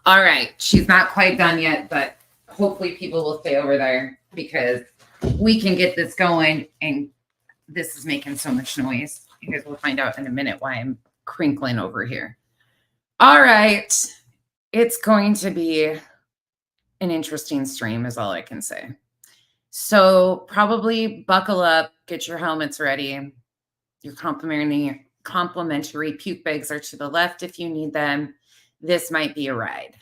All right. She's not quite done yet, but hopefully people will stay over there because we can get this going. And this is making so much noise. You guys will find out in a minute why I'm crinkling over here. All right. It's going to be an interesting stream, is all I can say. So probably buckle up, get your helmets ready. Your complimentary puke bags are to the left if you need them. This might be a ride.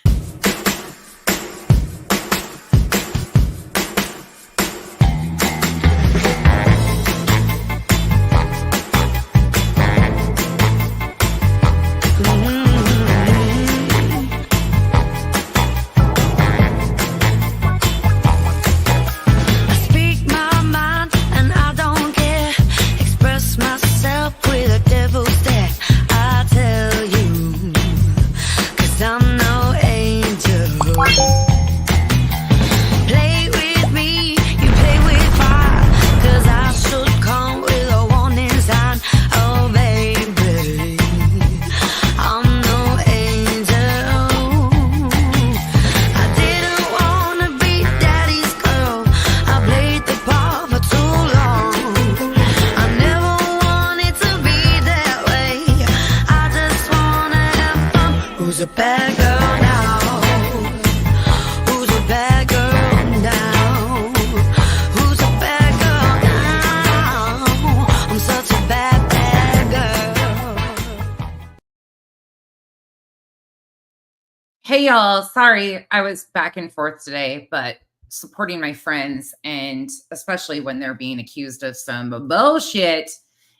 Hey, y'all. Sorry, I was back and forth today, but supporting my friends, and especially when they're being accused of some bullshit,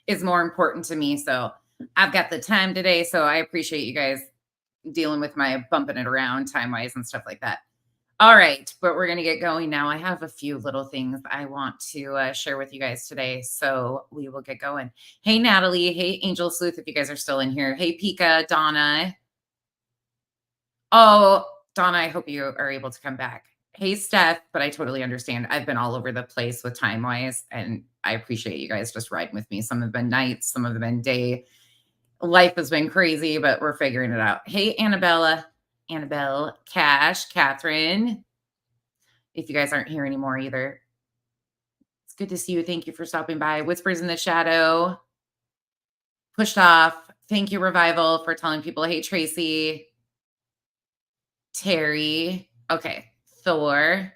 is more important to me. So I've got the time today. So I appreciate you guys dealing with my bumping it around time-wise and stuff like that. All right, but we're going to get going now. I have a few little things I want to share with you guys today. So we will get going. Hey, Natalie. Hey, Angel Sleuth, if you guys are still in here. Hey, Pika, Donna. Oh, Donna, I hope you are able to come back. Hey, Steph, but I totally understand. I've been all over the place with time-wise, and I appreciate you guys just riding with me. Some have been nights, some have been day. Life has been crazy, but we're figuring it out. Hey, Annabelle, Cash, Catherine. If you guys aren't here anymore either, it's good to see you. Thank you for stopping by. Whispers in the Shadow. Pushed Off. Thank you, Revival, for telling people, hey, Tracy. Terry. Okay. Thor.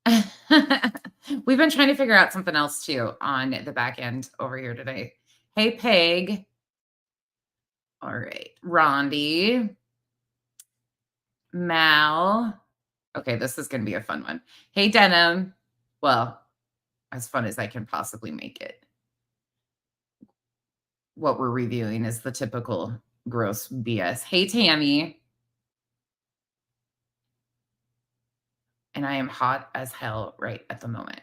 We've been trying to figure out something else too on the back end over here today. Hey, Peg. All right. Rondi. Mal. Okay, this is going to be a fun one. Hey, Denim. Well, as fun as I can possibly make it. What we're reviewing is the typical gross BS. Hey, Tammy. And I am hot as hell right at the moment.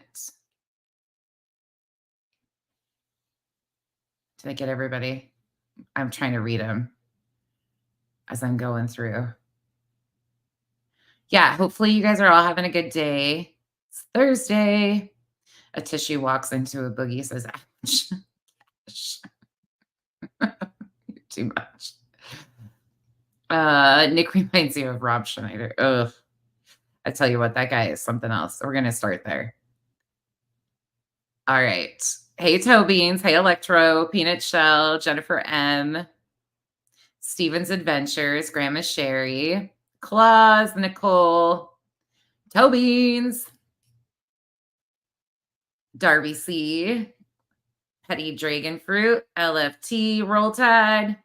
Did I get everybody? I'm trying to read them as I'm going through. Yeah, hopefully you guys are all having a good day. It's Thursday. A tissue walks into a boogie, says, ouch. Too much. Nick reminds you of Rob Schneider. Ugh. I tell you what, that guy is something else. We're going to start there. All right. Hey, Toe Beans. Hey, Electro. Peanut Shell. Jennifer M. Steven's Adventures. Grandma Sherry. Claus. Nicole. Toe Beans. Darby C. Petty Dragon Fruit. LFT. Roll Tide.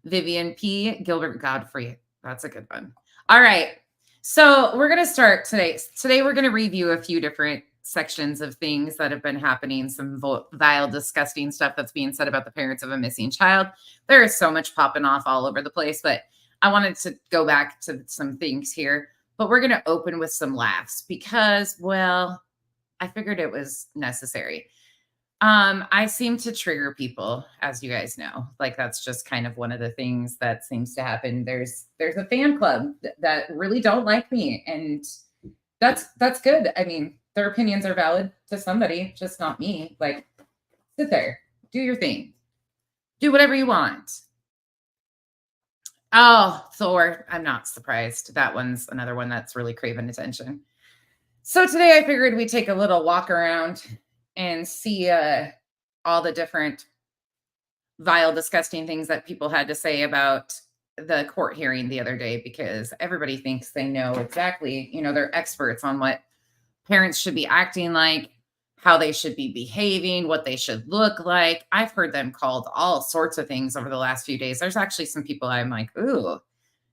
Vivian P. Gilbert Godfrey. That's a good one. All right. So we're going to start today. Today we're going to review a few different sections of things that have been happening, some vile, disgusting stuff that's being said about the parents of a missing child. There is so much popping off all over the place, but I wanted to go back to some things here. But we're going to open with some laughs because, well, I figured it was necessary. I seem to trigger people, as you guys know. Like, that's just kind of one of the things that seems to happen. There's a fan club that really don't like me, and that's good. I mean, their opinions are valid to somebody, just not me. Like, sit there, do your thing, do whatever you want. Oh, Thor. I'm not surprised. That one's another one that's really craving attention. So today I figured we'd take a little walk around and see all the different vile, disgusting things that people had to say about the court hearing the other day, because everybody thinks they know exactly, they're experts on what parents should be acting like, how they should be behaving, what they should look like. I've heard them called all sorts of things over the last few days. There's actually some people I'm like, ooh,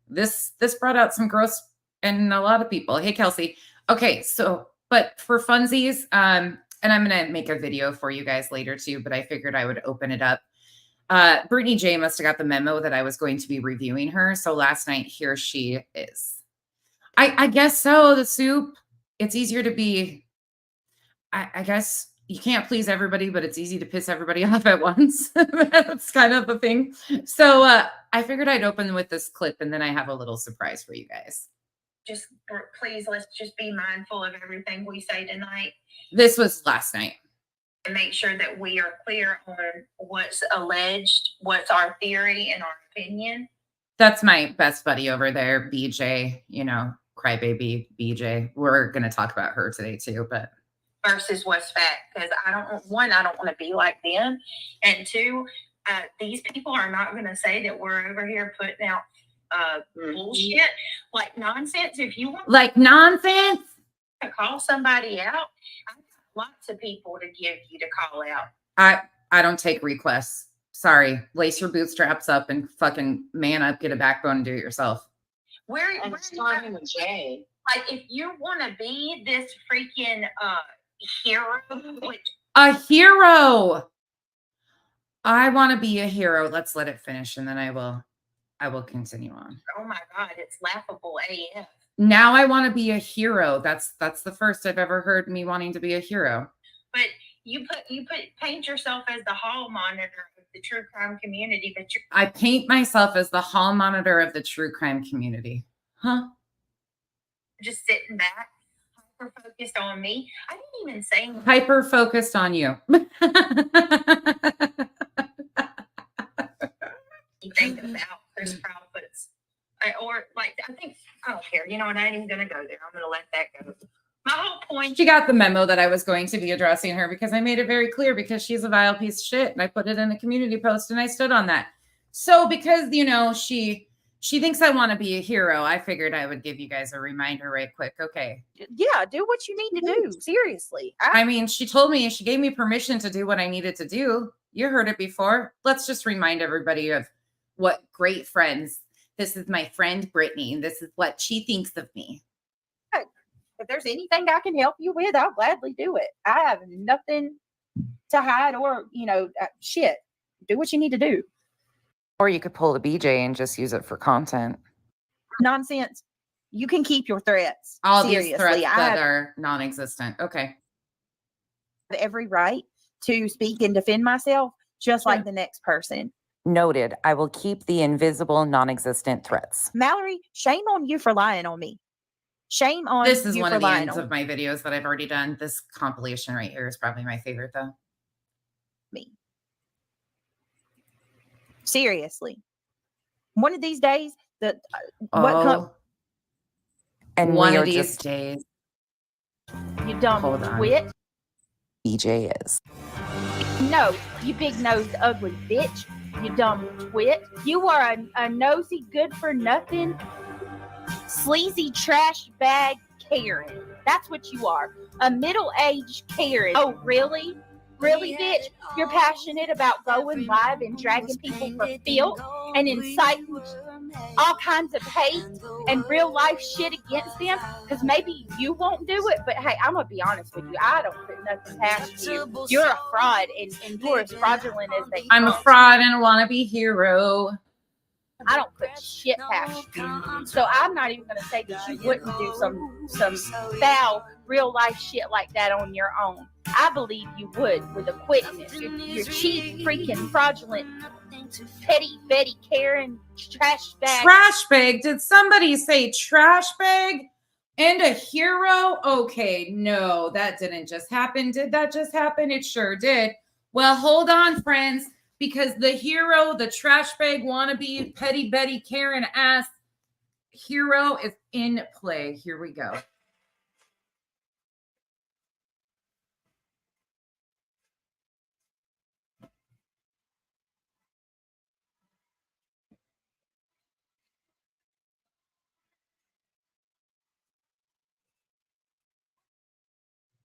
this brought out some gross in a lot of people. Hey, Kelsey. Okay, so, but for funsies, and I'm going to make a video for you guys later too, but I figured I would open it up. Britney Jay must have got the memo that I was going to be reviewing her. So last night, here she is. I guess so. The soup, it's easier to be, I guess you can't please everybody, but it's easy to piss everybody off at once. That's kind of the thing. So I figured I'd open with this clip, and then I have a little surprise for you guys. Just please, let's just be mindful of everything we say tonight. This was last night. And make sure that we are clear on what's alleged, what's our theory and our opinion. That's my best buddy over there, BJ, crybaby BJ. We're going to talk about her today too, but versus what's fact, because I don't want to be like them, and two, these people are not going to say that we're over here putting out bullshit like nonsense. If you want like nonsense to call somebody out, I've got lots of people to give you to call out. I don't take requests. Sorry. Lace your bootstraps up and fucking man up, get a backbone, and do it yourself. Where's Jay? Like, if you want to be this freaking hero, a hero. I want to be a hero. Let's let it finish, and then I will continue on. Oh my God, it's laughable AF. Now I want to be a hero. That's the first I've ever heard me wanting to be a hero. But you paint yourself as the hall monitor of the true crime community, but I paint myself as the hall monitor of the true crime community. Huh? Just sitting back, hyper focused on me. I didn't even say anything. Hyper focused on you. You think about Chris Proudfoot's, I don't care. You know what? I ain't even going to go there. I'm going to let that go. My whole point. She got the memo that I was going to be addressing her because I made it very clear, because she's a vile piece of shit, and I put it in a community post and I stood on that. So because, she thinks I want to be a hero, I figured I would give you guys a reminder right quick. Okay. Yeah, do what you need to do. Seriously. I mean, she gave me permission to do what I needed to do. You heard it before. Let's just remind everybody of what great friends. This is my friend Britney. This is what she thinks of me. If there's anything I can help you with, I'll gladly do it. I have nothing to hide or, shit. Do what you need to do. Or you could pull the BJ and just use it for content. Nonsense. You can keep your threats. All these threats that are non-existent. Okay. I have every right to speak and defend myself, just like the next person. Noted. I will keep the invisible, non-existent threats. Mallory, shame on you for lying on me. Shame on you. This is one of the ends of my videos that I've already done. This compilation right here is probably my favorite, though. Me. Seriously. One of these days, and one of these days, you dumb twit. BJ is. No, you big nosed ugly bitch. You dumb twit. You are a nosy, good for nothing, sleazy trash bag Karen. That's what you are. A middle-aged Karen. Oh, really? Really, bitch? You're passionate about going live and dragging people for filth and inciting all kinds of hate and real life shit against them? Because maybe you won't do it, but hey, I'm going to be honest with you. I don't put nothing past you. You're a fraud, and you're as fraudulent as they I'm a fraud and a wannabe hero. I don't put shit past you. So I'm not even going to say that you wouldn't do some foul real life shit like that on your own. I believe you would with a quickness. You're cheap, freaking fraudulent, petty Betty Karen trash bag. Trash bag? Did somebody say trash bag? And a hero? Okay, no, that didn't just happen. Did that just happen? It sure did. Well, hold on, friends. because the hero, the trash bag wannabe, petty Betty Karen ass hero is in play. Here we go.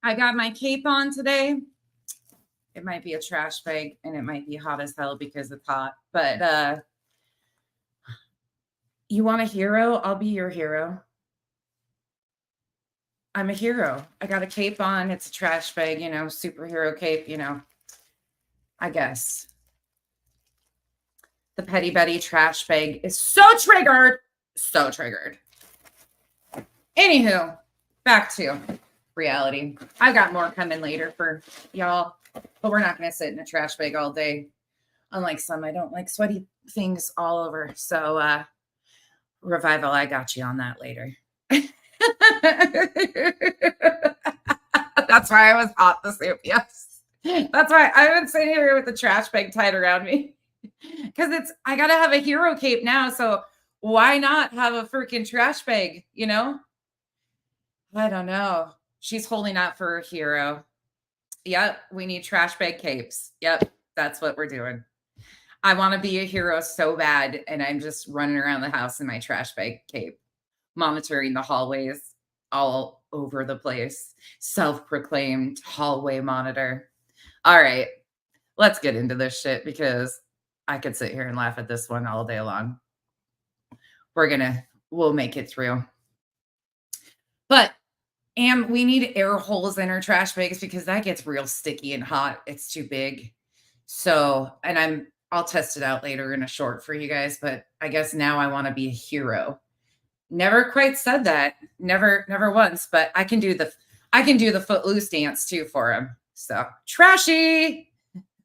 I got my cape on today. It might be a trash bag and it might be hot as hell because it's hot. But you want a hero? I'll be your hero. I'm a hero. I got a cape on. It's a trash bag, you know, superhero cape, you know, I guess. The Petty Betty trash bag is so triggered. So triggered. Anywho, back to reality. I got more coming later for y'all, but we're not going to sit in a trash bag all day. Unlike some, I don't like sweaty things all over. So, Revival, I got you on that later. That's why I was hot the soup. Yes. That's why I've been sitting here with the trash bag tied around me. Because I got to have a hero cape now. So why not have a freaking trash bag, you know? I don't know. She's holding out for a hero. Yep, we need trash bag capes. Yep, that's what we're doing. I want to be a hero so bad, and I'm just running around the house in my trash bag cape, monitoring the hallways all over the place. Self-proclaimed hallway monitor. All right, let's get into this shit because I could sit here and laugh at this one all day long. We'll make it through. But we need air holes in our trash bags because that gets real sticky and hot. It's too big. So, and I'll test it out later in a short for you guys, but I guess now I want to be a hero. Never quite said that. Never once, but I can do the footloose dance too for him. So trashy.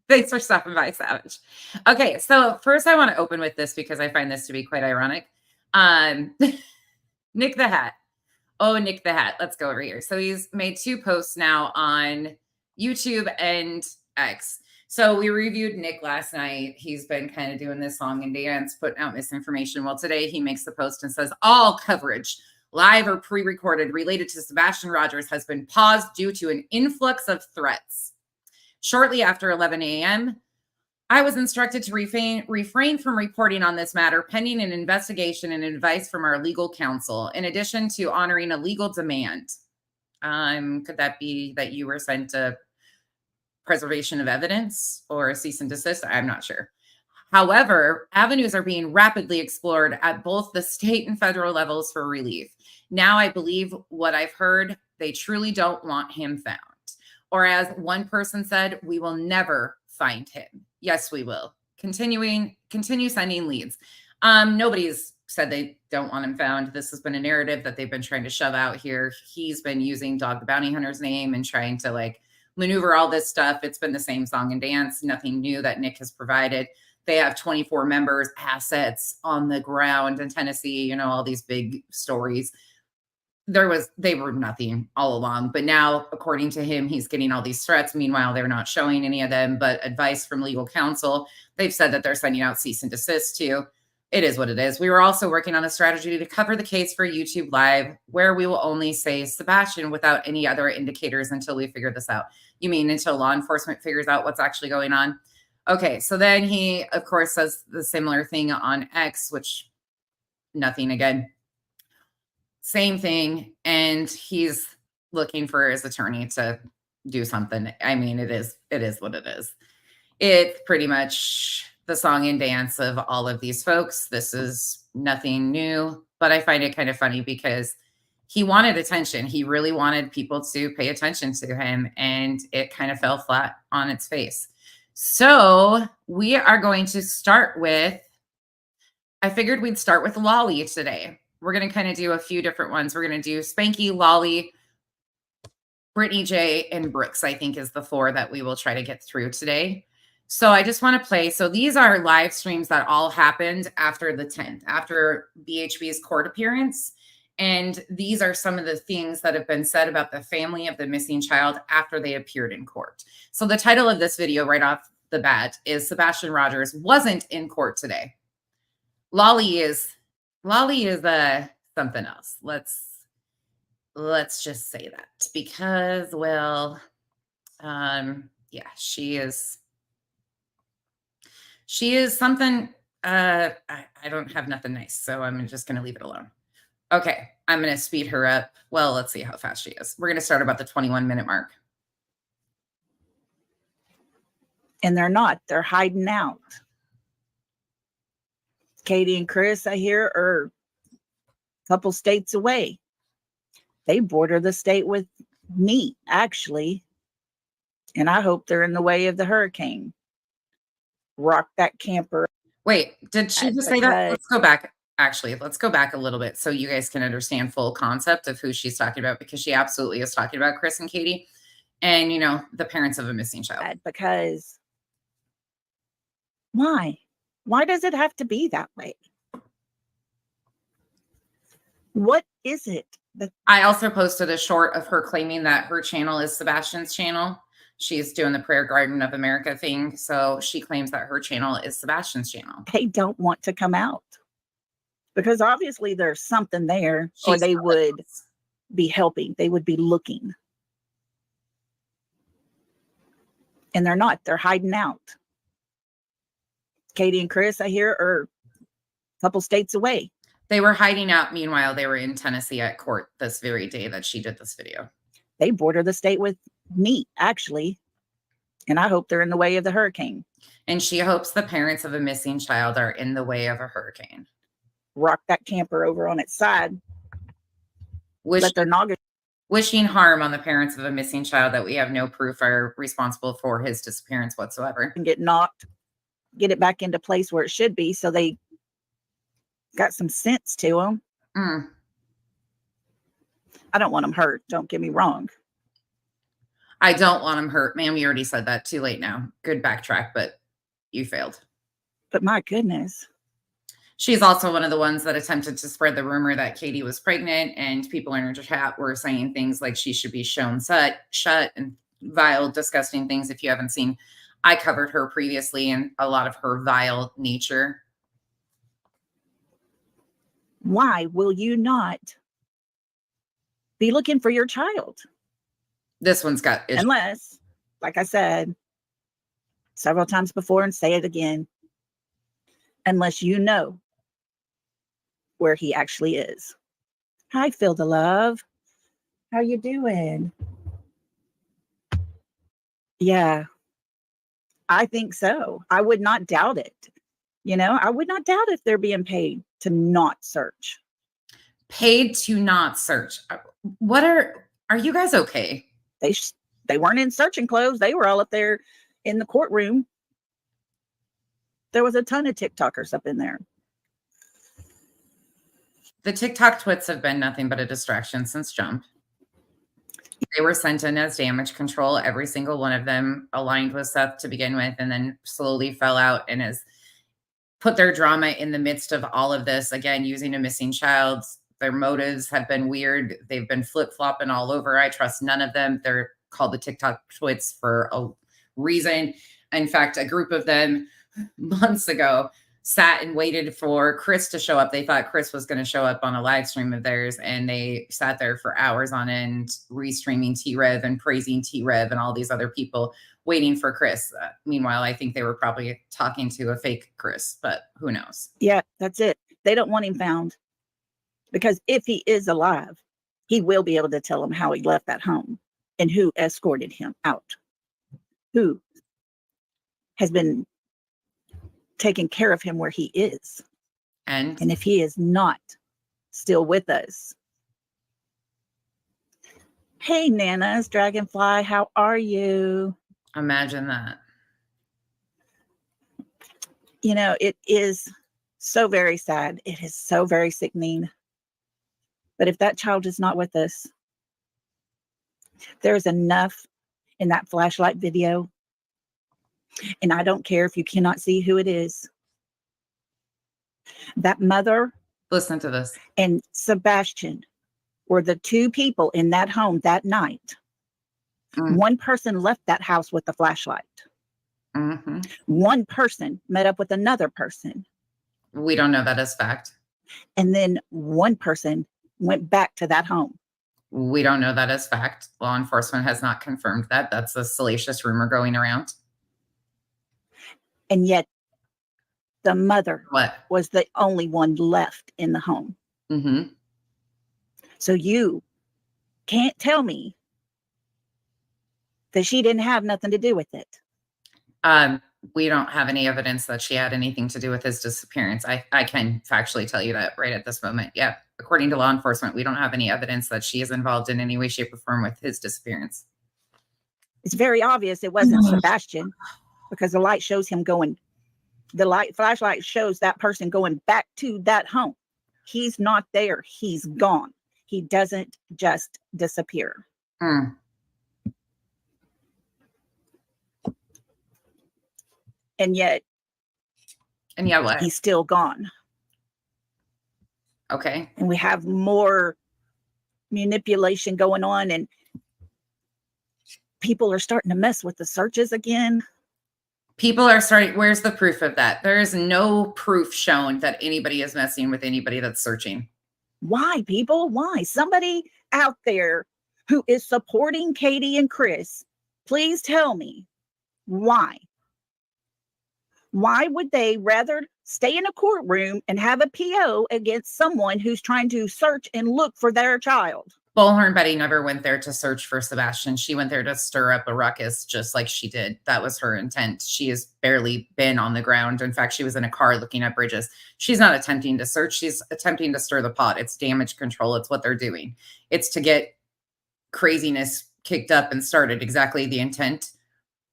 Thanks for stopping by, Savage. Okay, so first I want to open with this because I find this to be quite ironic. Nick the Hat. Oh, Nick the Hat. Let's go over here. So he's made 2 posts now on YouTube and X. So we reviewed Nick last night. He's been kind of doing this song and dance, putting out misinformation. Well, today he makes the post and says, all coverage, live or pre-recorded, related to Sebastian Rogers has been paused due to an influx of threats. Shortly after 11 a.m., I was instructed to refrain from reporting on this matter pending an investigation and advice from our legal counsel, in addition to honoring a legal demand. Could that be that you were sent a preservation of evidence or a cease and desist? I'm not sure. However, avenues are being rapidly explored at both the state and federal levels for relief. Now I believe what I've heard, they truly don't want him found. Or as one person said, we will never find him. Yes, we will. Continue sending leads. Nobody's said they don't want him found. This has been a narrative that they've been trying to shove out here. He's been using Dog the Bounty Hunter's name and trying to like maneuver all this stuff. It's been the same song and dance, nothing new that Nick has provided. They have 24 members, assets on the ground in Tennessee, you know, all these big stories. They were nothing all along, but now, according to him, he's getting all these threats. Meanwhile, they're not showing any of them, but advice from legal counsel. They've said that they're sending out cease and desist too. It is what it is. We were also working on a strategy to cover the case for YouTube Live, where we will only say Sebastian without any other indicators until we figure this out. You mean until law enforcement figures out what's actually going on? Okay, so then he, of course, says the similar thing on X, which nothing again. Same thing, and he's looking for his attorney to do something. I mean, it is what it is. It's pretty much the song and dance of all of these folks. This is nothing new, but I find it kind of funny because he wanted attention. He really wanted people to pay attention to him, and it kind of fell flat on its face. So we are going to start with, I figured we'd start with Loli today. We're going to kind of do a few different ones. We're going to do Spanky, Loli, Britney Jay, and Brooks, I think is the 4 that we will try to get through today. So I just want to play. So these are live streams that all happened after the 10th, after BHB's court appearance. And these are some of the things that have been said about the family of the missing child after they appeared in court. So the title of this video right off the bat is Sebastian Rogers wasn't in court today. Loli is something else. Let's just say that because, well, yeah, she is something. I don't have nothing nice, so I'm just gonna leave it alone. Okay, I'm gonna speed her up. Well, let's see how fast she is. We're gonna start about the 21-minute mark. And they're not. They're hiding out. Katie and Chris, I hear, are a couple states away. They border the state with me, actually. And I hope they're in the way of the hurricane. Rock that camper. Wait, did she just say that? Let's go back. Actually, let's go back a little bit so you guys can understand full concept of who she's talking about, because she absolutely is talking about Chris and Katie and, you know, the parents of a missing child. Because why? Why does it have to be that way? What is it? I also posted a short of her claiming that her channel is Sebastian's channel. She's doing the Prayer Garden of America thing. So she claims that her channel is Sebastian's channel. They don't want to come out because obviously there's something there, or they would be helping. They would be looking. And they're not. They're hiding out. Katie and Chris, I hear, are a couple states away. They were hiding out. Meanwhile, they were in Tennessee at court this very day that she did this video. They border the state with me, actually. And I hope they're in the way of the hurricane. And she hopes the parents of a missing child are in the way of a hurricane. Rock that camper over on its side. Let their noggin. Wishing harm on the parents of a missing child that we have no proof are responsible for his disappearance whatsoever. And get knocked. Get it back into place where it should be, so they got some sense to them. I don't want them hurt. Don't get me wrong. I don't want them hurt. Ma'am, you already said that. Too late now. Good backtrack, but you failed. But my goodness. She's also one of the ones that attempted to spread the rumor that Katie was pregnant, and people in her chat were saying things like she should be shown shut and vile, disgusting things. If you haven't seen, I covered her previously and a lot of her vile nature. Why will you not be looking for your child? This one's got issues. Unless, like I said several times before and say it again, unless you know where he actually is. Hi, Phil the Love. How you doing? Yeah, I think so. I would not doubt it. You know, I would not doubt if they're being paid to not search. Paid to not search. What are you guys okay? They weren't in searching clothes. They were all up there in the courtroom. There was a ton of TikTokers up in there. The TikTok twits have been nothing but a distraction since jump. They were sent in as damage control. Every single one of them aligned with Seth to begin with, and then slowly fell out and has put their drama in the midst of all of this. Again, using a missing child. Their motives have been weird. They've been flip-flopping all over. I trust none of them. They're called the TikTok twits for a reason. In fact, a group of them months ago sat and waited for Chris to show up. They thought Chris was going to show up on a live stream of theirs, and they sat there for hours on end, restreaming T-Rev and praising T-Rev and all these other people, waiting for Chris. Meanwhile, I think they were probably talking to a fake Chris, but who knows? Yeah, that's it. They don't want him found. Because if he is alive, he will be able to tell them how he left that home and who escorted him out. Who has been taking care of him where he is. And if he is not still with us. Hey, Nanas, Dragonfly, how are you? Imagine that. You know, it is so very sad. It is so very sickening. But if that child is not with us, there's enough in that flashlight video. And I don't care if you cannot see who it is. That mother. Listen to this. And Sebastian were the two people in that home that night. One person left that house with the flashlight. Mhm. One person met up with another person, We don't know that as fact. and then one person went back to that home. We don't know that as fact. Law enforcement has not confirmed that. That's a salacious rumor going around. And yet the mother What? was the only one left in the home. Mm-hmm. So you can't tell me that she didn't have nothing to do with it. We don't have any evidence that she had anything to do with his disappearance. I can factually tell you that right at this moment. Yeah. According to law enforcement, we don't have any evidence that she is involved in any way, shape, or form with his disappearance. It's very obvious it wasn't Sebastian, because the light shows him going, flashlight shows that person going back to that home. He's not there. He's gone. He doesn't just disappear. Mm. And yet What? he's still gone. Okay. And we have more manipulation going on, and people are starting to mess with the searches again. People are starting. Where's the proof of that? There is no proof shown that anybody is messing with anybody that's searching. Why, people? Why? Somebody out there who is supporting Katie and Chris, please tell me why. Why would they rather stay in a courtroom and have a PO against someone who's trying to search and look for their child? Bullhorn Betty never went there to search for Sebastian. She went there to stir up a ruckus, just like she did. That was her intent. She has barely been on the ground. In fact, she was in a car looking at bridges. She's not attempting to search. She's attempting to stir the pot. It's damage control. It's what they're doing. It's to get craziness kicked up and started. Exactly the intent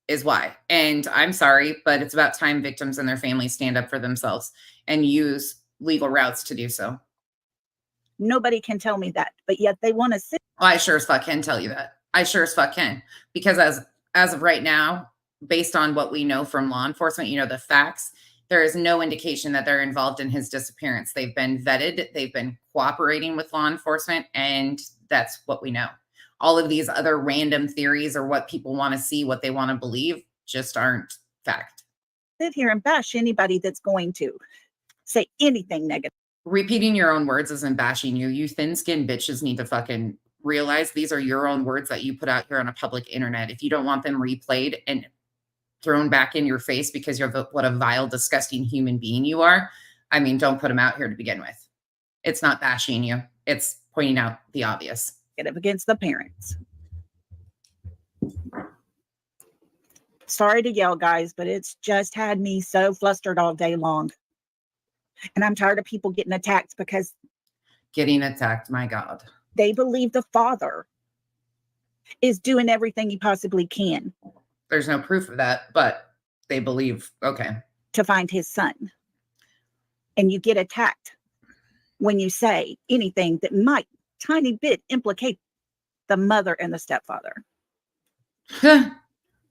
is why. And I'm sorry, but it's about time victims and their families stand up for themselves and use legal routes to do so. Nobody can tell me that, but yet they want to sit. Well, I sure as fuck can tell you that. I sure as fuck can. Because as of right now, based on what we know from law enforcement, the facts, there is no indication that they're involved in his disappearance. They've been vetted. They've been cooperating with law enforcement, and that's what we know. All of these other random theories or what people want to see, what they want to believe, just aren't fact. Sit here and bash anybody that's going to say anything negative. Repeating your own words isn't bashing you. You thin-skinned bitches need to fucking realize these are your own words that you put out here on a public internet. If you don't want them replayed and thrown back in your face because you're what a vile, disgusting human being you are, I mean, don't put them out here to begin with. It's not bashing you. It's pointing out the obvious. Against the parents. Sorry to yell, guys, but it's just had me so flustered all day long. And I'm tired of people getting attacked because Getting attacked, my God. they believe the father is doing everything he possibly can There's no proof of that, but they believe, okay. to find his son. And you get attacked when you say anything that might tiny bit implicate the mother and the stepfather.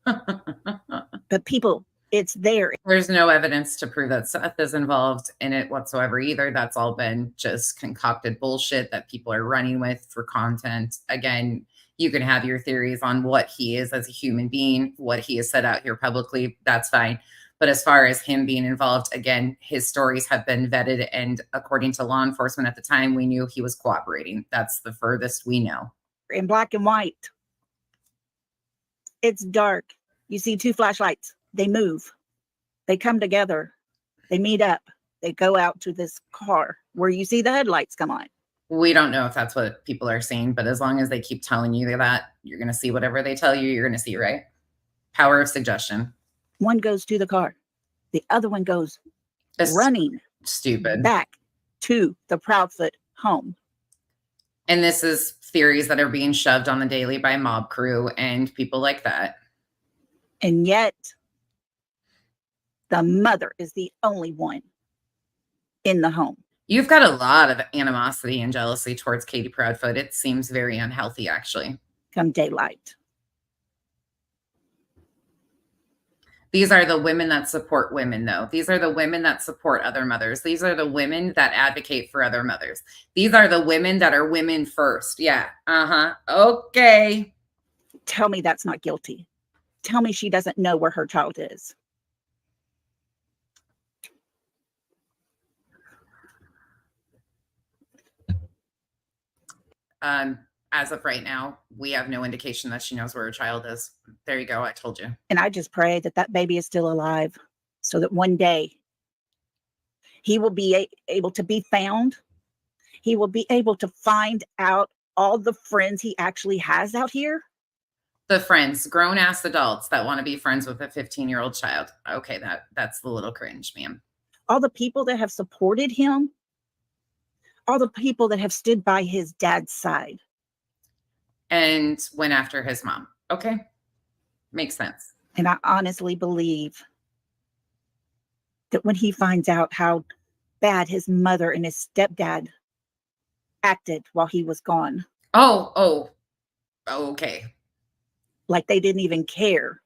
But people, it's there. There's no evidence to prove that Seth is involved in it whatsoever either. That's all been just concocted bullshit that people are running with for content. Again, you can have your theories on what he is as a human being, what he has said out here publicly. That's fine. But as far as him being involved, again, his stories have been vetted. And according to law enforcement at the time, we knew he was cooperating. That's the furthest we know. In black and white. It's dark. You see two flashlights. They move. They come together. They meet up. They go out to this car where you see the headlights come on. We don't know if that's what people are saying, but as long as they keep telling you that, you're going to see whatever they tell you, you're going to see, right? Power of suggestion. One goes to the car. The other one goes It's running stupid. back to the Proudfoot home. And this is theories that are being shoved on the daily by mob crew and people like that. And yet, the mother is the only one in the home. You've got a lot of animosity and jealousy towards Katie Proudfoot. It seems very unhealthy, actually. Come daylight. These are the women that support women, though. These are the women that support other mothers. These are the women that advocate for other mothers. These are the women that are women first. Yeah. Okay. Tell me that's not guilty. Tell me she doesn't know where her child is. As of right now, we have no indication that she knows where her child is. There you go. I told you. And I just pray that that baby is still alive so that one day he will be able to be found. He will be able to find out all the friends he actually has out here. The friends, grown ass adults that want to be friends with a 15-year-old child. Okay, that's a little cringe, ma'am. All the people that have supported him. All the people that have stood by his dad's side. And went after his mom. Okay. Makes sense. And I honestly believe that when he finds out how bad his mother and his stepdad acted while he was gone. Oh, okay. Like they didn't even care.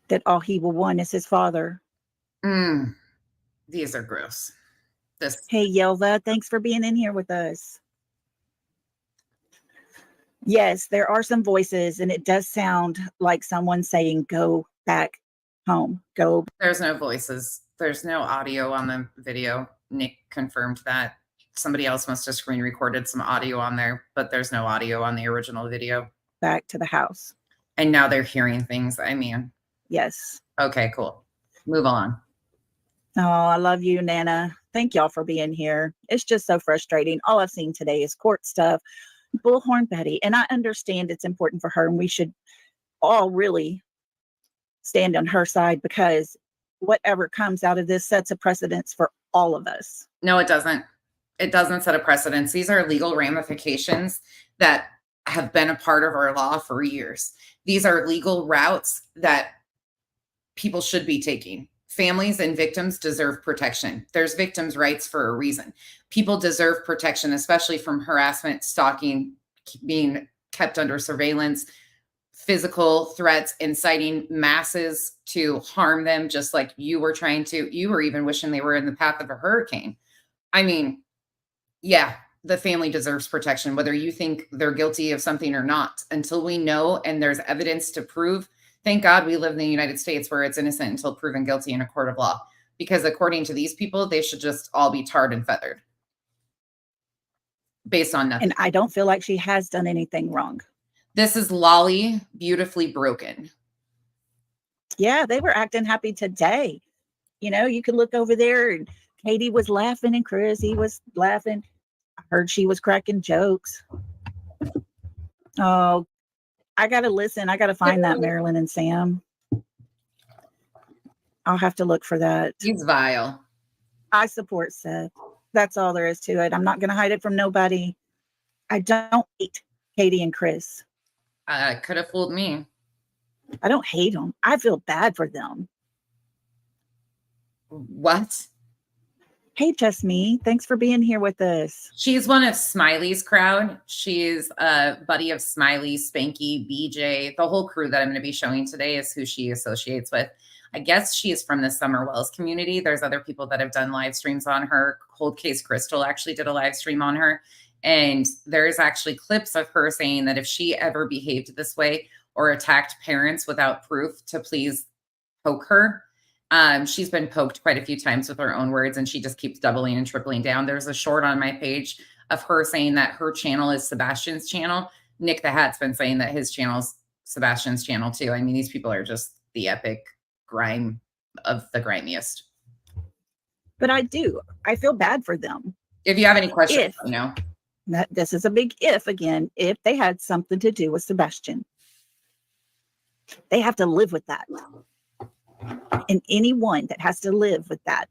That all he will want is his father. These are gross. Hey, Yelva, thanks for being in here with us. Yes, there are some voices, and it does sound like someone saying, go back home. Go. There's no voices. There's no audio on the video. Nick confirmed that. Somebody else must have screen recorded some audio on there, but there's no audio on the original video. Back to the house. And now they're hearing things. I mean. Yes. Okay, cool. Move on. Oh, I love you, Nana. Thank y'all for being here. It's just so frustrating. All I've seen today is court stuff. Bullhorn Betty. And I understand it's important for her, and we should all really stand on her side, because whatever comes out of this sets a precedence for all of us. No, it doesn't. It doesn't set a precedence. These are legal ramifications that have been a part of our law for years. These are legal routes that people should be taking. Families and victims deserve protection. There's victims' rights for a reason. People deserve protection, especially from harassment, stalking, being kept under surveillance, physical threats, inciting masses to harm them, just like you were even wishing they were in the path of a hurricane. I mean, yeah, the family deserves protection, whether you think they're guilty of something or not. Until we know and there's evidence to prove, thank God we live in the United States where it's innocent until proven guilty in a court of law. Because according to these people, they should just all be tarred and feathered. Based on nothing. And I don't feel like she has done anything wrong. This is Loli beautifully broken. Yeah, they were acting happy today. You know, you could look over there and Katie was laughing and Chris, he was laughing. I heard she was cracking jokes. Oh, I got to listen. I got to find that, Marilyn and Sam. I'll have to look for that. He's vile. I support Seth. That's all there is to it. I'm not going to hide it from nobody. I don't hate Katie and Chris. Could have fooled me. I don't hate them. I feel bad for them. What? Hey, Just Me. Thanks for being here with us. She's one of Smiley's crowd. She's a buddy of Smiley, Spanky, BJ. The whole crew that I'm going to be showing today is who she associates with. I guess she is from the Summer Wells community. There's other people that have done live streams on her. Cold Case Crystal actually did a live stream on her. And there's actually clips of her saying that if she ever behaved this way or attacked parents without proof, to please poke her. She's been poked quite a few times with her own words, and she just keeps doubling and tripling down. There's a short on my page of her saying that her channel is Sebastian's channel. Nick the Hat's been saying that his channel's Sebastian's channel too. I mean, these people are just the epic grime of the grimiest. But I feel bad for them. If you have any questions, you know. This is a big if again. If they had something to do with Sebastian, they have to live with that. And anyone that has to live with that,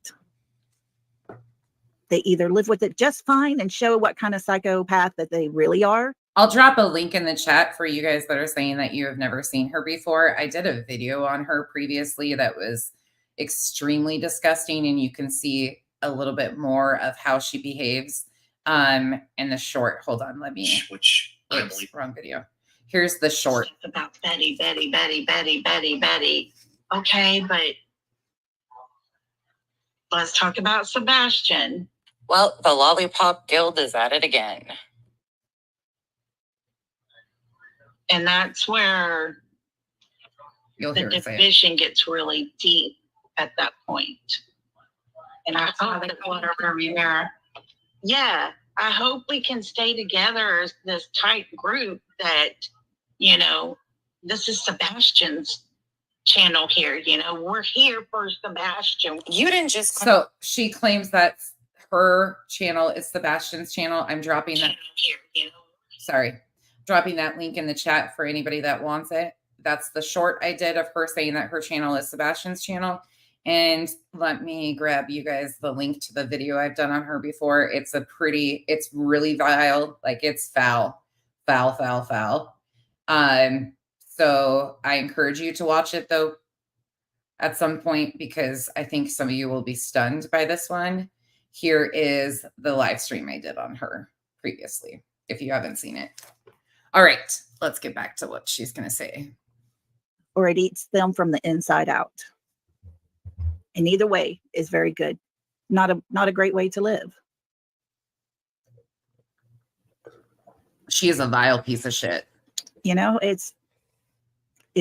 they either live with it just fine and show what kind of psychopath that they really are. I'll drop a link in the chat for you guys that are saying that you have never seen her before. I did a video on her previously that was extremely disgusting, and you can see a little bit more of how she behaves in the short. Hold on, let me. Oops, wrong video. Here's the short. About Betty. Okay, but let's talk about Sebastian. Well, the Lollipop Guild is at it again. And that's where You'll the hear her say it. division gets really deep at that point. And I thought that whatever mirror. Yeah, I hope we can stay together as this tight group that, this is Sebastian's channel here. We're here for Sebastian. You didn't just. So she claims that her channel is Sebastian's channel. I'm dropping that here, Sorry, dropping that link in the chat for anybody that wants it. That's the short I did of her saying that her channel is Sebastian's channel. And let me grab you guys the link to the video I've done on her before. It's really vile. Like, it's foul. So I encourage you to watch it though at some point, because I think some of you will be stunned by this one. Here is the live stream I did on her previously, if you haven't seen it. All right, let's get back to what she's going to say. Or it eats them from the inside out. And either way is very good. Not a great way to live. She is a vile piece of shit. It's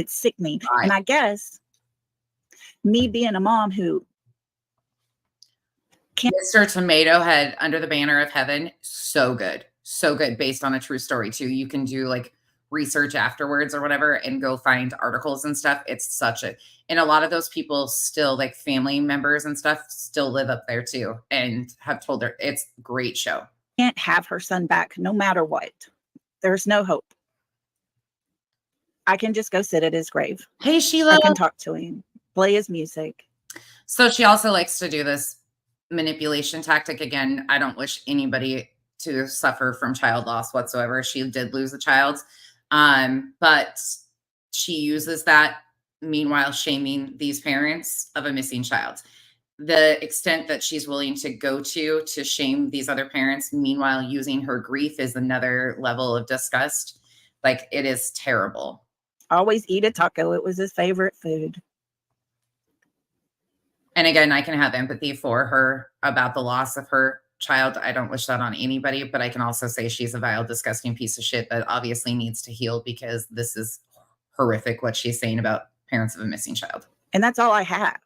sickening. Right. And I guess me being a mom who Mr. Tomato Head Under the Banner of Heaven, so good based on a true story too. You can do like research afterwards or whatever and go find articles and stuff. It's and a lot of those people still, like family members and stuff, still live up there too and have told her it's a great show. Can't have her son back no matter what. There's no hope. I can just go sit at his grave. Hey, Sheila. I can talk to him, play his music. So she also likes to do this manipulation tactic. Again, I don't wish anybody to suffer from child loss whatsoever. She did lose a child. But she uses that, meanwhile shaming these parents of a missing child. The extent that she's willing to go to shame these other parents, meanwhile using her grief, is another level of disgust. Like, it is terrible. Always eat a taco. It was his favorite food. And again, I can have empathy for her about the loss of her child. I don't wish that on anybody, but I can also say she's a vile, disgusting piece of shit that obviously needs to heal, because this is horrific what she's saying about parents of a missing child. And that's all I have.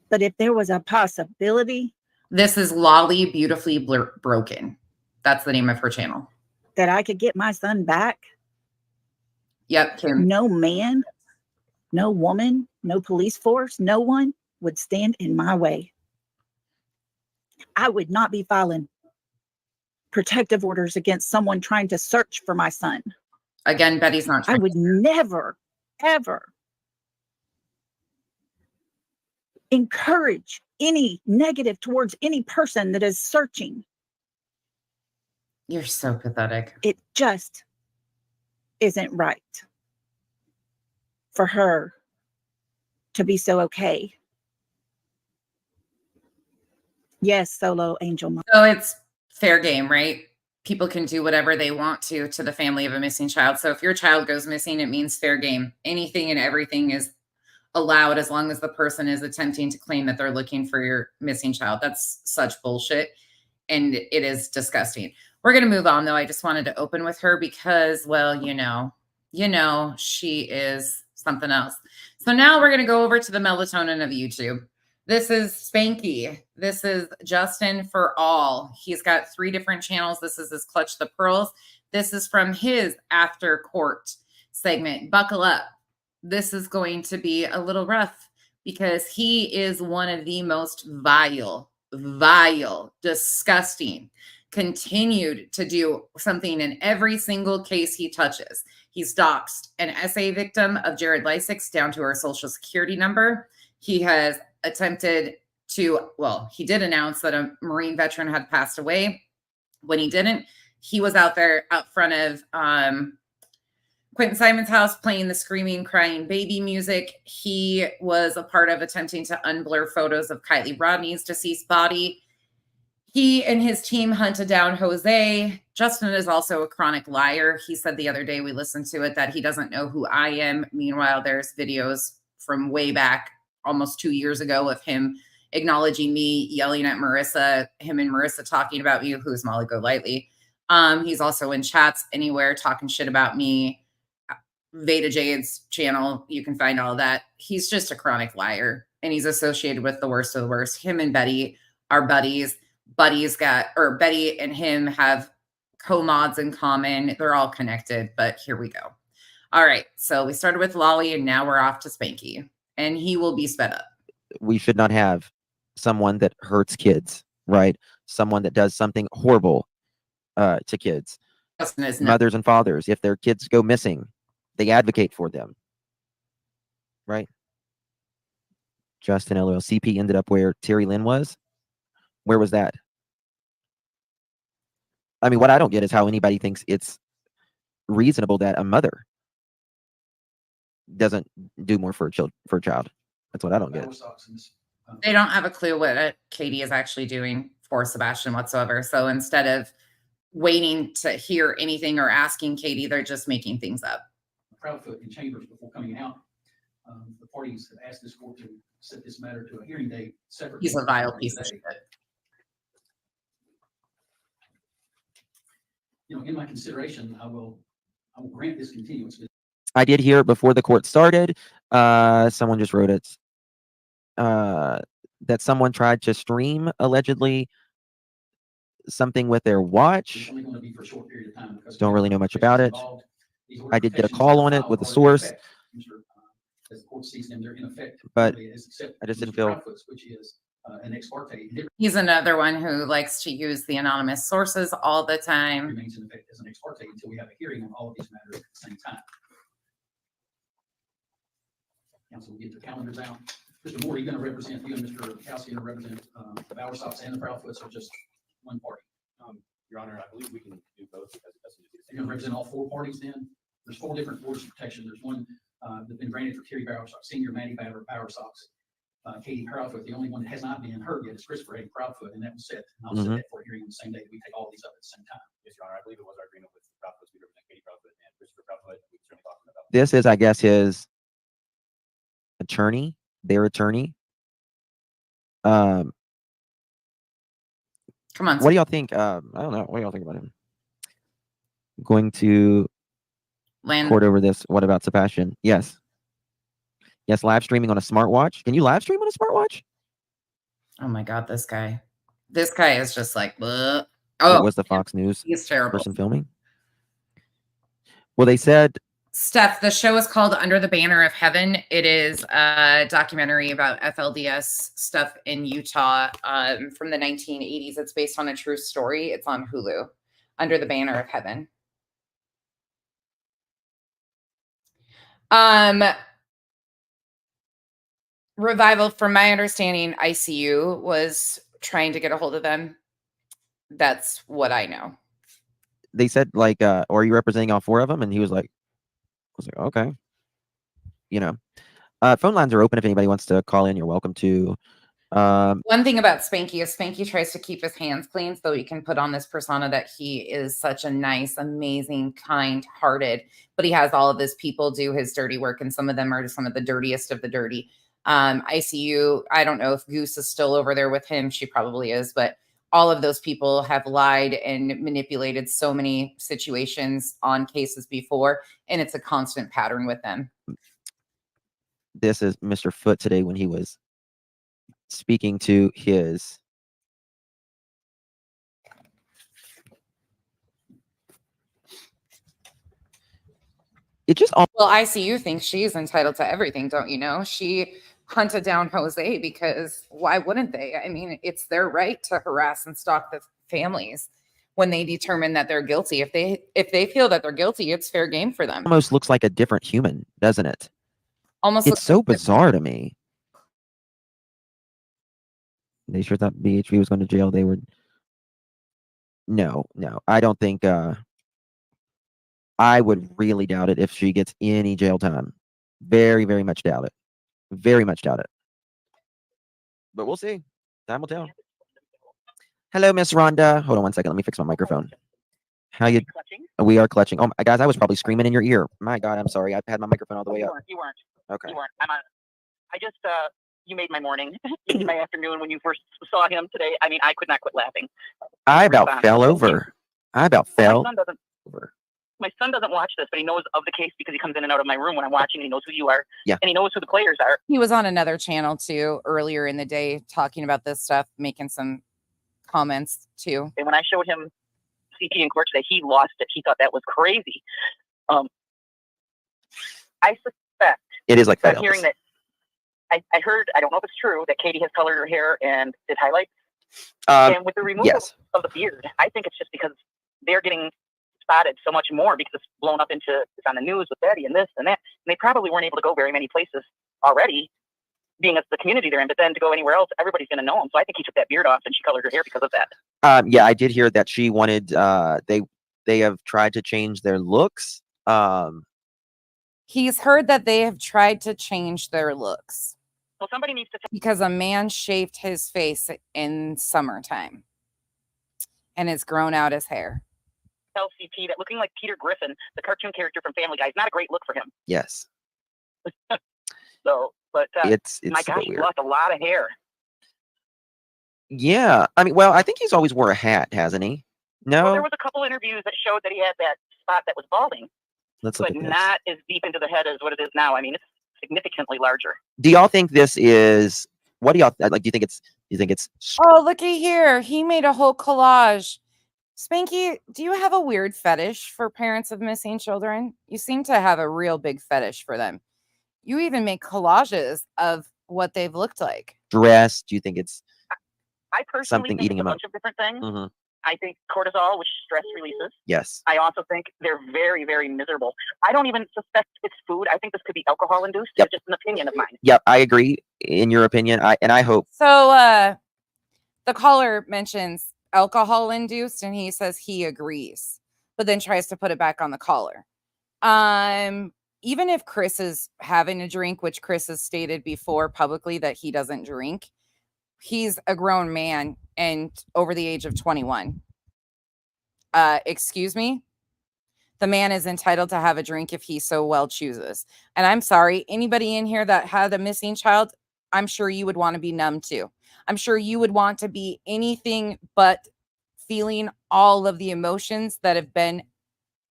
But if there was a possibility. This is Loli Beautifully Broken. That's the name of her channel. That I could get my son back. Yep, Kim. No man, no woman, no police force, no one would stand in my way. I would not be filing protective orders against someone trying to search for my son. Again, Betty's not trying. I would never, ever encourage any negative towards any person that is searching. You're so pathetic. It just isn't right for her to be so okay. Yes, solo angel mom. So it's fair game, right? People can do whatever they want to the family of a missing child. So if your child goes missing, it means fair game. Anything and everything is allowed as long as the person is attempting to claim that they're looking for your missing child. That's such bullshit. And it is disgusting. We're going to move on, though. I just wanted to open with her because, well, she is something else. So now we're going to go over to the melatonin of YouTube. This is Spanky. This is Justin for All. He's got 3 different channels. This is his Clutch the Pearls. This is from his After Court segment. Buckle up. This is going to be a little rough because he is one of the most vile, disgusting, continued to do something in every single case he touches. He's doxxed an SA victim of Jared Lysick's down to her social security number. He has attempted to, he did announce that a Marine veteran had passed away. When he didn't, he was out there out front of Quentin Simon's house playing the screaming, crying baby music. He was a part of attempting to unblur photos of Kylie Rodney's deceased body. He and his team hunted down Jose. Justin is also a chronic liar. He said the other day, we listened to it, that he doesn't know who I am. Meanwhile, there's videos from way back, almost 2 years ago, of him acknowledging me, yelling at Marissa, him and Marissa talking about me, who's Molly Golightly. He's also in chats anywhere talking shit about me. Veda Jade's channel, you can find all that. He's just a chronic liar, and he's associated with the worst of the worst. Him and Betty are buddies. Betty and him have co-mods in common. They're all connected, but here we go. All right. So we started with Loli and now we're off to Spanky, and he will be sped up. We should not have someone that hurts kids, right? Someone that does something horrible to kids. Mothers and fathers, if their kids go missing, they advocate for them, right? Justin LOL. CP ended up where Terry Lynn was. Where was that? I mean, what I don't get is how anybody thinks it's reasonable that a mother doesn't do more for a child. That's what I don't get. They don't have a clue what Katie is actually doing for Sebastian whatsoever. So instead of waiting to hear anything or asking Katie, they're just making things up. Proudfoot in chambers before coming out. The parties have asked this court to set this matter to a hearing date separately. He's a vile piece of shit. You know, in my consideration, I will grant this continuance. I did hear before the court started, someone just wrote it, that someone tried to stream allegedly something with their watch. It's only going to be for a short period of time. Don't really know much about it. I did get a call on it with a source, as the court sees them, they're in effect, but I just didn't feel. Which is an ex parte. He's another one who likes to use the anonymous sources all the time. Remains in effect as an ex parte until we have a hearing on all of these matters at the same time. Council will get their calendars out. Mr. Moore, are you going to represent, you and Mr. Kowski going to represent the Bowersops and the Proudfoots, or just one party? Your Honor, I believe we can do both. You're going to represent all four parties then? There's four different orders of protection. There's one that's been granted for Terry Bowersox, Senior, Maddie Bowersox, Katie Proudfoot. The only one that has not been heard yet is Christopher A. Proudfoot, and that was set. And I'll set that for a hearing on the same day that we take all these up at the same time. Yes, Your Honor, I believe it was our agreement with Proudfoot. We represent Katie Proudfoot and Christopher Proudfoot. We can certainly talk about that. This is, I guess, his attorney, their attorney. Come on. What do y'all think? I don't know. What do y'all think about him? I'm going to court over this. What about Sebastian? Yes. Yes, live streaming on a smartwatch. Can you live stream on a smartwatch? Oh my God, this guy. This guy is just like, bleh. What was the Fox News he's terrible. person filming? Well, they said, Steph, the show is called Under the Banner of Heaven. It is a documentary about FLDS stuff in Utah from the 1980s. It's based on a true story. It's on Hulu, Under the Banner of Heaven. Revival, from my understanding, ICU was trying to get a hold of them. That's what I know. They said, like, or are you representing all four of them? And he was like, I was like, okay. You know, phone lines are open. If anybody wants to call in, you're welcome to. One thing about Spanky is Spanky tries to keep his hands clean so he can put on this persona that he is such a nice, amazing, kind-hearted, but he has all of his people do his dirty work, and some of them are some of the dirtiest of the dirty. ICU, I don't know if Goose is still over there with him. She probably is, but all of those people have lied and manipulated so many situations on cases before, and it's a constant pattern with them. This is Mr. Foote today when he was speaking to his well, ICU thinks she's entitled to everything, don't you know? She hunted down Jose because why wouldn't they? I mean, it's their right to harass and stalk the families when they determine that they're guilty. If they feel that they're guilty, it's fair game for them. Almost looks like a different human, doesn't it? Almost. It's so bizarre to me. They sure thought BHB was going to jail. They were. No, I don't think. I would really doubt it if she gets any jail time. Very, very much doubt it. Very much doubt it. But we'll see. Time will tell. Hello, Miss Rhonda. Hold on one second. Let me fix my microphone. How you? Clutching? We are clutching. Oh, guys, I was probably screaming in your ear. My God, I'm sorry. I had my microphone all the way up. You weren't. Okay. You weren't. I just, you made my morning. You made my afternoon when you first saw him today. I mean, I could not quit laughing. I about fell over. I about fell over. my son doesn't watch this, but he knows of the case because he comes in and out of my room when I'm watching. And he knows who you are. Yeah. And he knows who the players are. He was on another channel too earlier in the day talking about this stuff, making some comments too. And when I showed him CP in court today, he lost it. He thought that was crazy. I suspect It is like I'm that. hearing that. I heard, I don't know if it's true, that Katie has colored her hair and did highlights. And with the removal Yes. of the beard, I think it's just because they're getting spotted so much more because it's blown up into, it's on the news with Betty and this and that. And they probably weren't able to go very many places already, being as the community they're in. But then to go anywhere else, everybody's going to know him. So I think he took that beard off and she colored her hair because of that. Yeah, I did hear that she wanted. They have tried to change their looks. He's heard that they have tried to change their looks So somebody needs to because a man shaved his face in summertime and it's grown out his hair. tell CP that looking like Peter Griffin, the cartoon character from Family Guy, is not a great look for him. Yes. So, but It's my a gosh, bit he's weird. lost a lot of hair. Yeah, I mean, well, I think he's always wore a hat, hasn't he? No. Well, there was a couple interviews that showed that he had that spot that was balding, Let's look but at this. not as deep into the head as what it is now. I mean, it's significantly larger. Do y'all think this is? What do y'all like? Do you think it's? Do you think it's? Oh, looky here. He made a whole collage. Spanky, do you have a weird fetish for parents of missing children? You seem to have a real big fetish for them. You even make collages of what they've looked like. Dress? Do you think it's? I personally Something think eating it's a him up. bunch of different things. Mhm. I think cortisol, which stress releases. Yes. I also think they're very, very miserable. I don't even suspect it's food. I think this could be alcohol induced. Yep. It's just an opinion of mine. Yep, I agree. In your opinion, I hope. So the caller mentions alcohol induced and he says he agrees, but then tries to put it back on the caller. Even if Chris is having a drink, which Chris has stated before publicly that he doesn't drink, he's a grown man and over the age of 21. Excuse me? The man is entitled to have a drink if he so well chooses. And I'm sorry, anybody in here that had a missing child, I'm sure you would want to be numb too. I'm sure you would want to be anything but feeling all of the emotions that have been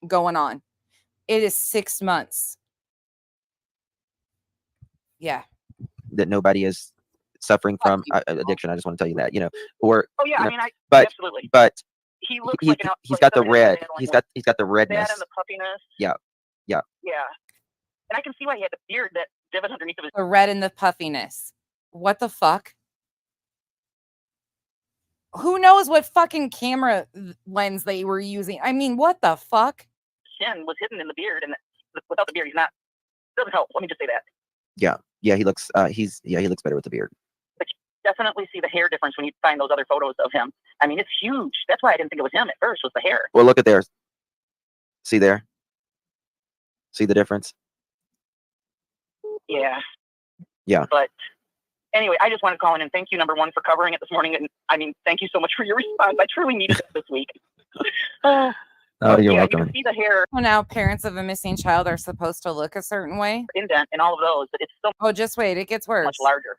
going on. It is 6 months. Yeah. That nobody is suffering from addiction. I just want to tell you that, or Oh yeah, you I know, mean, but absolutely. but He looks he, like an he's got the somebody red. that had, like, He's got the redness. that and the puffiness. Yeah. Yeah. Yeah. And I can see why he had the beard that divot underneath of his. The red and the puffiness. What the fuck? Who knows what fucking camera lens they were using? I mean, what the fuck? Chin was hidden in the beard, and without the beard, he's not. Doesn't help. Let me just say that. Yeah, he looks he looks better with the beard. Definitely see the hair difference when you find those other photos of him. I mean, it's huge. That's why I didn't think it was him at first. Was the hair? Well, look at theirs. See there? See the difference? Yeah. Yeah. But anyway, I just want to call in and thank you, number one, for covering it this morning. And I mean, thank you so much for your response. I truly needed it this week. Oh, you're yeah, welcome. You can see the hair Well, now parents of a missing child are supposed to look a certain way. indent and all of those, but it's so Oh, just wait. It gets worse. much larger.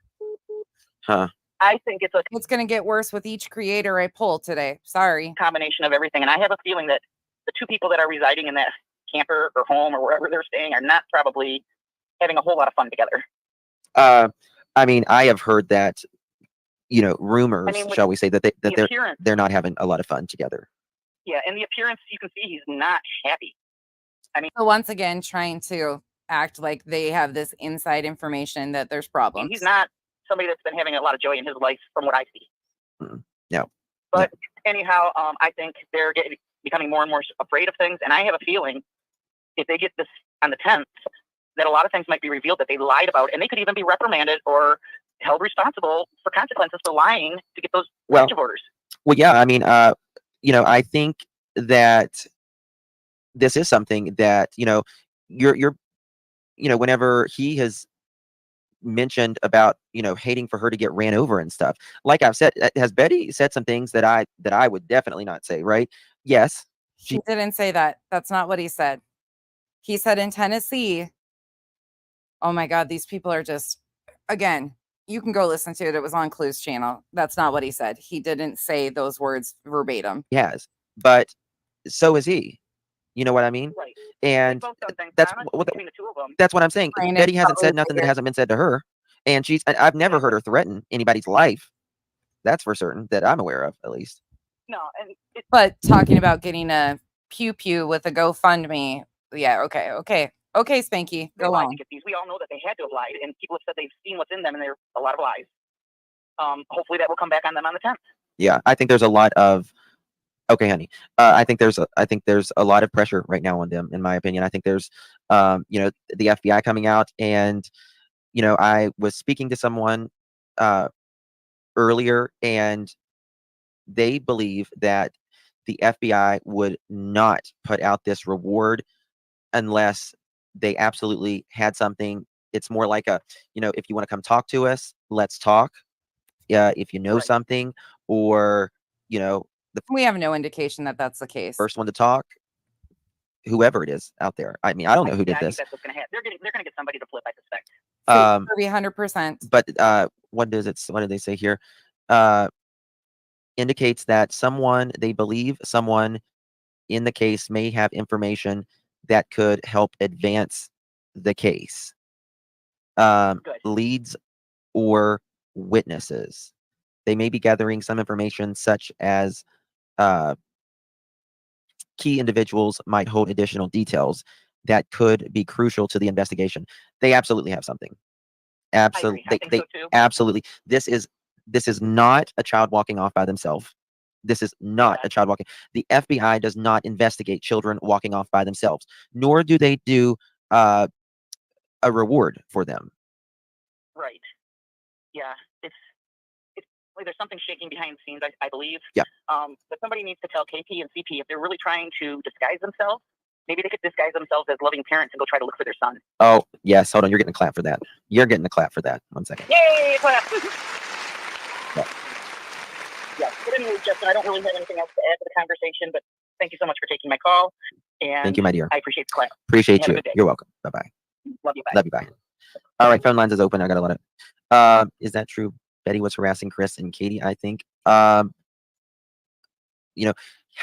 Huh. I think it's a It's going to get worse with each creator I pull today. Sorry. combination of everything. And I have a feeling that the two people that are residing in that camper or home or wherever they're staying are not probably having a whole lot of fun together. I mean, I have heard that, rumors, I mean, with shall we say, that The they're appearance, not having a lot of fun together. yeah, and the appearance, you can see he's not happy. So once again, trying to act like they have this inside information that there's And problems. he's not somebody that's been having a lot of joy in his life from what I see. No. But anyhow, I think they're becoming more and more afraid of things. And I have a feeling if they get this on the 10th, that a lot of things might be revealed that they lied about, and they could even be reprimanded or held responsible for consequences for lying to get those Well, executive orders. Well, yeah, I mean, I think that this is something that, you're whenever he has mentioned about, hating for her to get ran over and stuff, like I've said, has Betty said some things that I would definitely not say, right? Yes. He didn't say that. That's not what he said. He said in Tennessee, oh my God, these people are just, again, you can go listen to it. It was on Clue's channel. That's not what he said. He didn't say those words verbatim. He has, but so is he. You know what I mean? Right. And They've both done things, that's honestly, what between the two of them. that's what I'm saying. Brandon Betty hasn't probably said nothing that figured- hasn't been said to her, and I've never heard her threaten anybody's life. That's for certain that I'm aware of, at least. No, and But talking about getting a pew pew with a GoFundMe, yeah, okay, Spanky, they go lied on. to get these. We all know that they had to have lied, and people have said they've seen what's in them, and there's a lot of lies. Hopefully that will come back on them on the 10th. Yeah, I think there's a lot of. Okay, honey. I think there's a lot of pressure right now on them, in my opinion. I think there's, the FBI coming out, and I was speaking to someone earlier, and they believe that the FBI would not put out this reward unless they absolutely had something. It's more like if you want to come talk to us, let's talk. Yeah, if you know Right. something, or the We have no indication that that's the case. first one to talk, whoever it is out there. I mean, I don't know who did I think this. that's what's going to happen. They're going to get somebody to flip, I suspect. Maybe 100%. But what did they say here? Indicates that they believe someone in the case may have information that could help advance the case. Good. Leads or witnesses. They may be gathering some information such as key individuals might hold additional details that could be crucial to the investigation. They absolutely have something. Absolutely. I think so too. Absolutely. This is not a child walking off by themselves. This is not a child walking. The FBI does not investigate children walking off by themselves, nor do they do a reward for them. Right. Yeah. It's like there's something shaking behind the scenes, I believe. Yeah. But somebody needs to tell KP and CP if they're really trying to disguise themselves. Maybe they could disguise themselves as loving parents and go try to look for their son. Oh, yes. Hold on. You're getting a clap for that. You're getting a clap for that. 1 second. Yay! Clap. Yeah. Yeah. But anyways, Justin, I don't really have anything else to add to the conversation, but thank you so much for taking my call. And Thank you, my dear. I appreciate the clap. Appreciate Have a you. good day. You're welcome. Bye-bye. Love you. Bye. Love you. Bye. All right. Phone lines is open. I got a lot of. Is that true? Betty was harassing Chris and Katie, I think. How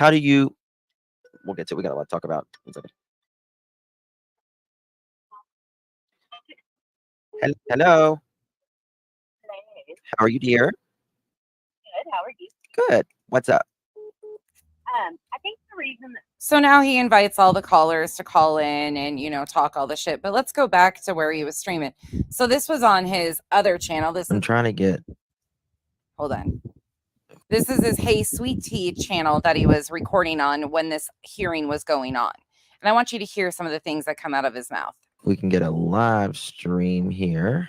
do you? We'll get to it. We got a lot to talk about. 1 second. Hello. Hey, How are you, dear? good. How are you? Good. What's up? I think the reason that So now he invites all the callers to call in and, talk all the shit. But let's go back to where he was streaming. So this was on his other channel. I'm trying to get. Hold on. This is his Hey Sweet Tea channel that he was recording on when this hearing was going on. And I want you to hear some of the things that come out of his mouth. We can get a live stream here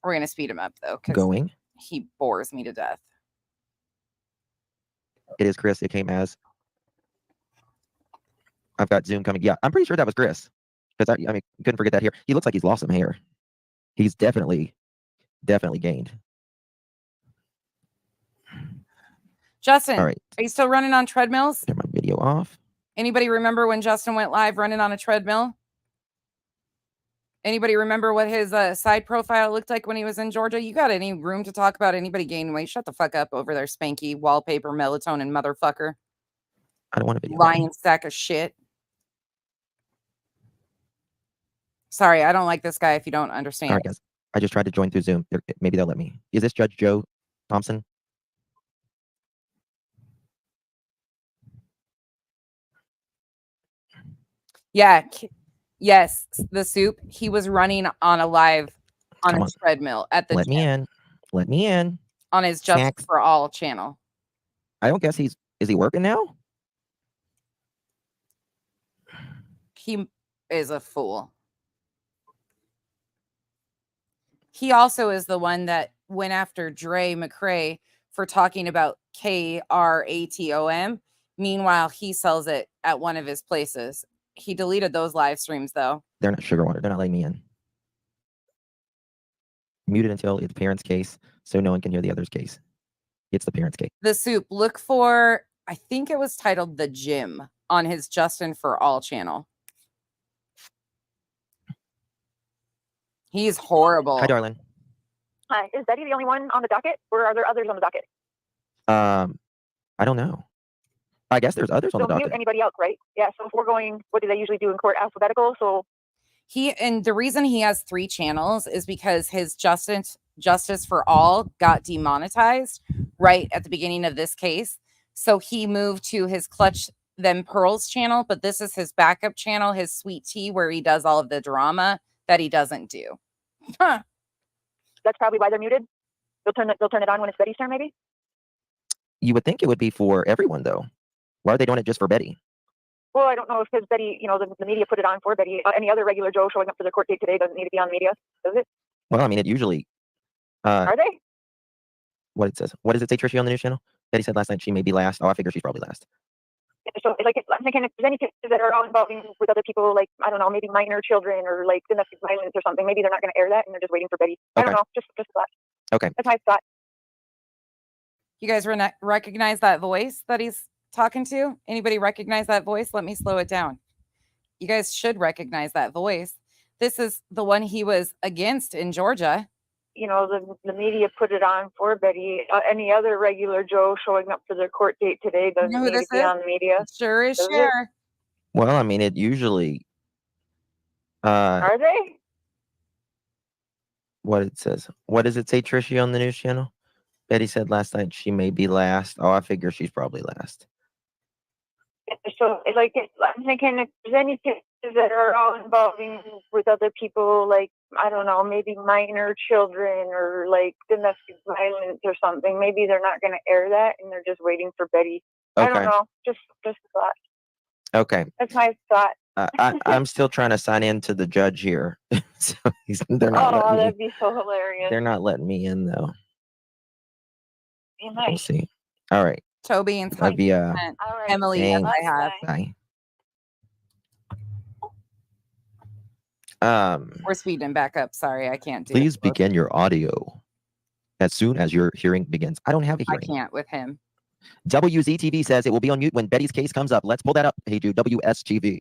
We're going to speed him up, though, because going. he bores me to death. It is Chris. It came as. I've got Zoom coming. Yeah, I'm pretty sure that was Chris. Because couldn't forget that hair. He looks like he's lost some hair. He's definitely gained. Justin, All right. are you still running on treadmills? Turn my video off. Anybody remember when Justin went live running on a treadmill? Anybody remember what his side profile looked like when he was in Georgia? You got any room to talk about anybody gaining weight? Shut the fuck up over there, Spanky, wallpaper, melatonin, motherfucker. I don't want a video. Lying sack of shit. Sorry, I don't like this guy if you don't understand. All right, guys. I just tried to join through Zoom. Maybe they'll let me. Is this Judge Joe Thompson? Yeah. Yes, the soup. He was running on a live on Come a on. treadmill at the Let me gym in. Let me in. on his Just Snacks. for All channel. I don't guess is he working now? He is a fool. He also is the one that went after Dre McCrae for talking about KRATOM. Meanwhile, he sells it at one of his places. He deleted those live streams, though. They're not sugar water. They're not letting me in. Muted until it's the parent's case, so no one can hear the other's case. It's the parent's case. The soup. Look for, I think it was titled The Gym on his Justin for All channel. He's horrible. Hi, darling. Hi, is Betty the only one on the docket, or are there others on the docket? I don't know. I guess there's others on the Don't mute docket. anybody else, right? Yeah. So if we're going, what do they usually do in court? Alphabetical. So And the reason he has 3 channels is because his Justice for All got demonetized right at the beginning of this case. So he moved to his Clutch Them Pearls channel, but this is his backup channel, his Sweet Tea, where he does all of the drama that he doesn't do. Huh. that's probably why they're muted. They'll turn it on when it's Betty's turn, maybe. You would think it would be for everyone, though. Why are they doing it just for Betty? Well, I don't know if because Betty, the media put it on for Betty. Any other regular Joe showing up for their court date today doesn't need to be on media, does it? Well, I mean, it usually. Are they? What it says? What does it say, Tricia, on the news channel? Betty said last night she may be last. Oh, I figure she's probably last. So, like, I'm thinking if there's any cases that are all involving with other people, like, I don't know, maybe minor children or like domestic violence or something, maybe they're not going to air that and they're just waiting for Betty. I don't Okay. know. Just a thought. Okay. That's my thought. You guys recognize that voice that he's talking to? Anybody recognize that voice? Let me slow it down. You guys should recognize that voice. This is the one he was against in Georgia. The media put it on for Betty. Any other regular Joe showing up for their court date today doesn't You know who need to this be is? on the media. Sure is Does it? Cher. Well, I mean, it usually. Are they? What it says? What does it say, Tricia, on the news channel? Betty said last night she may be last. Oh, I figure she's probably last. So, like, I'm thinking if there's any cases that are all involving with other people, like, I don't know, maybe minor children or like domestic violence or something, maybe they're not going to air that and they're just waiting for Betty. I don't Okay. know. Just a thought. Okay. That's my thought. I'm still trying to sign in to the judge here. So they're not letting me. That'd be so hilarious. They're not letting me in though. Be We'll nice. see. All right. Toby and Love you. All right. Emily, yes, Thanks. I have. Bye. We're speeding back up. Sorry, I can't do Please it. begin your audio as soon as your hearing begins. I don't have a I hearing. can't with him. WZTV says it will be on mute when Betty's case comes up. Let's pull that up. Hey, dude, WSTV.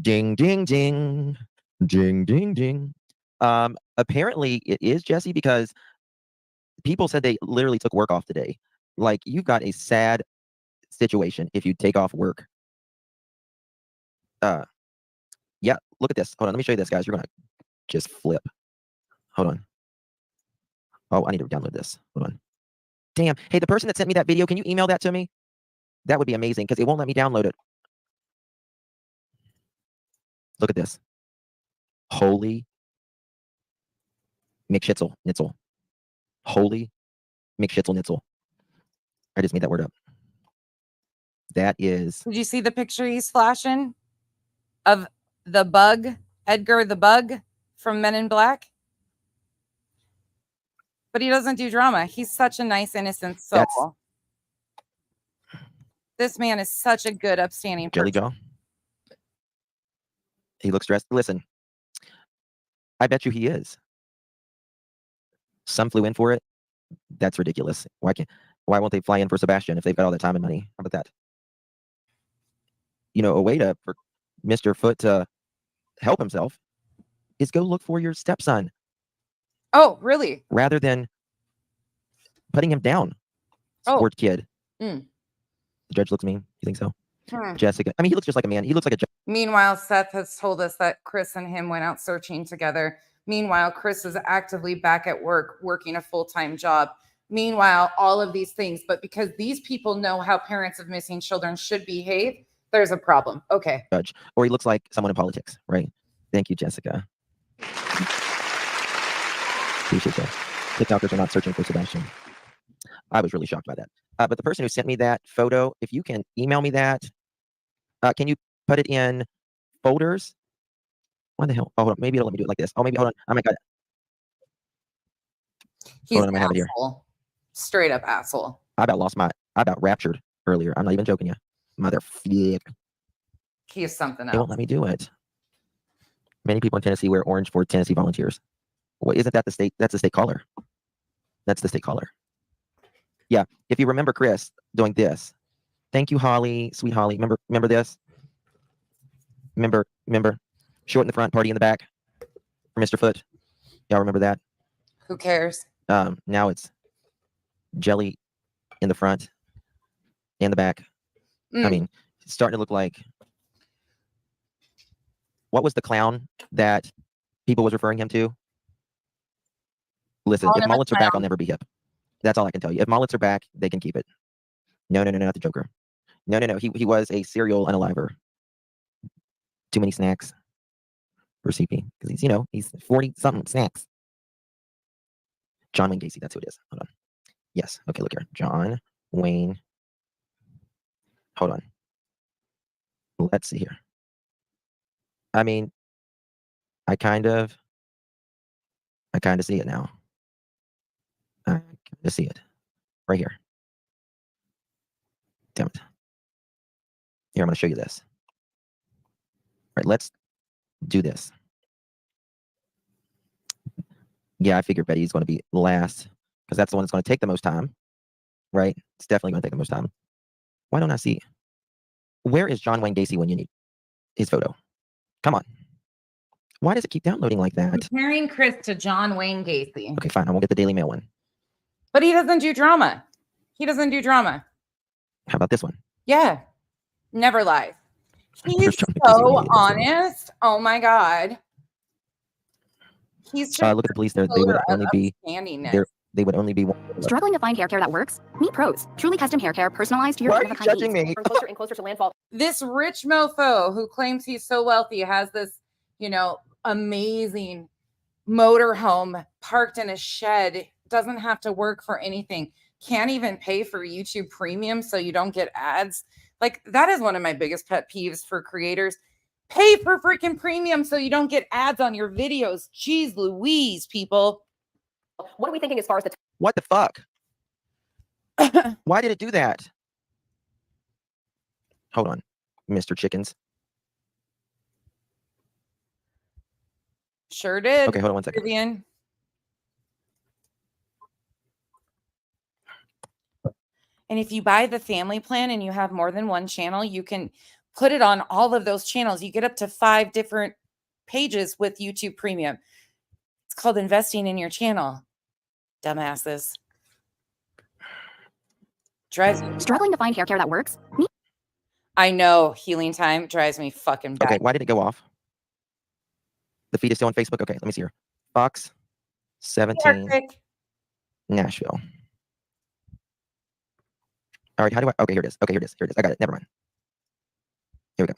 Ding, ding, ding. Ding, ding, ding. Apparently it is, Jesse, because people said they literally took work off today. Like, you've got a sad situation if you take off work. Yeah, look at this. Hold on, let me show you this, guys. You're gonna just flip. Hold on. Oh, I need to download this. Hold on. Damn. Hey, the person that sent me that video, can you email that to me? That would be amazing because it won't let me download it. Look at this. Holy McSchitzel Nitzel. Holy McSchitzel Nitzel. I just made that word up. That is. Did you see the picture he's flashing of the bug, Edgar the Bug from Men in Black? But he doesn't do drama. He's such a nice, innocent soul. This man is such a good, upstanding Jelly person. Jaw. He looks dressed. Listen, I bet you he is. Some flew in for it. That's ridiculous. Why won't they fly in for Sebastian if they've got all that time and money? How about that? A way for Mr. Foot to help himself is go look for your stepson. Oh, really? Rather than putting him down. Sport kid. Mm. The judge looks mean. You think so? Jessica. I mean, he looks just like a man. He looks like a. Meanwhile, Seth has told us that Chris and him went out searching together. Meanwhile, Chris is actively back at work, working a full-time job. Meanwhile, all of these things. But because these people know how parents of missing children should behave, there's a problem. Okay. Judge. Or he looks like someone in politics, right? Thank you, Jessica. Appreciate that. TikTokers are not searching for Sebastian. I was really shocked by that. But the person who sent me that photo, if you can email me that, can you put it in folders? Why the hell? Oh, hold on. Maybe it'll let me do it like this. Oh, maybe hold on. I might got it. He's Hold on, an I have it here. asshole. Straight up asshole. I about raptured earlier. I'm not even joking you. Mother flip. He is something They won't else. let me do it. Many people in Tennessee wear orange for Tennessee Volunteers. Well, isn't that the state? That's the state color. That's the state color. Yeah. If you remember Chris doing this. Thank you, Holly. Sweet Holly. Remember this? Remember? Short in the front, party in the back for Mr. Foot. Y'all remember that? Who cares? Now it's jelly in the front and the back. I mean, it's starting to look like, what was the clown that people was referring him to? Listen, Call if him a mullets are back, I'll clown. never be hip. That's all I can tell you. If mullets are back, they can keep it. No, not the Joker. No. He was a serial unaliver. Too many snacks for CP because he's 40-something snacks. John Wayne Gacy, that's who it is. Hold on. Yes. Okay, look here. John Wayne. Hold on. Let's see here. I mean, I kind of see it now. I kind of see it right here. Damn it. Here, I'm going to show you this. All right, let's do this. Yeah, I figured Betty's going to be last because that's the one that's going to take the most time, right? It's definitely going to take the most time. Why don't I see? Where is John Wayne Gacy when you need his photo? Come on. Why does it keep downloading like that? Comparing Chris to John Wayne Gacy. Okay, fine. I won't get the Daily Mail one. But he doesn't do drama. How about this one? Yeah. Never lies. He's Here's John Wayne Gacy when you so need his photo. honest. Oh my God. He's just Look at the police there. They would only be upstandingness. there. They would only be one. Struggling to find hair care that works? Meet Pros. Truly custom hair care personalized to your Why are you one-of-a-kind judging needs. me? From closer and closer to landfall. This rich mofo who claims he's so wealthy has this, amazing motorhome parked in a shed, doesn't have to work for anything, can't even pay for YouTube Premium so you don't get ads. Like, that is one of my biggest pet peeves for creators. Pay for freaking premium so you don't get ads on your videos. Jeez Louise, people. What are we thinking as far as the What the fuck? Why did it do that? Hold on, Mr. Chickens. Sure did. Okay, hold on one second. Vivian. And if you buy the family plan and you have more than one channel, you can put it on all of those channels. You get up to 5 different pages with YouTube Premium. It's called investing in your channel. Dumbasses. Drives me. struggling to find hair care that works? Meet I know healing time drives me fucking back. Okay, why did it go off? The feed is still on Facebook. Okay, let me see here. Fox 17 Arctic. Nashville. All right, how do I? Okay, here it is. Okay, here it is. I got it. Never mind. Here we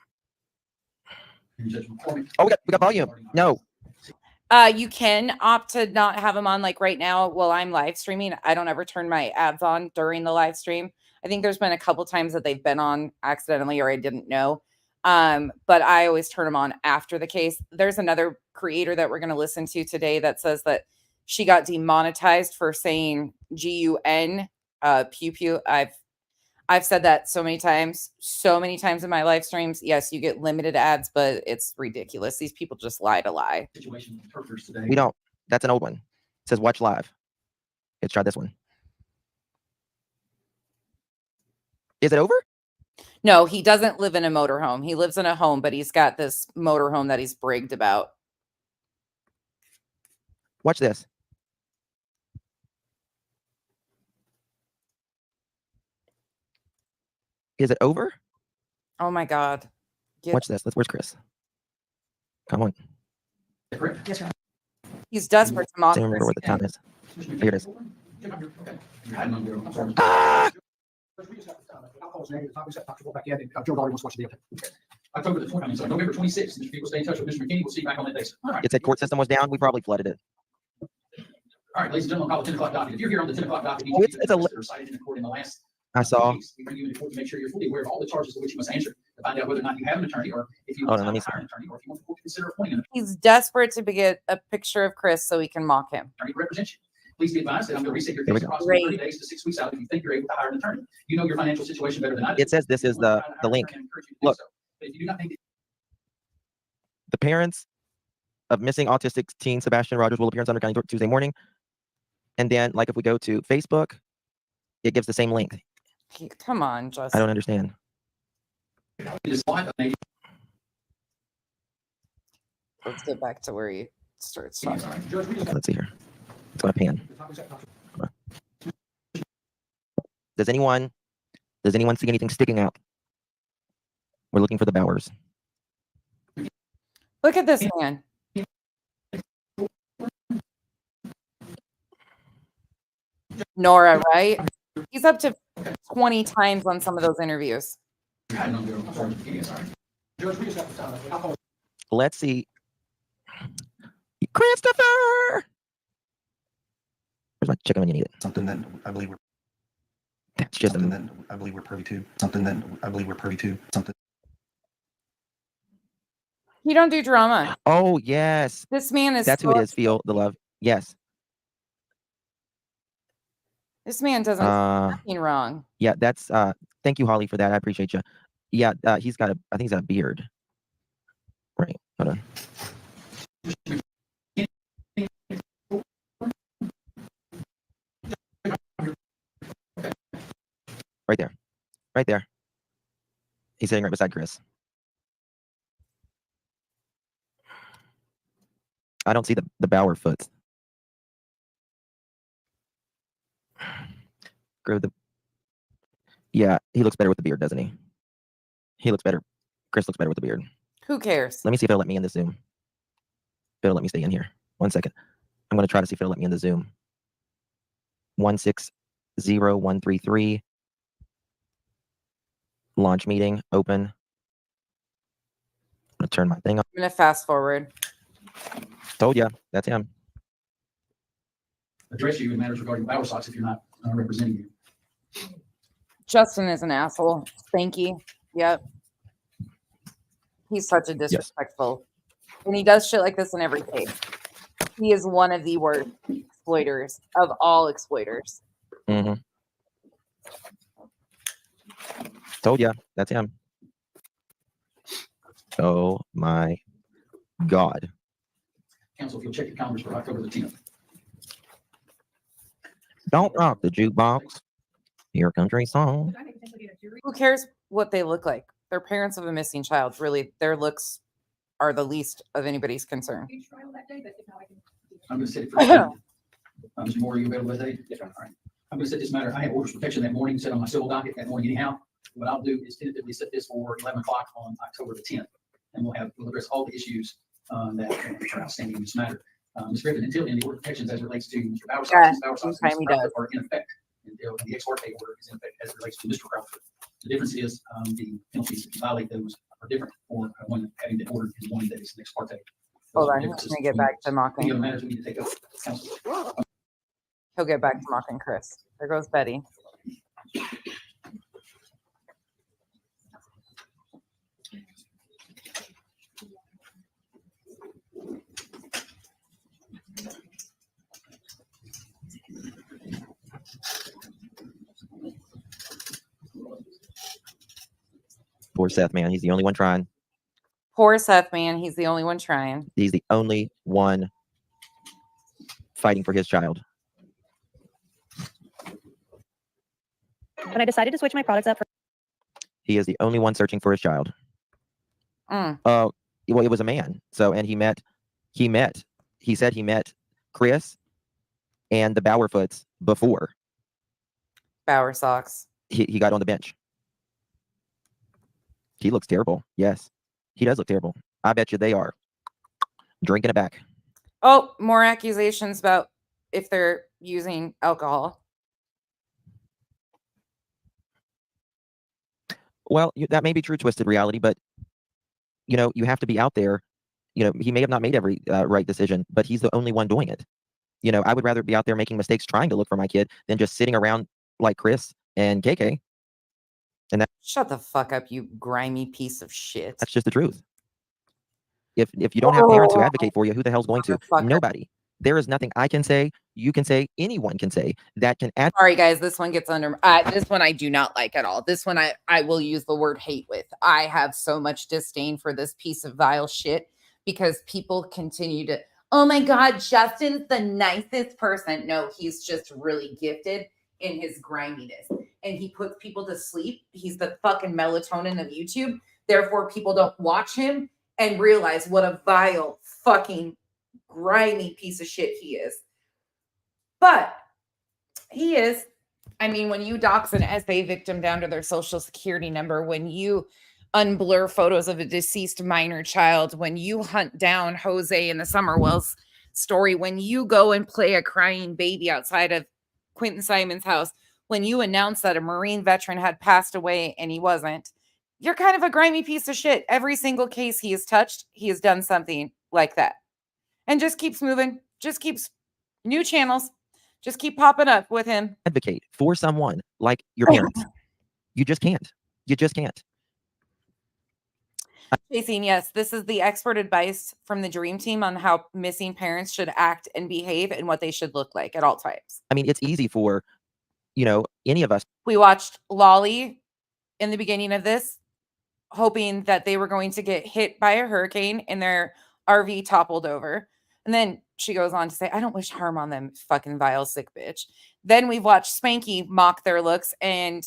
go. Oh, we got volume. No. You can opt to not have them on, like right now while I'm live streaming. I don't ever turn my ads on during the live stream. I think there's been a couple times that they've been on accidentally or I didn't know. But I always turn them on after the case. There's another creator that we're going to listen to today that says that she got demonetized for saying GUN, pew pew. I've said that so many times in my live streams. Yes, you get limited ads, but it's ridiculous. These people just lie to lie. We don't. That's an old one. It says watch live. Let's try this one. Is it over? No, he doesn't live in a motorhome. He lives in a home, but he's got this motorhome that he's bragged about. Watch this. Is it over? Oh my God. Watch this. Where's Chris? Come on. He's desperate to mock I don't remember what the time is. Here it is. October the 20th, so November 26th, Mr. People stay in touch with Mr. McKinney. We'll see you back on that day. All right. It said court system was down. We probably flooded it. All right, ladies and gentlemen, call the 10 o'clock docket. If you're here on the 10 o'clock docket, Oh, it's a that are cited in the court in the last I saw. case, we bring you into court to make sure you're fully aware of all the charges to which you must answer to find out whether or not you have an attorney or if you Hold want on, to let me hire an attorney or if you want the court to consider appointing an He's desperate to get a picture of Chris so he can mock him. attorney to represent you. Please be advised that I'm going to reset your Here we case go. approximately 30 days to 6 weeks out if you think you're able to hire an attorney. You know your financial situation better than I do. It says this is the link. Look. But if you do not think The parents of missing autistic teen Sebastian Rogers will appear on Sumner County Tuesday morning. And then, like, if we go to Facebook, it gives the same link. Come on, I Justin. don't understand. it is not a Let's get back to where he starts talking. Let's see here. It's going to pan. Does anyone see anything sticking out? We're looking for the Bowers. Look at this man. Nora, right? He's up to 20 times on some of those interviews. Let's see. Christopher! Where's my chicken when you need it? Something that I believe we're That's just something that I believe we're privy to. Something that I believe we're privy to. Something. He don't do drama. Oh, yes. This man is That's who it is. Feel the love. Yes. This man doesn't do nothing wrong. Yeah, that's thank you, Holly, for that. I appreciate you. Yeah, he's got I think he's got a beard. Right. Hold on. Right there. Right there. He's sitting right beside Chris. I don't see the Bauer foot. Grow the. Yeah, he looks better with the beard, doesn't he? He looks better. Chris looks better with the beard. Who cares? Let me see if it'll let me in the Zoom. If it'll let me stay in here. 1 second. I'm going to try to see if it'll let me in the Zoom. 160133. Launch meeting. Open. I'm going to turn my thing on. I'm going to fast forward. Told ya. That's him. Address you in matters regarding Bauer socks if you're not representing you. Justin is an asshole. Spanky. Yep. He's such a disrespectful. And he does shit like this in every case. He is one of the worst exploiters of all exploiters. Mm-hmm. Told ya. That's him. Oh my God. Council, if you'll check your calendars for October the 10th. Don't rock the jukebox. Your country song. Who cares what they look like? They're parents of a missing child. Really, their looks are the least of anybody's concern. I'm going to set it for. Mr. Moore, are you available that day? Yes, sir. All right. I'm going to set this matter. I have orders of protection that morning, set on my civil docket that morning anyhow. What I'll do is tentatively set this for 11 o'clock on October the 10th. And we'll address all the issues that are outstanding in this matter. Ms. Griffin, until any order of protections as it relates to Mr. Bauer are in effect until the ex parte order is in effect as it relates to Mr. Crawford. The difference is the penalties if you violate those are different for one having been ordered in one that is an ex parte. Hold on, let me get back to Any mocking. other matters we need to take up, Council? He'll get back to mocking Chris. There goes Betty. Poor Seth, man. He's the only one trying. Poor Seth, man. He's the only one trying. He's the only one fighting for his child. When I decided to switch my products up for He is the only one searching for his child. Mm. Well, it was a man. So, and he said he met Chris and the Bauerfoots before Bauer socks. he got on the bench. He looks terrible. Yes, he does look terrible. I bet you they are drinking it back. Oh, more accusations about if they're using alcohol. Well, that may be true, twisted reality, but you have to be out there. He may have not made every right decision, but he's the only one doing it. I would rather be out there making mistakes trying to look for my kid than just sitting around like Chris and KK. And Shut the fuck up, you grimy piece of shit. that's just the truth. If you don't have parents who advocate for you, who the hell's going to? Motherfucker. Nobody. There is nothing I can say, you can say, anyone can say that can add. Sorry, guys. This one gets under. This one I do not like at all. This one I will use the word hate with. I have so much disdain for this piece of vile shit because people continue to, oh my God, Justin's the nicest person. No, he's just really gifted in his griminess. And he puts people to sleep. He's the fucking melatonin of YouTube. Therefore, people don't watch him and realize what a vile fucking grimy piece of shit he is. But he is. I mean, when you dox an SA victim down to their social security number, when you unblur photos of a deceased minor child, when you hunt down Jose in the Summerwells story, when you go and play a crying baby outside of Quentin Simon's house, when you announce that a Marine veteran had passed away and he wasn't, you're kind of a grimy piece of shit. Every single case he has touched, he has done something like that. And just keeps moving, just keeps new channels, just keep popping up with him. Advocate for someone like your parents. You just can't. You just can't. Chasing, yes, this is the expert advice from the Dream Team on how missing parents should act and behave and what they should look like at all times. I mean, it's easy for, any of us. We watched Loli in the beginning of this, hoping that they were going to get hit by a hurricane and their RV toppled over. And then she goes on to say, I don't wish harm on them, fucking vile, sick bitch. Then we've watched Spanky mock their looks and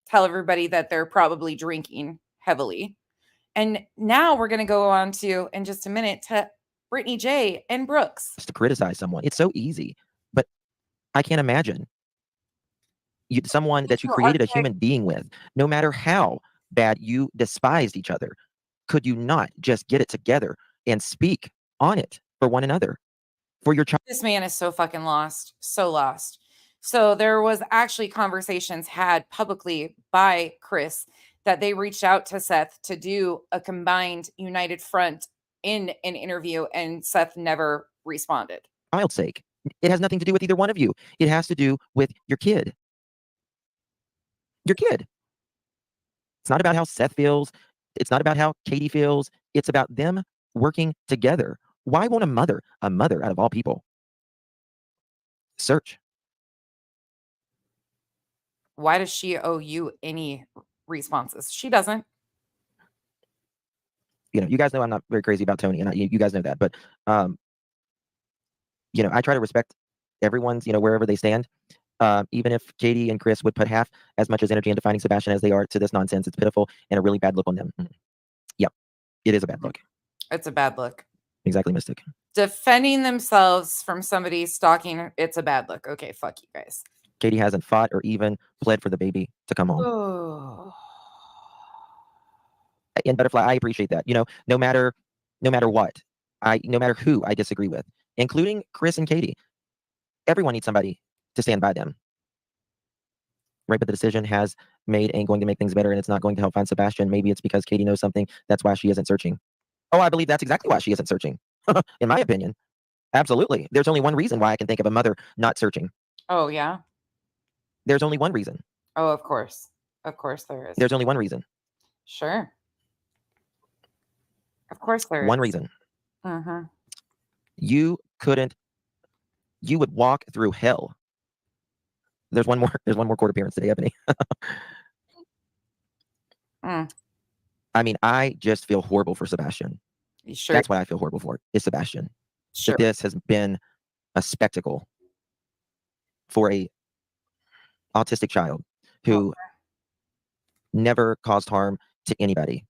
tell everybody that they're probably drinking heavily. And now we're going to go on to, in just a minute, to Britney Jay and Brooks. To criticize someone. It's so easy. But I can't imagine someone that you created a human being with, no matter how bad you despised each other, could you not just get it together and speak on it for one another, for your child? This man is so fucking lost. So lost. So there was actually conversations had publicly by Chris that they reached out to Seth to do a combined united front in an interview, and Seth never responded. Child's sake. It has nothing to do with either one of you. It has to do with your kid. Your kid. It's not about how Seth feels. It's not about how Katie feels. It's about them working together. Why won't a mother out of all people, search? Why does she owe you any responses? She doesn't. You guys know I'm not very crazy about Tony, and you guys know that. But, I try to respect everyone's, wherever they stand. Even if Katie and Chris would put half as much as energy into finding Sebastian as they are to this nonsense, it's pitiful and a really bad look on them. Yep, it is a bad look. It's a bad look. Exactly, Mystic. Defending themselves from somebody stalking, it's a bad look. Okay, fuck you guys. Katie hasn't fought or even pled for the baby to come home. Oh. And Butterfly, I appreciate that. No matter what, no matter who I disagree with, including Chris and Katie, everyone needs somebody to stand by them. Right, but the decision has made ain't going to make things better, and it's not going to help find Sebastian. Maybe it's because Katie knows something. That's why she isn't searching. Oh, I believe that's exactly why she isn't searching. In my opinion. Absolutely. There's only one reason why I can think of a mother not searching. Oh, yeah? There's only one reason. Oh, of course. Of course there is. There's only one reason. Sure. Of course there is. One reason. Mm-hmm. You would walk through hell. There's one more court appearance today, Ebony. I mean, I just feel horrible for Sebastian. Sure. That's what I feel horrible for, is Sebastian. Sure. That this has been a spectacle for a autistic child who never caused harm to anybody,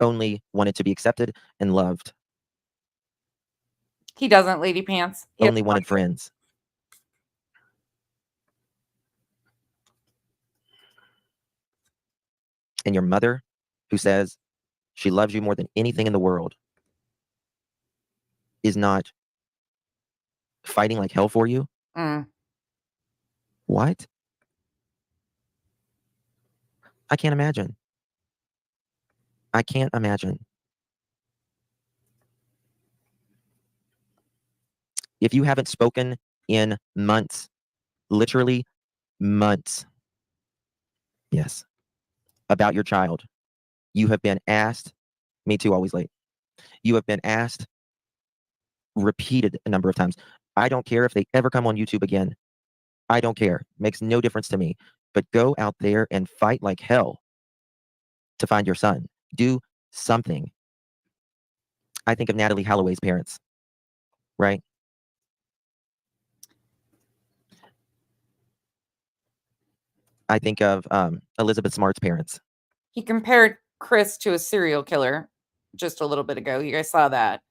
only wanted to be accepted and loved. He doesn't, Lady Pants. He only wanted friends. And your mother, who says she loves you more than anything in the world, is not fighting like hell for you? What? I can't imagine. I can't imagine. If you haven't spoken in months, literally months, yes, about your child, you have been asked, me too, always late. You have been asked repeated a number of times. I don't care if they ever come on YouTube again. I don't care. Makes no difference to me. But go out there and fight like hell to find your son. Do something. I think of Natalie Holloway's parents, right? I think of Elizabeth Smart's parents. He compared Chris to a serial killer just a little bit ago. You guys saw that.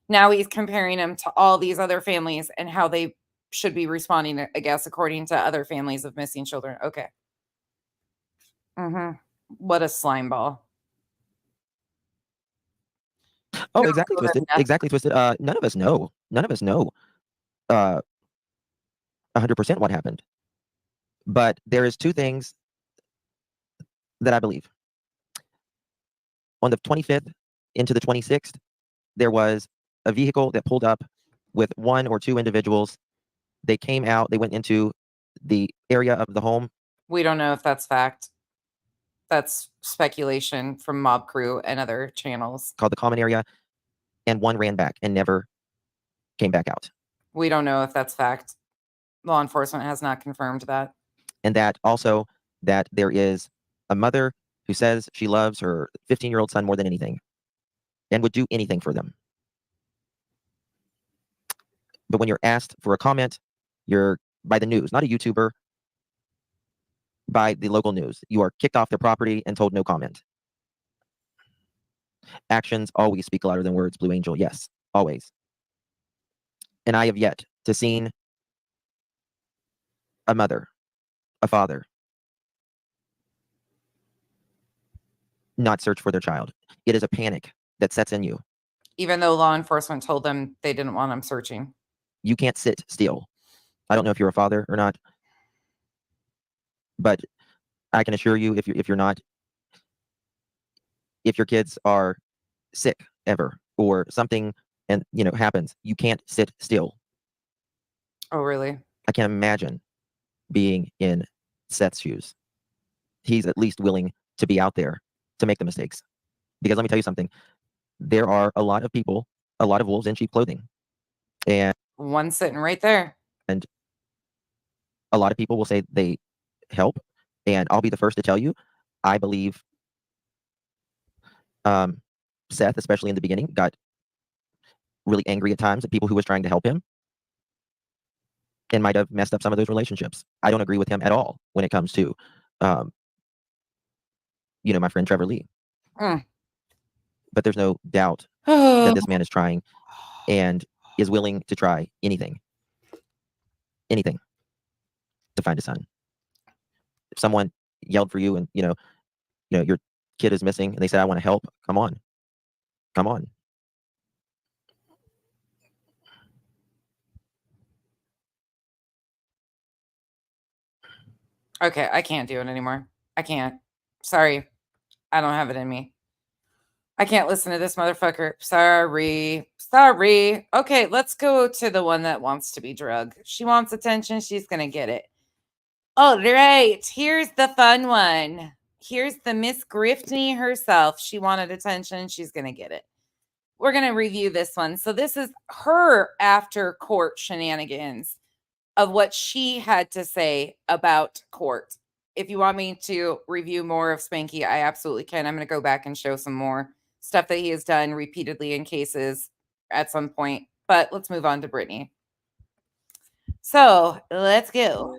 Now he's comparing him to all these other families and how they should be responding, I guess, according to other families of missing children. Okay. What a slime ball. Oh, No, exactly go ahead, twisted. Beth. Exactly twisted. None of us know. None of us know 100% what happened. But there is two things that I believe. On the 25th into the 26th, there was a vehicle that pulled up with one or two individuals. They came out, they went into the area of the home. We don't know if that's fact. That's speculation from Mob Crew and other channels. Called the common area, and one ran back and never came back out. We don't know if that's fact. Law enforcement has not confirmed that. And that also that there is a mother who says she loves her 15-year-old son more than anything and would do anything for them. But when you're asked for a comment, you're by the news, not a YouTuber, by the local news. You are kicked off their property and told no comment. Actions always speak louder than words, Blue Angel. Yes, always. And I have yet to seen a mother, a father, not search for their child. It is a panic that sets in you. Even though law enforcement told them they didn't want them searching. You can't sit still. I don't know if you're a father or not, but I can assure you, if you're not, if your kids are sick ever or something and happens, you can't sit still. Oh, really? I can't imagine being in Seth's shoes. He's at least willing to be out there to make the mistakes. Because let me tell you something, there are a lot of people, a lot of wolves in sheep clothing. And one sitting right there. And a lot of people will say they help. And I'll be the first to tell you, I believe Seth, especially in the beginning, got really angry at times at people who was trying to help him and might have messed up some of those relationships. I don't agree with him at all when it comes to, my friend Trevor Lee. But there's no doubt that this man is trying and is willing to try anything to find his son. If someone yelled for you and, your kid is missing and they said, I want to help, come on. Okay, I can't do it anymore. I can't. Sorry. I don't have it in me. I can't listen to this motherfucker. Sorry. Okay, let's go to the one that wants to be drugged. She wants attention. She's going to get it. All right. Here's the fun one. Here's the Miss Griftney herself. She wanted attention. She's going to get it. We're going to review this one. So this is her after court shenanigans of what she had to say about court. If you want me to review more of Spanky, I absolutely can. I'm going to go back and show some more stuff that he has done repeatedly in cases at some point. But let's move on to Britney. So let's go.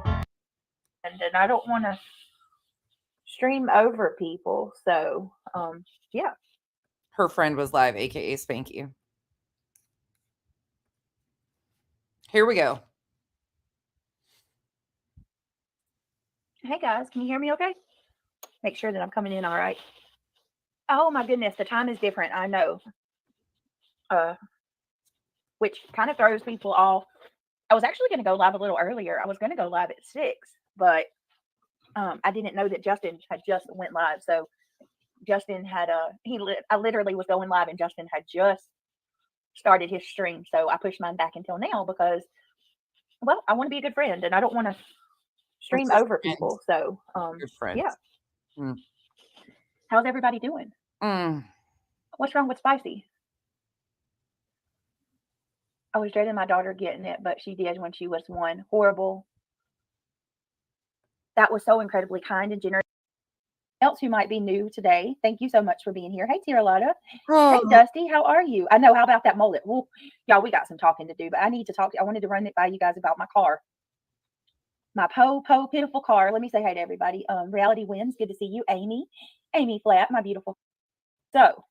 And I don't want to stream over people. So, yeah. Her friend was live, aka Spanky. Here we go. Hey guys, can you hear me okay? Make sure that I'm coming in all right. Oh my goodness, the time is different. I know. Which kind of throws people off. I was actually going to go live a little earlier. I was going to go live at 6, but I didn't know that Justin had just went live. So Justin had I literally was going live and Justin had just started his stream. So I pushed mine back until now because, well, I want to be a good friend and I don't want to stream over people. So good friends. Yeah. How's everybody doing? What's wrong with Spicy? I was dreading my daughter getting it, but she did when she was 1. Horrible. That was so incredibly kind and generous. Else who might be new today, thank you so much for being here. Hey, Tira Lotta. Hey, Dusty, how are you? I know. How about that mullet? Well, y'all, we got some talking to do, but I need to talk. I wanted to run it by you guys about my car. My pitiful car. Let me say hi to everybody. Reality Wins. Good to see you. Amy Flat, my beautiful. So,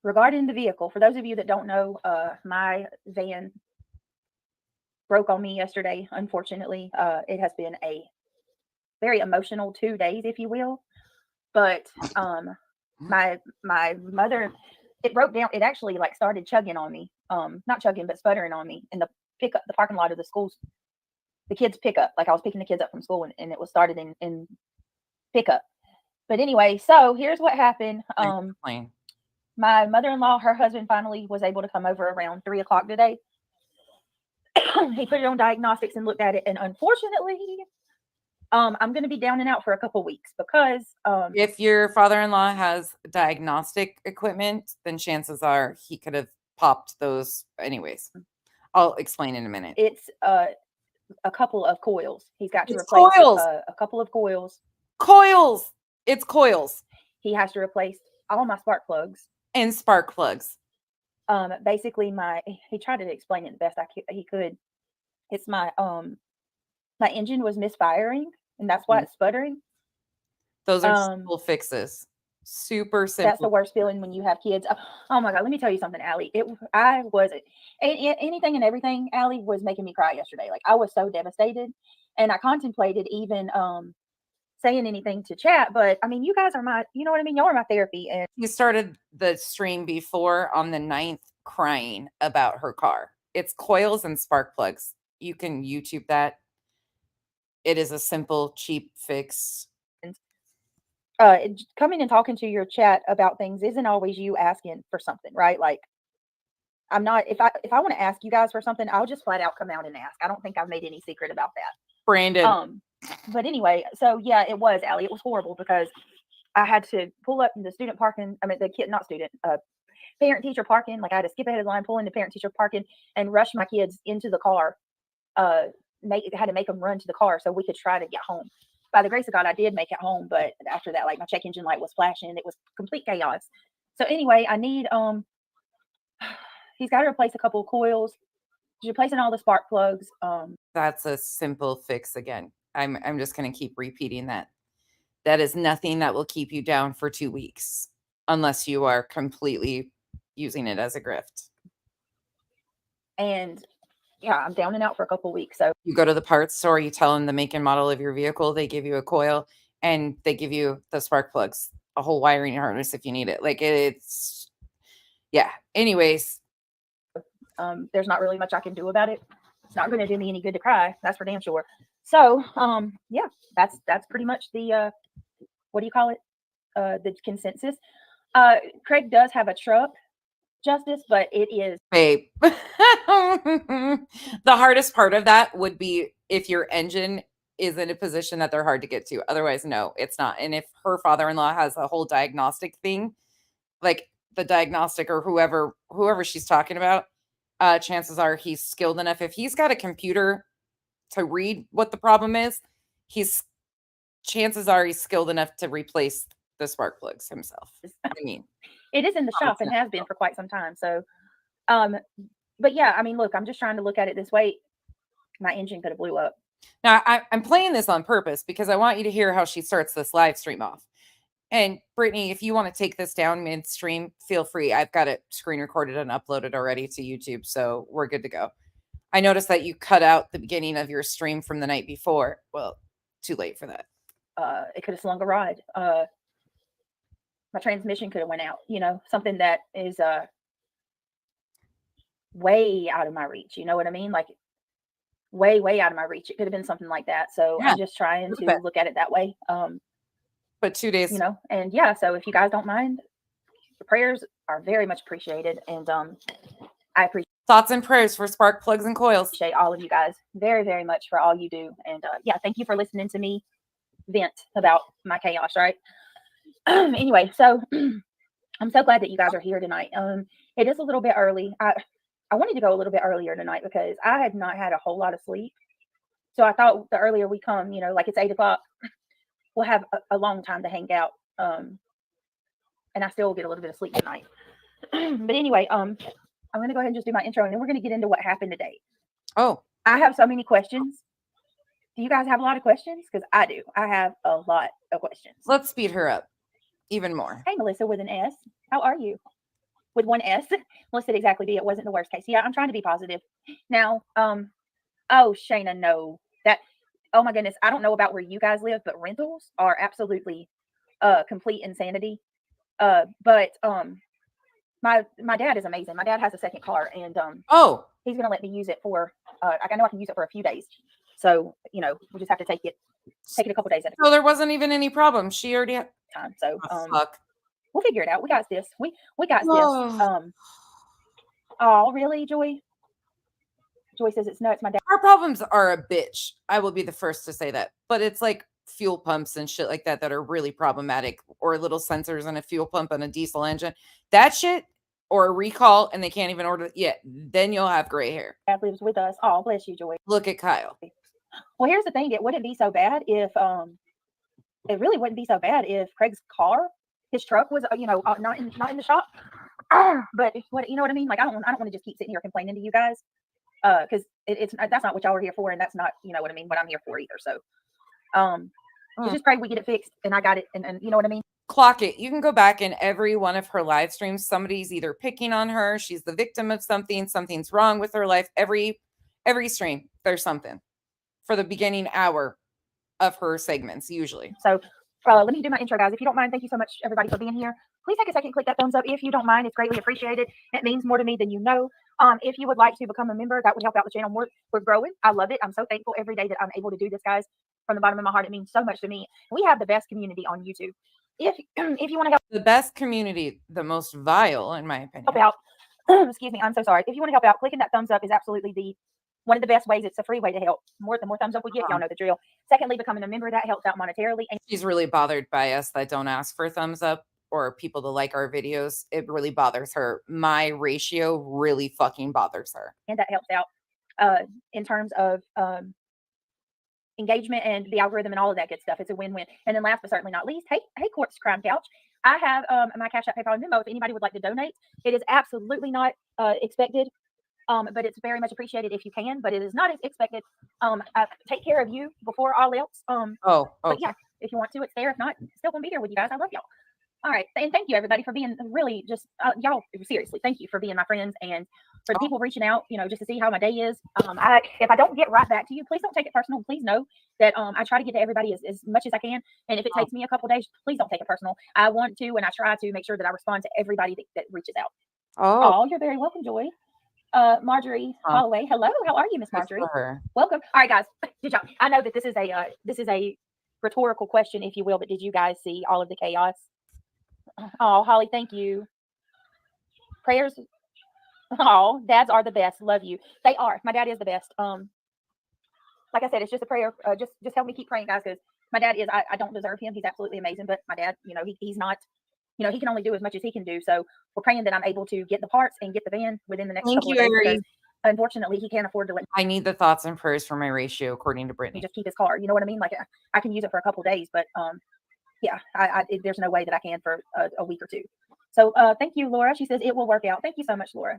regarding the vehicle, for those of you that don't know, my van broke on me yesterday. Unfortunately, it has been a very emotional 2 days, if you will. But my mother, it broke down. It actually like started chugging on me. Not chugging, but sputtering on me in the parking lot of the schools. The kids pick up. Like I was picking the kids up from school, and it was started in pickup. But anyway, so here's what happened. Explain. My mother-in-law, her husband finally was able to come over around 3:00 today. He put it on diagnostics and looked at it, and unfortunately, I'm going to be down and out for a couple weeks because If your father-in-law has diagnostic equipment, then chances are he could have popped those anyways. I'll explain in a minute. it's a couple of coils. He's got to It's replace coils. a couple of coils. Coils. It's coils He has to replace all my spark plugs. and spark plugs. Basically, he tried to explain it the best he could. It's my engine was misfiring, and that's why it's sputtering. Those are simple fixes. Super simple. That's the worst feeling when you have kids. Oh my God, let me tell you something, Allie. Anything and everything, Allie, was making me cry yesterday. Like I was so devastated, and I contemplated even saying anything to chat. But I mean, you guys are you know what I mean? Y'all are my therapy. And You started the stream before on the 9th crying about her car. It's coils and spark plugs. You can YouTube that. It is a simple, cheap fix. coming and talking to your chat about things isn't always you asking for something, right? Like I'm not, if I want to ask you guys for something, I'll just flat out come out and ask. I don't think I've made any secret about that. Brandon. But anyway, so yeah, it was, Allie. It was horrible because I had to pull up in the student parking. I mean, the kid, not student, parent teacher parking. Like I had to skip ahead of the line, pull in the parent teacher parking, and rush my kids into the car. Had to make them run to the car so we could try to get home. By the grace of God, I did make it home. But after that, like my check engine light was flashing. It was complete chaos. So anyway, I need he's got to replace a couple of coils. He's replacing all the spark plugs. That's a simple fix again. I'm just going to keep repeating that. That is nothing that will keep you down for 2 weeks unless you are completely using it as a grift. And yeah, I'm down and out for a couple of weeks. So you go to the parts store, you tell them the make and model of your vehicle, they give you a coil and they give you the spark plugs, a whole wiring harness if you need it. Like it's, yeah. Anyways. There's not really much I can do about it. It's not going to do me any good to cry. That's for damn sure. So, yeah, that's pretty much the, what do you call it? The consensus. Craig does have a truck, Justice, but it is. Babe. The hardest part of that would be if your engine is in a position that they're hard to get to. Otherwise, no, it's not. And if her father-in-law has a whole diagnostic thing, like the diagnostic or whoever she's talking about, chances are he's skilled enough. If he's got a computer to read what the problem is, chances are he's skilled enough to replace the spark plugs himself. I mean, it is in the shop and has been for quite some time. So, but yeah, I mean, look, I'm just trying to look at it this way. My engine could have blew up. Now I'm playing this on purpose because I want you to hear how she starts this live stream off. And Brittany, if you want to take this down midstream, feel free. I've got it screen recorded and uploaded already to YouTube, so we're good to go. I noticed that you cut out the beginning of your stream from the night before. Well, too late for that. It could have slung a ride. My transmission could have went out, something that is way out of my reach. You know what I mean? Like way, way out of my reach. It could have been something like that. So yeah, I'm just trying to look at it that way. But 2 days, and yeah, so if you guys don't mind, the prayers are very much appreciated. And I appreciate thoughts and prayers for spark plugs and coils. Appreciate all of you guys very, very much for all you do. And yeah, thank you for listening to me vent about my chaos, right? Anyway, so I'm so glad that you guys are here tonight. It is a little bit early. I wanted to go a little bit earlier tonight because I had not had a whole lot of sleep. So I thought the earlier we come, like it's 8 o'clock, we'll have a long time to hang out. And I still will get a little bit of sleep tonight. But anyway, I'm going to go ahead and just do my intro and then we're going to get into what happened today. Oh, I have so many questions. Do you guys have a lot of questions? Because I do. I have a lot of questions. Let's speed her up even more. Hey, Melissa with an S. How are you? With one S. Melissa exactly B. It wasn't the worst case. Yeah, I'm trying to be positive. Now, oh, Shayna, no. Oh my goodness. I don't know about where you guys live, but rentals are absolutely complete insanity. But my dad is amazing. My dad has a second car, and Oh, he's gonna let me use it for I know I can use it for a few days. So, you know, we'll just have to take it a couple days at a so there wasn't even any problem. She already had. time. So Oh, fuck. we'll figure it out. We got this. We got Oh. this. Oh, really, Joy? Joy says it's nuts. My dad. Our problems are a bitch. I will be the first to say that. But it's like fuel pumps and shit like that are really problematic, or little sensors in a fuel pump on a diesel engine. That shit, or a recall, and they can't even order it yet. Then you'll have gray hair. Dad lives with us. Oh, bless you, Joy. Look at Kyle. Well, here's the thing. It wouldn't be so bad if it really wouldn't be so bad if Craig's car, his truck was not in the shop. But what, you know what I mean? Like I don't want to just keep sitting here complaining to you guys, because it's that's not what y'all are here for, and that's not, you know what I mean, what I'm here for either. So just pray we get it fixed, and I got it, and you know what I mean. Clock it. You can go back in every one of her live streams. Somebody's either picking on her, she's the victim of something, something's wrong with her life. Every stream, there's something for the beginning hour of her segments, usually. So let me do my intro, guys. If you don't mind, thank you so much, everybody, for being here. Please take a second, click that thumbs up. If you don't mind, it's greatly appreciated. It means more to me than you know. If you would like to become a member, that would help out the channel more. We're growing. I love it. I'm so thankful every day that I'm able to do this, guys. From the bottom of my heart, it means so much to me. We have the best community on YouTube. If you want to help, The best community, the most vile, in my opinion. help out, excuse me, I'm so sorry. If you want to help out, clicking that thumbs up is absolutely one of the best ways. It's a free way to help. The more thumbs up we get, y'all know the drill. Secondly, becoming a member, that helps out monetarily. And She's really bothered by us that don't ask for thumbs up or people to like our videos. It really bothers her. My ratio really fucking bothers her. that helps out in terms of engagement and the algorithm and all of that good stuff. It's a win-win. And then last but certainly not least, hey Quartz Crime Couch, I have my Cash App, PayPal, and Venmo. If anybody would like to donate, it is absolutely not expected, but it's very much appreciated if you can. But it is not expected. I take care of you before all else. But yeah, if you want to, it's there. If not, still gonna be there with you guys. I love y'all. All right, and thank you everybody for being really just y'all. Seriously, thank you for being my friends, and for the people reaching out, just to see how my day is. If I don't get right back to you, please don't take it personal. Please know that I try to get to everybody as much as I can, and if it takes me a couple days, please don't take it personal. I want to, and I try to make sure that I respond to everybody that reaches out. Oh, you're very welcome, Joy. Marjorie Holloway, hello. How are you, Miss Marjorie? Welcome. All right, guys. Did y'all? I know that this is a rhetorical question, if you will, but did you guys see all of the chaos? Oh, Holly, thank you. Prayers. Oh, dads are the best. Love you. They are. My dad is the best. Like I said, it's just a prayer. Just help me keep praying, guys, because my dad is. I don't deserve him. He's absolutely amazing, but my dad, he's not. He can only do as much as he can do. So we're praying that I'm able to get the parts and get the van within the next couple of days. Because unfortunately, he can't afford to let. I need the thoughts and prayers for my ratio, according to Britney. Just keep his car. You know what I mean? Like I can use it for a couple of days, but yeah, there's no way that I can for a week or two. So thank you, Laura. She says it will work out. Thank you so much, Laura.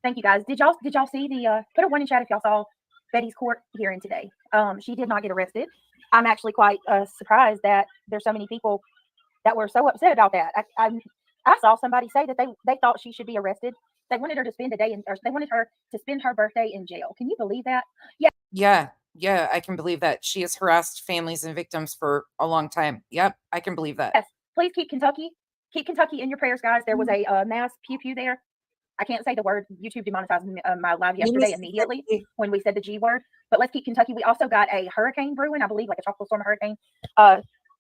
Thank you, guys. Did y'all see the put a 1 in chat if y'all saw Betty's court hearing today? She did not get arrested. I'm actually quite surprised that there's so many people that were so upset about that. I saw somebody say that they thought she should be arrested. They wanted her to spend they wanted her to spend her birthday in jail. Can you believe that? Yeah, I can believe that. She has harassed families and victims for a long time. Yep, I can believe that. Yes. Please keep Kentucky in your prayers, guys. There was a mass pew there. I can't say the word. YouTube demonetized my live yesterday immediately when we said the G word. But let's keep Kentucky. We also got a hurricane brewing, I believe, like a tropical storm hurricane,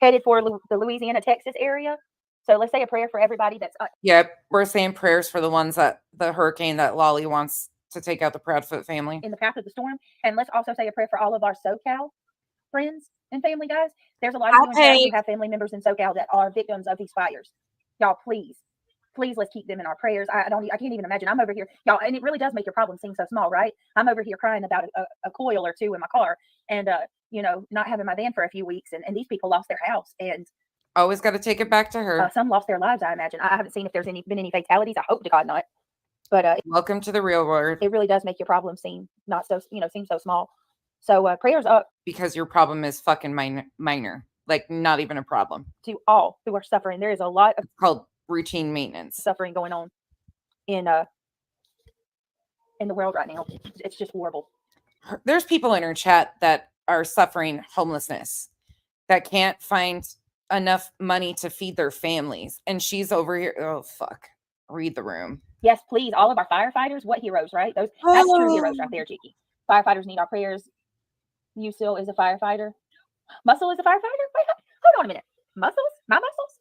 headed for the Louisiana, Texas area. So let's say a prayer for everybody that's. Yep, we're saying prayers for the hurricane that Loli wants to take out the Proudfoot family in the path of the storm. And let's also say a prayer for all of our SoCal friends and family, guys. There's a lot of you who have family members in SoCal that are victims of these fires. Y'all, please, let's keep them in our prayers. I can't even imagine. I'm over here, y'all, and it really does make your problem seem so small, right? I'm over here crying about a coil or two in my car, and not having my van for a few weeks, and these people lost their house, and always got to take it back to her. Some lost their lives, I imagine. I haven't seen if there's been any fatalities. I hope to God not. But welcome to the real world. It really does make your problem seem seem so small. So prayers up, because your problem is fucking minor, like not even a problem to all who are suffering. There is a lot of called routine maintenance suffering going on in the world right now. It's just horrible. There's people in her chat that are suffering homelessness, that can't find enough money to feed their families. And she's over here. Oh, fuck. Read the room. Yes, please. All of our firefighters, what heroes, right? That's true heroes right there, Cheeky. Firefighters need our prayers. You still is a firefighter. Muscle is a firefighter? Wait, hold on a minute. Muscles? My muscles?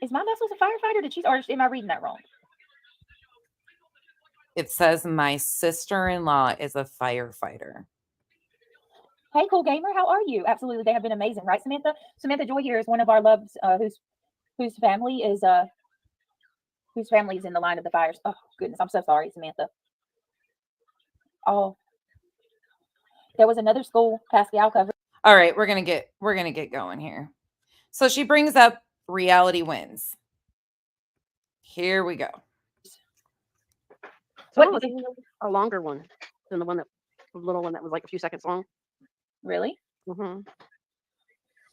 Is my muscles a firefighter? Or am I reading that wrong? It says my sister-in-law is a firefighter. Hey, cool gamer, how are you? Absolutely, they have been amazing, right, Samantha? Samantha Joy here is one of our loves, whose family is in the line of the fires. Oh goodness, I'm so sorry, Samantha. Oh, there was another school, Pascal cover. All right, we're gonna get going here. So she brings up reality wins. Here we go. What was a longer one than the little one that was like a few seconds long? Really? Mm-hmm.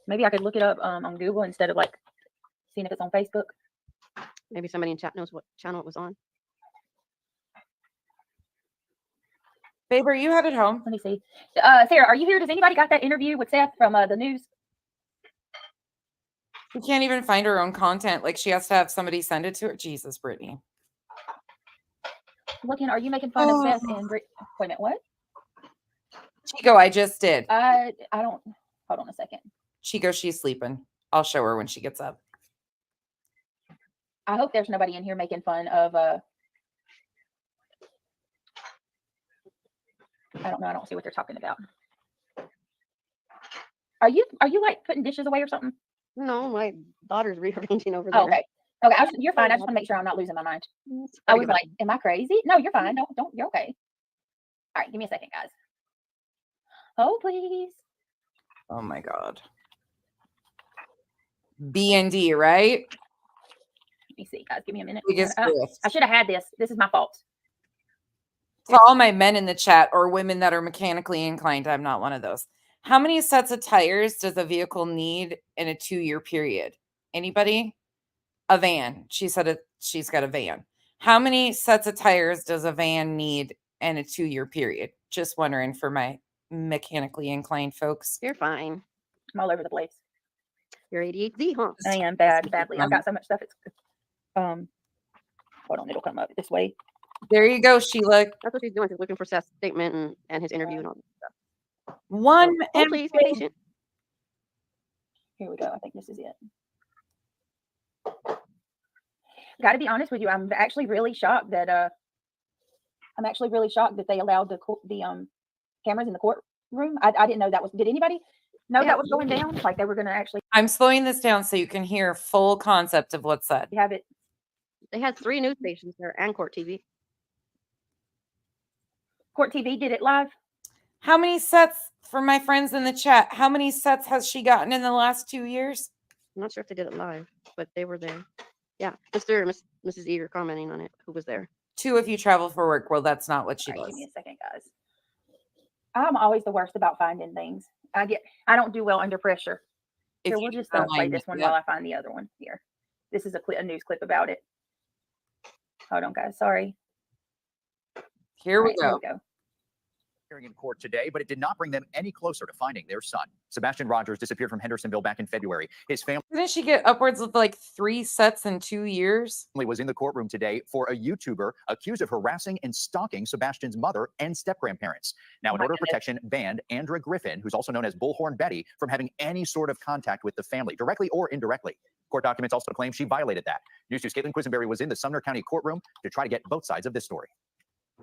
Maybe I could look it up on Google instead of like seeing if it's on Facebook. Maybe somebody in chat knows what channel it was on. Babe, are you headed home? Let me see. Sarah, are you here? Does anybody got that interview with Seth from the news? We can't even find her own content. Like she has to have somebody send it to her. Jesus, Brittany. Looking, are you making fun of Seth and Wait a minute, what? Chico, I just did. I don't. Hold on a second. Chico, she's sleeping. I'll show her when she gets up. I hope there's nobody in here making fun of. I don't know. I don't see what they're talking about. Are you like putting dishes away or something? No, my daughter's rearranging over there. Oh, okay. Okay, you're fine. I just want to make sure I'm not losing my mind. I was like, am I crazy? No, you're fine. Don't, you're okay. All right, give me a second, guys. Oh, please. Oh my God. B&D, right? Let me see, guys. Give me a minute. Biggest gift. I should have had this. This is my fault. To all my men in the chat or women that are mechanically inclined, I'm not one of those. How many sets of tires does a vehicle need in a 2-year period? Anybody? A van. She said she's got a van. How many sets of tires does a van need in a 2-year period? Just wondering for my mechanically inclined folks. You're fine. I'm all over the place. You're ADHD, huh? I am badly. I've got so much stuff. It's hold on, it'll come up this way. There you go, Sheila. That's what she's doing. She's looking for Seth's statement and his interview and all that stuff. One Oh, please be patient. Here we go. I think this is it. Got to be honest with you, I'm actually really shocked that they allowed the cameras in the courtroom. I didn't know that was. Did anybody know that was going down? Like they were going to actually. I'm slowing this down so you can hear full concept of what's said. You have it. They had 3 news stations there and Court TV. Court TV did it live. How many sets, for my friends in the chat, how many sets has she gotten in the last 2 years? I'm not sure if they did it live, but they were there. Yeah, Mrs. Eager commenting on it. Who was there? 2 if you travel for work. Well, that's not what she does. Give me a second, guys. I'm always the worst about finding things. I don't do well under pressure. Here, we'll just play this one while I find the other one. Here, this is a news clip about it. Hold on, guys. Sorry. Here we go. Hearing in court today, but it did not bring them any closer to finding their son. Sebastian Rogers disappeared from Hendersonville back in February. His family Didn't she get upwards of like 3 sets in 2 years? was in the courtroom today for a YouTuber accused of harassing and stalking Sebastian's mother and step-grandparents. Now, in order of protection, banned Andra Griffin, who's also known as Bullhorn Betty, from having any sort of contact with the family, directly or indirectly. Court documents also claim she violated that. News 2's Caitlin Quisenberry was in the Sumner County courtroom to try to get both sides of this story.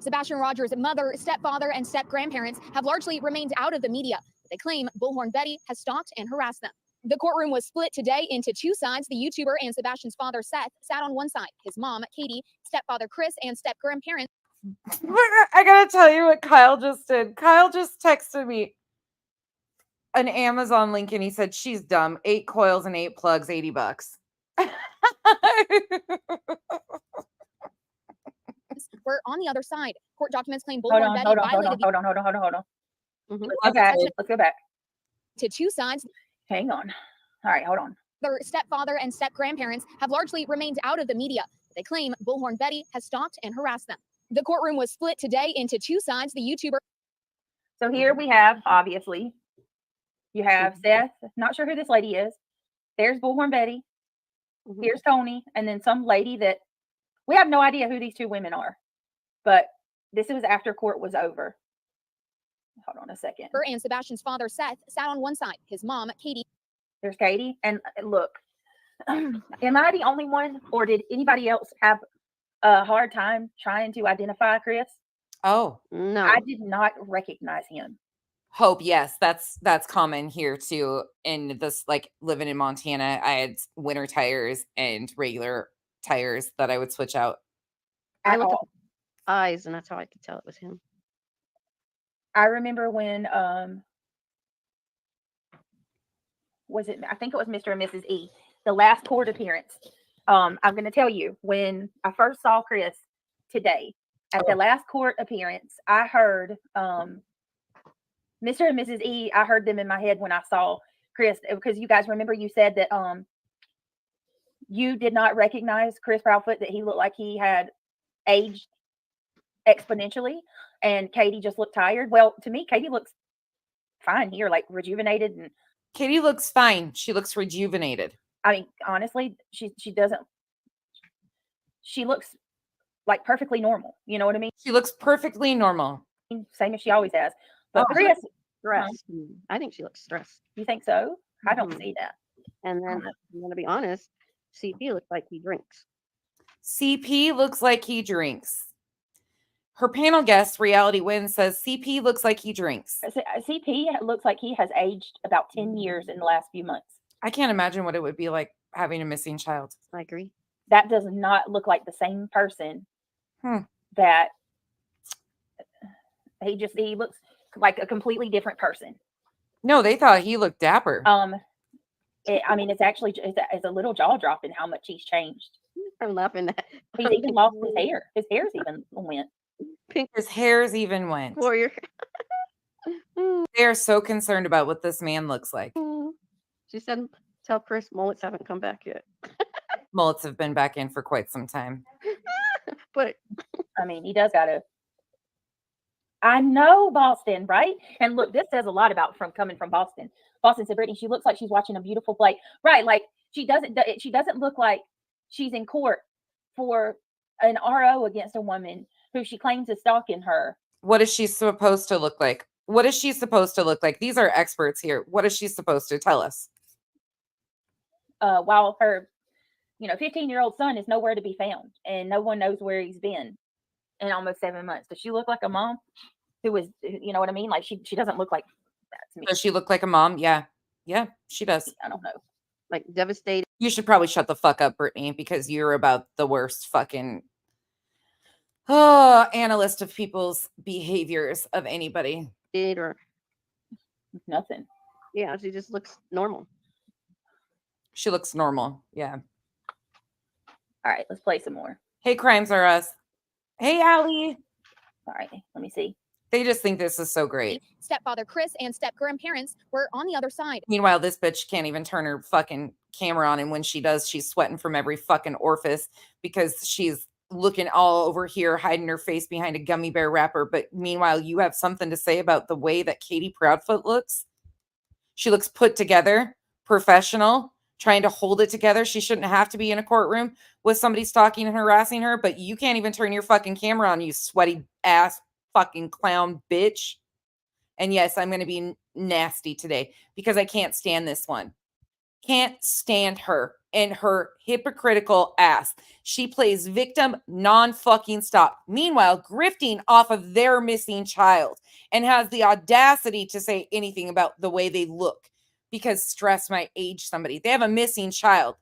Sebastian Rogers' mother, stepfather, and step-grandparents have largely remained out of the media. They claim Bullhorn Betty has stalked and harassed them. The courtroom was split today into 2 sides. The YouTuber and Sebastian's father, Seth, sat on one side. His mom, Katie, stepfather, Chris, and step-grandparents. I gotta tell you what Kyle just did. Kyle just texted me an Amazon link and he said, she's dumb. 8 coils and 8 plugs, $80. We're on the other side. Court documents claim Hold Bullhorn on. Betty violated Let's go back. To 2 sides. Hang on. All right, hold on. Their stepfather and step-grandparents have largely remained out of the media. They claim Bullhorn Betty has stalked and harassed them. The courtroom was split today into 2 sides. The YouTuber. So here we have, obviously, You have Seth. Not sure who this lady is. There's Bullhorn Betty. Here's Tony, and then some lady that we have no idea who these two women are. But this was after court was over. Hold on a second. Her and Sebastian's father, Seth, sat on one side. His mom, Katie. There's Katie. And look, am I the only one, or did anybody else have a hard time trying to identify Chris? Oh, No. I did not recognize him. Hope, yes, that's common here too. In this, like living in Montana, I had winter tires and regular tires that I would switch out. I At looked at all. the eyes, and that's how I could tell it was him. I remember when was it? I think it was Mr. and Mrs. E. The last court appearance. I'm going to tell you, when I first saw Chris today at the last court appearance, I heard Mr. and Mrs. E. I heard them in my head when I saw Chris, because you guys remember you said that you did not recognize Chris Proudfoot, that he looked like he had aged exponentially, and Katie just looked tired. Well, to me, Katie looks fine here, like rejuvenated, and Katie looks fine. She looks rejuvenated. I mean, honestly, she doesn't. She looks like perfectly normal. You know what I mean? She looks perfectly normal. Same as she always has. But Oh, Chris, Stressed. I think she looks stressed. you think so? I don't Mhm. see that. And then I'm gonna be honest, CP looks like he drinks. CP looks like he drinks. Her panel guest, Reality Win, says CP looks like he drinks. CP looks like he has aged about 10 years in the last few months. I can't imagine what it would be like having a missing child. I agree. That does not look like the same person that he looks like a completely different person. No, they thought he looked dapper. I mean, it's actually it's a little jaw dropping how much he's changed. I'm laughing at He's even lost his hair. His hair's even went. pink His hairs even went. warrior. They are so concerned about what this man looks like. She said, "Tell Chris mullets haven't come back yet." Mullets have been back in for quite some time. But I mean, he does gotta. I know Boston, right? And look, this says a lot about coming from Boston. Boston said, Brittany, she looks like she's watching a beautiful play, right? Like she doesn't look like she's in court for an RO against a woman who she claims is stalking her. What is she supposed to look like? What is she supposed to look like? These are experts here. What is she supposed to tell us? While her, 15-year-old son is nowhere to be found, and no one knows where he's been in almost 7 months. Does she look like a mom who was, you know what I mean? Like she doesn't look like that to me. Does she look like a mom? Yeah. Yeah, she does. I don't know. like devastated. You should probably shut the fuck up, Brittany, because you're about the worst fucking analyst of people's behaviors of anybody. Or Nothing. yeah, she just looks normal. She looks normal. Yeah. All right, let's play some more. Hey, Crimes Are Us. Hey, Allie. All right, let me see. They just think this is so great. Stepfather Chris and step grandparents were on the other side. Meanwhile, this bitch can't even turn her fucking camera on. And when she does, she's sweating from every fucking orifice because she's looking all over here, hiding her face behind a gummy bear wrapper. But meanwhile, you have something to say about the way that Katie Proudfoot looks. She looks put together, professional, trying to hold it together. She shouldn't have to be in a courtroom with somebody stalking and harassing her, but you can't even turn your fucking camera on, you sweaty ass fucking clown bitch. And yes, I'm going to be nasty today because I can't stand this one. Can't stand her and her hypocritical ass. She plays victim non-fucking stop. Meanwhile, grifting off of their missing child and has the audacity to say anything about the way they look because stress might age somebody. They have a missing child.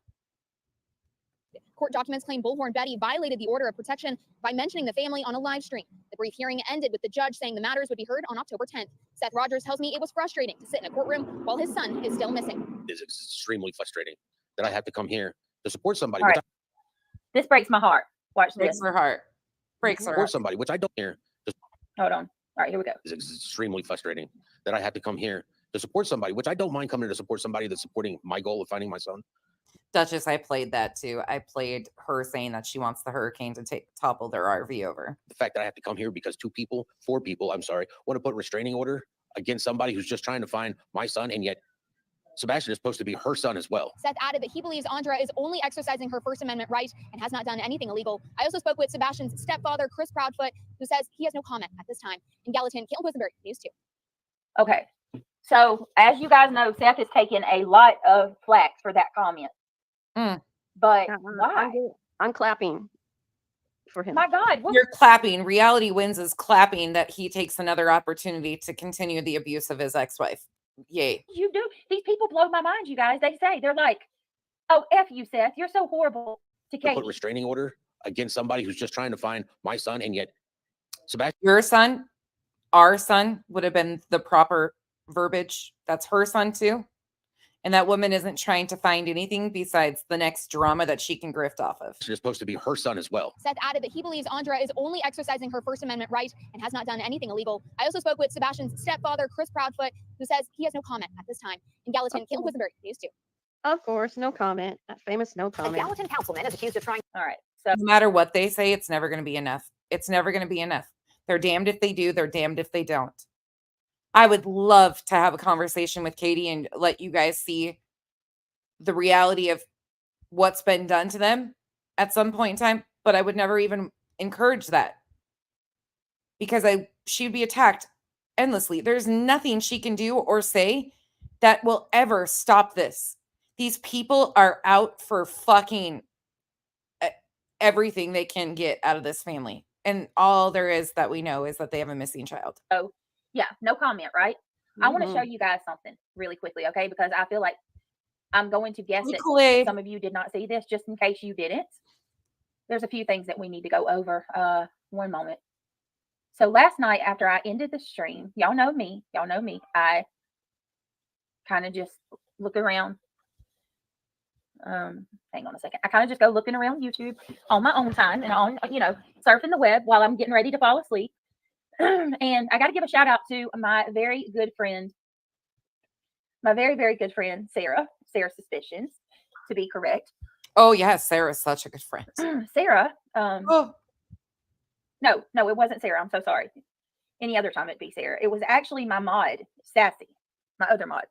Court documents claim Bullhorn Betty violated the order of protection by mentioning the family on a live stream. The brief hearing ended with the judge saying the matters would be heard on October 10th. Seth Rogers tells me it was frustrating to sit in a courtroom while his son is still missing. It is extremely frustrating that I have to come here to support somebody. All right. This breaks my heart. Watch Breaks this. her heart. Breaks her Support heart. somebody, which I don't hear. Hold on. All right, here we go. It's extremely frustrating that I have to come here to support somebody, which I don't mind coming here to support somebody that's supporting my goal of finding my son. Duchess, I played that too. I played her saying that she wants the hurricane to topple their RV over. The fact that I have to come here because four people, I'm sorry, want to put restraining order against somebody who's just trying to find my son, and yet Sebastian is supposed to be her son as well. Seth added that he believes Andra is only exercising her First Amendment right and has not done anything illegal. I also spoke with Sebastian's stepfather, Chris Proudfoot, who says he has no comment at this time. In Gallatin, Caitlin Quisenberry, News 2. Okay. So, as you guys know, Seth has taken a lot of flack for that comment. But why? I'm clapping for him. My God. You're clapping. Reality Wins is clapping that he takes another opportunity to continue the abuse of his ex-wife. Yay. You do. These people blow my mind, you guys. They say, they're like, oh, F you, Seth. You're so horrible to To Katie. put restraining order against somebody who's just trying to find my son, and yet Sebastian. Your son, our son would have been the proper verbiage. That's her son too. And that woman isn't trying to find anything besides the next drama that she can grift off of. She's supposed to be her son as well. Seth added that he believes Andra is only exercising her First Amendment right and has not done anything illegal. I also spoke with Sebastian's stepfather, Chris Proudfoot, who says he has no comment at this time. In Gallatin, Caitlin Quisenberry, News 2. Of course, no comment. That famous no A comment. Gallatin councilman is accused of trying. All right. So, No matter what they say, it's never going to be enough. It's never going to be enough. They're damned if they do. They're damned if they don't. I would love to have a conversation with Katie and let you guys see the reality of what's been done to them at some point in time, but I would never even encourage that because she'd be attacked endlessly. There's nothing she can do or say that will ever stop this. These people are out for fucking everything they can get out of this family. And all there is that we know is that they have a missing child. oh, yeah, no comment, right? I want to show you guys something really quickly, okay? Because I feel like I'm going to guess that Kool-Aid. some of you did not see this, just in case you didn't. There's a few things that we need to go over. One moment. So last night after I ended the stream, y'all know me. I kind of just look around. Hang on a second. I kind of just go looking around YouTube on my own time and on, surfing the web while I'm getting ready to fall asleep. And I got to give a shout out to my very good friend, Sarah Suspicions, to be correct. Oh, yes. Sarah's such a good friend. Sarah. No, it wasn't Sarah. I'm so sorry. Any other time it'd be Sarah. It was actually my mod, Sassy, my other mod.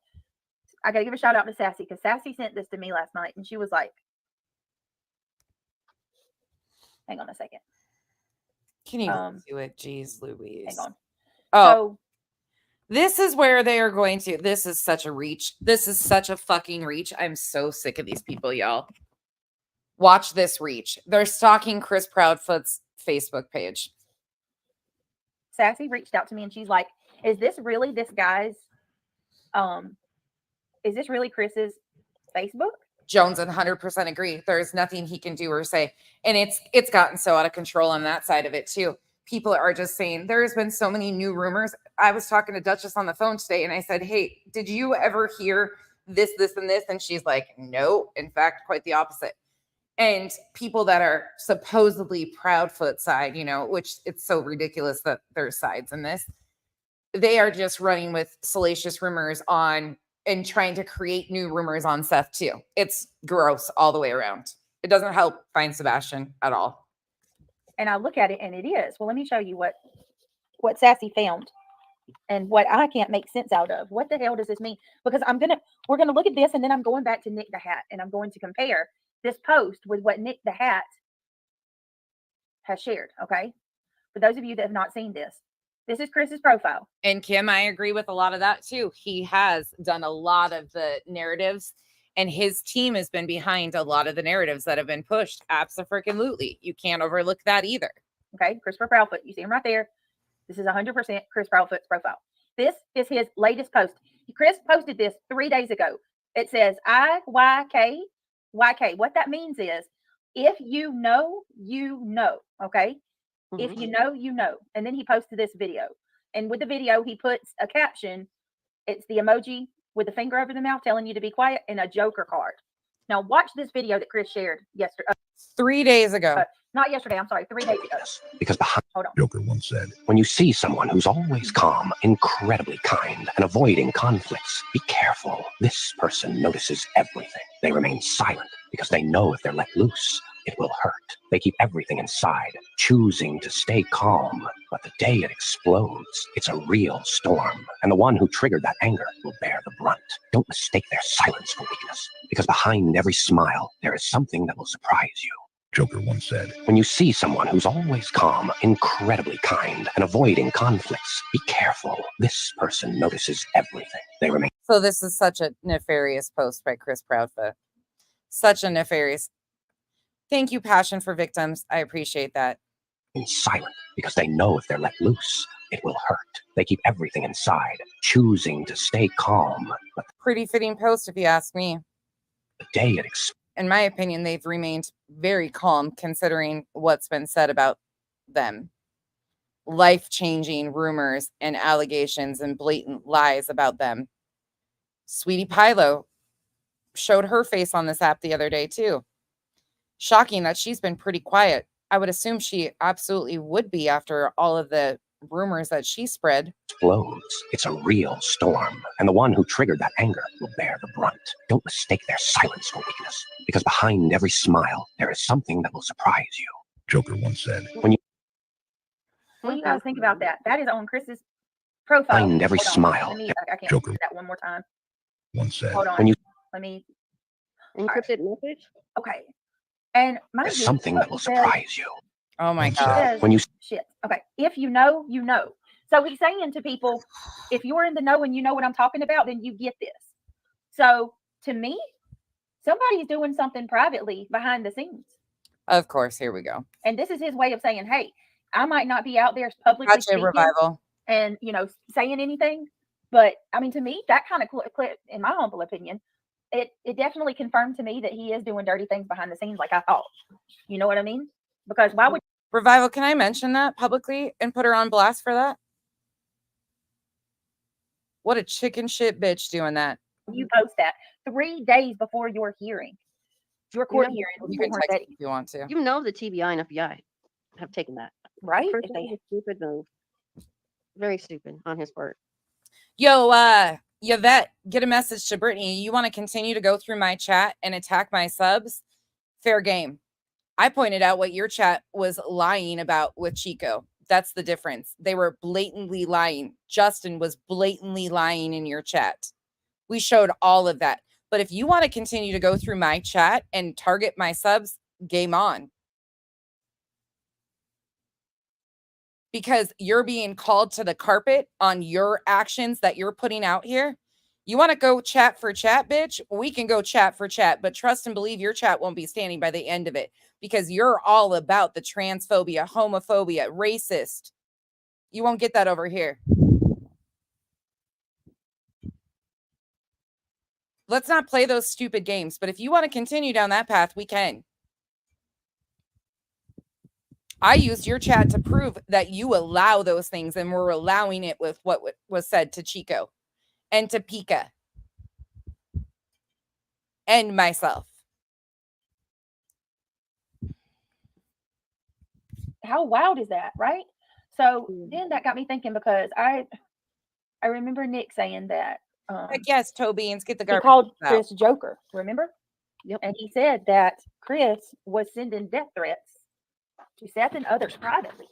I got to give a shout out to Sassy because Sassy sent this to me last night and she was like, hang on a second. Can you do it? Jeez Louise. Hang on. Oh, So, this is where they are going to. This is such a reach. This is such a fucking reach. I'm so sick of these people, y'all. Watch this reach. They're stalking Chris Proudfoot's Facebook page. Sassy reached out to me and she's like, is this really this guy's, is this really Chris's Facebook? Jones 100% agree. There's nothing he can do or say. And it's gotten so out of control on that side of it too. People are just saying there's been so many new rumors. I was talking to Duchess on the phone today and I said, hey, did you ever hear this, and this? And she's like, no, in fact, quite the opposite. And people that are supposedly Proudfoot side, which it's so ridiculous that there's sides in this. They are just running with salacious rumors on and trying to create new rumors on Seth too. It's gross all the way around. It doesn't help find Sebastian at all. And I look at it and it is. Well, let me show you what Sassy found and what I can't make sense out of. What the hell does this mean? Because we're gonna look at this and then I'm going back to Nick the Hat and I'm going to compare this post with what Nick the Hat has shared. Okay. For those of you that have not seen this is Chris's profile. And Kim, I agree with a lot of that too. He has done a lot of the narratives and his team has been behind a lot of the narratives that have been pushed. Abso-freaking-lutely. You can't overlook that either. Okay. Christopher Proudfoot. You see him right there. This is 100% Chris Proudfoot's profile. This is his latest post. Chris posted this 3 days ago. It says IYK. What that means is if you know, you know. Okay. If you know, you know. And then he posted this video. And with the video, he puts a caption. It's the emoji with the finger over the mouth telling you to be quiet and a Joker card. Now, watch this video that Chris shared yesterday. 3 days ago. Not yesterday. I'm sorry. 3 days ago. Because behind, hold on. Joker once said, when you see someone who's always calm, incredibly kind, and avoiding conflicts, be careful. This person notices everything. They remain silent because they know if they're let loose, it will hurt. They keep everything inside, choosing to stay calm, But the day it explodes, it's a real storm. And the one who triggered that anger will bear the brunt. Don't mistake their silence for weakness, because behind every smile, there is something that will surprise you. Joker once said, when you see someone who's always calm, incredibly kind, and avoiding conflicts, be careful. This person notices everything. They remain So this is such a nefarious post by Chris Proudfoot. Such a nefarious. Thank you, Passion for Victims. I appreciate that. silent because they know if they're let loose, it will hurt. They keep everything inside, choosing to stay calm. But Pretty fitting post, if you ask me. the day it In my opinion, they've remained very calm considering what's been said about them. Life-changing rumors and allegations and blatant lies about them. Sweetie Pilo showed her face on this app the other day too. Shocking that she's been pretty quiet. I would assume she absolutely would be after all of the rumors that she spread. explodes, it's a real storm. And the one who triggered that anger will bear the brunt. Don't mistake their silence for weakness, because behind every smile, there is something that will surprise you. Joker once said, when you What do you guys think about that? That is on Chris's profile. Behind every Hold on. smile. Let me, I can't Joker do that one more time. once said, Hold on. when you Let me. Encrypted message? Okay. And mind there's you, something that will it says- surprise you. Oh my Once God. said, when you Shit. Okay. If you know, you know. So he's saying to people, if you're in the know and you know what I'm talking about, then you get this. So to me, somebody's doing something privately behind the scenes. Of course, here we go. And this is his way of saying, hey, I might not be out there publicly Gotcha, speaking Revival. and, saying anything. But I mean, to me, that kind of clip, in my humble opinion, it definitely confirmed to me that he is doing dirty things behind the scenes like I thought. You know what I mean? Because why would Revival, can I mention that publicly and put her on blast for that? What a chicken shit bitch doing that. you post that 3 days before your hearing? Your court hearing. You can before text Betty, if you want to. You know the TBI and FBI have taken that. right? First, If it was they- a stupid move. Very stupid on his part. Yo, Yvette, get a message to Brittany. You want to continue to go through my chat and attack my subs? Fair game. I pointed out what your chat was lying about with Chico. That's the difference. They were blatantly lying. Justin was blatantly lying in your chat. We showed all of that. But if you want to continue to go through my chat and target my subs, game on. Because you're being called to the carpet on your actions that you're putting out here. You want to go chat for chat, bitch? We can go chat for chat, but trust and believe your chat won't be standing by the end of it because you're all about the transphobia, homophobia, racist. You won't get that over here. Let's not play those stupid games, but if you want to continue down that path, we can. I used your chat to prove that you allow those things and we're allowing it with what was said to Chico and to Pika and myself. How wild is that, right? So then that got me thinking because I remember Nick saying that Heck yes, toe beans, get the he garbage called out. Chris Joker, remember? Yep. And he said that Chris was sending death threats to Seth and others privately.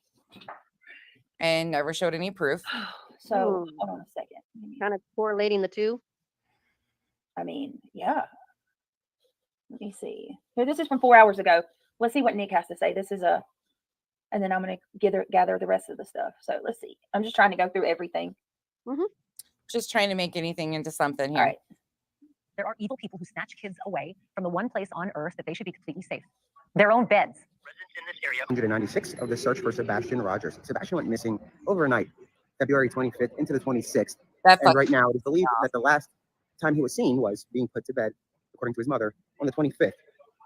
And never showed any proof. So hold on a second. Kind of correlating the two. I mean, yeah. Let me see. Here, this is from 4 hours ago. Let's see what Nick has to say. This is and then I'm going to gather the rest of the stuff. So let's see. I'm just trying to go through everything. Just trying to make anything into something here. All right. There are evil people who snatch kids away from the one place on earth that they should be completely safe. Their own beds. 196 of the search for Sebastian Rogers. Sebastian went missing overnight, February 25th into the 26th. And right now it is believed that the last time he was seen was being put to bed, according to his mother, on the 25th.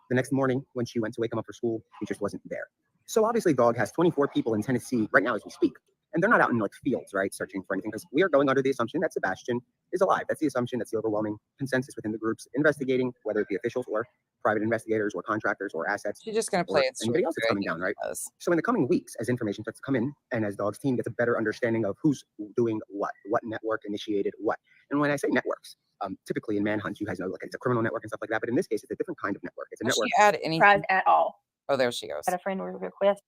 The next morning, when she went to wake him up for school, he just wasn't there. So obviously Dog has 24 people in Tennessee right now as we speak. And they're not out in like fields, right, searching for anything, because we are going under the assumption that Sebastian is alive. That's the assumption. That's the overwhelming consensus within the groups investigating, whether it be officials or private investigators or contractors or assets. She's just going to play it anybody else that's coming down, right? So in the coming weeks, as information starts to come in and as Dog's team gets a better understanding of who's doing what network initiated what. And when I say networks, typically in manhunt, you guys know like it's a criminal network and stuff like that. But in this case, it's a different kind of network. It's a network. She add anything? Surprised at all. Oh, there she goes. Had a friend request.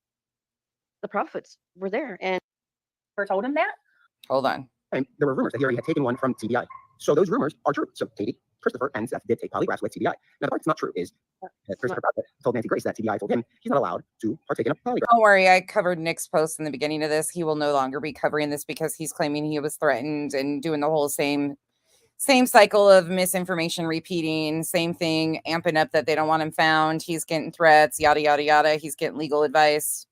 The prophets were there, and told him that? Hold on. And there were rumors that he already had taken one from TBI. So those rumors are true. So Katie, Christopher, and Seth did take polygraphs with TBI. Now, the part that's not true is that Christopher told Nancy Grace that TBI told him he's not allowed to partake in a polygraph. Don't worry, I covered Nick's post in the beginning of this. He will no longer be covering this because he's claiming he was threatened and doing the whole same cycle of misinformation repeating, same thing, amping up that they don't want him found. He's getting threats, yada, yada, yada. He's getting legal advice.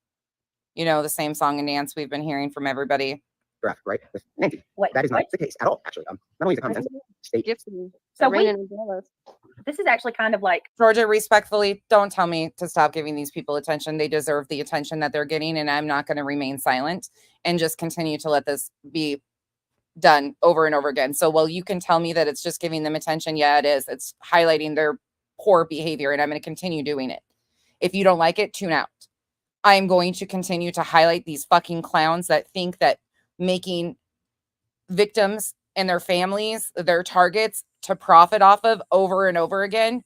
You know, the same song and dance we've been hearing from everybody. Draft, right? With Nancy. Wait, that is not the case at all, actually. Not only is it common sense, state. So this is actually kind of like, Georgia, respectfully, don't tell me to stop giving these people attention. They deserve the attention that they're getting, and I'm not going to remain silent and just continue to let this be done over and over again. So, well, you can tell me that it's just giving them attention. Yeah, it is. It's highlighting their poor behavior, and I'm going to continue doing it. If you don't like it, tune out. I'm going to continue to highlight these fucking clowns that think that making victims and their families their targets to profit off of over and over again.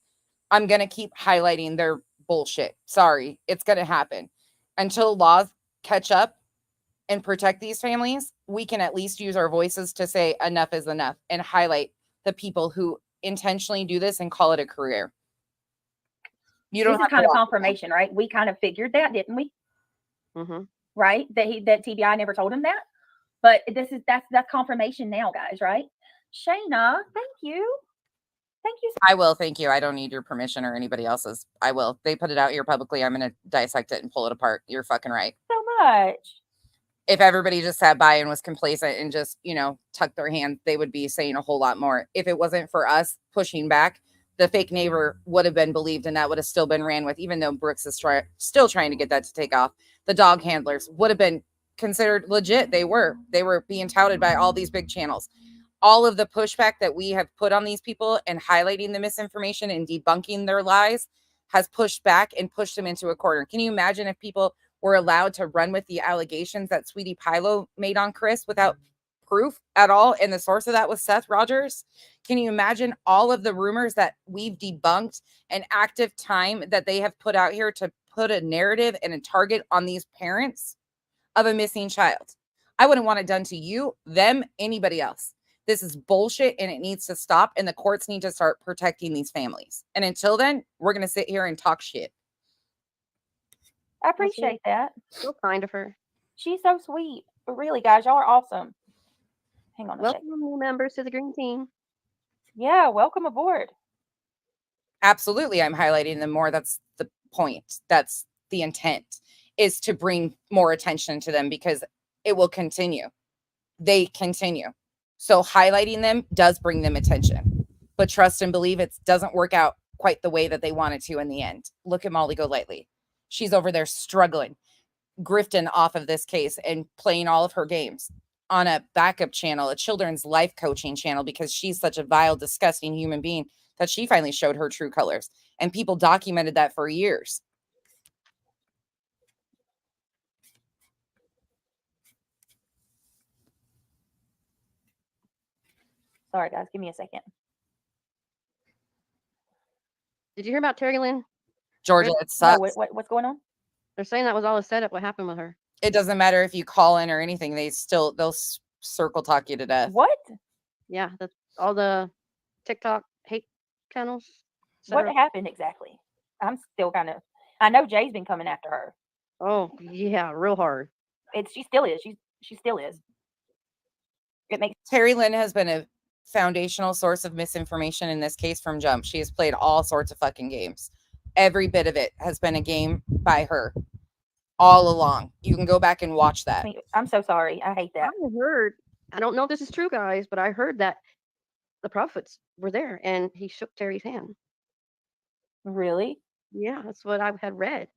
I'm going to keep highlighting their bullshit. Sorry, it's going to happen. Until laws catch up and protect these families, we can at least use our voices to say enough is enough and highlight the people who intentionally do this and call it a career. You don't this have is kind to of confirmation, right? We kind of figured that, didn't we? Mm-hmm. Right? That TBI never told him that. But that's confirmation now, guys, right? Shayna, thank you. Thank you. I will. Thank you. I don't need your permission or anybody else's. I will. They put it out here publicly. I'm going to dissect it and pull it apart. You're fucking right. So much. If everybody just sat by and was complacent and just, tucked their hand, they would be saying a whole lot more. If it wasn't for us pushing back, the fake neighbor would have been believed and that would have still been ran with, even though Brooks is still trying to get that to take off. The dog handlers would have been considered legit. They were being touted by all these big channels. All of the pushback that we have put on these people and highlighting the misinformation and debunking their lies has pushed back and pushed them into a corner. Can you imagine if people were allowed to run with the allegations that Sweetie Pilo made on Chris without proof at all? And the source of that was Seth Rogers. Can you imagine all of the rumors that we've debunked and active time that they have put out here to put a narrative and a target on these parents of a missing child? I wouldn't want it done to you, them, anybody else. This is bullshit and it needs to stop, and the courts need to start protecting these families. And until then, we're going to sit here and talk shit. I appreciate that. So kind of her. She's so sweet. But really, guys, y'all are awesome. Hang on a Welcome second. new members to the green team. Yeah, welcome aboard. Absolutely. I'm highlighting them more. That's the point. That's the intent, is to bring more attention to them because it will continue. They continue. So highlighting them does bring them attention, but trust and believe it doesn't work out quite the way that they wanted to in the end. Look at Molly Golightly. She's over there struggling, grifting off of this case and playing all of her games on a backup channel, a children's life coaching channel, because she's such a vile, disgusting human being that she finally showed her true colors. And people documented that for years. Sorry, guys. Give me a second. Did you hear about Terry Lynn? Georgia, it sucks. No, what's going on? They're saying that was all a setup. What happened with her? It doesn't matter if you call in or anything. They'll circle talk you to death. What? Yeah, that's all the TikTok hate channels. What happened exactly? I'm still kind of. I know Jay's been coming after her. Oh yeah, real hard. She still is. She still is. It makes Terry Lynn has been a foundational source of misinformation in this case from jump. She has played all sorts of fucking games. Every bit of it has been a game by her all along. You can go back and watch that. I'm so sorry. I hate that. I don't know if this is true, guys, but I heard that the prophets were there and he shook Terry's hand. Really? Yeah, that's what I had read.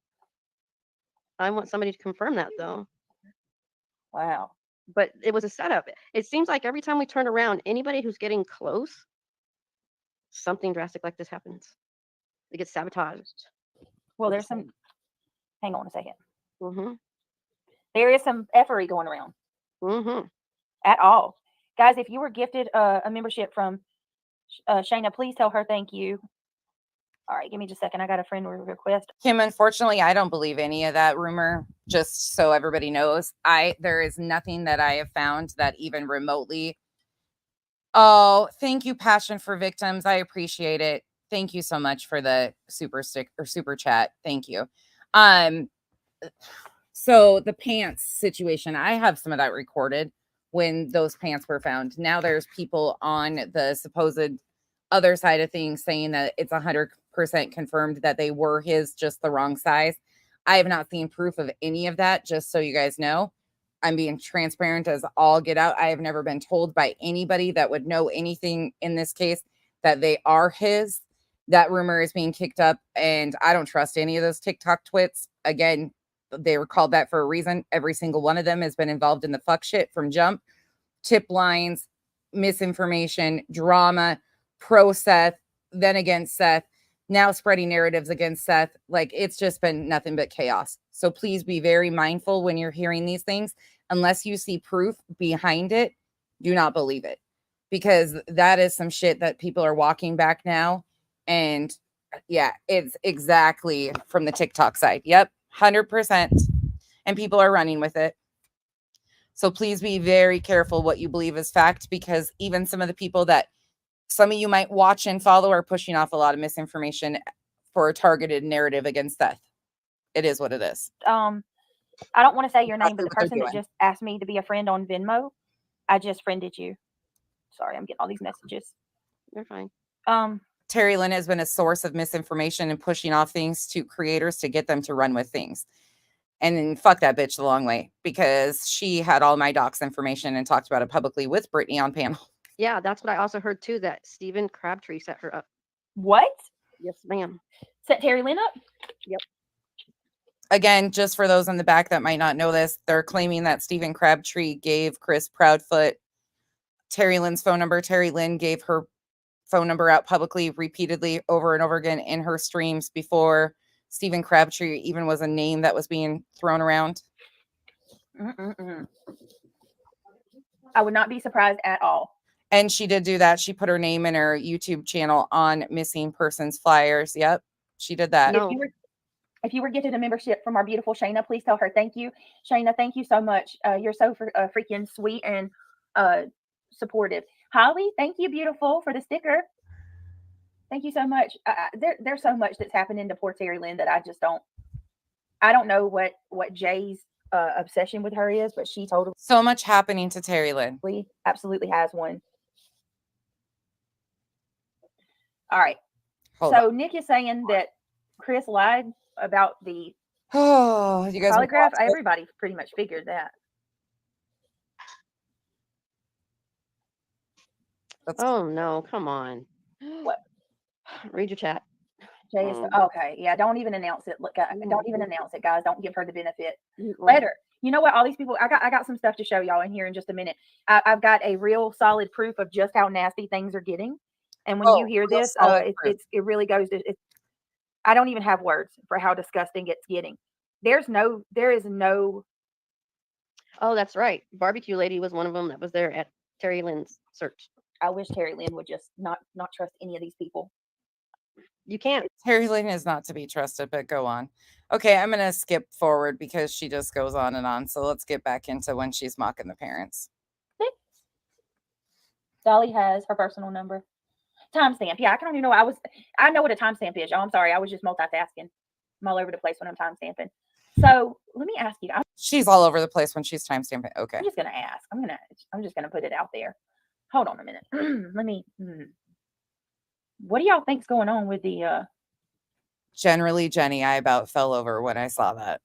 I want somebody to confirm that though. Wow. But it was a setup. It seems like every time we turn around, anybody who's getting close, something drastic like this happens. It gets sabotaged. Well, there's some. Hang on a second. Mm-hmm. There is some effery going around. Mm-hmm. At all, guys. If you were gifted a membership from Shayna, please tell her thank you. All right, give me just a second. I got a friend request. Kim, unfortunately, I don't believe any of that rumor. Just so everybody knows, there is nothing that I have found that even remotely. Oh, thank you, Passion for Victims. I appreciate it. Thank you so much for the super stick or super chat. Thank you. So the pants situation, I have some of that recorded when those pants were found. Now there's people on the supposed other side of things saying that it's 100% confirmed that they were his, just the wrong size. I have not seen proof of any of that, just so you guys know. I'm being transparent as all get out. I have never been told by anybody that would know anything in this case that they are his. That rumor is being kicked up, and I don't trust any of those TikTok twits. Again, they were called that for a reason. Every single one of them has been involved in the fuck shit from jump, tip lines, misinformation, drama, pro Seth, then against Seth, now spreading narratives against Seth. Like, it's just been nothing but chaos. So please be very mindful when you're hearing these things. Unless you see proof behind it, do not believe it, because that is some shit that people are walking back now. And yeah, it's exactly from the TikTok side. Yep, 100%. And people are running with it. So please be very careful what you believe is fact, because even some of the people that some of you might watch and follow are pushing off a lot of misinformation for a targeted narrative against Seth. It is what it is. I don't want to say your name, but the what they're person that doing. just asked me to be a friend on Venmo, I just friended you. Sorry, I'm getting all these messages. You're fine. Terry Lynn has been a source of misinformation and pushing off things to creators to get them to run with things. And then fuck that bitch the long way, because she had all my docs information and talked about it publicly with Britney on panel. Yeah, that's what I also heard too, that Stephen Crabtree set her up. What? Yes, ma'am. Set Terry Lynn up? Yep. Again, just for those in the back that might not know this, they're claiming that Stephen Crabtree gave Chris Proudfoot Terry Lynn's phone number. Terry Lynn gave her phone number out publicly, repeatedly, over and over again in her streams before Stephen Crabtree even was a name that was being thrown around. I would not be surprised at all. And she did do that. She put her name in her YouTube channel on missing persons flyers. Yep, she did that. No. If you were gifted a membership from our beautiful Shayna, please tell her thank you. Shayna, thank you so much. You're so freaking sweet and supportive. Holly, thank you, beautiful, for the sticker. Thank you so much. There's so much that's happening to poor Terry Lynn that I don't know what Jay's obsession with her is, but she totally so much happening to Terry Lynn. Absolutely has one. All right. Hold so on. Nick is saying that Chris lied about the you guys polygraph. Everybody pretty much figured that. Oh no, come on. What? Read your chat. Jay is okay. Yeah, don't even announce it. Look, don't even announce it, guys. Don't give her the benefit. Let her. You know what? All these people, I got some stuff to show y'all in here in just a minute. I've got a real solid proof of just how nasty things are getting. And when you hear this, it really goes to. I don't even have words for how disgusting it's getting. There is no. Oh, that's right. Barbecue Lady was one of them that was there at Terry Lynn's search. I wish Terry Lynn would just not trust any of these people. You can't. Terry Lynn is not to be trusted, but go on. Okay, I'm going to skip forward because she just goes on and on. So let's get back into when she's mocking the parents. Dolly has her personal number. Timestamp. Yeah, I don't even know. I know what a timestamp is. Y'all, I'm sorry. I was just multitasking. I'm all over the place when I'm timestamping. So let me ask you. She's all over the place when she's timestamping. Okay. I'm just going to ask. I'm just going to put it out there. Hold on a minute. Let me. What do y'all think's going on with the? Generally, Jenny, I about fell over when I saw that.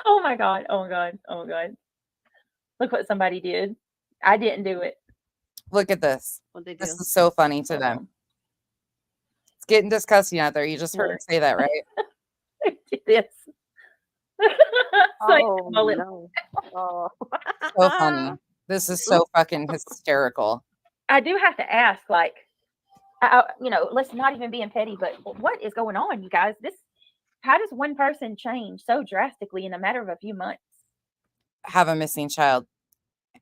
Oh my God! Oh my God! Oh my God! Look what somebody did. I didn't do it. Look at this. What'd they do? This is so funny to them. It's getting disgusting out there. You just heard her say that, right? Did this. Oh, no. Oh. So funny. This is so fucking hysterical. I do have to ask, like, let's not even being petty, but what is going on, you guys? How does one person change so drastically in a matter of a few months? Have a missing child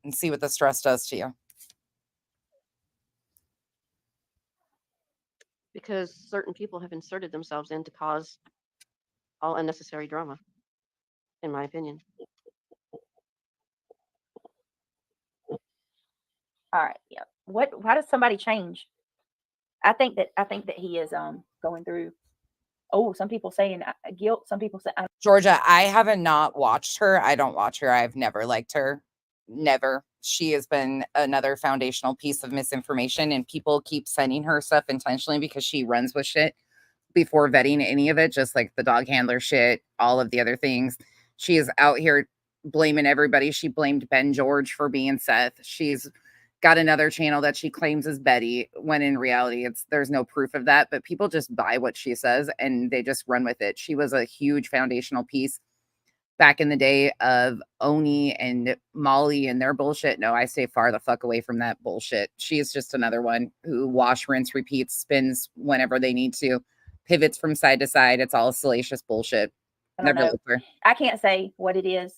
and see what the stress does to you. because certain people have inserted themselves in to cause all unnecessary drama, in my opinion. All right. Yeah. Why does somebody change? I think that he is going through. Oh, some people saying guilt. Some people say Georgia, I haven't not watched her. I don't watch her. I've never liked her. Never. She has been another foundational piece of misinformation, and people keep sending her stuff intentionally because she runs with shit before vetting any of it, just like the dog handler shit, all of the other things. She is out here blaming everybody. She blamed Ben George for being Seth. She's got another channel that she claims is Betty, when in reality there's no proof of that, but people just buy what she says and they just run with it. She was a huge foundational piece back in the day of Oni and Molly and their bullshit. No, I stay far the fuck away from that bullshit. She is just another one who wash, rinse, repeats, spins whenever they need to, pivots from side to side. It's all salacious bullshit. Never looked for. I can't say what it is.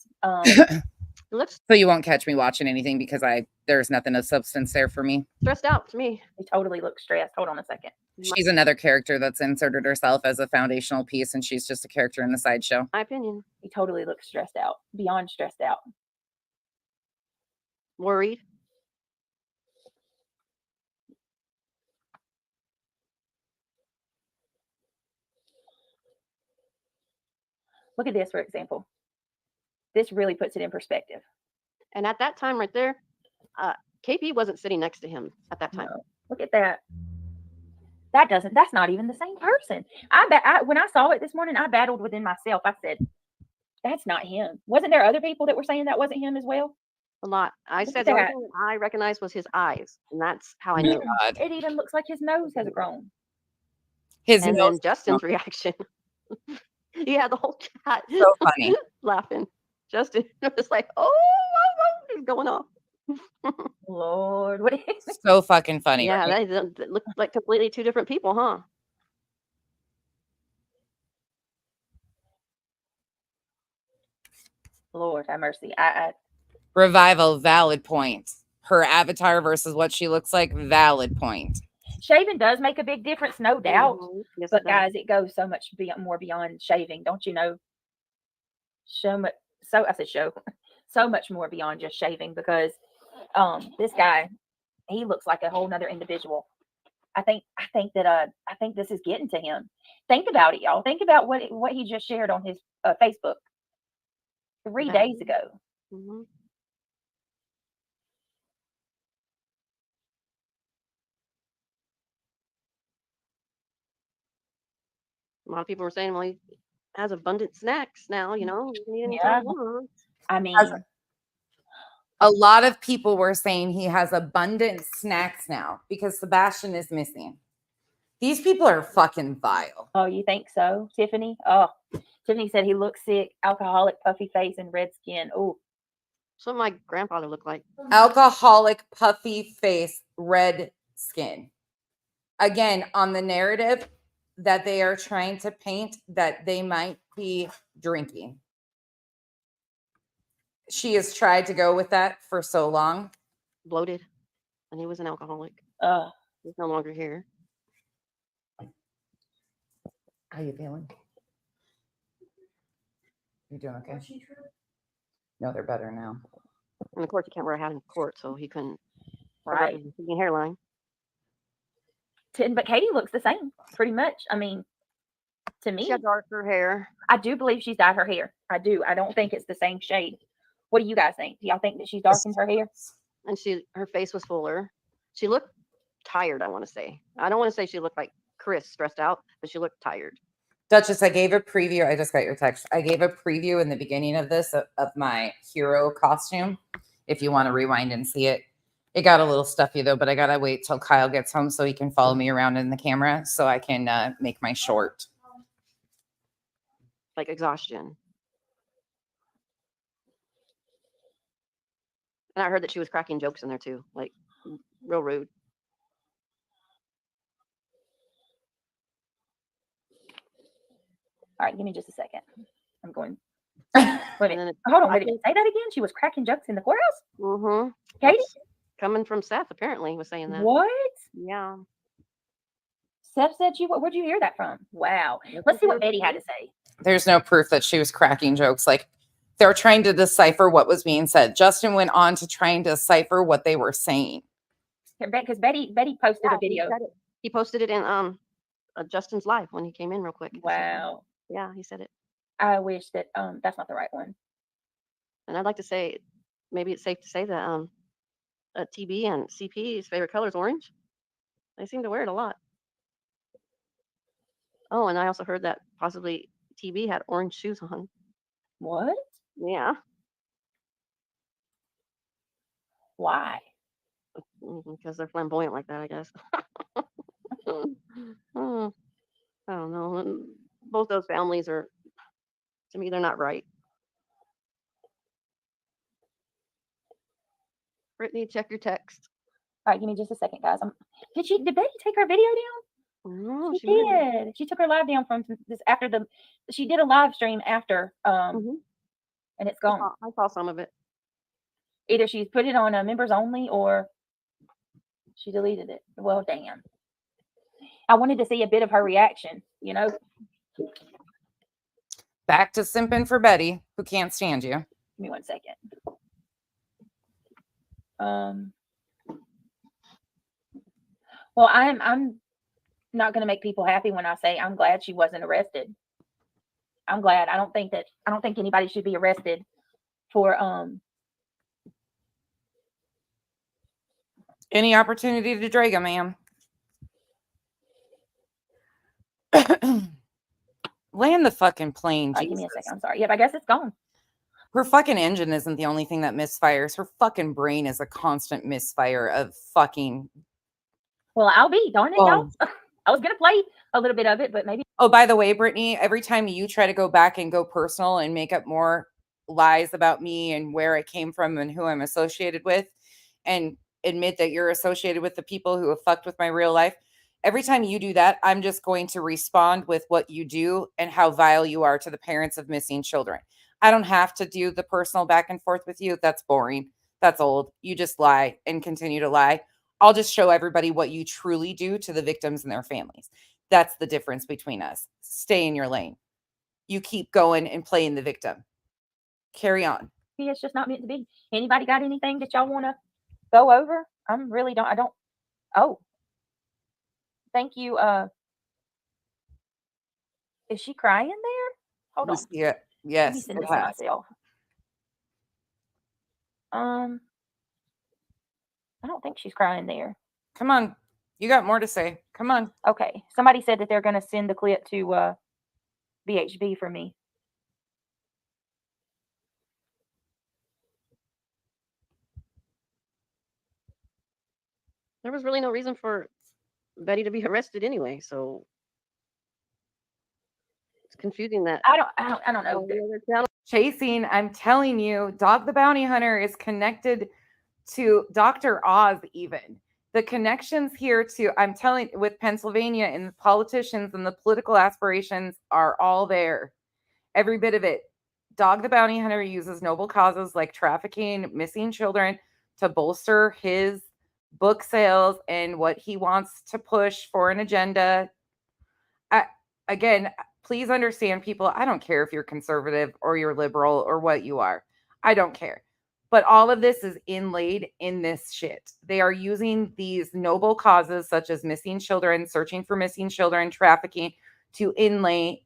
So you won't catch me watching anything because there's nothing of substance there for me. Stressed out to me. He totally looks stressed. Hold on a second. She's another character that's inserted herself as a foundational piece, and she's just a character in the sideshow. My opinion. He totally looks stressed out, beyond stressed out. Worried. Look at this, for example. This really puts it in perspective. And at that time right there, KP wasn't sitting next to him at that time. No. Look at that. That's not even the same person. When I saw it this morning, I battled within myself. I said, that's not him. Wasn't there other people that were saying that wasn't him as well? A lot. I said the only thing that I recognized was his eyes, and that's how I knew. It even looks like his nose has grown. And then Justin's reaction. He had the whole chat so funny laughing. Justin was like, oh, he's going off. Lord, what is so fucking funny? Yeah, right? they look like completely two different people, huh? Lord have mercy. Revival, valid point. Her avatar versus what she looks like, valid point. Shaving does make a big difference, no doubt. Yes, but guys, it goes so much more beyond shaving, don't you know? So much more beyond just shaving, because this guy, he looks like a whole nother individual. I think this is getting to him. Think about it, y'all. Think about what he just shared on his Facebook 3 days ago. Mm-hmm. A lot of people were saying, well, he has abundant snacks now, you know. Yeah. I mean, a lot of people were saying he has abundant snacks now because Sebastian is missing. These people are fucking vile. Oh, you think so, Tiffany? Oh, Tiffany said he looks sick, alcoholic, puffy face, and red skin. Oh, that's what my grandfather looked like. Alcoholic, puffy face, red skin. Again, on the narrative that they are trying to paint that they might be drinking. She has tried to go with that for so long. Bloated. And he was an alcoholic. He's no longer here. How you feeling? You doing okay? No, they're better now. And of course, he can't wear a hat in court, so he couldn't. Right. Hairline. But Katie looks the same, pretty much. I mean, to me, she had darker hair. I do believe she's dyed her hair. I do. I don't think it's the same shade. What do you guys think? Do y'all think that she's darkened her hair? And her face was fuller. She looked tired, I want to say. I don't want to say she looked like Chris, stressed out, but she looked tired. Duchess, I gave a preview. I just got your text. I gave a preview in the beginning of this of my hero costume. If you want to rewind and see it. It got a little stuffy though, but I gotta wait till Kyle gets home so he can follow me around in the camera so I can make my short. Like exhaustion. And I heard that she was cracking jokes in there too, like real rude. All right, give me just a second. I'm going. Wait a minute. Hold on. Wait a minute. Say that again. She was cracking jokes in the courthouse? Mm-hmm. Katie? Coming from Seth, apparently, was saying that. What? Yeah. Steph said where'd you hear that from? Wow. Let's see what Betty had to say. There's no proof that she was cracking jokes. Like, they're trying to decipher what was being said. Justin went on to try and decipher what they were saying. Because Betty posted a video. He posted it in Justin's live when he came in real quick. Wow. Yeah, he said it. I wish that that's not the right one. And I'd like to say, maybe it's safe to say that TB and CP's favorite color is orange. They seem to wear it a lot. Oh, and I also heard that possibly TB had orange shoes on. What? Yeah. Why? Because they're flamboyant like that, I guess. I don't know. Both those families are, to me, they're not right. Brittany, check your text. All right, give me just a second, guys. Did Betty take her video down? No, she did. She took her live down from this after she did a live stream after and it's gone. I saw some of it. Either she's put it on members only or she deleted it. Well, damn. I wanted to see a bit of her reaction, you know. Back to simping for Betty, who can't stand you. Give me 1 second. Well, I'm not going to make people happy when I say I'm glad she wasn't arrested. I'm glad. I don't think anybody should be arrested for any opportunity to drag a man. Land the fucking plane. Give me a second. I'm sorry. Yep, I guess it's gone. Her fucking engine isn't the only thing that misfires. Her fucking brain is a constant misfire of fucking. Well, I'll be. Darn it, y'all. I was going to play a little bit of it, but maybe. Oh, by the way, Brittany, every time you try to go back and go personal and make up more lies about me and where I came from and who I'm associated with and admit that you're associated with the people who have fucked with my real life, every time you do that, I'm just going to respond with what you do and how vile you are to the parents of missing children. I don't have to do the personal back and forth with you. That's boring. That's old. You just lie and continue to lie. I'll just show everybody what you truly do to the victims and their families. That's the difference between us. Stay in your lane. You keep going and playing the victim. Carry on. It's just not meant to be. Anybody got anything that y'all want to go over? I don't. Oh, thank you. Is she crying there? Hold on. Yeah. Yes. Let me send this to myself. I don't think she's crying there. Come on. You got more to say. Come on. Okay. Somebody said that they're going to send the clip to BHB for me. There was really no reason for Betty to be arrested anyway, so it's confusing that. I don't know. Chasing, I'm telling you, Dog the Bounty Hunter is connected to Dr. Oz even. The connections here to, I'm telling, with Pennsylvania and the politicians and the political aspirations are all there. Every bit of it. Dog the Bounty Hunter uses noble causes like trafficking, missing children to bolster his book sales and what he wants to push for an agenda. Again, please understand, people, I don't care if you're conservative or you're liberal or what you are. I don't care. But all of this is inlaid in this shit. They are using these noble causes such as missing children, searching for missing children, trafficking, to inlay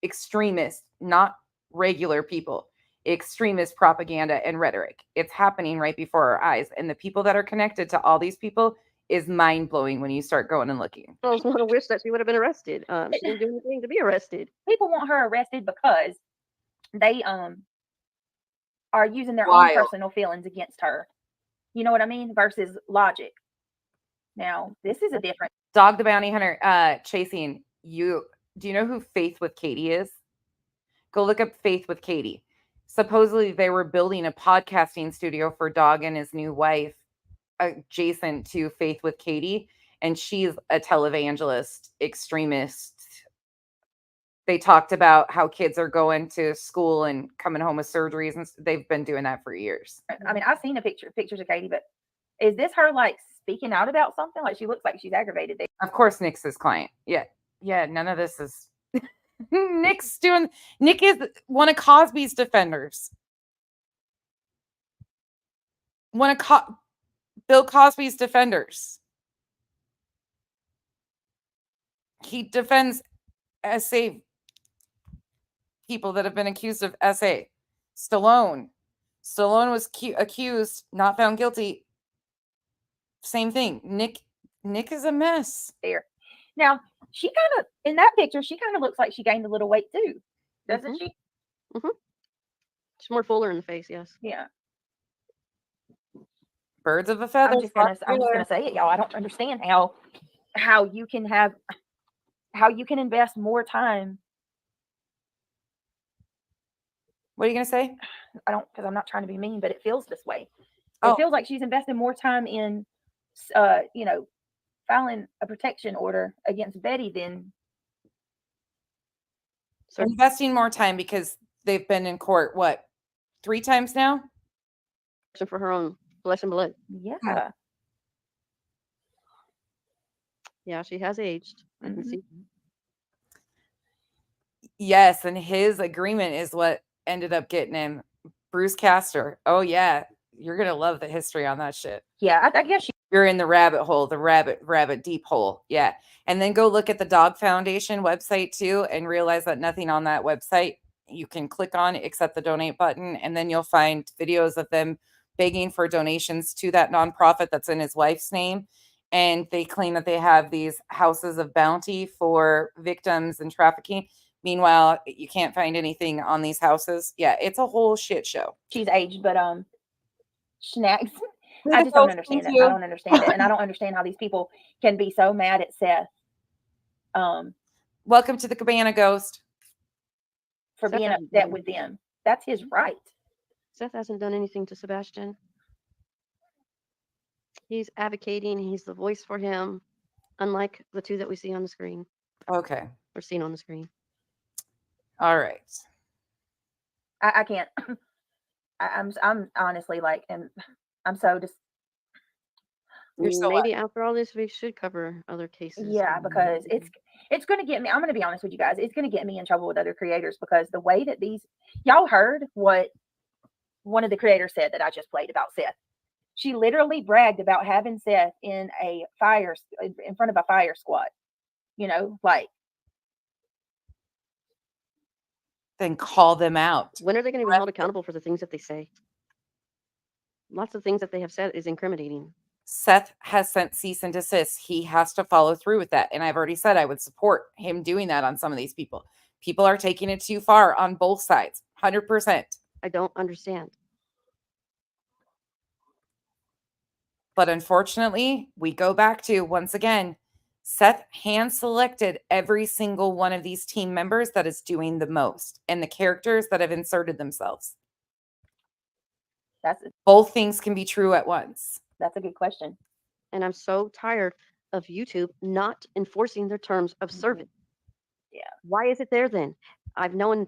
extremist, not regular people, extremist propaganda and rhetoric. It's happening right before our eyes. And the people that are connected to all these people is mind-blowing when you start going and looking. I just want to wish that she would have been arrested. She didn't do anything to be arrested. People want her arrested because they are using their own personal feelings against her. You know what I mean? Versus logic. Now, this is a different. Dog the Bounty Hunter, Chasing, do you know who Faith with Katie is? Go look up Faith with Katie. Supposedly they were building a podcasting studio for Dog and his new wife adjacent to Faith with Katie, and she's a televangelist extremist. They talked about how kids are going to school and coming home with surgeries, and they've been doing that for years. I mean, I've seen pictures of Katie, but is this her like speaking out about something. Like she looks like she's aggravated. Of course, Nick's his client. Yeah. Yeah. None of this is Nick is one of Cosby's defenders. One of Bill Cosby's defenders. He defends SA people that have been accused of SA. Stallone was accused, not found guilty. Same thing. Nick is a mess. There. Now, she kind of, in that picture, she kind of looks like she gained a little weight too. Doesn't she? Mm-hmm. She's more fuller in the face, yes. Yeah. Birds of a feather. I'm just gonna say it, y'all. I don't understand how you can invest more time. What are you gonna say? I don't, because I'm not trying to be mean, but it feels this way. It feels like she's investing more time in, filing a protection order against Betty than investing more time because they've been in court, what, 3 times now? For her own flesh and blood. Yeah. Yeah, she has aged. I can see. Yes, and his agreement is what ended up getting him Bruce Castor. Oh yeah, you're gonna love the history on that shit. Yeah, I guess you're in the rabbit hole, the rabbit deep hole. Yeah, and then go look at the Dog Foundation website too, and realize that nothing on that website you can click on except the donate button, and then you'll find videos of them begging for donations to that nonprofit that's in his wife's name. And they claim that they have these houses of bounty for victims and trafficking. Meanwhile, you can't find anything on these houses. Yeah, it's a whole shit show. She's aged, but snacks. I just don't understand it. I don't understand it. And I don't understand how these people can be so mad at Seth. Welcome to the Cabana Ghost. For being upset with them. That's his right. Seth hasn't done anything to Sebastian. He's advocating. He's the voice for him, unlike the two that we see on the screen. Okay. Or seen on the screen. All right. I can't. I'm honestly like, and I'm so just. Maybe after all this, we should cover other cases. Yeah, because it's going to get me. I'm going to be honest with you guys. It's going to get me in trouble with other creators because the way that y'all heard what one of the creators said that I just played about Seth. She literally bragged about having Seth in front of a fire squad. Like. Then call them out. When are they going to be held accountable for the things that they say? Lots of things that they have said is incriminating. Seth has sent cease and desist. He has to follow through with that. And I've already said I would support him doing that on some of these people. People are taking it too far on both sides. 100%. I don't understand. But unfortunately, we go back to, once again, Seth hand-selected every single one of these team members that is doing the most and the characters that have inserted themselves. Both things can be true at once. That's a good question. And I'm so tired of YouTube not enforcing their terms of service. Yeah. Why is it there then? I've known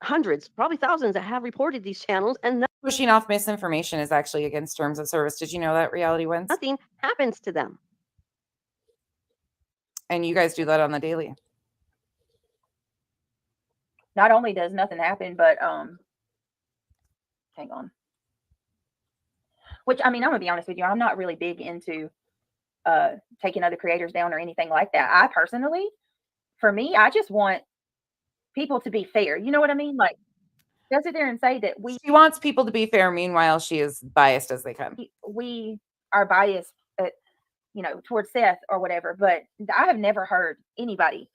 hundreds, probably thousands that have reported these channels and pushing off misinformation is actually against terms of service. Did you know that, Reality Wins? Nothing happens to them. And you guys do that on the daily. Not only does nothing happen, but hang on. Which, I mean, I'm gonna be honest with you, I'm not really big into taking other creators down or anything like that. I personally, for me, I just want people to be fair. You know what I mean? Like, go sit there and say that she wants people to be fair. Meanwhile, she is biased as they come. We are biased, towards Seth or whatever. But I have never heard anybody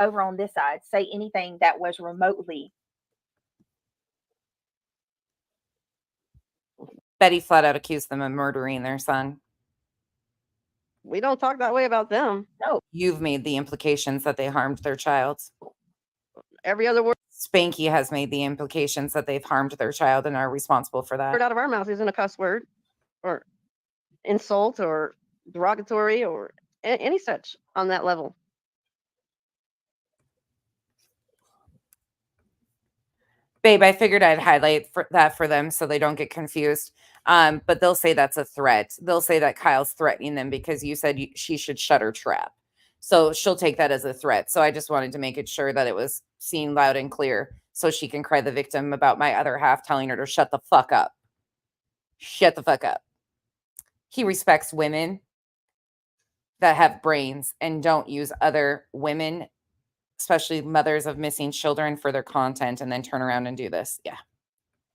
over on this side say anything that was remotely. Betty flat out accused them of murdering their son. We don't talk that way about them. No. You've made the implications that they harmed their child. Every other word. Spanky has made the implications that they've harmed their child and are responsible for that. Word out of our mouth isn't a cuss word or insult or derogatory or any such on that level. Babe, I figured I'd highlight that for them so they don't get confused. But they'll say that's a threat. They'll say that Kyle's threatening them because you said she should shut her trap. So she'll take that as a threat. So I just wanted to make it sure that it was seen loud and clear so she can cry the victim about my other half telling her to shut the fuck up. Shut the fuck up. He respects women that have brains and don't use other women, especially mothers of missing children, for their content and then turn around and do this. Yeah.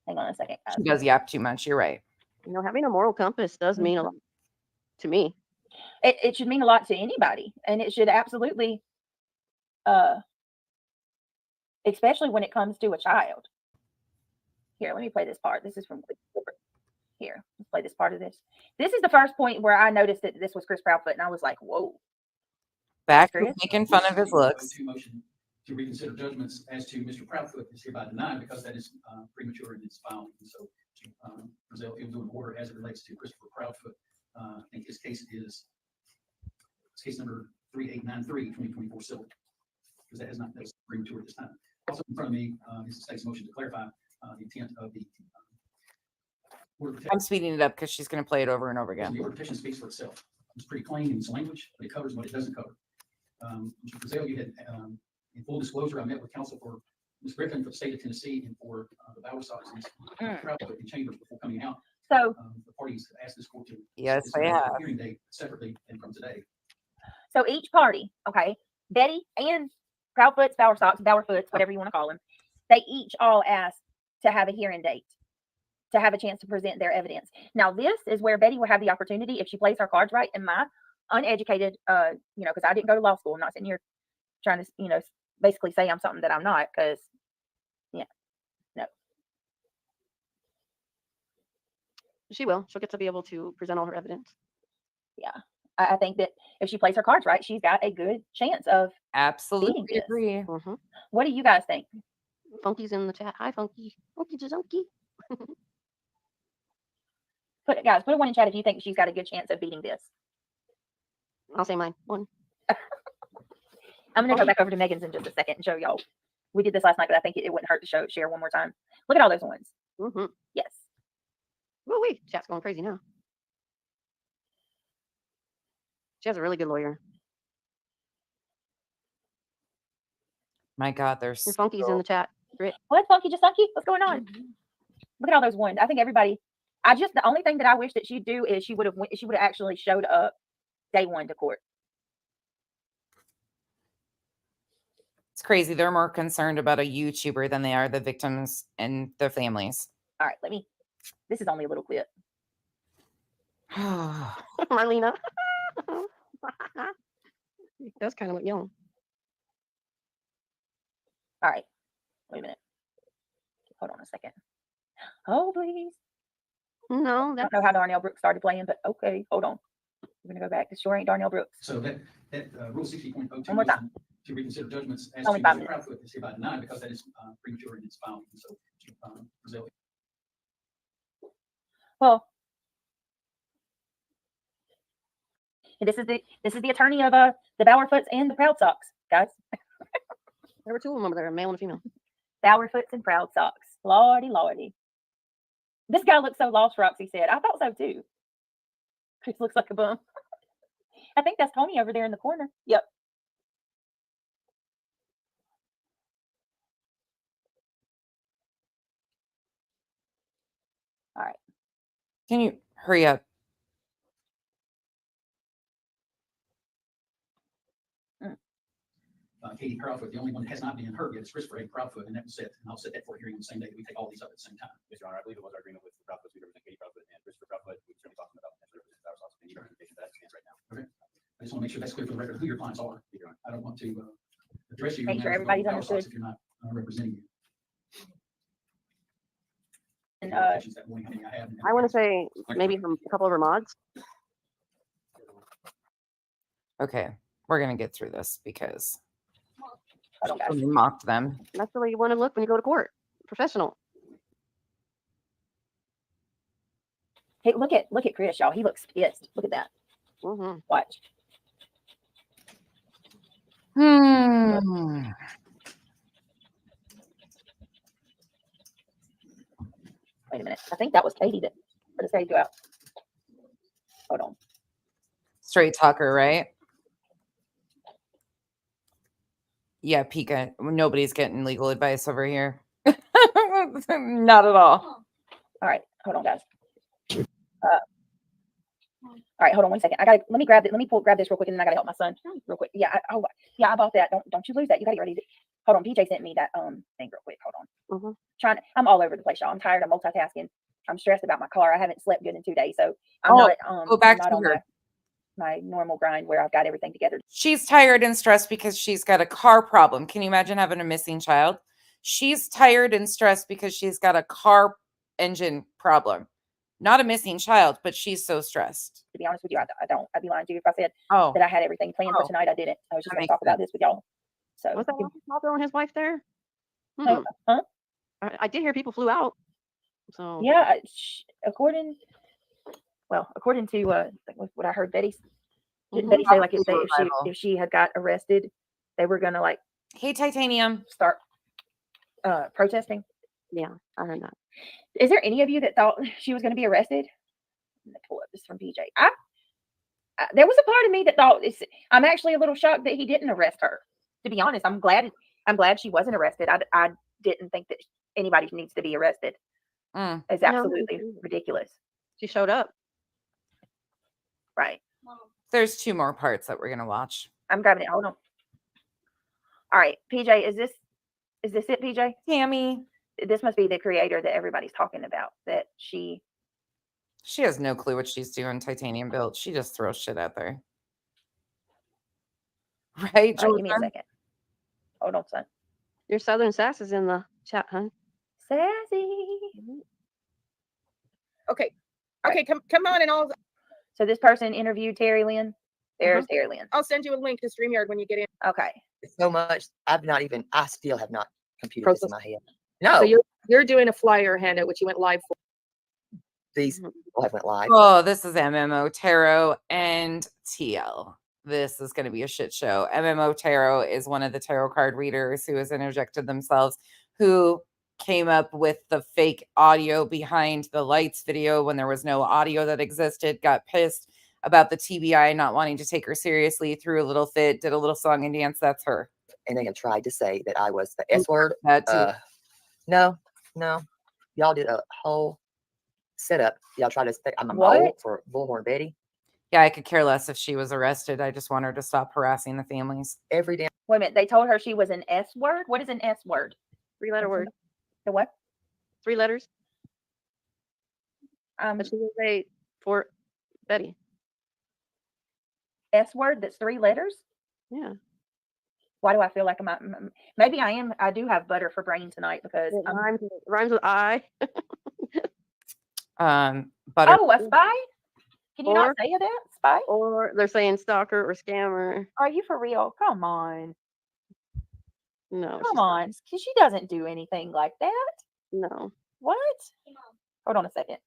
Hang on a second, guys. She does yap too much. You're right. You know, having a moral compass does mean a lot to me. It should mean a lot to anybody, and it should absolutely, especially when it comes to a child. Here, let me play this part. This is from here. Let's play this part of this. This is the first point where I noticed that this was Chris Proudfoot, and I was like, "Whoa!" Back to making fun of his looks. Motion to reconsider judgments as to Mr. Proudfoot is hereby denied because that is premature in its filing. And so, Brazil, if you'll do an order as it relates to Christopher Proudfoot, I think his case is case number 3893, 2024 civil, because that's premature at this time. Also in front of me is the state's motion to clarify the intent of the order of protection. I'm speeding it up because she's going to play it over and over again. The order of protection speaks for itself. It's pretty plain in its language, but it covers what it doesn't cover. Mr. Brazil, you had, in full disclosure, I met with counsel for Ms. Griffin for the state of Tennessee and for the Bower Sox and Proudfoot in chambers before coming out. So the parties have asked this court to yes, set they a have hearing date separately and from today. So each party, okay, Betty and Proudfoot's, Bower Sox, Bowerfoots, whatever you want to call them, they each all asked to have a hearing date, to have a chance to present their evidence. Now, this is where Betty will have the opportunity, if she plays her cards right, and my uneducated, because I didn't go to law school. I'm not sitting here trying to, basically say I'm something that I'm not, because, no. She will. She'll get to be able to present all her evidence. Yeah. I think that if she plays her cards right, she's got a good chance of absolutely beating agree. this. What do you guys think? Funky's in the chat. Hi, Funky. Funky Jazunky. Put a one in chat if you think she's got a good chance of beating this. I'll say mine. One. I'm going to go back over to Megan's in just a second and show y'all. We did this last night, but I think it wouldn't hurt to share one more time. Look at all those ones. Yes. Woo wee. Chat's going crazy now. She has a really good lawyer. My God, there's Your Funky's in the chat. Great. What, Funky Jazunky? What's going on? Look at all those ones. I think everybody. The only thing that I wish that she'd do is she would have actually showed up day one to court. It's crazy. They're more concerned about a YouTuber than they are the victims and their families. All right, this is only a little clip. Marlena. That's kind of what young. All right, wait a minute. Hold on a second. Oh, please. No, I don't know how Darnell Brooks started playing, but okay, hold on. We're gonna go back. This sure ain't Darnell Brooks. So that Rule 60.02 one more time. To reconsider judgments as Only to 5 Mr. minutes. Proudfoot is hereby denied because that is premature in its filing. So, Brazil. Well, this is the attorney of the Bowerfoots and the Proud Sox, guys. There were two of them over there, a male and a female. Bowerfoots and Proud Sox. Lordy, lordy. This guy looks so lost, Roxy said. I thought so too. Chris looks like a bum. I think that's Tony over there in the corner. Yep. All right. Can you hurry up? Katie Proudfoot, the only one that has not been hurt yet is Christopher Proudfoot, and that was set. And I'll set that for a hearing on the same day that we take all these up at the same time. Yes, Your Honor, I believe it was our agreement with the Proudfoot. We represent Katie Proudfoot and Christopher Proudfoot. We're certainly talking about potentially representing our sauce. Any representation that stands right now. Okay. I just want to make sure that's clear for the record who your clients are. I don't want to address you. Make sure everybody's understood. If you're not representing you. And I want to say maybe from a couple of her mods. Okay, we're gonna get through this because Hold on, we mocked them. That's the way you want to look when you go to court. Professional. Hey, look at Chris, y'all. He looks pissed. Look at that. Watch. Wait a minute. I think that was Katie that put a stage out. Hold on. Straight talker, right? Yeah, Pika. Nobody's getting legal advice over here. Not at all. All right, hold on, guys. All right, hold on 1 second. Let me grab it. Let me grab this real quick, and then I gotta help my son real quick. Yeah, I bought that. Don't you lose that. You gotta get ready. Hold on. PJ sent me that thing real quick. Hold on. I'm all over the place, y'all. I'm tired. I'm multitasking. I'm stressed about my car. I haven't slept good in 2 days, so I'm not. Go back I'm not to on her. my normal grind where I've got everything together. She's tired and stressed because she's got a car problem. Can you imagine having a missing child? She's tired and stressed because she's got a car engine problem. Not a missing child, but she's so stressed. To be honest with you, I don't. I'd be lying to you if I said that I had everything planned for tonight. I didn't. I was just going to talk about this with y'all. So Was that father and his wife there? Huh? I did hear people flew out. So Yeah, according to what I heard, Betty didn't Betty say like if she had got arrested, they were gonna like hey Titanium start protesting. Yeah, I heard that. Is there any of you that thought she was going to be arrested? I'm gonna pull up this from PJ. There was a part of me that thought I'm actually a little shocked that he didn't arrest her. To be honest, I'm glad she wasn't arrested. I didn't think that anybody needs to be arrested. It's absolutely ridiculous. She showed up. Right. There's 2 more parts that we're gonna watch. I'm grabbing it. Hold on. All right, PJ, is this it, PJ? Tammy. This must be the creator that everybody's talking about. That she has no clue what she's doing. Titanium built. She just throws shit out there. Right, All right, give me a second. Hold on, son. Your Southern Sass is in the chat, huh? Sassy. Okay. Okay, come on and all. So this person interviewed Terry Lynn. There's Terry Lynn. I'll send you a link to StreamYard when you get in. Okay. So much. I still have not computed this in my head. No. So you're doing a flyer handout, which you went live for. These people have went live. Oh, this is MMO Tarot and TL. This is going to be a shit show. MMO Tarot is one of the tarot card readers who has interjected themselves, who came up with the fake audio behind the lights video when there was no audio that existed, got pissed about the TBI not wanting to take her seriously, threw a little fit, did a little song and dance. That's her. And they have tried to say that I was the S word. That too. No. Y'all did a whole setup. Y'all tried to say I'm a What? mole for Bullhorn Betty. Yeah, I could care less if she was arrested. I just want her to stop harassing the families. Every damn. Wait a minute. They told her she was an S word. What is an S word? 3-letter word. The what? 3 letters. But she was a for Betty. S word that's 3 letters? Yeah. Why do I feel like maybe I am? I do have butter for brain tonight because it rhymes with I. Butter. Oh, a spy? Can you not say that? Spy? Or they're saying stalker or scammer. Are you for real? Come on. No. Come on. Because she doesn't do anything like that. No. What? Hold on a second.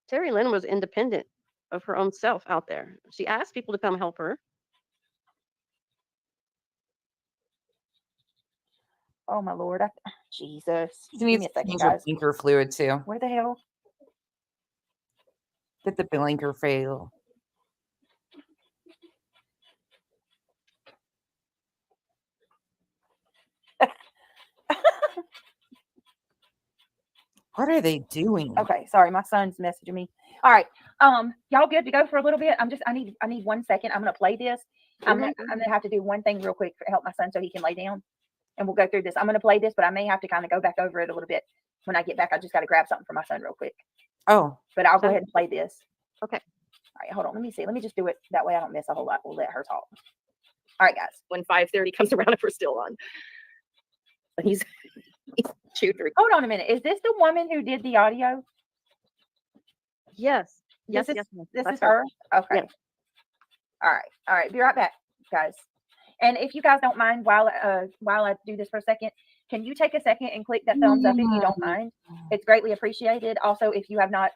Terry Lynn was independent of her own self out there. She asked people to come help her. Oh my Lord. Jesus. She needs to change her blinker fluid too. Where the hell? Get the blinker fail. What are they doing? Okay, sorry, my son's messaging me. All right, y'all good to go for a little bit? I need 1 second. I'm gonna play this. I'm gonna have to do one thing real quick to help my son so he can lay down, and we'll go through this. I'm gonna play this, but I may have to kind of go back over it a little bit when I get back. I just got to grab something for my son real quick. Oh, but I'll go ahead and play this. Okay. All right, hold on. Let me see. Let me just do it that way I don't miss a whole lot. We'll let her talk. All right, guys. When 5:30 comes around, if we're still on. He's chewed through. Hold on a minute. Is this the woman who did the audio? Yes. Yes. This is her? Okay. Yes. All right. Be right back, guys. And if you guys don't mind, while I do this for a second, can you take a second and click that thumbs up if you don't mind? It's greatly appreciated. Also, if you have not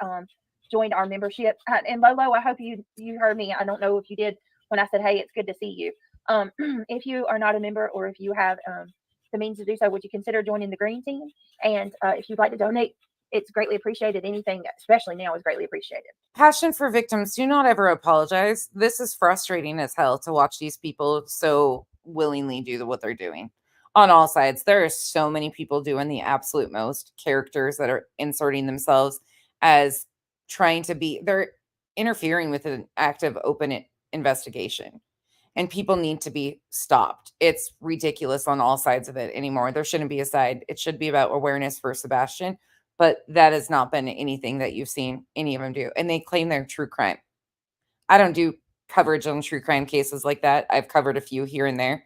joined our membership, and Lolo, I hope you heard me. I don't know if you did when I said, hey, it's good to see you. If you are not a member, or if you have the means to do so, would you consider joining the green team? And if you'd like to donate it's greatly appreciated. Anything, especially now, is greatly appreciated. Passion for victims, do not ever apologize. This is frustrating as hell to watch these people so willingly do what they're doing on all sides. There are so many people doing the absolute most, characters that are inserting themselves as trying to be, they're interfering with an active open investigation, and people need to be stopped. It's ridiculous on all sides of it anymore. There shouldn't be a side. It should be about awareness for Sebastian, but that has not been anything that you've seen any of them do. And they claim they're true crime. I don't do coverage on true crime cases like that. I've covered a few here and there,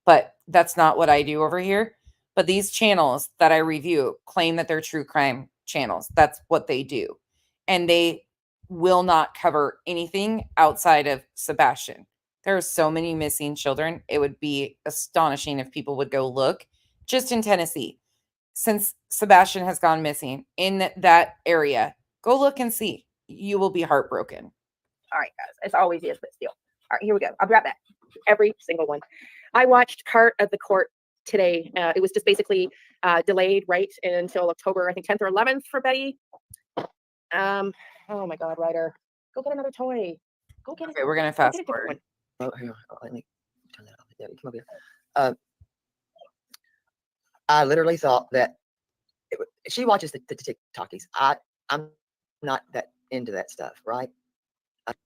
but that's not what I do over here. But these channels that I review claim that they're true crime channels. That's what they do. And they will not cover anything outside of Sebastian. There are so many missing children. It would be astonishing if people would go look just in Tennessee. Since Sebastian has gone missing in that area, go look and see. You will be heartbroken. All right, guys. It's always is, but still. All right, here we go. I'll be right back. Every single one. I watched part of the court today. It was just basically delayed right until October, I think 10th or 11th for Betty. Oh my God, Ryder, go get another toy. Go get it. Okay, we're gonna fast forward. Oh, here, let me turn that off. Debbie, come over here. I literally thought that she watches the TikTokies. I'm not that into that stuff, right?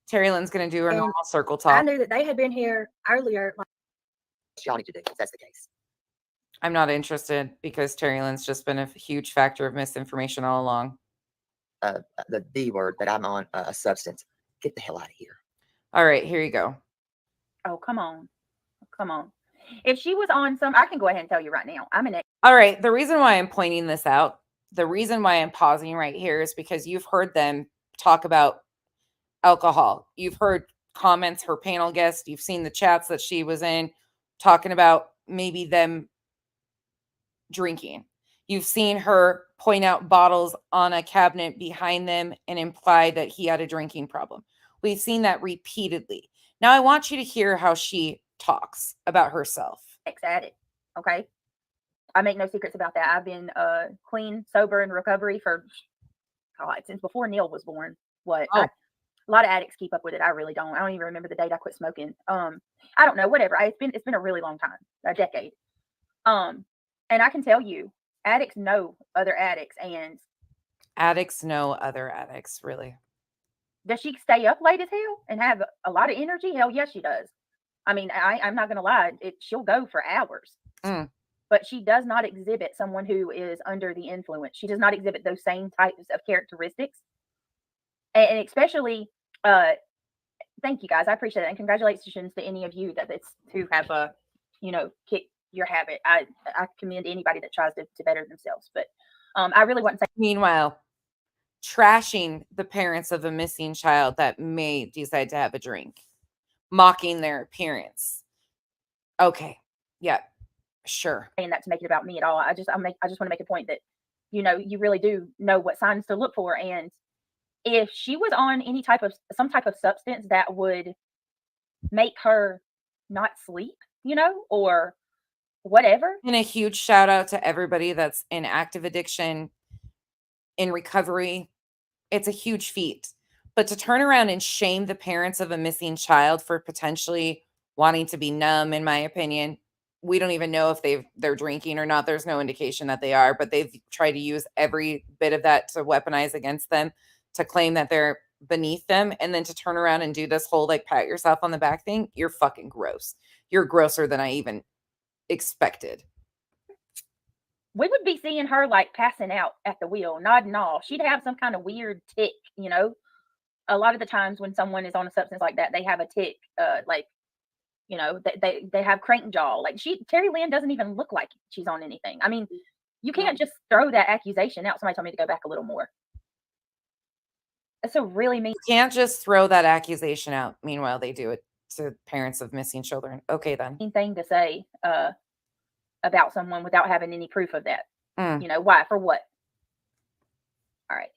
Terry Lynn's gonna do her And normal circle I talk. knew that they had been here earlier. Y'all need to do if that's the case. I'm not interested because Terry Lynn's just been a huge factor of misinformation all along. The D word that I'm on, a substance. Get the hell out of here. All right, here you go. Oh, come on. Come on. If she was on some, I can go ahead and tell you right now. I'm an All right, the reason why I'm pointing this out, the reason why I'm pausing right here is because you've heard them talk about alcohol. You've heard comments, her panel guest, you've seen the chats that she was in talking about maybe them drinking. You've seen her point out bottles on a cabinet behind them and imply that he had a drinking problem. We've seen that repeatedly. Now I want you to hear how she talks about herself. addict. Okay. I make no secrets about that. I've been clean, sober, and recovery for God, since before Neil was born. A lot of addicts keep up with it. I really don't. I don't even remember the date I quit smoking. I don't know. Whatever. It's been a really long time, a decade. And I can tell you, addicts know other addicts, and addicts know other addicts. Really? Does she stay up late as hell and have a lot of energy? Hell yes, she does. I mean, I'm not gonna lie. She'll go for hours. But she does not exhibit someone who is under the influence. She does not exhibit those same types of characteristics. And especially, thank you guys. I appreciate it. And congratulations to any of you who have, kicked your habit. I commend anybody that tries to better themselves. But I really want to say. Meanwhile, trashing the parents of a missing child that may decide to have a drink, mocking their appearance. Okay. Yeah. Sure. Saying that to make it about me at all. I just want to make a point that, you really do know what signs to look for. And if she was on some type of substance that would make her not sleep, or whatever. And a huge shout out to everybody that's in active addiction, in recovery. It's a huge feat. But to turn around and shame the parents of a missing child for potentially wanting to be numb, in my opinion, we don't even know if they're drinking or not. There's no indication that they are, but they've tried to use every bit of that to weaponize against them, to claim that they're beneath them, and then to turn around and do this whole pat yourself on the back thing. You're fucking gross. You're grosser than I even expected. We would be seeing her passing out at the wheel, nodding off. She'd have some kind of weird tick, A lot of the times when someone is on a substance like that, they have a tick, they have crank jaw. Terry Lynn doesn't even look like she's on anything. I mean, you can't just throw that accusation out. Somebody told me to go back a little more. That's a really mean. You can't just throw that accusation out. Meanwhile, they do it to parents of missing children. Okay, then. Thing to say about someone without having any proof of that. Why? For what? All right.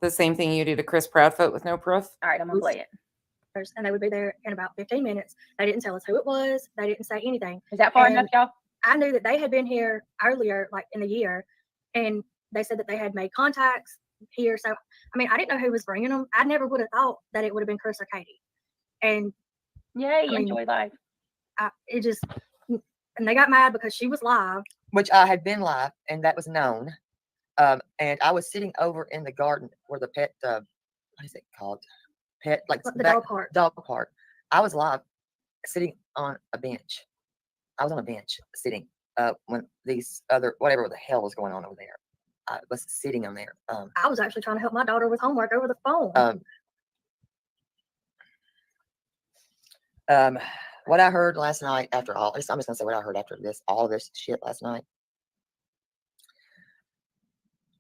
The same thing you do to Chris Proudfoot with no proof. All right, I'm gonna play it. And they would be there in about 15 minutes. They didn't tell us who it was. They didn't say anything. Is that far enough, y'all? I knew that they had been here earlier, in the year, and they said that they had made contacts here. So, I mean, I didn't know who was bringing them. I never would have thought that it would have been Chris or Katie. And yay, I mean, enjoy life. It just, and they got mad because she was live. Which I had been live, and that was known. And I was sitting over in the garden where the pet, what is it called? Pet, like The dog park. Dog park. I was live, sitting on a bench. I was on a bench sitting when these other, whatever the hell was going on over there. I was sitting on there. I was actually trying to help my daughter with homework over the phone. What I heard last night after all, I'm just gonna say what I heard after this, all this shit last night.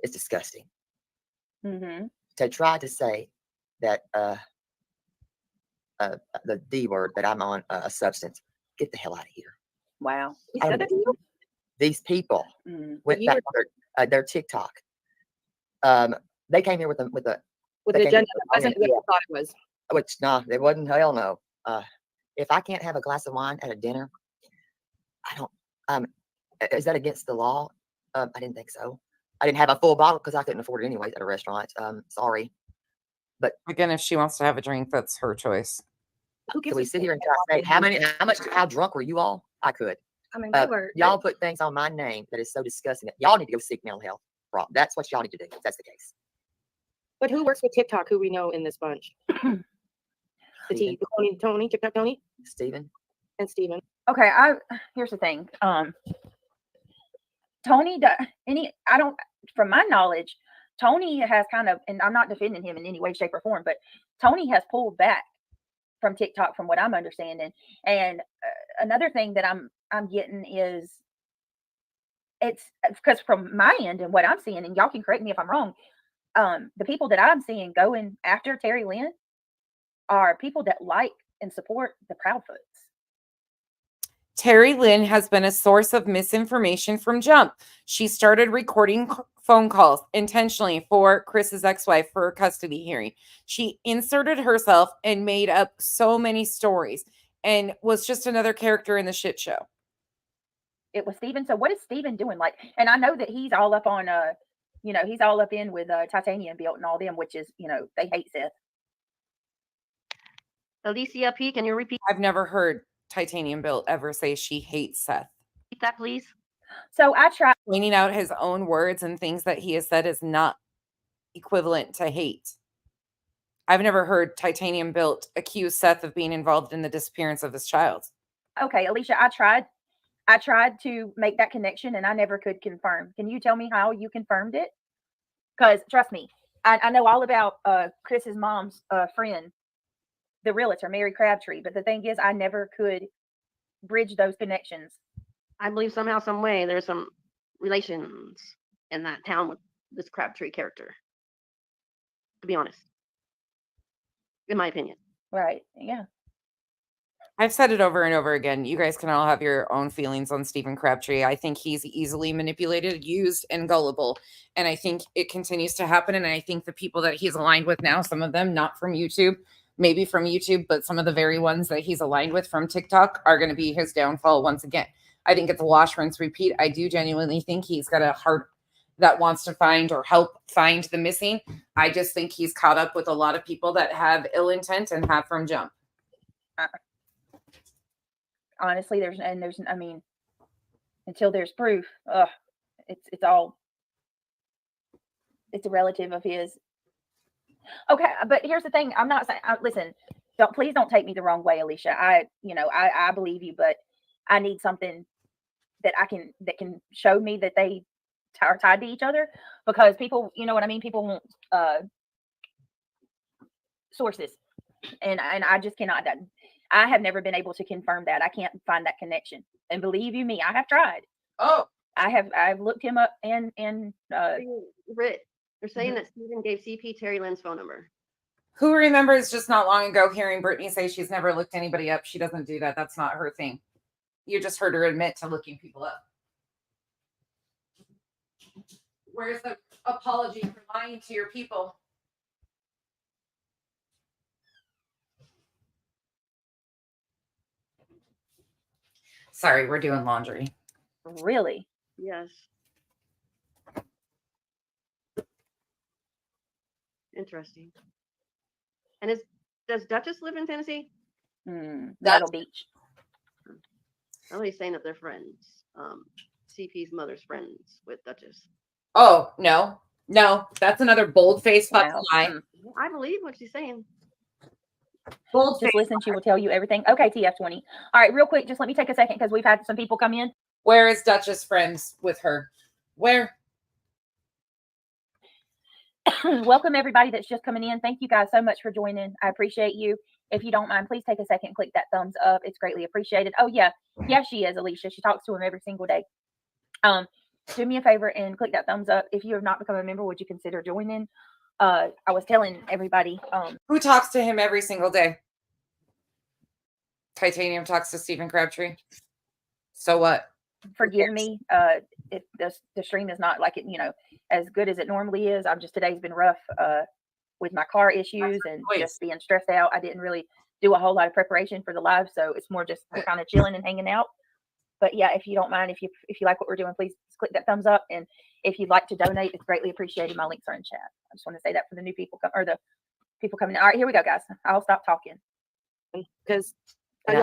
It's disgusting. Mm-hmm. To try to say that the D word, that I'm on a substance, get the hell out of here. Wow. I don't know. These people went back to their TikTok. They came here with an an agenda. That wasn't what I thought it was. Which it wasn't. Hell no. If I can't have a glass of wine at a dinner, I don't. Is that against the law? I didn't think so. I didn't have a full bottle because I couldn't afford it anyways at a restaurant. Sorry, but again, if she wants to have a drink, that's her choice. Can we sit here and try to say how drunk were you all? I could. I mean, y'all put things on my name that is so disgusting that y'all need to go seek mental health. That's what y'all need to do. If that's the case. But who works with TikTok? Who we know in this bunch? Tony, TikTok Tony, Steven, and Steven. Okay, here's the thing. Tony, from my knowledge, Tony has kind of, and I'm not defending him in any way, shape, or form, but Tony has pulled back from TikTok, from what I'm understanding. And another thing that I'm getting is, it's because from my end and what I'm seeing, and y'all can correct me if I'm wrong, the people that I'm seeing going after Terry Lynn are people that like and support the Proudfoots. Terry Lynn has been a source of misinformation from jump. She started recording phone calls intentionally for Chris's ex-wife for a custody hearing. She inserted herself and made up so many stories and was just another character in the shit show. It was Steven. So what is Steven doing? Like, and I know that he's all up on, he's all up in with Titanium Built and all them, which is, they hate Seth. Alicia P, can you repeat? I've never heard Titanium Built ever say she hates Seth. Repeat that, please. So I tried pointing out his own words and things that he has said is not equivalent to hate. I've never heard Titanium Built accuse Seth of being involved in the disappearance of his child. Okay, Alicia, I tried to make that connection and I never could confirm. Can you tell me how you confirmed it? Because trust me, I know all about Chris's mom's friend, the realtor, Mary Crabtree. But the thing is, I never could bridge those connections. I believe somehow, some way, there's some relations in that town with this Crabtree character. To be honest, in my opinion. Right. Yeah. I've said it over and over again. You guys can all have your own feelings on Stephen Crabtree. I think he's easily manipulated, used, and gullible. And I think it continues to happen. And I think the people that he's aligned with now, some of them not from YouTube, maybe from YouTube, but some of the very ones that he's aligned with from TikTok are going to be his downfall once again. I think it's a wash, rinse, repeat. I do genuinely think he's got a heart that wants to find or help find the missing. I just think he's caught up with a lot of people that have ill intent and have from jump. Honestly, I mean, until there's proof, it's a relative of his. Okay, but here's the thing. I'm not saying, listen, please don't take me the wrong way, Alicia. I believe you, but I need something that can show me that they are tied to each other, because people, you know what I mean? People want sources, and I just cannot. I have never been able to confirm that. I can't find that connection. And believe you me, I have tried. Oh, I've looked him up and Britt, they're saying that Steven gave CP Terry Lynn's phone number. Who remembers just not long ago hearing Britney say she's never looked anybody up? She doesn't do that. That's not her thing. You just heard her admit to looking people up. Where's the apology for lying to your people? Sorry, we're doing laundry. Really? Yes. Interesting. And does Duchess live in Tennessee? Myrtle Beach. Somebody's saying that they're friends. CP's mother's friends with Duchess. Oh, no. No, that's another bold-faced fucking lie. I believe what she's saying. Just listen, she will tell you everything. Okay, TF20. All right, real quick, just let me take a second because we've had some people come in. Where is Duchess friends with her? Where? Welcome everybody that's just coming in. Thank you guys so much for joining. I appreciate you. If you don't mind, please take a second, click that thumbs up. It's greatly appreciated. Oh yeah, she is, Alicia. She talks to him every single day. Do me a favor and click that thumbs up. If you have not become a member, would you consider joining? I was telling everybody. Who talks to him every single day? Titanium talks to Stephen Crabtree. So what? Forgive me. If the stream is not like it, as good as it normally is. Today's been rough with my car issues and just being stressed out. I didn't really do a whole lot of preparation for the live, so it's more just kind of chilling and hanging out. But yeah, if you don't mind, if you like what we're doing, please click that thumbs up. And if you'd like to donate, it's greatly appreciated. My links are in chat. I just want to say that for the new people or the people coming in. All right, here we go, guys. I'll stop talking. Because I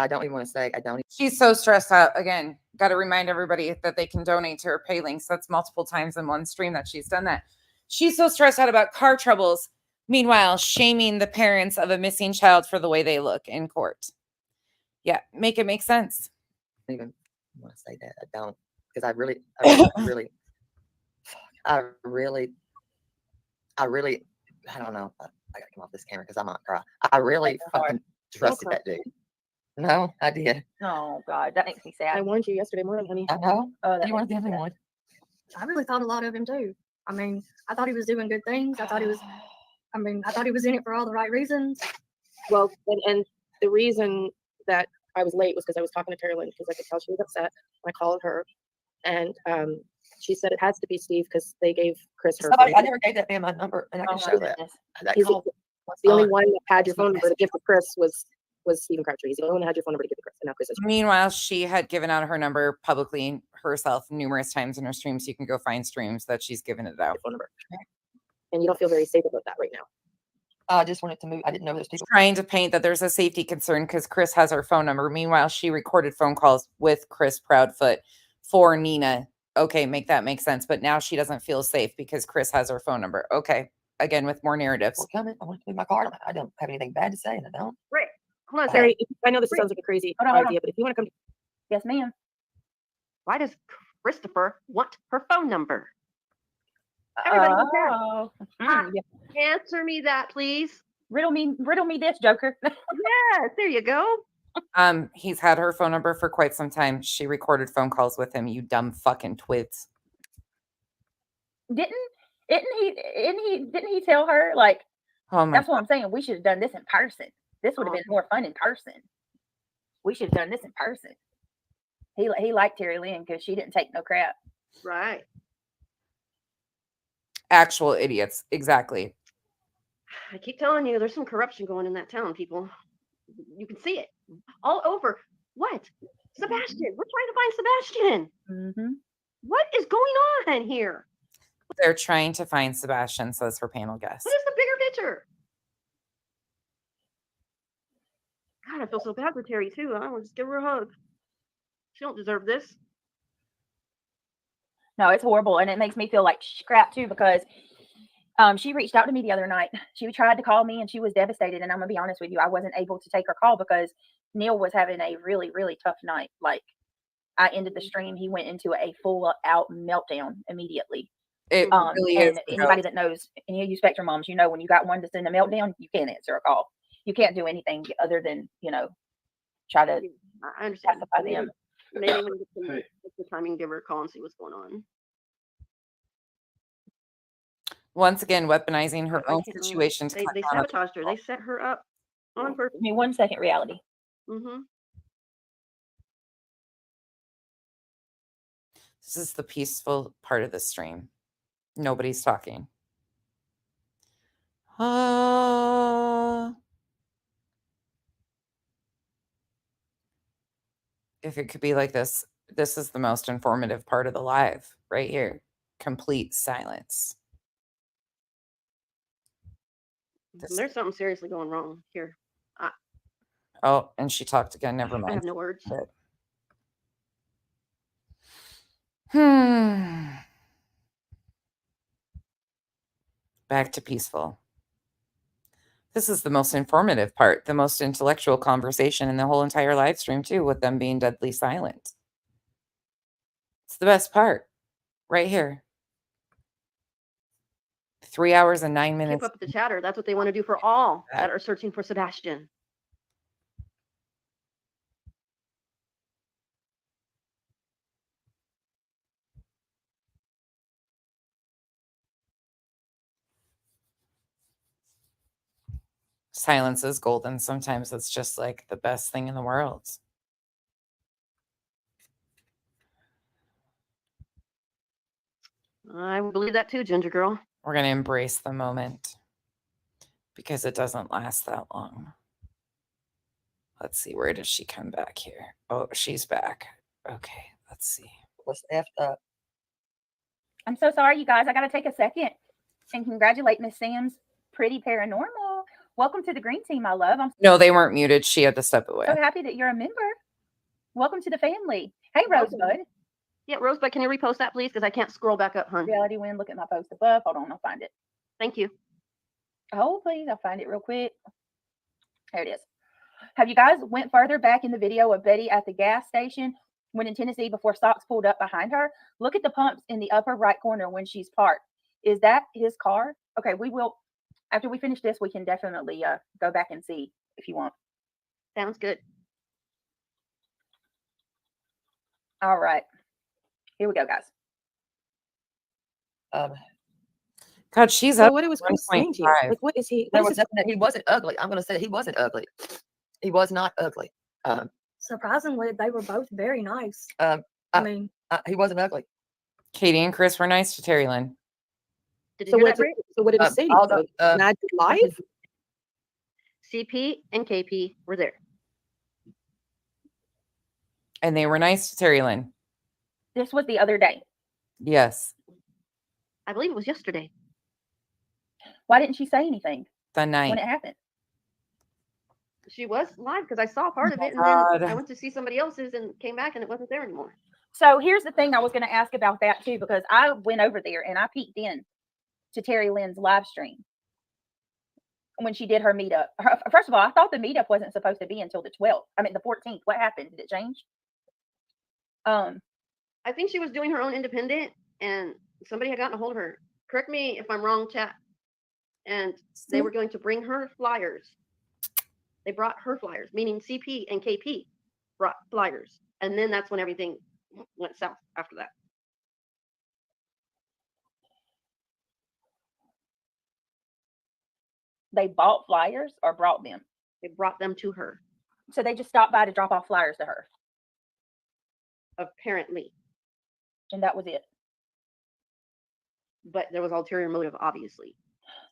don't even want to say, She's so stressed out. Again, got to remind everybody that they can donate to her pay links. That's multiple times in one stream that she's done that. She's so stressed out about car troubles. Meanwhile, shaming the parents of a missing child for the way they look in court. Yeah, make it make sense. I don't even want to say that. I don't. Because I really, I don't know. I got to come off this camera because I might cry. I really fucking trusted that dude. No, I did. Oh, God. That makes me sad. I warned you yesterday morning, honey. I know. You weren't the only one. I really thought a lot of him too. I mean, I thought he was doing good things. I thought he was in it for all the right reasons. Well, and the reason that I was late was because I was talking to Carolyn because I could tell she was upset. I called her, and she said it has to be Steve because they gave Chris her. I never gave that man my number, and I can show that. He's the only one that had your phone number to give to Chris was Stephen Crabtree. He's the only one that had your phone number to give to Chris, and now Chris is. Meanwhile, she had given out her number publicly herself numerous times in her streams. You can go find streams that she's given it out. Phone number. And you don't feel very safe about that right now. I just wanted to move. I didn't know there's people trying to paint that there's a safety concern because Chris has her phone number. Meanwhile, she recorded phone calls with Chris Proudfoot for Nina. Okay, make that make sense. But now she doesn't feel safe because Chris has her phone number. Okay, again with more narratives. We're coming. I want to move my car. I don't have anything bad to say, and I don't. Right. Hold on, Terry. I know this sounds like a crazy idea, but if you want to come, yes, ma'am. Why does Christopher want her phone number? Everybody answer me that, please. Riddle me this, Joker. Yes, there you go. He's had her phone number for quite some time. She recorded phone calls with him, you dumb fucking twits. Didn't he tell her, like, that's what I'm saying. We should have done this in person. This would have been more fun in person. We should have done this in person. He liked Terry Lynn because she didn't take no crap. Right. Actual idiots. Exactly. I keep telling you, there's some corruption going in that town, people. You can see it all over. What? Sebastian. We're trying to find Sebastian. Mm-hmm. What is going on here? They're trying to find Sebastian, says her panel guest. What is the bigger picture? God, I feel so bad for Terry, too. I want to just give her a hug. She don't deserve this. No, it's horrible. And it makes me feel like crap, too, because she reached out to me the other night. She tried to call me and she was devastated. And I'm going to be honest with you, I wasn't able to take her call because Neil was having a really, really tough night. Like, I ended the stream. He went into a full out meltdown immediately. It really is. Anybody that knows, any of you Spectrum moms, you know, when you got one that's in a meltdown, you can't answer a call. You can't do anything other than, try to I understand. pacify them. Maybe when you get the time, you can give her a call and see what's going on. Once again, weaponizing her own situation. They sabotaged her. They set her up on purpose. Give me 1 second, reality. Mm-hmm. This is the peaceful part of the stream. Nobody's talking. If it could be like this, this is the most informative part of the live right here. Complete silence. There's something seriously going wrong here. Oh, and she talked again. Never mind. I have no words. But- Back to peaceful. This is the most informative part, the most intellectual conversation in the whole entire live stream, too, with them being deadly silent. It's the best part right here. 3 hours and 9 minutes. Keep up with the chatter. That's what they want to do for all that are searching for Sebastian. Silence is golden. Sometimes it's just like the best thing in the world. I believe that too, Ginger Girl. We're going to embrace the moment because it doesn't last that long. Let's see. Where does she come back here? Oh, she's back. Okay. Let's see. What's effed up? I'm so sorry, you guys. I got to take a second and congratulate Miss Sam's Pretty Paranormal. Welcome to the green team, my love. I'm No, they weren't muted. She had to step away. so happy that you're a member. Welcome to the family. Hey, Rosebud. Yeah, Rosebud, can you repost that, please? Because I can't scroll back up, hon. Reality Win. Look at my post above. Hold on, I'll find it. Thank you. Hold, please. I'll find it real quick. There it is. Have you guys went further back in the video of Betty at the gas station when in Tennessee before Socks pulled up behind her? Look at the pumps in the upper right corner when she's parked. Is that his car? Okay, we will. After we finish this, we can definitely go back and see if you want. Sounds good. All right. Here we go, guys. God, she's So up. what was Chris saying to you? 1.5. Like, what is he? There was nothing that he wasn't ugly. I'm going to say he wasn't ugly. He was not ugly. Surprisingly, they were both very nice. I mean, he wasn't ugly. Katie and Chris were nice to Terry Lynn. Did you So hear what that, did, Bree? so what did he say? to although, you? Magic life? CP and KP were there. And they were nice to Terry Lynn. This was the other day. Yes. I believe it was yesterday. Why didn't she say anything The night. when it happened? She was live because I saw part of it, and God. then I went to see somebody else's and came back, and it wasn't there anymore. So here's the thing I was going to ask about that too, because I went over there and I peeked in to Terry Lynn's live stream when she did her meetup. First of all, I thought the meetup wasn't supposed to be until the 12th. I mean, the 14th. What happened? Did it change? I think she was doing her own independent, and somebody had gotten a hold of her. Correct me if I'm wrong, chat. And they were going to bring her flyers. They brought her flyers, meaning CP and KP brought flyers. And then that's when everything went south after that. They bought flyers or brought them? They brought them to her. So they just stopped by to drop off flyers to her. Apparently. And that was it. But there was ulterior motive, obviously.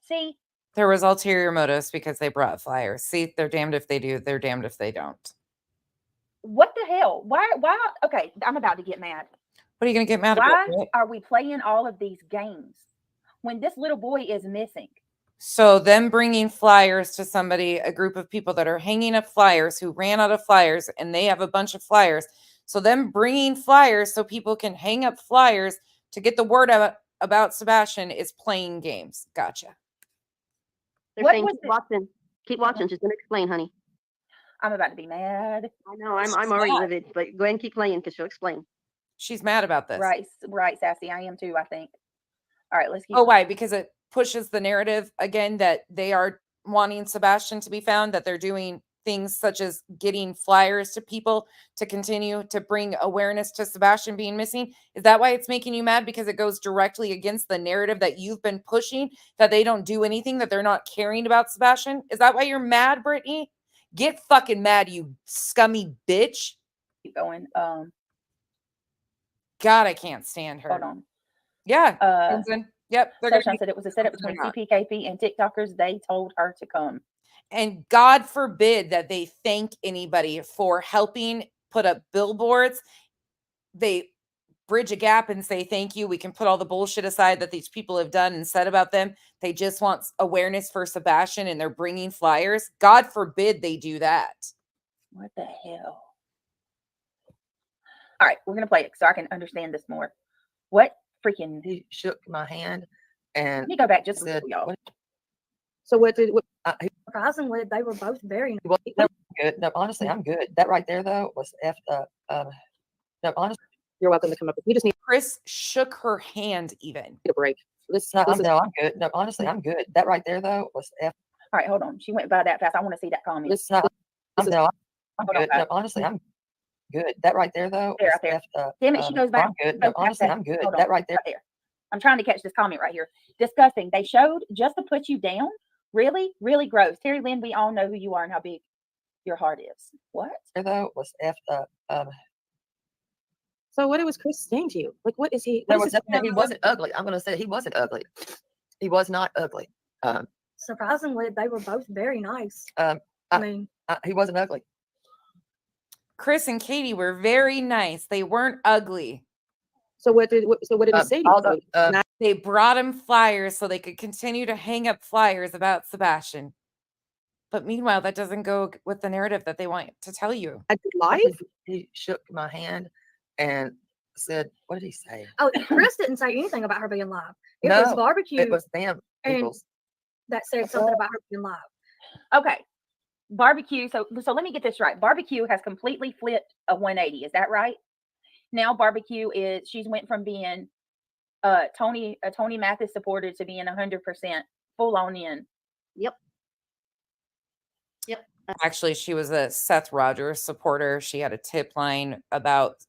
See? There was ulterior motives because they brought flyers. See, they're damned if they do. They're damned if they don't. What the hell? Why? Okay, I'm about to get mad. What are you going to get mad Why about? are we playing all of these games when this little boy is missing? So them bringing flyers to somebody, a group of people that are hanging up flyers who ran out of flyers and they have a bunch of flyers. So them bringing flyers so people can hang up flyers to get the word out about Sebastian is playing games. Gotcha. They're saying keep watching. Keep watching. She's going to explain, honey. I'm about to be mad. I know. I'm already livid, but go ahead and keep playing because she'll explain. She's mad about this. Right, Sassy. I am too, I think. All right, let's keep. Oh, why? Because it pushes the narrative again that they are wanting Sebastian to be found, that they're doing things such as getting flyers to people to continue to bring awareness to Sebastian being missing. Is that why it's making you mad? Because it goes directly against the narrative that you've been pushing, that they don't do anything, that they're not caring about Sebastian? Is that why you're mad, Brittany? Get fucking mad, you scummy bitch. Keep going. God, I can't stand her. Hold on. Yeah. Yep. Sunshine said it was a setup between CPKP and TikTokers. They told her to come. And God forbid that they thank anybody for helping put up billboards. They bridge a gap and say thank you. We can put all the bullshit aside that these people have done and said about them. They just want awareness for Sebastian and they're bringing flyers. God forbid they do that. What the hell? All right, we're gonna play it so I can understand this more. What freaking? He shook my hand and Let me go back just said, y'all. So what did what? Surprisingly, they were both very Well, no, good. No, honestly, I'm good. That right there, though, was effed up. No, honestly, You're welcome to come up. You just need Chris shook her hand even. a break. no, I'm good. No, honestly, I'm good. That right there, though, was effed. All right, hold on. She went by that fast. I want to see that comment. No, I'm Hold on, good. guys. No, honestly, I'm good. That right there, though, There, was right there. effed up. Damn it, she goes back. I'm good. No, honestly, I'm good. Hold on, That right there. I'm trying to catch this comment right here. Disgusting. They showed just to put you down. Really, really gross. Terry Lynn, we all know who you are and how big your heart is. What? There, though, was effed up. So what was Chris saying to you? Like, what is he? There What was is nothing. He wasn't ugly. I'm going to say he wasn't ugly. He was not ugly. surprisingly, they were both very nice. I mean, he wasn't ugly. Chris and Katie were very nice. They weren't ugly. So what did he say to you? They brought him flyers so they could continue to hang up flyers about Sebastian. But meanwhile, that doesn't go with the narrative that they want to tell you. Live? He shook my hand and said, "What did he say?" oh, Chris didn't say anything about her being live. It No, was barbecue. It was them. and that said something about her being live. Okay. Barbecue. So let me get this right. Barbecue has completely flipped a 180. Is that right? Now Barbecue she's went from being a Tony Mathis supporter to being 100% full on in. Yep. Actually, she was a Seth Rogers supporter. She had a tip line about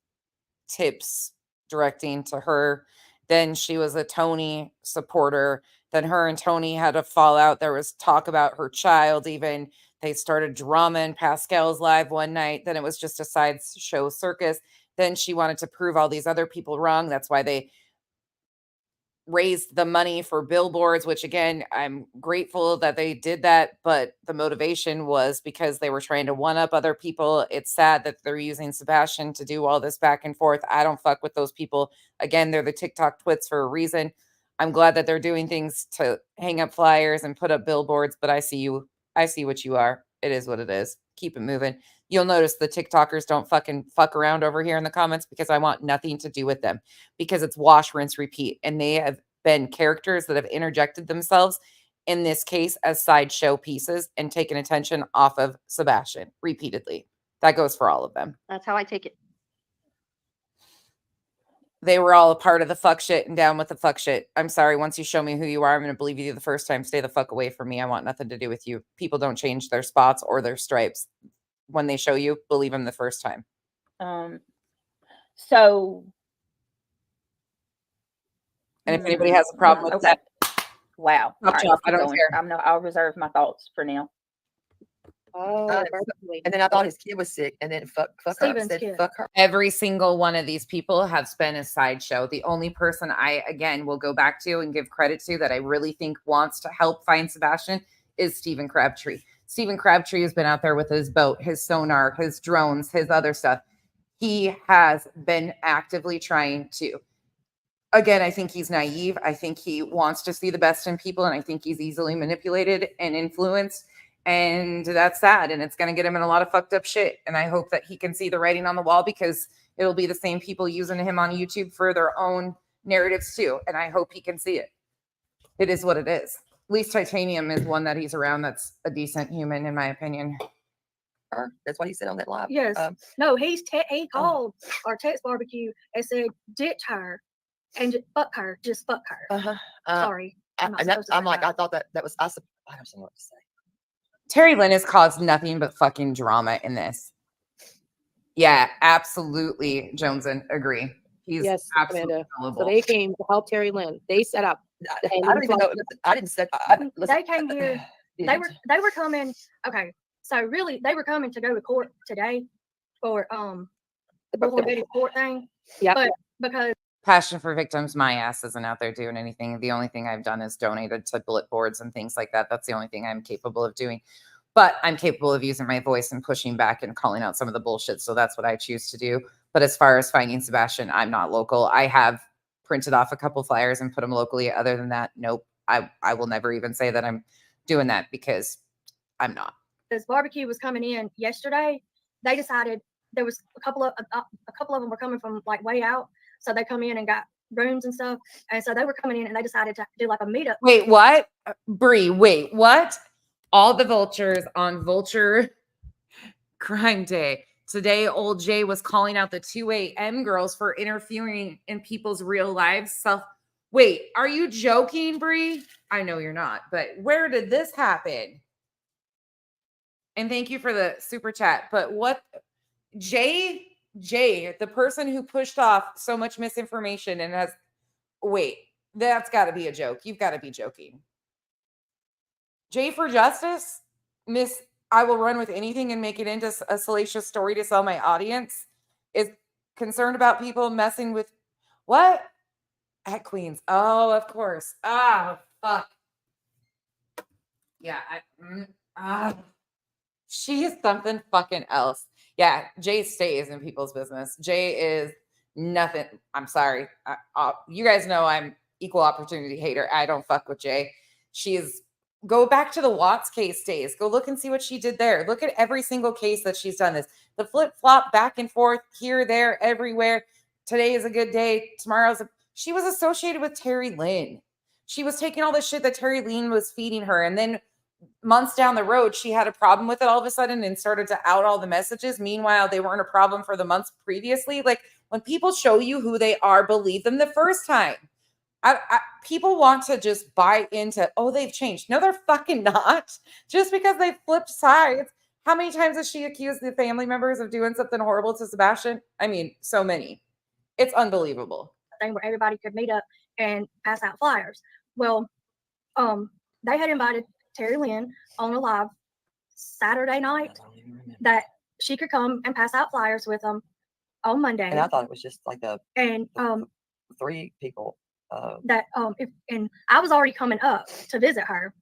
tips directing to her. Then she was a Tony supporter. Then her and Tony had a fallout. There was talk about her child even. They started drama in Pascal's live one night. Then it was just a sideshow circus. Then she wanted to prove all these other people wrong. That's why they raised the money for billboards, which again, I'm grateful that they did that. But the motivation was because they were trying to one up other people. It's sad that they're using Sebastian to do all this back and forth. I don't fuck with those people. Again, they're the TikTok twits for a reason. I'm glad that they're doing things to hang up flyers and put up billboards, but I see you. I see what you are. It is what it is. Keep it moving. You'll notice the TikTokers don't fucking fuck around over here in the comments because I want nothing to do with them because it's wash, rinse, repeat. And they have been characters that have interjected themselves in this case as sideshow pieces and taken attention off of Sebastian repeatedly. That goes for all of them. That's how I take it. They were all a part of the fuck shit and down with the fuck shit. I'm sorry. Once you show me who you are, I'm going to believe you the first time. Stay the fuck away from me. I want nothing to do with you. People don't change their spots or their stripes. When they show you, believe them the first time. So. And if anybody has a problem with that. Wow. All right, I don't care. I'll reserve my thoughts for now. And then I thought his kid was sick, and then fuck her. Said, fuck her. Every single one of these people has been a sideshow. The only person I, again, will go back to and give credit to that I really think wants to help find Sebastian is Stephen Crabtree. Stephen Crabtree has been out there with his boat, his sonar, his drones, his other stuff. He has been actively trying to. Again, I think he's naive. I think he wants to see the best in people, and I think he's easily manipulated and influenced. And that's sad, and it's going to get him in a lot of fucked up shit. And I hope that he can see the writing on the wall because it'll be the same people using him on YouTube for their own narratives too. And I hope he can see it. It is what it is. At least Titanium is one that he's around that's a decent human, in my opinion. That's what he said on that live. Yes. No, he called our text Barbecue and said, ditch her and fuck her. Just fuck her. Sorry. I thought that was, I don't know what to say. Terry Lynn has caused nothing but fucking drama in this. Yeah, absolutely. Joneson, agree. He's absolutely Amanda. So they came to help Terry Lynn. They set up. I don't even know. I didn't set. They came here. They were coming. Okay, so really, they were coming to go to court today for the Bullhorn Betty court thing. Yeah, but because Passion for Victims, my ass isn't out there doing anything. The only thing I've done is donated to bullet boards and things like that. That's the only thing I'm capable of doing. but I'm capable of using my voice and pushing back and calling out some of the bullshit. So that's what I choose to do. But as far as finding Sebastian, I'm not local. I have printed off a couple flyers and put them locally. Other than that, nope. I will never even say that I'm doing that because I'm not. This barbecue was coming in yesterday. They decided there was a couple of them were coming from like way out. So they come in and got rooms and stuff. And so they were coming in and they decided to do like a meetup. Wait, what? Bree, wait, what? All the vultures on Vulture Crime Day. Today, old Jay was calling out the 2 a.m. girls for interfering in people's real lives. Wait, are you joking, Bree? I know you're not, but where did this happen? And thank you for the super chat. But what, Jay, the person who pushed off so much misinformation and has, wait, that's got to be a joke. You've got to be joking. Jay for Justice, Miss, I will run with anything and make it into a salacious story to sell my audience, is concerned about people messing with what? At Queens. Oh, of course. Oh, fuck. Yeah. She is something fucking else. Yeah, Jay stays in people's business. Jay is nothing. I'm sorry. You guys know I'm equal opportunity hater. I don't fuck with Jay. Go back to the Watts case days. Go look and see what she did there. Look at every single case that she's done this. The flip-flop back and forth, here, there, everywhere. Today is a good day. She was associated with Terry Lynn. She was taking all the shit that Terry Lynn was feeding her. And then months down the road, she had a problem with it all of a sudden and started to out all the messages. Meanwhile, they weren't a problem for the months previously. Like, when people show you who they are, believe them the first time. People want to just buy into, oh, they've changed. No, they're fucking not. Just because they flipped sides. How many times has she accused the family members of doing something horrible to Sebastian? I mean, so many. It's unbelievable. Thing where everybody could meet up and pass out flyers. Well, they had invited Terry Lynn on a live Saturday night that she could come and pass out flyers with them on Monday. And I thought it was just like and 3 people. And I was already coming up to visit her,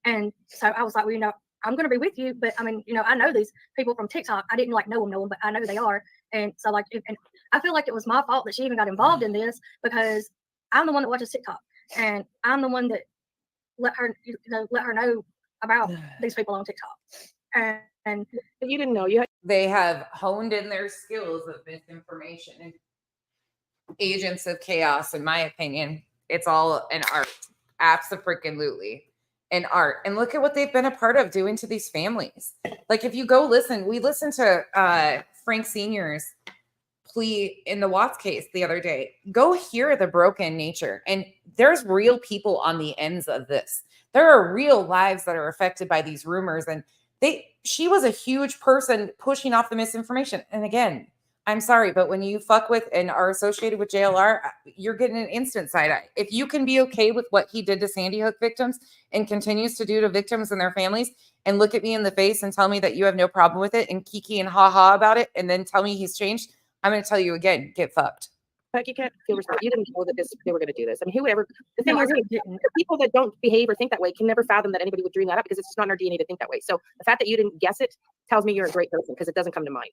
and so I was like, well, I'm going to be with you, but I mean, I know these people from TikTok. I didn't know them, but I know they are, and so and I feel like it was my fault that she even got involved in this because I'm the one that watches TikTok, and I'm the one that let her know about these people on TikTok, and you didn't know they have honed in their skills of misinformation and agents of chaos. In my opinion, it's all an art. Absolutely an art. And look at what they've been a part of doing to these families. Like, if you go listen, we listened to Frank Sr.'s plea in the Watts case the other day. Go hear the broken nature. And there's real people on the ends of this. There are real lives that are affected by these rumors. And she was a huge person pushing off the misinformation. And again, I'm sorry, but when you fuck with and are associated with JLR, you're getting an instant side eye. If you can be okay with what he did to Sandy Hook victims and continues to do to victims and their families, and look at me in the face and tell me that you have no problem with it and kiki and ha-ha about it, and then tell me he's changed, I'm going to tell you again, get fucked. Like, you can't feel responsible. You didn't know that they were going to do this. I mean, who would ever? The thing is, the people that don't behave or think that way can never fathom that anybody would dream that up because it's just not in our DNA to think that way. So the fact that you didn't guess it tells me you're a great person because it doesn't come to mind.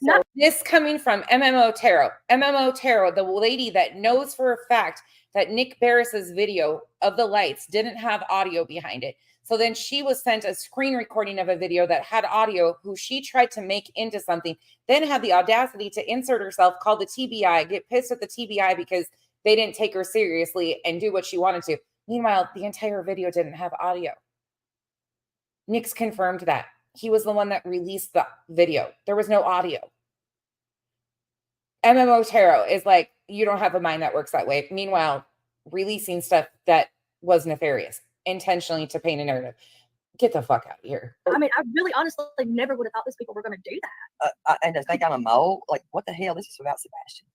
Not this coming from MMO Tarot, the lady that knows for a fact that Nick Barris's video of the lights didn't have audio behind it. So then she was sent a screen recording of a video that had audio, who she tried to make into something, then had the audacity to insert herself, call the TBI, get pissed at the TBI because they didn't take her seriously and do what she wanted to. Meanwhile, the entire video didn't have audio. Nick's confirmed that. He was the one that released the video. There was no audio. MMO Tarot is like, you don't have a mind that works that way. Meanwhile, releasing stuff that was nefarious, intentionally to paint a narrative. Get the fuck out of here. I mean, I really honestly never would have thought these people were going to do that. And to think I'm a mole, like, what the hell? This is about Sebastian.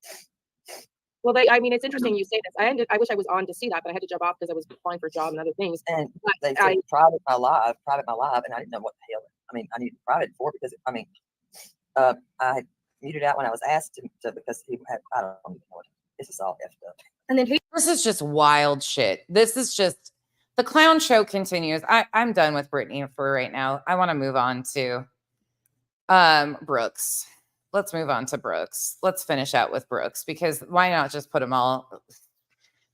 Well, it's interesting you say this. I wish I was on to see that, but I had to jump off because I was applying for a job and other things. And they said private my live, and I didn't know what the hell. I mean, I needed private for because I muted out when I was asked to because he had, I don't even know what, this is all effed up. And then this is just wild shit. This is just The clown show continues. I'm done with Britney for right now. I want to move on to Brooks. Let's move on to Brooks. Let's finish out with Brooks, because why not just put them all?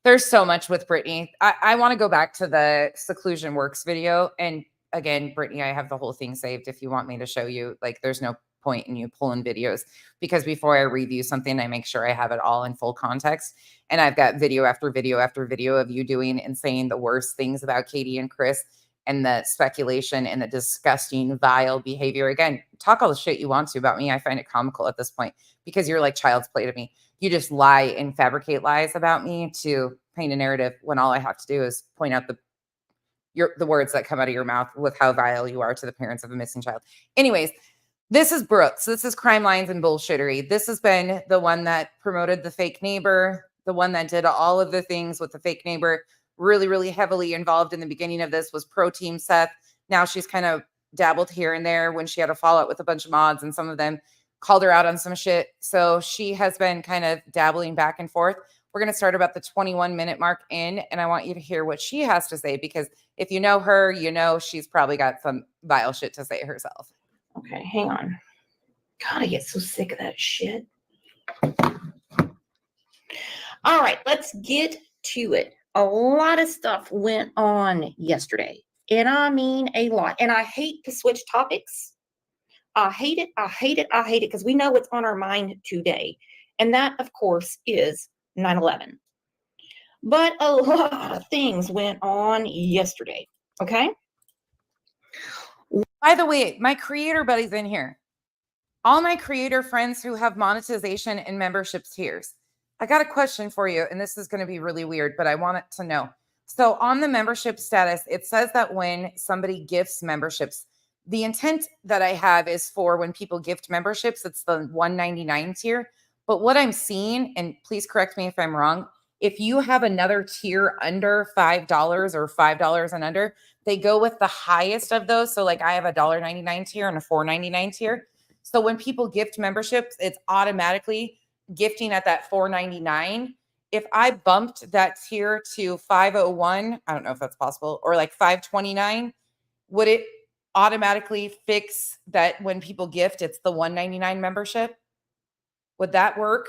There's so much with Britney. I want to go back to the seclusion works video. And again, Britney, I have the whole thing saved if you want me to show you. Like, there's no point in you pulling videos, because before I review something, I make sure I have it all in full context. And I've got video after video after video of you doing and saying the worst things about Katie and Chris, and the speculation and the disgusting, vile behavior. Again, talk all the shit you want to about me. I find it comical at this point, because you're like child's play to me. You just lie and fabricate lies about me to paint a narrative, when all I have to do is point out the words that come out of your mouth with how vile you are to the parents of a missing child. Anyways, this is Brooks. This is Crime Lines and Bullshittery. This has been the one that promoted the fake neighbor, the one that did all of the things with the fake neighbor. Really, really heavily involved in the beginning of this was Pro Team Seth. Now she's kind of dabbled here and there when she had a fallout with a bunch of mods, and some of them called her out on some shit. So she has been kind of dabbling back and forth. We're going to start about the 21-minute mark in, and I want you to hear what she has to say, because if you know her, you know she's probably got some vile shit to say herself. Okay, hang on. God, I get so sick of that shit. All right, let's get to it. A lot of stuff went on yesterday, and I mean a lot. And I hate to switch topics. I hate it. I hate it. I hate it, because we know what's on our mind today. And that, of course, is 9/11. But a lot of things went on yesterday. Okay. By the way, my creator buddies in here. All my creator friends who have monetization and membership tiers. I got a question for you, and this is going to be really weird, but I want it to know. So on the membership status, it says that when somebody gifts memberships, the intent that I have is for when people gift memberships, it's the $199 tier. But what I'm seeing, and please correct me if I'm wrong, if you have another tier under $5 or $5 and under, they go with the highest of those. So like I have a $1.99 tier and a $4.99 tier. So when people gift memberships, it's automatically gifting at that $4.99. If I bumped that tier to $5.01, I don't know if that's possible, or like $5.29, would it automatically fix that when people gift, it's the $1.99 membership? Would that work?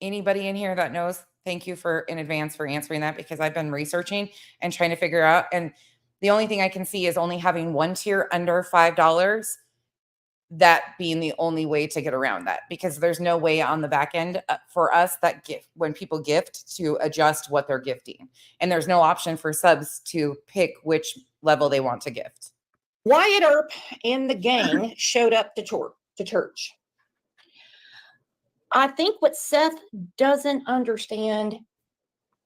Anybody in here that knows? Thank you in advance for answering that, because I've been researching and trying to figure out. And the only thing I can see is only having one tier under $5, that being the only way to get around that, because there's no way on the back end for us that when people gift to adjust what they're gifting. And there's no option for subs to pick which level they want to gift. Wyatt Earp and the gang showed up to church. I think what Seth doesn't understand,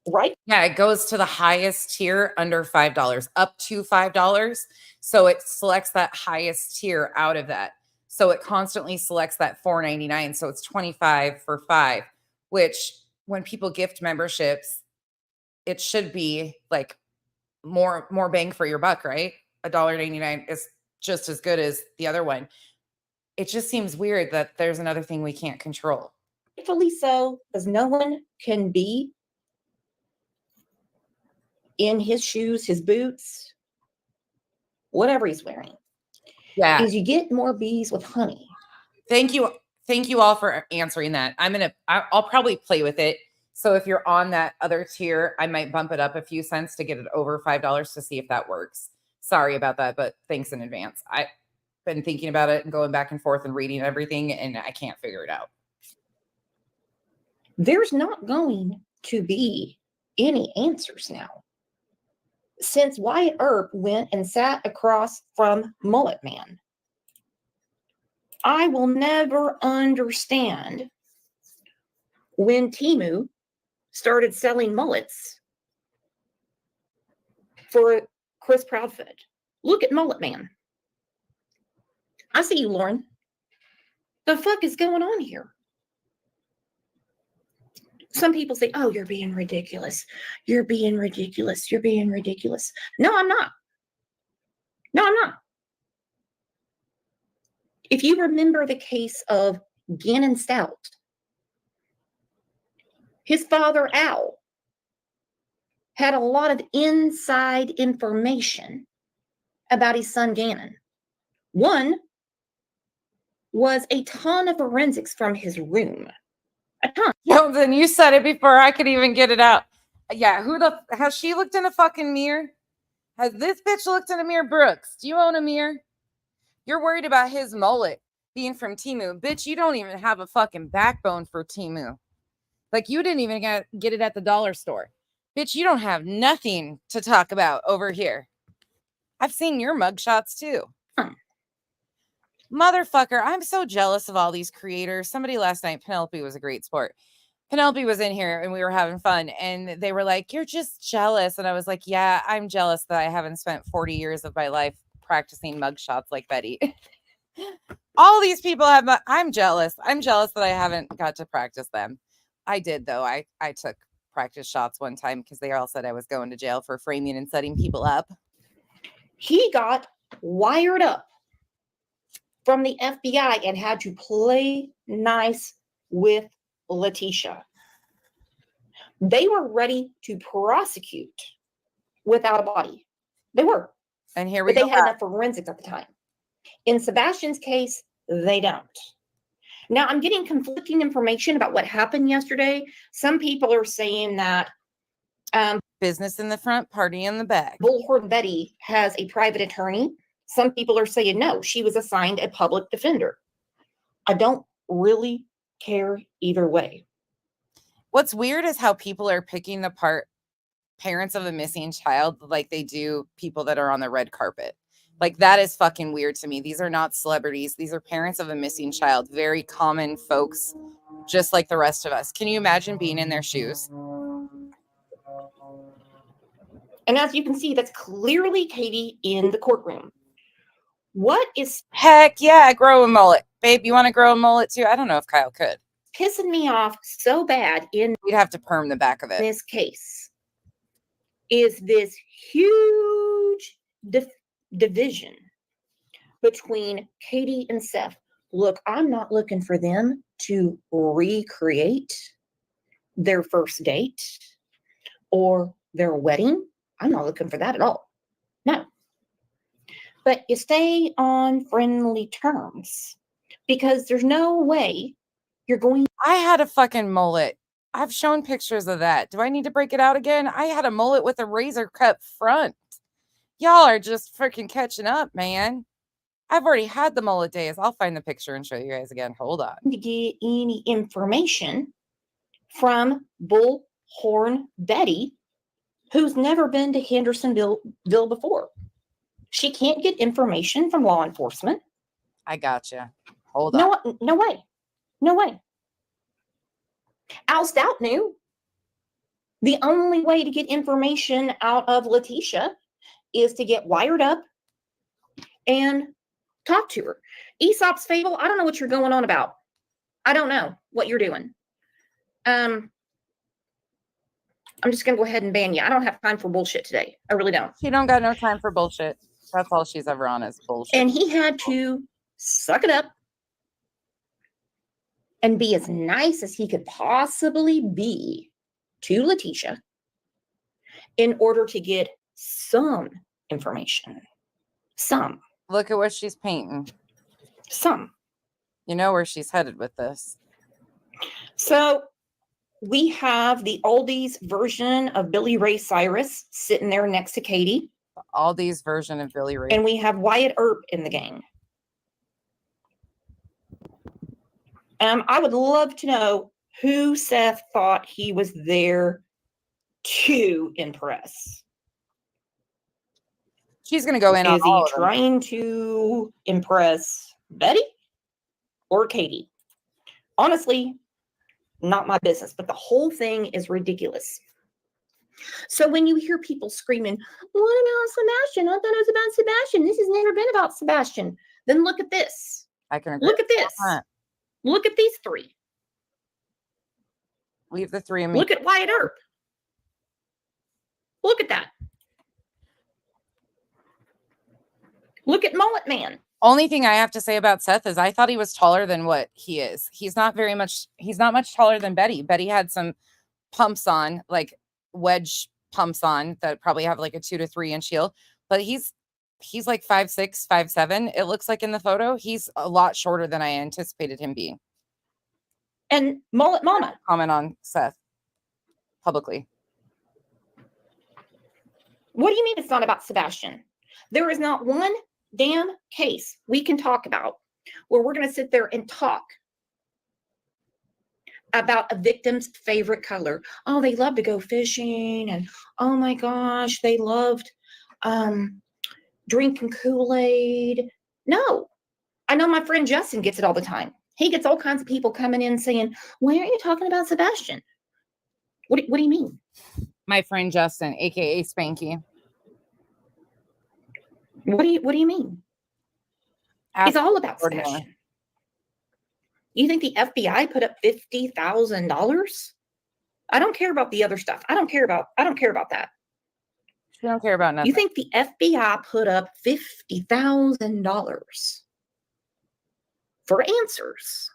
right? Yeah, it goes to the highest tier under $5, up to $5. So it selects that highest tier out of that. So it constantly selects that $4.99. So it's $25 for $5, which when people gift memberships, it should be like more bang for your buck, right? $1.99 is just as good as the other one. It just seems weird that there's another thing we can't control. Rightfully so, because no one can be in his shoes, his boots, whatever he's wearing. Yeah. Because you get more bees with honey. Thank you. Thank you all for answering that. I'll probably play with it. So if you're on that other tier, I might bump it up a few cents to get it over $5 to see if that works. Sorry about that, but thanks in advance. I've been thinking about it and going back and forth and reading everything, and I can't figure it out. There's not going to be any answers now, since Wyatt Earp went and sat across from Mullet Man. I will never understand when Temu started selling mullets for Chris Proudfoot. Look at Mullet Man. I see you, Lauren. The fuck is going on here? Some people say, oh, you're being ridiculous. You're being ridiculous. You're being ridiculous. No, I'm not. No, I'm not. If you remember the case of Gannon Stout, his father, Al, had a lot of inside information about his son Gannon. One was a ton of forensics from his room. A ton. No, then you said it before I could even get it out. Yeah, has she looked in a fucking mirror? Has this bitch looked in a mirror? Brooks, do you own a mirror? You're worried about his mullet being from Temu. Bitch, you don't even have a fucking backbone for Temu. Like, you didn't even get it at the dollar store. Bitch, you don't have nothing to talk about over here. I've seen your mugshots too. Motherfucker, I'm so jealous of all these creators. Somebody last night, Penelope was a great sport. Penelope was in here and we were having fun and they were like, you're just jealous. And I was like, yeah, I'm jealous that I haven't spent 40 years of my life practicing mugshots like Betty. All these people have, I'm jealous. I'm jealous that I haven't got to practice them. I did though. I took practice shots one time because they all said I was going to jail for framing and setting people up. He got wired up from the FBI and had to play nice with Letitia. They were ready to prosecute without a body. They were. And here we go. But they had back. enough forensics at the time. In Sebastian's case, they don't. Now, I'm getting conflicting information about what happened yesterday. Some people are saying that business in the front, party in the back. Bullhorn Betty has a private attorney. Some people are saying no, she was assigned a public defender. I don't really care either way. What's weird is how people are picking apart parents of a missing child like they do people that are on the red carpet. Like, that is fucking weird to me. These are not celebrities. These are parents of a missing child. Very common folks, just like the rest of us. Can you imagine being in their shoes? And as you can see, that's clearly Katie in the courtroom. What is... Heck yeah, grow a mullet. Babe, you want to grow a mullet too? I don't know if Kyle could. Pissing me off so bad in... We'd have to perm the back of it. This case is this huge division between Katie and Seth. Look, I'm not looking for them to recreate their first date or their wedding. I'm not looking for that at all. No. But you stay on friendly terms because there's no way you're going. I had a fucking mullet. I've shown pictures of that. Do I need to break it out again? I had a mullet with a razor cut front. Y'all are just freaking catching up, man. I've already had the mullet days. I'll find the picture and show you guys again. Hold on. To get any information from Bullhorn Betty, who's never been to Hendersonville before. She can't get information from law enforcement. I gotcha. Hold on. No way. No way. Al Stout knew. The only way to get information out of Letitia is to get wired up and talk to her. Aesop's Fable, I don't know what you're going on about. I don't know what you're doing. I'm just going to go ahead and ban you. I don't have time for bullshit today. I really don't. She don't got no time for bullshit. That's all she's ever on is bullshit. And he had to suck it up and be as nice as he could possibly be to Letitia in order to get some information. Some. Look at what she's painting. Some. You know where she's headed with this. So we have the oldies version of Billy Ray Cyrus sitting there next to Katie. The oldies version of Billy Ray. And we have Wyatt Earp in the gang. I would love to know who Seth thought he was there to impress. She's going to go in on all of them. Is he trying to impress Betty or Katie? Honestly, not my business, but the whole thing is ridiculous. So when you hear people screaming, what about Sebastian? I thought it was about Sebastian. This has never been about Sebastian. Then look at this. I can agree. Look at this. Look at these three. Leave the three of me. Look at Wyatt Earp. Look at that. Look at Mullet Man. Only thing I have to say about Seth is I thought he was taller than what he is. He's not much taller than Betty. Betty had some pumps on, like wedge pumps on that probably have like a 2 to 3 inch heel, but he's like 5'6", 5'7". It looks like in the photo, he's a lot shorter than I anticipated him being. And Mullet Mama. Comment on Seth publicly. What do you mean it's not about Sebastian? There is not one damn case we can talk about where we're going to sit there and talk about a victim's favorite color. Oh, they love to go fishing, and oh my gosh, they loved drinking Kool-Aid. No, I know my friend Justin gets it all the time. He gets all kinds of people coming in saying, why aren't you talking about Sebastian? What do you mean? My friend Justin, aka Spanky. What do you mean? It's all about Sebastian. You think the FBI put up $50,000? I don't care about the other stuff. I don't care about that. You don't care about nothing. You think the FBI put up $50,000 for answers?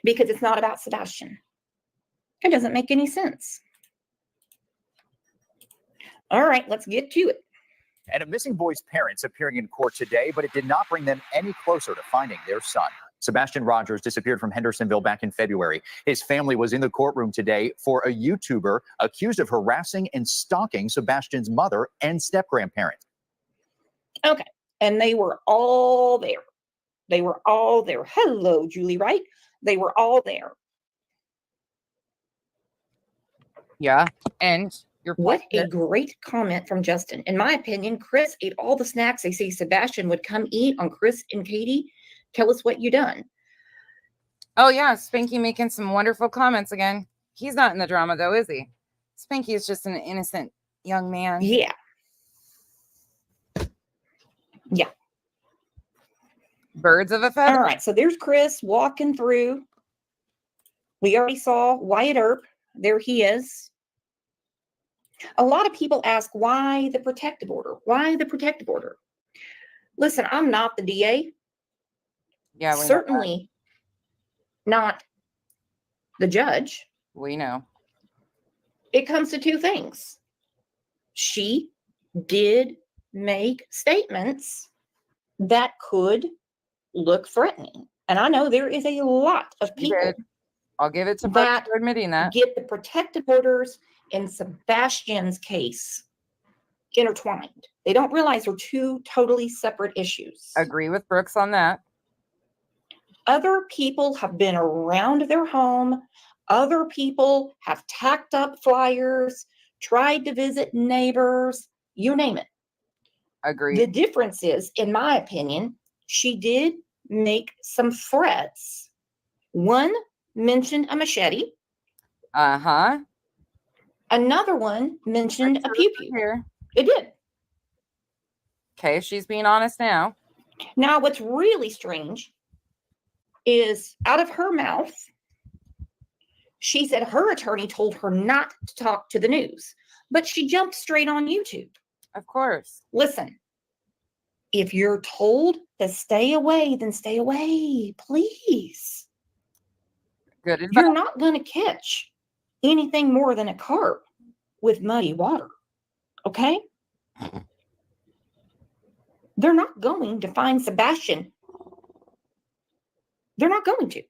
Because it's not about Sebastian. It doesn't make any sense. All right, let's get to it. And a missing boy's parents appearing in court today, but it did not bring them any closer to finding their son. Sebastian Rogers disappeared from Hendersonville back in February. His family was in the courtroom today for a YouTuber accused of harassing and stalking Sebastian's mother and step-grandparents. Okay, and they were all there. They were all there. Hello, Julie Wright. They were all there. Yeah, and what a great comment from Justin. In my opinion, Chris ate all the snacks they say Sebastian would come eat on Chris and Katie. Tell us what you done. Oh yeah, Spanky making some wonderful comments again. He's not in the drama though, is he? Spanky is just an innocent young man. Yeah. Yeah. Birds of a feather. All right, so there's Chris walking through. We already saw Wyatt Earp. There he is. A lot of people ask, why the protective order? Why the protective order? Listen, I'm not the DA. Yeah, we certainly not the judge. We know. It comes to two things. She did make statements that could look threatening. And I know there is a lot of people. I'll give it to Brooke for admitting that. Get the protective orders in Sebastian's case intertwined. They don't realize they're two totally separate issues. Agree with Brooks on that. Other people have been around their home. Other people have tacked up flyers, tried to visit neighbors, you name it. Agree. The difference is, in my opinion, she did make some threats. One mentioned a machete. Uh-huh. Another one mentioned a pew-pew. Here. It did. Okay, she's being honest now. Now, what's really strange is out of her mouth, she said her attorney told her not to talk to the news, but she jumped straight on YouTube. Of course. Listen, if you're told to stay away, then stay away, please. Good advice. You're not going to catch anything more than a carp with muddy water. Okay? They're not going to find Sebastian. They're not going to.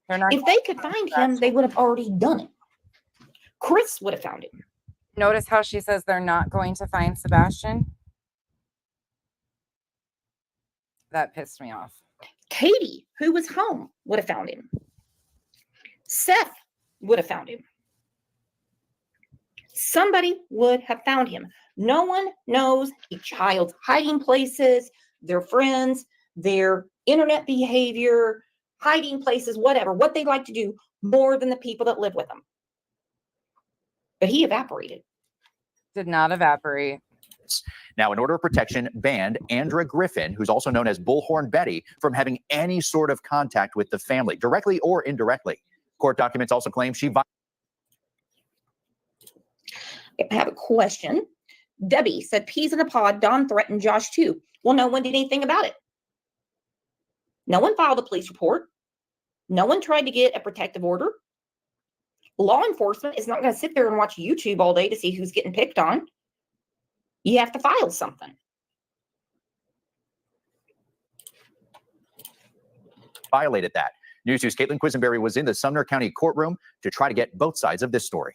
If they could find him, they would have already done it. Chris would have found him. Notice how she says they're not going to find Sebastian? That pissed me off. Katie, who was home, would have found him. Seth would have found him. Somebody would have found him. No one knows a child's hiding places, their friends, their internet behavior, hiding places, whatever, what they like to do more than the people that live with them. But he evaporated. Did not evaporate. Now, an order of protection banned Andra Griffin, who's also known as Bullhorn Betty, from having any sort of contact with the family, directly or indirectly. Court documents also claim she I have a question. Debbie said, peas in a pod, Don threatened Josh too. Well, no one did anything about it. No one filed a police report. No one tried to get a protective order. Law enforcement is not going to sit there and watch YouTube all day to see who's getting picked on. You have to file something. Violated that. News 2's Caitlin Quisenberry was in the Sumner County courtroom to try to get both sides of this story.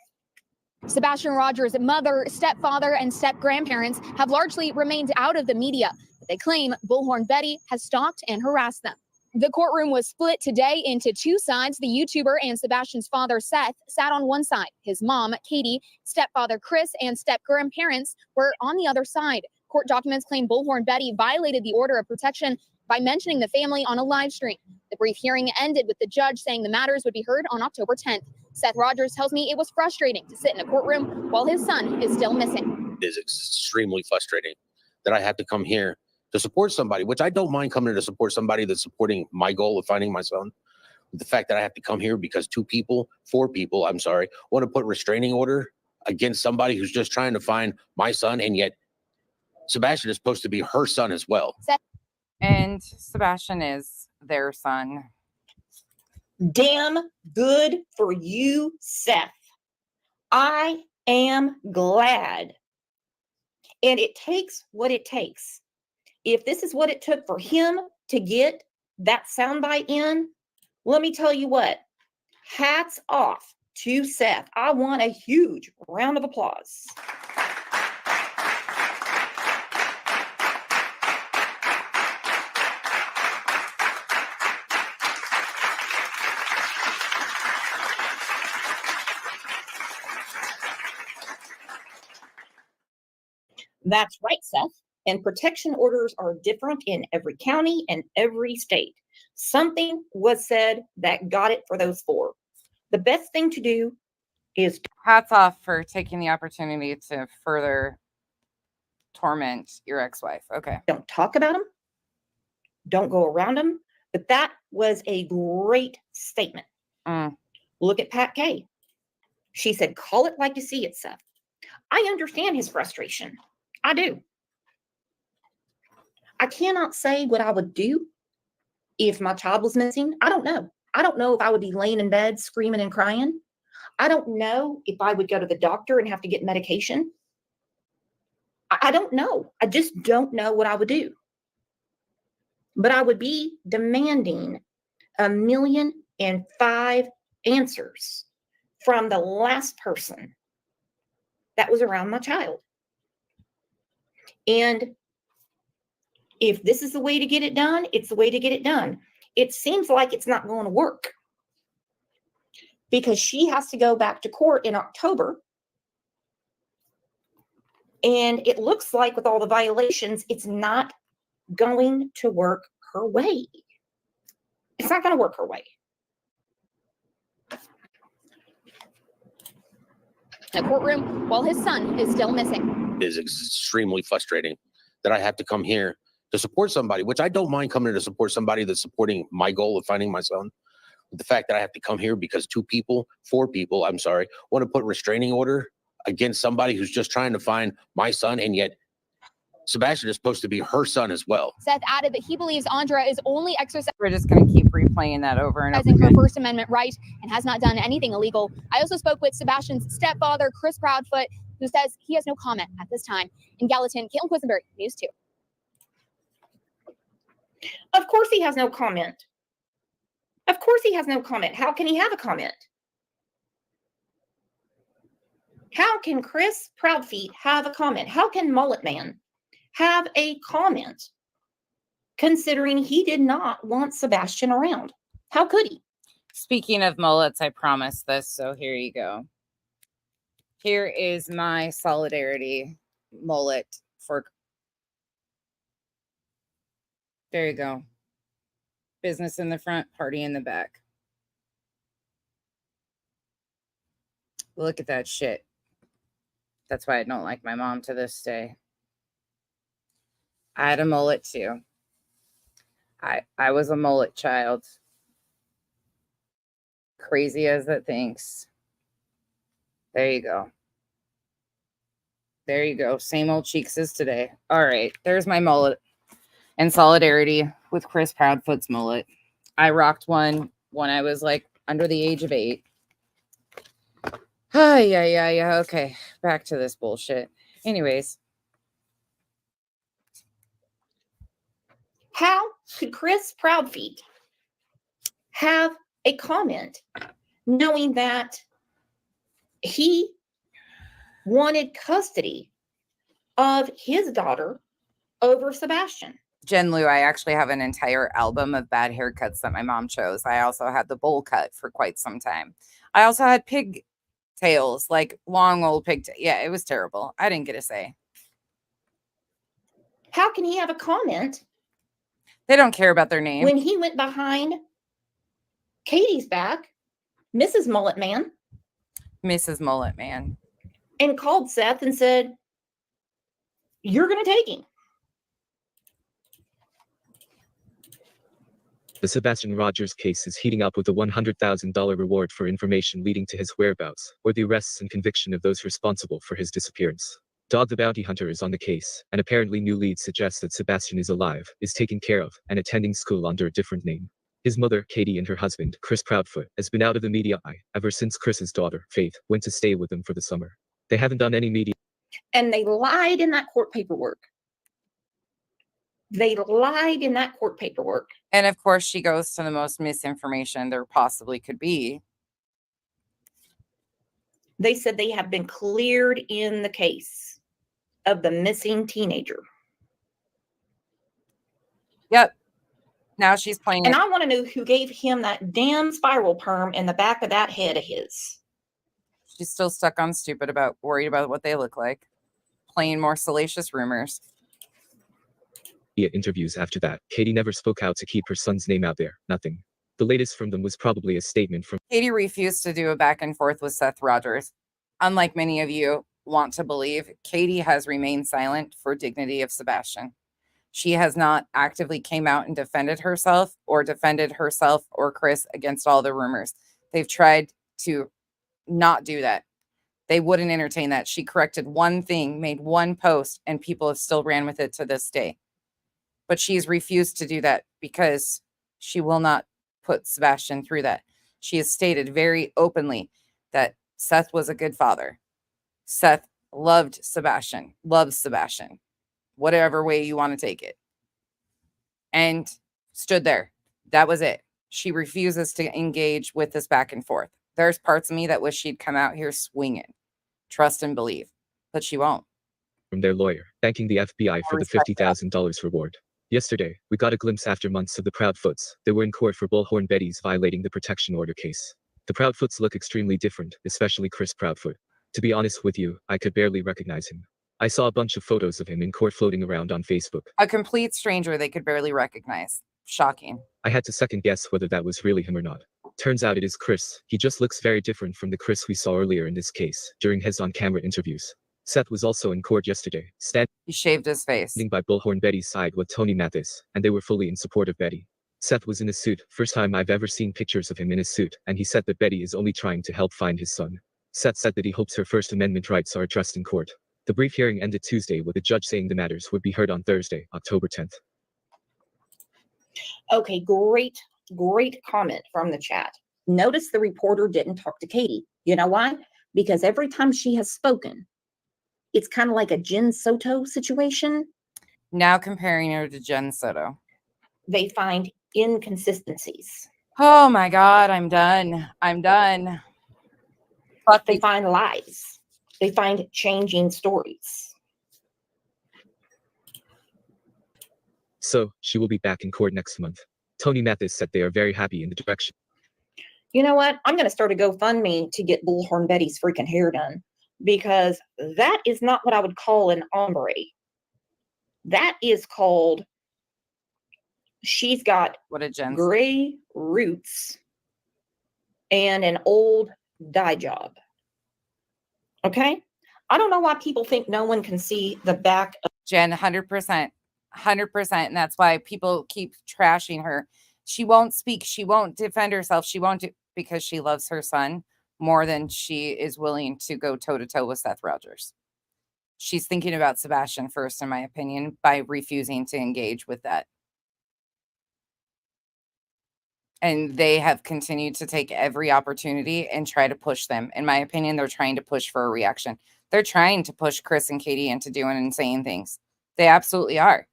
Sebastian Rogers' mother, stepfather, and step-grandparents have largely remained out of the media, but they claim Bullhorn Betty has stalked and harassed them. The courtroom was split today into two sides. The YouTuber and Sebastian's father, Seth, sat on one side. His mom, Katie, stepfather, Chris, and step-grandparents were on the other side. Court documents claim Bullhorn Betty violated the order of protection by mentioning the family on a live stream. The brief hearing ended with the judge saying the matters would be heard on October 10th. Seth Rogers tells me it was frustrating to sit in a courtroom while his son is still missing. It is extremely frustrating that I have to come here to support somebody, which I don't mind coming here to support somebody that's supporting my goal of finding my son. The fact that I have to come here because four people, I'm sorry, want to put restraining order against somebody who's just trying to find my son, and yet Sebastian is supposed to be her son as well. And Sebastian is their son. Damn good for you, Seth. I am glad. And it takes what it takes. If this is what it took for him to get that soundbite in, let me tell you what. Hats off to Seth. I want a huge round of applause. That's right, Seth. And protection orders are different in every county and every state. Something was said that got it for those four. The best thing to do is... Hats off for taking the opportunity to further torment your ex-wife. Okay. Don't talk about them. Don't go around them. But that was a great statement. Look at Pat Kay. She said, call it like you see it, Seth. I understand his frustration. I do. I cannot say what I would do if my child was missing. I don't know. I don't know if I would be laying in bed screaming and crying. I don't know if I would go to the doctor and have to get medication. I don't know. I just don't know what I would do. But I would be demanding 1,000,005 answers from the last person that was around my child. And if this is the way to get it done, it's the way to get it done. It seems like it's not going to work because she has to go back to court in October. And it looks like with all the violations, it's not going to work her way. It's not going to work her way. In a courtroom while his son is still missing. It is extremely frustrating that I have to come here to support somebody, which I don't mind coming here to support somebody that's supporting my goal of finding my son. But the fact that I have to come here because four people, I'm sorry, want to put restraining order against somebody who's just trying to find my son, and yet Sebastian is supposed to be her son as well. Seth added that he believes Andra is only exercising We're just going to keep replaying that over and over her again. First Amendment right and has not done anything illegal. I also spoke with Sebastian's stepfather, Chris Proudfoot, who says he has no comment at this time. In Gallatin, Caitlin Quisenberry, News 2. Of course he has no comment. Of course he has no comment. How can he have a comment? How can Chris Proudfeet have a comment? How can Mullet Man have a comment considering he did not want Sebastian around? How could he? Speaking of mullets, I promised this, so here you go. Here is my solidarity mullet for... There you go. Business in the front, party in the back. Look at that shit. That's why I don't like my mom to this day. I had a mullet too. I was a mullet child. Crazy as it thinks. There you go. There you go. Same old cheeks as today. All right. There's my mullet. In solidarity with Chris Proudfoot's mullet. I rocked one when I was like under the age of 8. Yeah. Okay, back to this bullshit. Anyways, How could Chris Proudfeet have a comment knowing that he wanted custody of his daughter over Sebastian? Jen Lou, I actually have an entire album of bad haircuts that my mom chose. I also had the bowl cut for quite some time. I also had pigtails, like long old pigtails. Yeah, it was terrible. I didn't get a say. How can he have a comment? They don't care about their name. When he went behind Katie's back, Mrs. Mullet Man, and called Seth and said, "You're going to take him." The Sebastian Rogers case is heating up with a $100,000 reward for information leading to his whereabouts, or the arrests and conviction of those responsible for his disappearance. Dog the Bounty Hunter is on the case, and apparently new leads suggest that Sebastian is alive, is taken care of, and attending school under a different name. His mother, Katie, and her husband, Chris Proudfoot, has been out of the media eye ever since Chris's daughter, Faith, went to stay with them for the summer. They haven't done any media. And they lied in that court paperwork. They lied in that court paperwork. And of course, she goes to the most misinformation there possibly could be. They said they have been cleared in the case of the missing teenager. Yep. Now she's playing. And I want to know who gave him that damn spiral perm in the back of that head of his. She's still stuck on stupid about worried about what they look like. Playing more salacious rumors. Interviews after that. Katie never spoke out to keep her son's name out there. Nothing. The latest from them was probably a statement from Katie refused to do a back and forth with Seth Rogers. Unlike many of you want to believe, Katie has remained silent for dignity of Sebastian. She has not actively came out and defended herself or Chris against all the rumors. They've tried to not do that. They wouldn't entertain that. She corrected one thing, made one post, and people have still ran with it to this day. But she's refused to do that because she will not put Sebastian through that. She has stated very openly that Seth was a good father. Seth loved Sebastian, loves Sebastian, whatever way you want to take it. And stood there. That was it. She refuses to engage with this back and forth. There's parts of me that wish she'd come out here swinging. Trust and believe. But she won't. From their lawyer, thanking the FBI for the $50,000 reward. Yesterday, we got a glimpse after months of the Proudfoots. They were in court for Bullhorn Betty's violating the protection order case. The Proudfoots look extremely different, especially Chris Proudfoot. To be honest with you, I could barely recognize him. I saw a bunch of photos of him in court floating around on Facebook. A complete stranger they could barely recognize. Shocking. I had to second guess whether that was really him or not. Turns out it is Chris. He just looks very different from the Chris we saw earlier in this case, during his on-camera interviews. Seth was also in court yesterday, he shaved his face. Standing by Bullhorn Betty's side with Tony Mathis, and they were fully in support of Betty. Seth was in a suit, first time I've ever seen pictures of him in a suit, and he said that Betty is only trying to help find his son. Seth said that he hopes her First Amendment rights are addressed in court. The brief hearing ended Tuesday with the judge saying the matters would be heard on Thursday, October 10th. Okay, great comment from the chat. Notice the reporter didn't talk to Katie. You know why? Because every time she has spoken, it's kind of like a Jen Soto situation. Now comparing her to Jen Soto. They find inconsistencies. Oh my God, I'm done. But they find lies. They find changing stories. So, she will be back in court next month. Tony Mathis said they are very happy in the direction. You know what? I'm going to start a GoFundMe to get Bullhorn Betty's freaking hair done. Because that is not what I would call an ombre. That is called, she's got gray roots and an old dye job. Okay? I don't know why people think no one can see the back of Jen, 100%. 100%. And that's why people keep trashing her. She won't speak. She won't defend herself. She won't do because she loves her son more than she is willing to go toe-to-toe with Seth Rogers. She's thinking about Sebastian first, in my opinion, by refusing to engage with that. And they have continued to take every opportunity and try to push them. In my opinion, they're trying to push for a reaction. They're trying to push Chris and Katie into doing insane things. They absolutely are.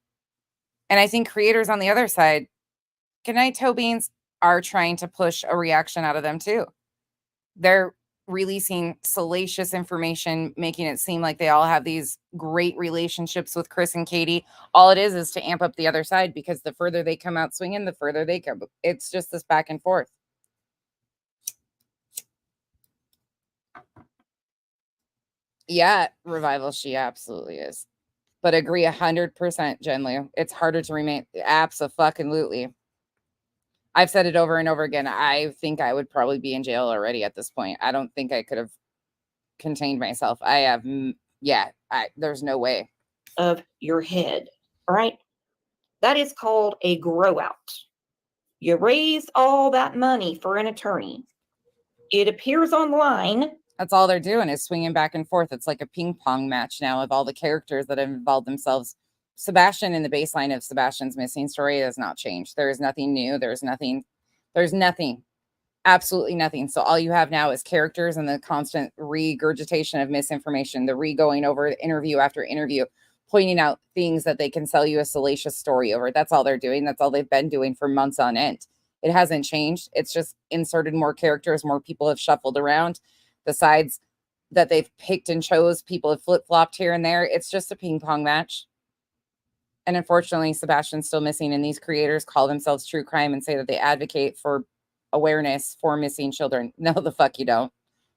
And I think creators on the other side, Goodnight Toe Beans, are trying to push a reaction out of them too. They're releasing salacious information, making it seem like they all have these great relationships with Chris and Katie. All it is to amp up the other side, because the further they come out swinging, the further they come. It's just this back and forth. Yeah, Revival, she absolutely is. But agree 100%, Jen Liu. It's harder to remain. Abso-fucking-lutely. I've said it over and over again. I think I would probably be in jail already at this point. I don't think I could have contained myself. I have, there's no way. Of your head, right? That is called a grow out. You raised all that money for an attorney. It appears online. That's all they're doing is swinging back and forth. It's like a ping pong match now of all the characters that have involved themselves. Sebastian, in the baseline of Sebastian's missing story, has not changed. There is nothing new. There's nothing, absolutely nothing. So all you have now is characters and the constant regurgitation of misinformation, the re-going over interview after interview, pointing out things that they can sell you a salacious story over. That's all they're doing. That's all they've been doing for months on end. It hasn't changed. It's just inserted more characters. More people have shuffled around. The sides that they've picked and chose, people have flip-flopped here and there. It's just a ping pong match. And unfortunately, Sebastian's still missing, and these creators call themselves true crime and say that they advocate for awareness for missing children. No, the fuck you don't.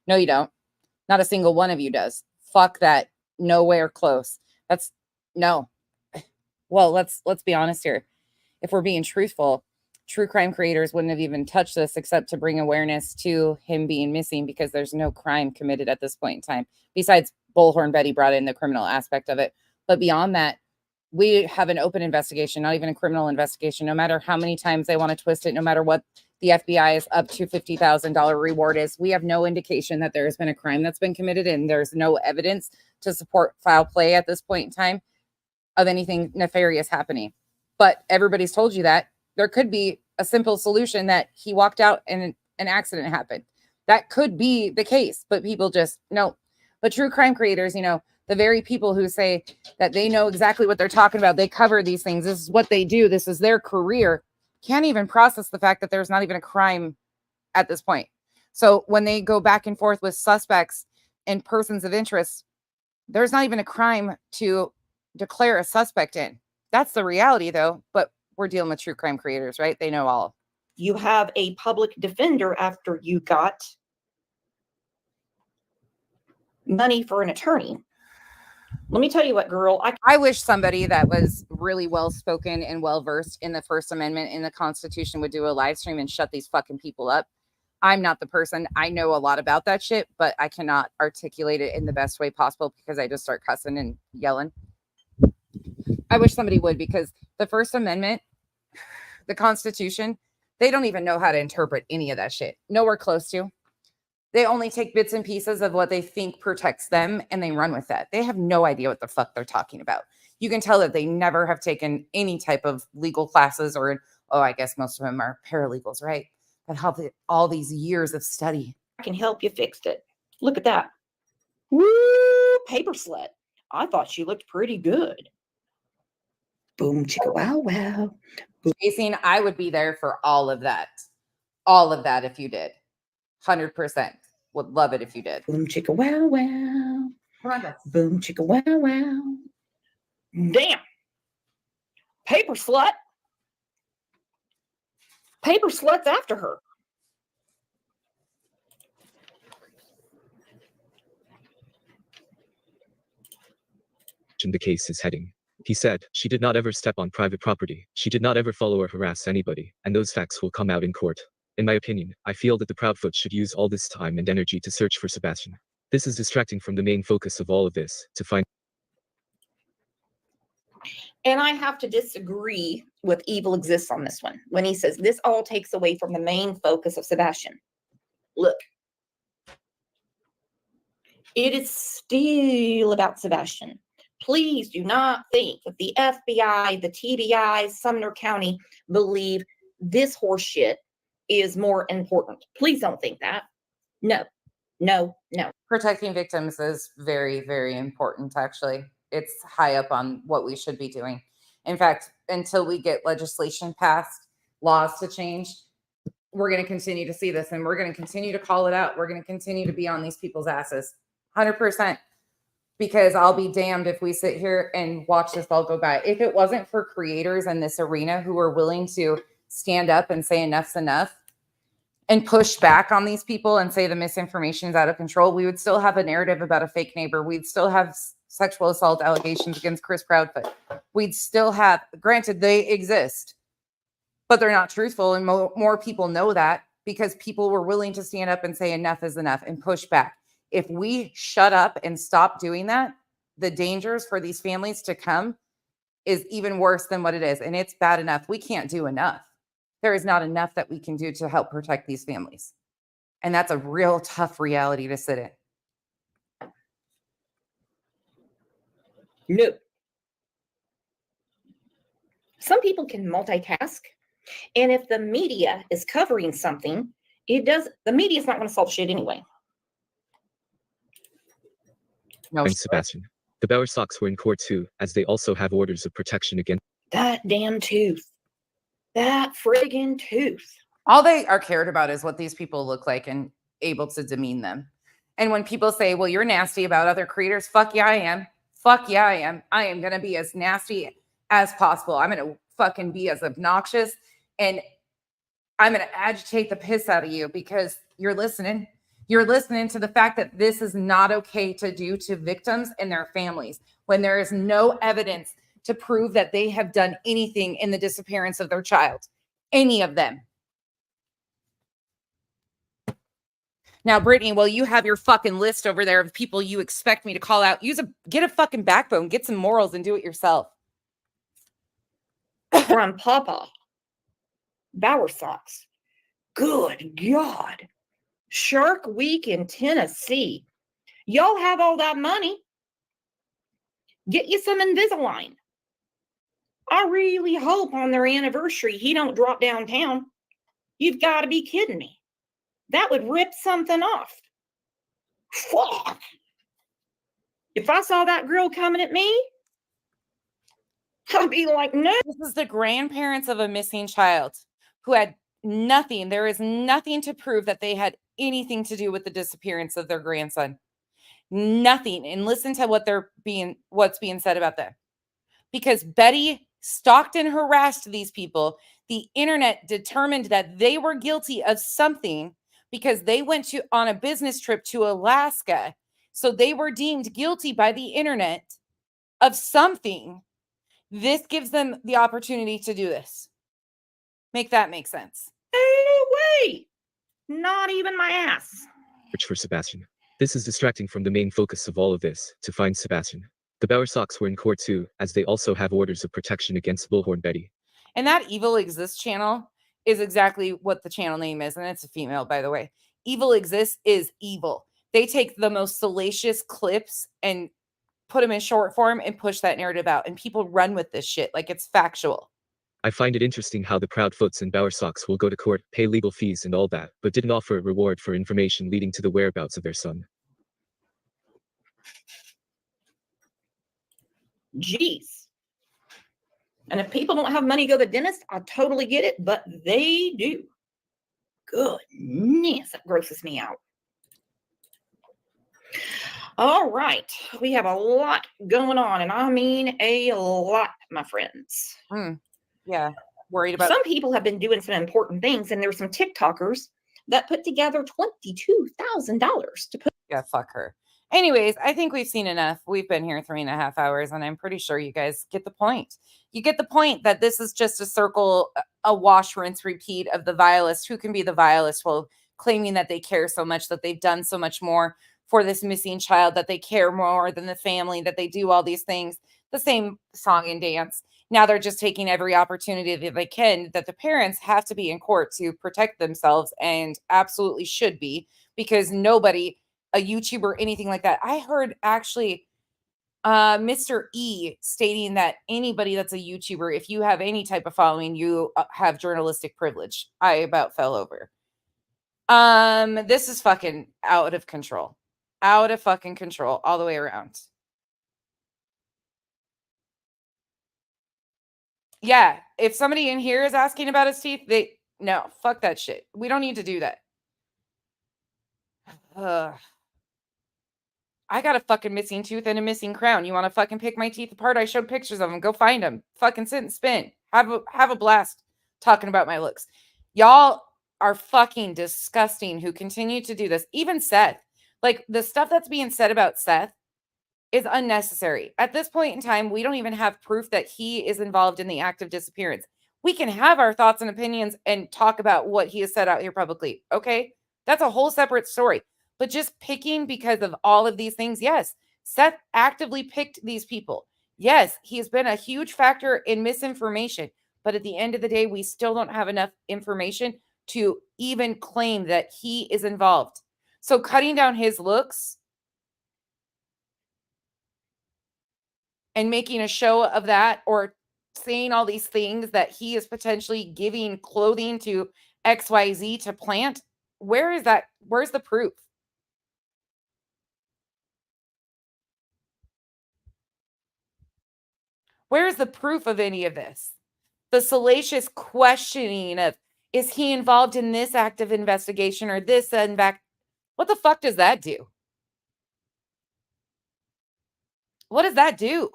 No, you don't. Not a single one of you does. Fuck that. Nowhere close. That's no. Well, let's be honest here. If we're being truthful, true crime creators wouldn't have even touched this except to bring awareness to him being missing, because there's no crime committed at this point in time. Besides, Bullhorn Betty brought in the criminal aspect of it. But beyond that, we have an open investigation, not even a criminal investigation. No matter how many times they want to twist it, no matter what the FBI is up to $50,000 reward is, we have no indication that there has been a crime that's been committed, and there's no evidence to support foul play at this point in time of anything nefarious happening. But everybody's told you that there could be a simple solution, that he walked out and an accident happened. That could be the case, but people just no. But true crime creators, the very people who say that they know exactly what they're talking about, they cover these things, this is what they do, this is their career, can't even process the fact that there's not even a crime at this point. So when they go back and forth with suspects and persons of interest, there's not even a crime to declare a suspect in. That's the reality, though. But we're dealing with true crime creators, right? They know all. You have a public defender after you got money for an attorney. Let me tell you what, girl. I wish somebody that was really well-spoken and well-versed in the First Amendment in the Constitution would do a live stream and shut these fucking people up. I'm not the person. I know a lot about that shit, but I cannot articulate it in the best way possible because I just start cussing and yelling. I wish somebody would, because the First Amendment, the Constitution, they don't even know how to interpret any of that shit. Nowhere close to. They only take bits and pieces of what they think protects them, and they run with that. They have no idea what the fuck they're talking about. You can tell that they never have taken any type of legal classes, or, I guess most of them are paralegals, right? But all these years of study. I can help you fix it. Look at that. Woo, paper slut. I thought she looked pretty good. Boom, chicka, wow, wow. Chasing, I would be there for all of that. All of that if you did. 100%. Would love it if you did. Boom, chicka, wow, wow. Come on, guys. Boom, chicka, wow, wow. Damn. Paper slut. Paper slut's after her. The case is heading. He said, she did not ever step on private property. She did not ever follow or harass anybody, and those facts will come out in court. In my opinion, I feel that the Proudfoot should use all this time and energy to search for Sebastian. This is distracting from the main focus of all of this, to find. And I have to disagree with Evil Exists on this one, when he says this all takes away from the main focus of Sebastian. Look. It is still about Sebastian. Please do not think that the FBI, the TBI, Sumner County believe this horseshit is more important. Please don't think that. No, no, no. Protecting victims is very, very important, actually. It's high up on what we should be doing. In fact, until we get legislation passed, laws to change, we're going to continue to see this, and we're going to continue to call it out. We're going to continue to be on these people's asses 100%, because I'll be damned if we sit here and watch this all go by. If it wasn't for creators in this arena who are willing to stand up and say enough's enough and push back on these people and say the misinformation is out of control, we would still have a narrative about a fake neighbor. We'd still have sexual assault allegations against Chris Proudfoot. We'd still have, granted, they exist, but they're not truthful. And more people know that because people were willing to stand up and say enough is enough and push back. If we shut up and stop doing that, the dangers for these families to come is even worse than what it is. And it's bad enough. We can't do enough. There is not enough that we can do to help protect these families. And that's a real tough reality to sit in. No. Some people can multitask. And if the media is covering something, the media is not going to solve shit anyway. No, And Sebastian. The Bauer Sox were in court too, as they also have orders of protection against that damn tooth. That friggin' tooth. All they are cared about is what these people look like and able to demean them. And when people say, well, you're nasty about other creators, fuck yeah, I am. Fuck yeah, I am. I am going to be as nasty as possible. I'm going to fucking be as obnoxious, and I'm going to agitate the piss out of you because you're listening. You're listening to the fact that this is not okay to do to victims and their families when there is no evidence to prove that they have done anything in the disappearance of their child. Any of them. Now, Brittany, well, you have your fucking list over there of people you expect me to call out. Get a fucking backbone, get some morals, and do it yourself. From Papa. Bauer Sox. Good God. Shark Week in Tennessee. Y'all have all that money. Get you some Invisalign. I really hope on their anniversary he don't drop downtown. You've got to be kidding me. That would rip something off. Fuck. If I saw that girl coming at me, I'd be like, no. This is the grandparents of a missing child who had nothing. There is nothing to prove that they had anything to do with the disappearance of their grandson. Nothing. And listen to what's being said about them. Because Betty stalked and harassed these people. The internet determined that they were guilty of something because they went on a business trip to Alaska. So they were deemed guilty by the internet of something. This gives them the opportunity to do this. Make that make sense. No way. Not even my ass. Search for Sebastian. This is distracting from the main focus of all of this, to find Sebastian. The Bauer Sox were in court too, as they also have orders of protection against Bullhorn Betty. And that Evil Exists channel is exactly what the channel name is. And it's a female, by the way. Evil Exists is evil. They take the most salacious clips and put them in short form and push that narrative out. And people run with this shit like it's factual. I find it interesting how the Proudfoots and Bauer Sox will go to court, pay legal fees and all that, but didn't offer a reward for information leading to the whereabouts of their son. Jeez. And if people don't have money to go to the dentist, I totally get it, but they do. Goodness, that grosses me out. All right. We have a lot going on, and I mean a lot, my friends. Yeah. Worried about some people have been doing some important things, and there's some TikTokers that put together $22,000 to put. Yeah, fuck her. Anyways, I think we've seen enough. We've been here 3.5 hours, and I'm pretty sure you guys get the point. You get the point that this is just a circle, a wash, rinse, repeat of the vilest. Who can be the vilest while claiming that they care so much, that they've done so much more for this missing child, that they care more than the family, that they do all these things, the same song and dance. Now they're just taking every opportunity that they can, that the parents have to be in court to protect themselves, and absolutely should be, because nobody, a YouTuber, anything like that. I heard actually Mr. E stating that anybody that's a YouTuber, if you have any type of following, you have journalistic privilege. I about fell over. This is fucking out of control. Out of fucking control all the way around. Yeah, if somebody in here is asking about his teeth, no, fuck that shit. We don't need to do that. I got a fucking missing tooth and a missing crown. You want to fucking pick my teeth apart? I showed pictures of them. Go find them. Fucking sit and spin. Have a blast talking about my looks. Y'all are fucking disgusting who continue to do this. Even Seth. Like, the stuff that's being said about Seth is unnecessary. At this point in time, we don't even have proof that he is involved in the act of disappearance. We can have our thoughts and opinions and talk about what he has said out here publicly. Okay? That's a whole separate story. But just picking because of all of these things, yes, Seth actively picked these people. Yes, he has been a huge factor in misinformation. But at the end of the day, we still don't have enough information to even claim that he is involved. So cutting down his looks and making a show of that, or saying all these things that he is potentially giving clothing to XYZ to plant, where is that? Where's the proof? Where's the proof of any of this? The salacious questioning of, is he involved in this active investigation or this? What the fuck does that do? What does that do?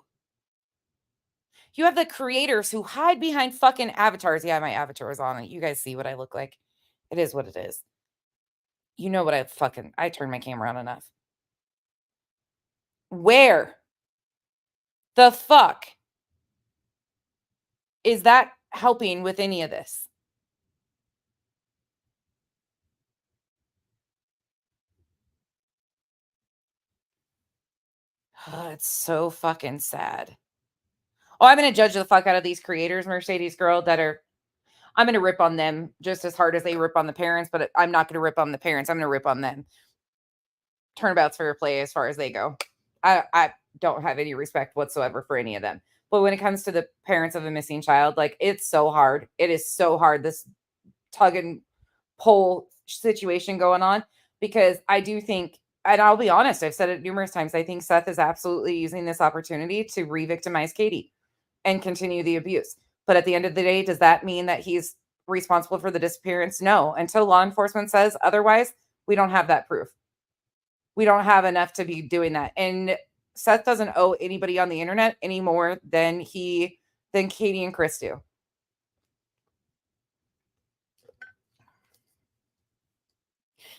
You have the creators who hide behind fucking avatars. Yeah, my avatar is on it. You guys see what I look like. It is what it is. You know what I turned my camera on enough. Where the fuck is that helping with any of this? Oh, it's so fucking sad. Oh, I'm going to judge the fuck out of these creators, Mercedes Girl, I'm going to rip on them just as hard as they rip on the parents, but I'm not going to rip on the parents. I'm going to rip on them. Turnabout's fair play as far as they go. I don't have any respect whatsoever for any of them. But when it comes to the parents of a missing child, like, it's so hard. It is so hard, this tug and pull situation going on, because I do think, and I'll be honest, I've said it numerous times, I think Seth is absolutely using this opportunity to re-victimize Katie and continue the abuse. But at the end of the day, does that mean that he's responsible for the disappearance? No. Until law enforcement says otherwise, we don't have that proof. We don't have enough to be doing that. And Seth doesn't owe anybody on the internet any more than Katie and Chris do.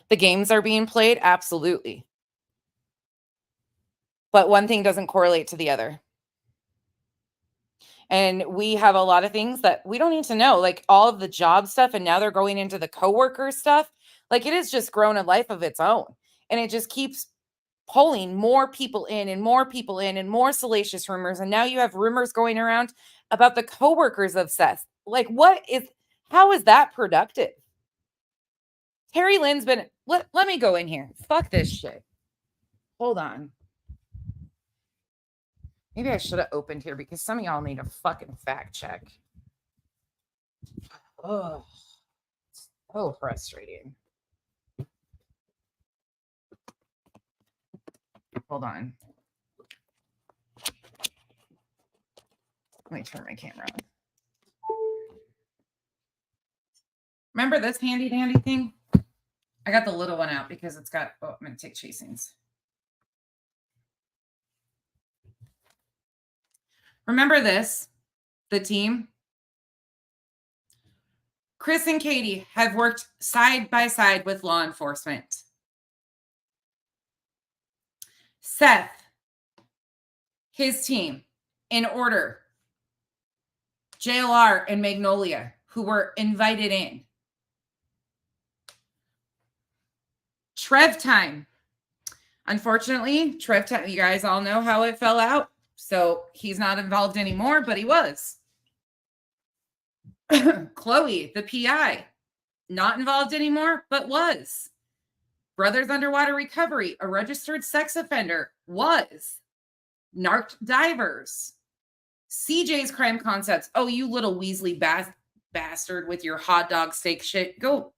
The games are being played, absolutely. But one thing doesn't correlate to the other. And we have a lot of things that we don't need to know, like all of the job stuff, and now they're going into the coworker stuff. Like, it has just grown a life of its own. And it just keeps pulling more people in and more people in and more salacious rumors. And now you have rumors going around about the coworkers of Seth. Like, how is that productive? Terry Lynn's been, let me go in here. Fuck this shit. Hold on. Maybe I should have opened here because some of y'all need a fucking fact check. Oh, so frustrating. Hold on. Let me turn my camera on. Remember this handy dandy thing? I got the little one out because it's got, I'm going to take chasings. Remember this, the team? Chris and Katie have worked side by side with law enforcement. Seth, his team, in order. JLR and Magnolia, who were invited in. Trev time. Unfortunately, Trev time, you guys all know how it fell out. So he's not involved anymore, but he was. Chloe, the PI, not involved anymore, but was. Brothers Underwater Recovery, a registered sex offender, was. Narked Divers. CJ's Crime Concepts. Oh, you little Weasley bastard with your hot dog steak shit. Go.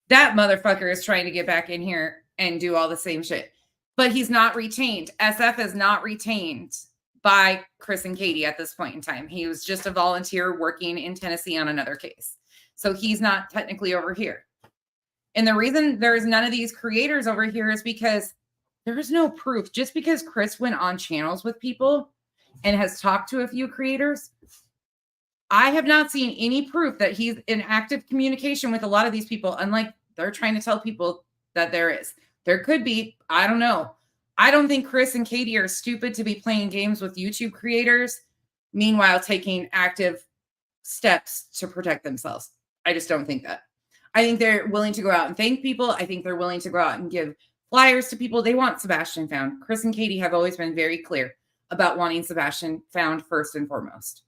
That motherfucker is trying to get back in here and do all the same shit. But he's not retained. SF is not retained by Chris and Katie at this point in time. He was just a volunteer working in Tennessee on another case. So he's not technically over here. And the reason there's none of these creators over here is because there's no proof. Just because Chris went on channels with people and has talked to a few creators, I have not seen any proof that he's in active communication with a lot of these people, unlike they're trying to tell people that there is. There could be, I don't know. I don't think Chris and Katie are stupid to be playing games with YouTube creators, meanwhile taking active steps to protect themselves. I just don't think that. I think they're willing to go out and thank people. I think they're willing to go out and give flyers to people. They want Sebastian found. Chris and Katie have always been very clear about wanting Sebastian found first and foremost.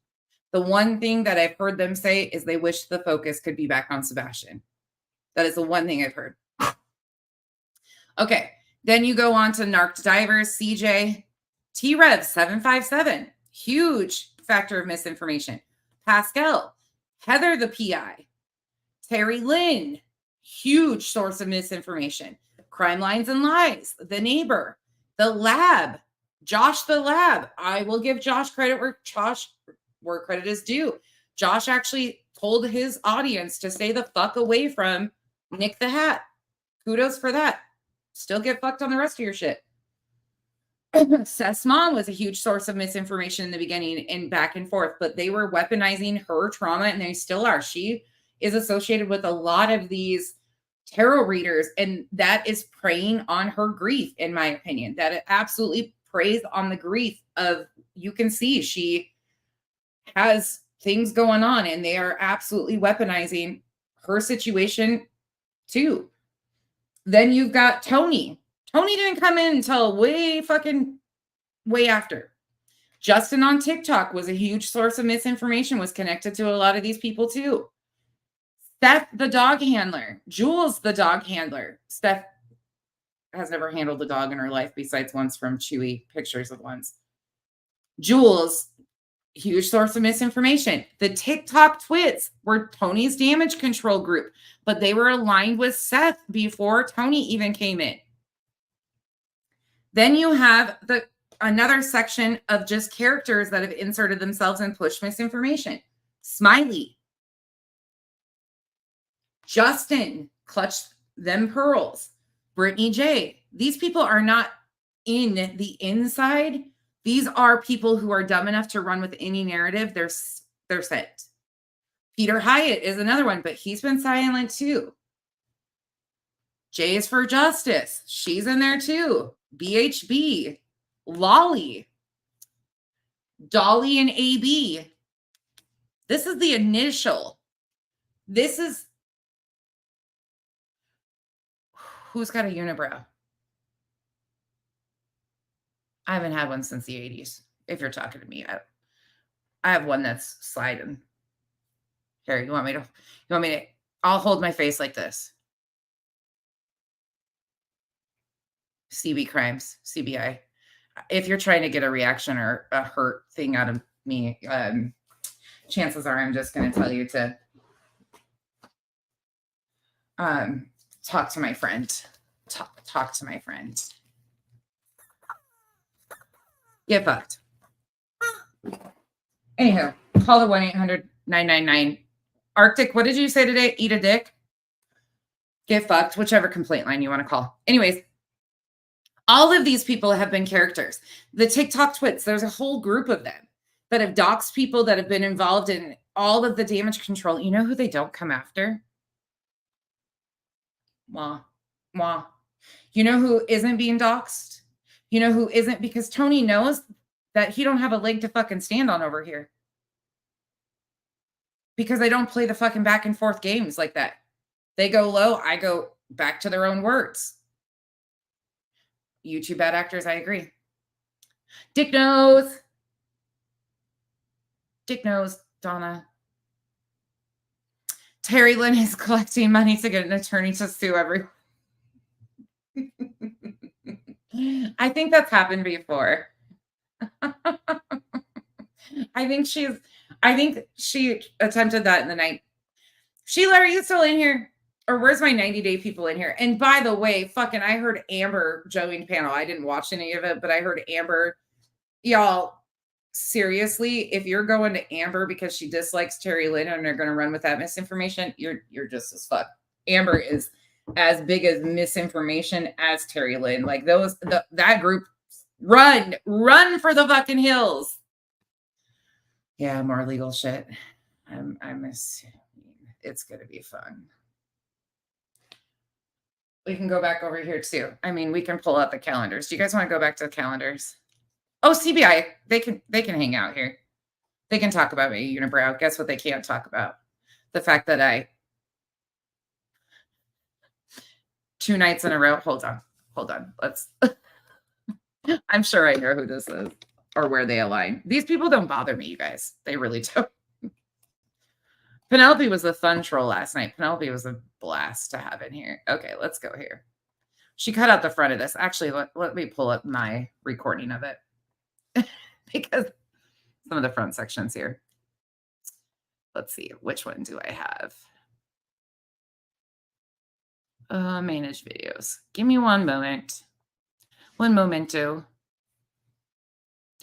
The one thing that I've heard them say is they wish the focus could be back on Sebastian. That is the one thing I've heard. Okay, then you go on to Narked Divers, CJ, T-Rev 757, huge factor of misinformation. Pascal, Heather the PI, Terry Lynn, huge source of misinformation. Crime Lines and Lies, The Neighbor, The Lab, Josh the Lab. I will give Josh credit where credit is due. Josh actually told his audience to stay the fuck away from Nick the Hat. Kudos for that. Still get fucked on the rest of your shit. Seth's mom was a huge source of misinformation in the beginning and back and forth, but they were weaponizing her trauma, and they still are. She is associated with a lot of these tarot readers, and that is preying on her grief, in my opinion. That it absolutely preys on the grief of, you can see she has things going on, and they are absolutely weaponizing her situation too. Then you've got Tony. Tony didn't come in until way after. Justin on TikTok was a huge source of misinformation, was connected to a lot of these people too. Steph, the dog handler. Jules, the dog handler. Steph has never handled a dog in her life besides once from Chewy, pictures of once. Jules, huge source of misinformation. The TikTok twits were Tony's damage control group, but they were aligned with Seth before Tony even came in. Then you have another section of just characters that have inserted themselves and pushed misinformation. Smiley, Justin, Clutch Them Pearls, Britney Jay. These people are not in the inside. These are people who are dumb enough to run with any narrative they're sent. Peter Hyatt is another one, but he's been silent too. J is for Justice. She's in there too. BHB, Loli, Dolly and AB. This is the initial. This is who's got a unibrow? I haven't had one since the 80s. If you're talking to me, I have one that's sliding. Here, you want me to, I'll hold my face like this. CB crimes, CBI. If you're trying to get a reaction or a hurt thing out of me, chances are I'm just going to tell you to talk to my friend. Talk to my friend. Get fucked. Anywho, call the 1-800-999. Arctic, what did you say today? Eat a dick? Get fucked, whichever complaint line you want to call. Anyways, all of these people have been characters. The TikTok twits, there's a whole group of them that have doxed people that have been involved in all of the damage control. You know who they don't come after? Wah. You know who isn't being doxed? You know who isn't? Because Tony knows that he don't have a leg to fucking stand on over here. Because they don't play the fucking back and forth games like that. They go low, I go back to their own words. You two bad actors, I agree. Dick knows. Dick knows, Donna. Terry Lynn is collecting money to get an attorney to sue everyone. I think that's happened before. I think she attempted that in the night. Sheila, are you still in here? Or where's my 90-day people in here? And by the way, fucking, I heard Amber joined panel. I didn't watch any of it, but I heard Amber. Y'all, seriously, if you're going to Amber because she dislikes Terry Lynn and they're going to run with that misinformation, you're just as fuck. Amber is as big as misinformation as Terry Lynn. Like that group, run for the fucking hills. Yeah, more legal shit. I'm assuming it's gonna be fun. We can go back over here too. I mean, we can pull out the calendars. Do you guys want to go back to the calendars? Oh, CBI, they can hang out here. They can talk about me, unibrow. Guess what they can't talk about? The fact that I 2 nights in a row. Hold on. Let's I'm sure I know who this is or where they align. These people don't bother me, you guys. They really don't. Penelope was a fun troll last night. Penelope was a blast to have in here. Okay, let's go here. She cut out the front of this. Actually, let me pull up my recording of it because some of the front sections here. Let's see. Which one do I have? Manage videos. Give me one moment. One momento.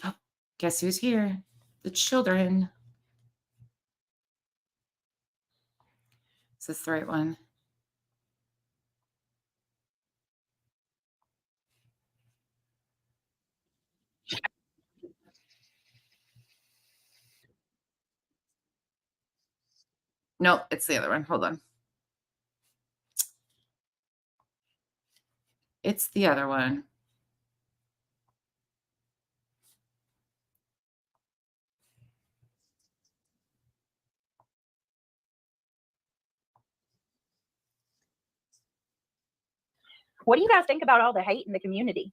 Oh, guess who's here? The children. Is this the right one? No, it's the other one. Hold on. It's the other one. What do you guys think about all the hate in the community?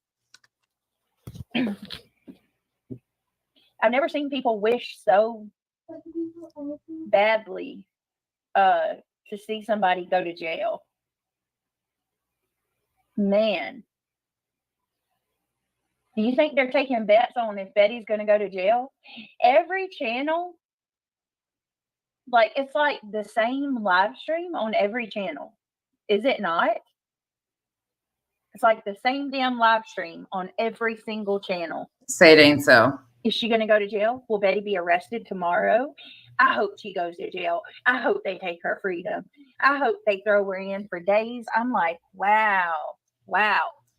I've never seen people wish so badly to see somebody go to jail. Man. Do you think they're taking bets on if Betty's going to go to jail? Every channel, like, it's like the same live stream on every channel. Is it not? It's like the same damn live stream on every single channel. Say it ain't so. Is she going to go to jail? Will Betty be arrested tomorrow? I hope she goes to jail. I hope they take her freedom. I hope they throw her in for days. I'm like, wow.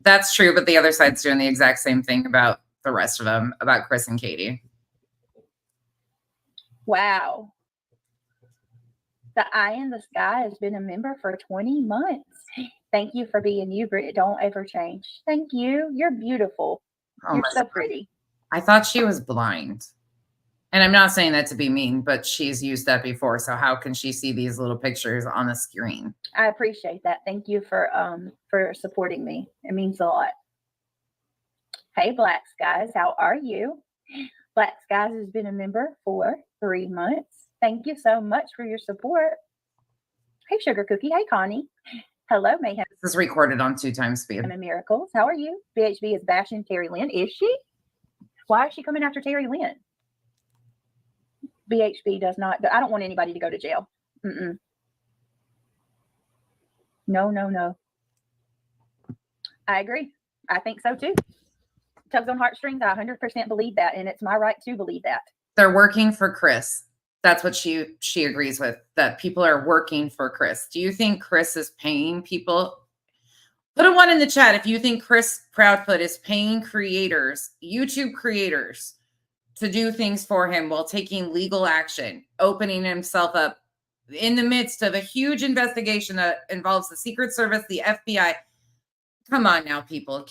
That's true, but the other side's doing the exact same thing about the rest of them, about Chris and Katie. Wow. The Eye in the Sky has been a member for 20 months. Thank you for being you, Britt. Don't ever change. Thank you. You're beautiful. Oh, You're so pretty. I thought she was blind. And I'm not saying that to be mean, but she's used that before. So how can she see these little pictures on the screen? I appreciate that. Thank you for supporting me. It means a lot. Hey, Black Skies, how are you? Black Skies has been a member for 3 months. Thank you so much for your support. Hey, Sugar Cookie. Hey, Connie. Hello, Mayhem. This is recorded on 2 times speed. I'm in Miracles. How are you? BHB is bashing Terry Lynn. Is she? Why is she coming after Terry Lynn? BHB does not. I don't want anybody to go to jail. No. I agree. I think so too. Tugs on heartstrings. I 100% believe that, and it's my right to believe that. They're working for Chris. That's what she agrees with, that people are working for Chris. Do you think Chris is paying people? Put a 1 in the chat if you think Chris Proudfoot is paying creators, YouTube creators, to do things for him while taking legal action, opening himself up in the midst of a huge investigation that involves the Secret Service, the FBI. Come on now, people.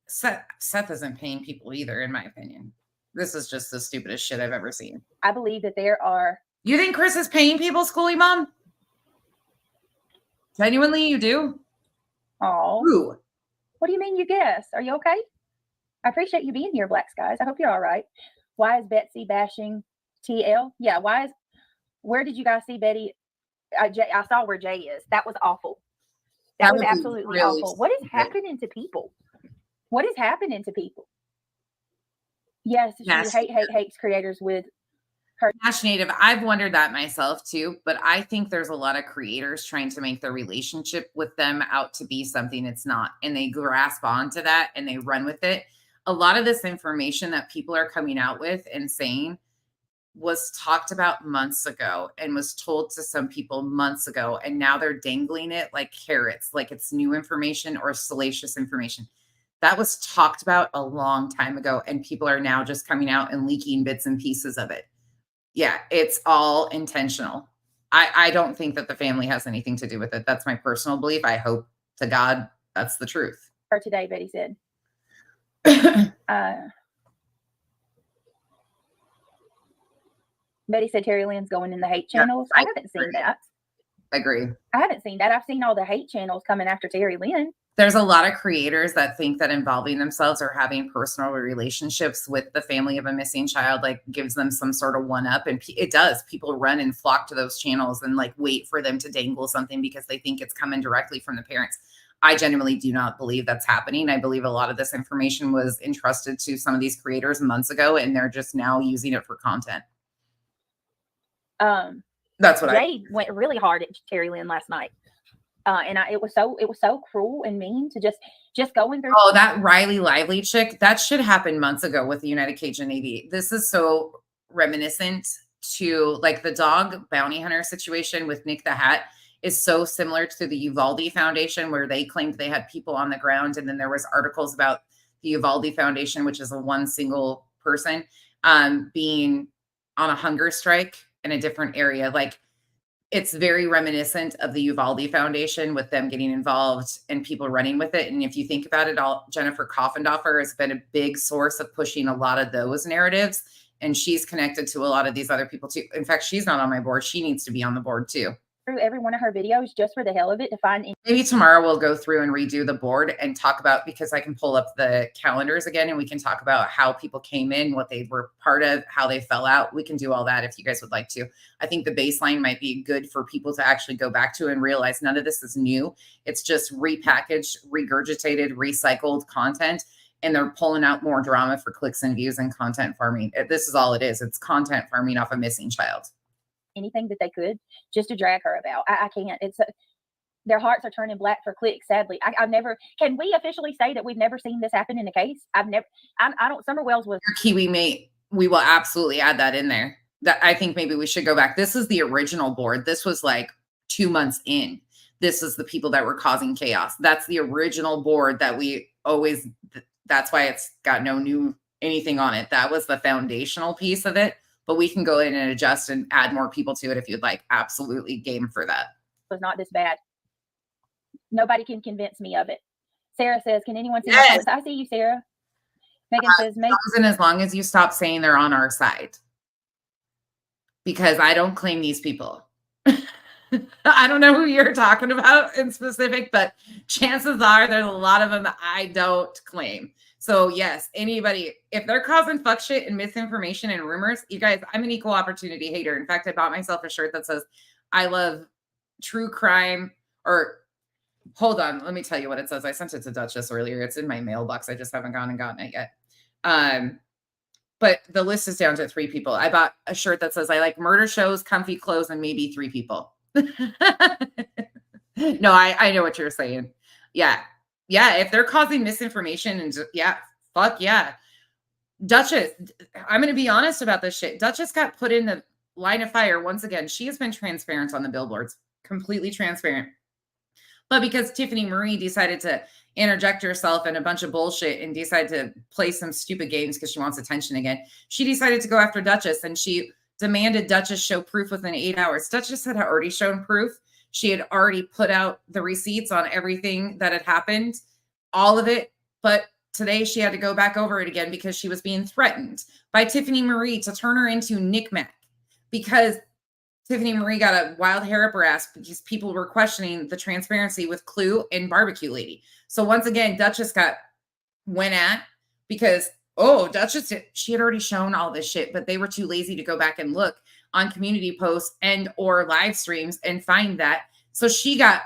Seth isn't paying people either, in my opinion. This is just the stupidest shit I've ever seen. I believe that there are. You think Chris is paying people, Schoolie Mom? Genuinely, you do? Oh. Who? What do you mean you guess? Are you okay? I appreciate you being here, Black Skies. I hope you're all right. Why is Betsy bashing TL? Yeah, where did you guys see Betty? I saw where Jay is. That was awful. That was absolutely really awful. What is happening to people? What is happening to people? Yes, she Nash hates creators with her. Nash Native. I've wondered that myself too, but I think there's a lot of creators trying to make their relationship with them out to be something it's not. And they grasp onto that and they run with it. A lot of this information that people are coming out with and saying was talked about months ago and was told to some people months ago. And now they're dangling it like carrots, like it's new information or salacious information. That was talked about a long time ago. And people are now just coming out and leaking bits and pieces of it. Yeah, it's all intentional. I don't think that the family has anything to do with it. That's my personal belief. I hope to God that's the truth. Or today, Betty said. Betty said Terry Lynn's going in the hate channels. I haven't seen that. Agree. I haven't seen that. I've seen all the hate channels coming after Terry Lynn. There's a lot of creators that think that involving themselves or having personal relationships with the family of a missing child like gives them some sort of one up, and it does. People run and flock to those channels and like wait for them to dangle something because they think it's coming directly from the parents. I genuinely do not believe that's happening. I believe a lot of this information was entrusted to some of these creators months ago, and they're just now using it for content. That's what Jade went really hard at Terry Lynn last night. And it was so cruel and mean to just going through. Oh, that Riley Lively chick, that should happen months ago with the United Cajun Navy. This is so reminiscent to like the dog bounty hunter situation with Nick the Hat is so similar to the Uvalde Foundation, where they claimed they had people on the ground. And then there was articles about the Uvalde Foundation, which is a one single person, being on a hunger strike in a different area. Like, it's very reminiscent of the Uvalde Foundation with them getting involved and people running with it. And if you think about it all, Jennifer Coffendorfer has been a big source of pushing a lot of those narratives. And she's connected to a lot of these other people too. In fact, she's not on my board. She needs to be on the board too. Through every one of her videos just for the hell of it to find. Maybe tomorrow we'll go through and redo the board and talk about, because I can pull up the calendars again and we can talk about how people came in, what they were part of, how they fell out. We can do all that if you guys would like to. I think the baseline might be good for people to actually go back to and realize none of this is new. It's just repackaged, regurgitated, recycled content. And they're pulling out more drama for clicks and views and content farming. This is all it is. It's content farming off a missing child. Anything that they could just to drag her about. I can't. It's their hearts are turning black for clicks. Sadly, I've never. Can we officially say that we've never seen this happen in a case? I've never. I don't. Summer Wells was your Kiwi mate. We will absolutely add that in there. That I think maybe we should go back. This is the original board. This was like 2 months in. This is the people that were causing chaos. That's the original board that we always. That's why it's got no new anything on it. That was the foundational piece of it. But we can go in and adjust and add more people to it if you'd like. Absolutely game for that. Was not this bad. Nobody can convince me of it. Sarah says, can anyone see my post? I see you, Sarah. Megan says, as long as you stop saying they're on our side. Because I don't claim these people. I don't know who you're talking about in specific, but chances are there's a lot of them that I don't claim. So yes, anybody, if they're causing fuck shit and misinformation and rumors, you guys, I'm an equal opportunity hater. In fact, I bought myself a shirt that says, I love true crime, or hold on, let me tell you what it says. I sent it to Duchess earlier. It's in my mailbox. I just haven't gone and gotten it yet. But the list is down to 3 people. I bought a shirt that says, I like murder shows, comfy clothes, and maybe 3 people. No, I know what you're saying. Yeah. Yeah. If they're causing misinformation and fuck yeah. Duchess, I'm going to be honest about this shit. Duchess got put in the line of fire once again. She has been transparent on the billboards, completely transparent. But because Tiffany Marie decided to interject herself in a bunch of bullshit and decided to play some stupid games because she wants attention again, she decided to go after Duchess, and she demanded Duchess show proof within 8 hours. Duchess had already shown proof. She had already put out the receipts on everything that had happened, all of it. But today she had to go back over it again because she was being threatened by Tiffany Marie to turn her into Nick Mac, because Tiffany Marie got a wild hair up her ass because people were questioning the transparency with Clue and Barbecue Lady. So once again, Duchess went at because, Duchess, she had already shown all this shit, but they were too lazy to go back and look on community posts and or live streams and find that. So she got,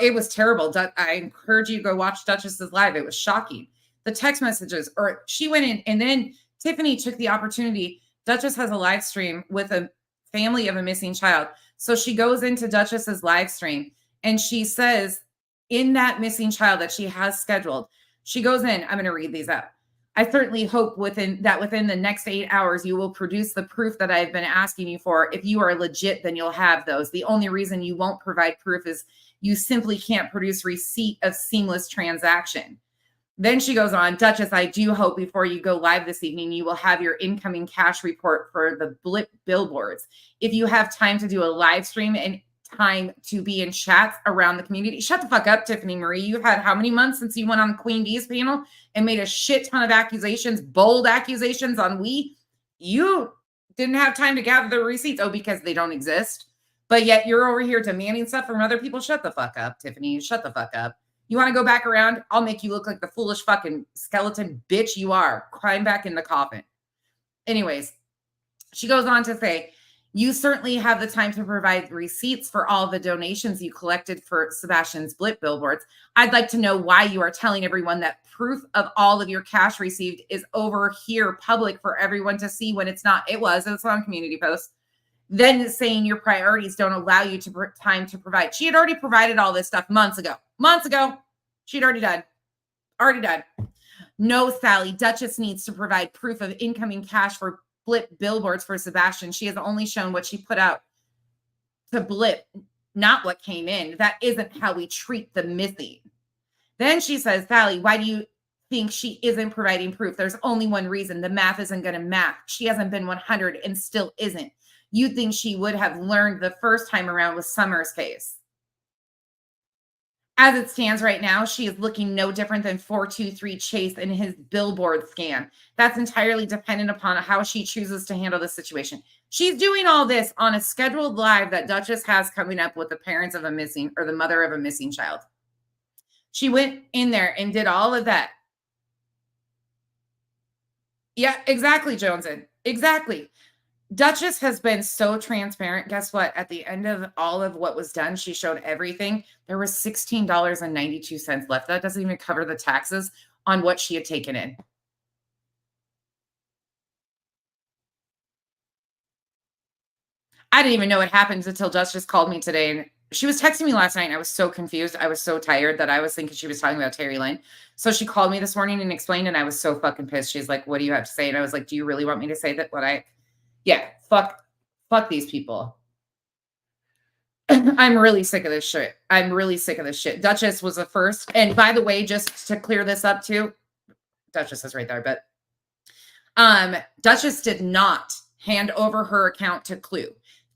it was terrible. I encourage you to go watch Duchess's live. It was shocking. The text messages, or she went in and then Tiffany took the opportunity. Duchess has a live stream with a family of a missing child. So she goes into Duchess's live stream and she says in that missing child that she has scheduled, she goes in, I'm going to read these out. I certainly hope within the next 8 hours, you will produce the proof that I've been asking you for. If you are legit, then you'll have those. The only reason you won't provide proof is you simply can't produce receipt of seamless transaction. Then she goes on, Duchess, I do hope before you go live this evening, you will have your incoming cash report for the blip billboards. If you have time to do a live stream and time to be in chats around the community. Shut the fuck up, Tiffany Marie. You've had how many months since you went on Queen D's panel and made a shit ton of accusations, bold accusations on we? You didn't have time to gather the receipts. Oh, because they don't exist. But yet you're over here demanding stuff from other people. Shut the fuck up, Tiffany. Shut the fuck up. You want to go back around? I'll make you look like the foolish fucking skeleton bitch you are. Climb back in the coffin. Anyways, she goes on to say, you certainly have the time to provide receipts for all the donations you collected for Sebastian's blip billboards. I'd like to know why you are telling everyone that proof of all of your cash received is over here public for everyone to see when it's not. It's on community posts. Then saying your priorities don't allow you to time to provide. She had already provided all this stuff months ago. She'd already done. No, Sally, Duchess needs to provide proof of incoming cash for blip billboards for Sebastian. She has only shown what she put out to blip, not what came in. That isn't how we treat the missing. Then she says, Sally, why do you think she isn't providing proof? There's only one reason. The math isn't going to match. She hasn't been 100 and still isn't. You think she would have learned the first time around with Summer's case. As it stands right now, she is looking no different than 423 Chase in his billboard scan. That's entirely dependent upon how she chooses to handle the situation. She's doing all this on a scheduled live that Duchess has coming up with the parents of a missing or the mother of a missing child. She went in there and did all of that. Yeah, exactly, Joneson. Exactly. Duchess has been so transparent. Guess what? At the end of all of what was done, she showed everything. There was $16.92 left. That doesn't even cover the taxes on what she had taken in. I didn't even know what happened until Duchess called me today. And she was texting me last night. And I was so confused. I was so tired that I was thinking she was talking about Terry Lane. So she called me this morning and explained. And I was so fucking pissed. She's like, what do you have to say? And I was like, do you really want me to say that? Yeah, fuck these people. I'm really sick of this shit. Duchess was the first. And by the way, just to clear this up too, Duchess is right there, but Duchess did not hand over her account to Clue.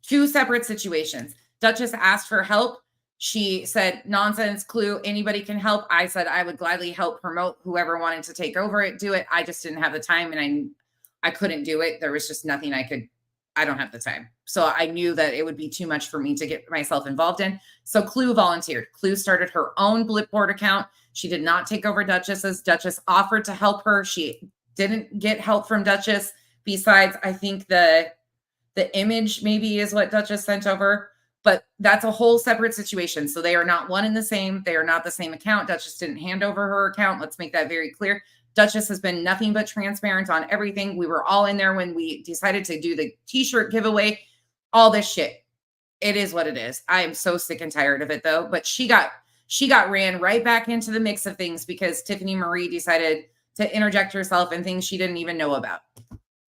Two separate situations. Duchess asked for help. She said, nonsense, Clue, anybody can help. I said I would gladly help promote whoever wanted to take over it, do it. I just didn't have the time and I couldn't do it. There was just nothing I don't have the time. So I knew that it would be too much for me to get myself involved in. So Clue volunteered. Clue started her own Blipboard account. She did not take over Duchess's. Duchess offered to help her. She didn't get help from Duchess. Besides, I think the image maybe is what Duchess sent over, but that's a whole separate situation. So they are not one and the same. They are not the same account. Duchess didn't hand over her account. Let's make that very clear. Duchess has been nothing but transparent on everything. We were all in there when we decided to do the t-shirt giveaway, all this shit. It is what it is. I am so sick and tired of it though. But she got ran right back into the mix of things because Tiffany Marie decided to interject herself in things she didn't even know about.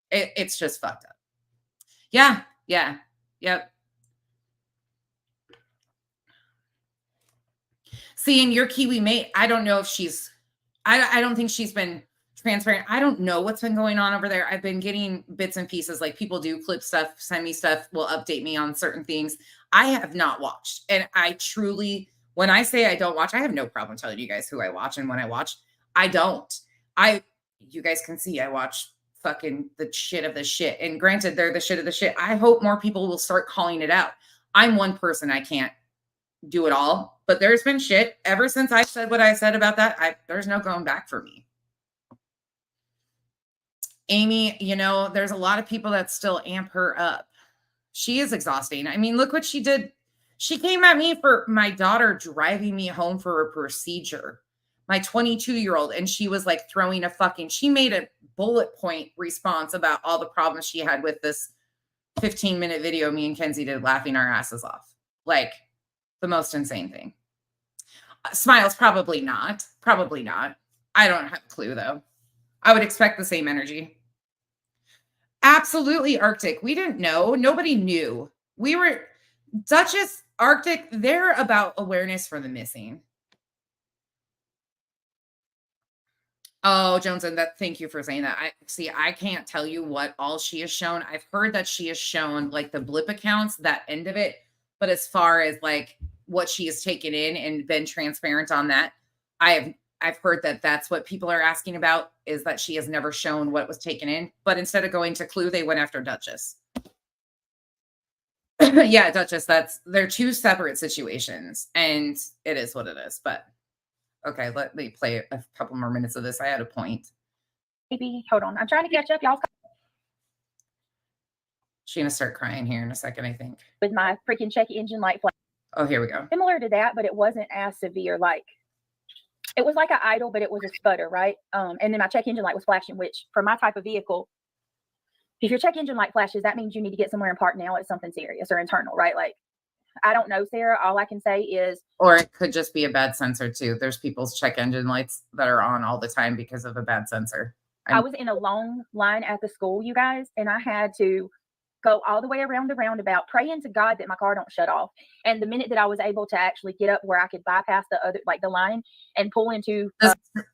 It's just fucked up. Yeah. Yep. Seeing your Kiwi mate, I don't know if I don't think she's been transparent. I don't know what's been going on over there. I've been getting bits and pieces, like people do clip stuff, send me stuff, will update me on certain things. I have not watched. And I truly, when I say I don't watch, I have no problem telling you guys who I watch and when I watch. I don't. You guys can see I watch fucking the shit of the shit. And granted, they're the shit of the shit. I hope more people will start calling it out. I'm one person. I can't do it all, but there's been shit ever since I said what I said about that. There's no going back for me. Amy, there's a lot of people that still amp her up. She is exhausting. I mean, look what she did. She came at me for my daughter driving me home for a procedure. my 22-year-old, and she was like throwing she made a bullet point response about all the problems she had with this 15-minute video me and Kenzie did laughing our asses off. Like the most insane thing. Smiles, probably not. Probably not. I don't have a clue though. I would expect the same energy. Absolutely, Arctic. We didn't know. Nobody knew. We were Duchess, Arctic, they're about awareness for the missing. Oh, Johnson, thank you for saying that. I can't tell you what all she has shown. I've heard that she has shown like the blip accounts, that end of it. But as far as like what she has taken in and been transparent on that, I've heard that that's what people are asking about, is that she has never shown what was taken in. But instead of going to Clue, they went after Duchess. Yeah, Duchess, they're two separate situations, and it is what it is. But okay, let me play a couple more minutes of this. I had a point. Maybe, hold on. I'm trying to catch up, y'all. She's gonna start crying here in a second, I think. With my freaking check engine light flash. Oh, here we go. Similar to that, but it wasn't as severe. Like, it was like an idle, but it was a sputter, right? And then my check engine light was flashing, which for my type of vehicle, if your check engine light flashes, that means you need to get somewhere and park now. It's something serious or internal, right? Like, I don't know, Sarah. All I can say is... Or it could just be a bad sensor, too. There's people's check engine lights that are on all the time because of a bad sensor. I was in a long line at the school, you guys, and I had to go all the way around the roundabout, praying to God that my car don't shut off. And the minute that I was able to actually get up where I could bypass the other, like the line, and pull into...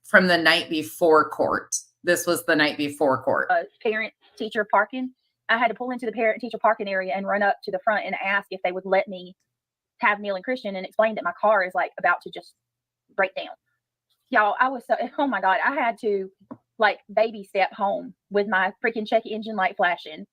from the night before court. This was the night before court. Parent-teacher parking. I had to pull into the parent-teacher parking area and run up to the front and ask if they would let me have Neil and Christian, and explain that my car is like about to just break down. Y'all, I was so... Oh my God. I had to like baby step home with my freaking check engine light flashing.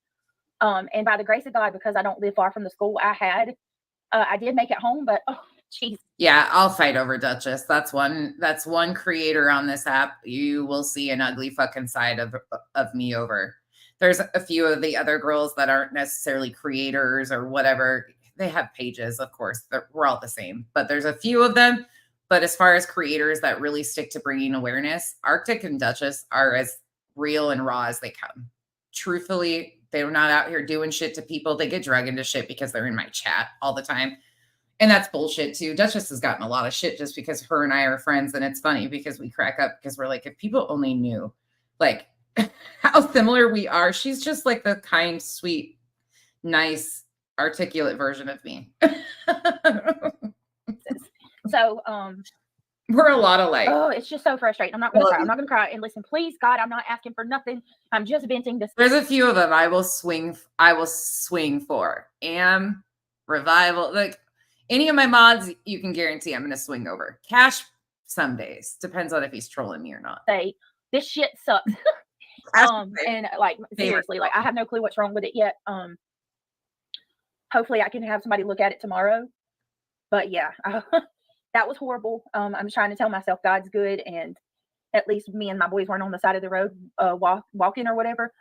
And by the grace of God, because I don't live far from the school, I did make it home, but oh, jeez. Yeah, I'll fight over Duchess. That's one creator on this app you will see an ugly fucking side of me over. There's a few of the other girls that aren't necessarily creators or whatever. They have pages, of course. We're all the same, but there's a few of them. But as far as creators that really stick to bringing awareness, Arctic and Duchess are as real and raw as they come. Truthfully, they're not out here doing shit to people. They get dragged into shit because they're in my chat all the time. And that's bullshit too. Duchess has gotten a lot of shit just because her and I are friends. And it's funny because we crack up because we're like, if people only knew like how similar we are. She's just like the kind, sweet, nice, articulate version of me. So, we're a lot alike. Oh, it's just so frustrating. I'm not going to cry. I'm not going to cry. And listen, please, God, I'm not asking for nothing. I'm just venting this. There's a few of them I will swing for. Revival. Like any of my mods, you can guarantee I'm going to swing over. Cash some days. Depends on if he's trolling me or not. Say, this shit sucks. And like, seriously, like I have no clue what's wrong with it yet. Hopefully I can have somebody look at it tomorrow. But yeah, that was horrible. I'm trying to tell myself God's good, and at least me and my boys weren't on the side of the road walking or whatever.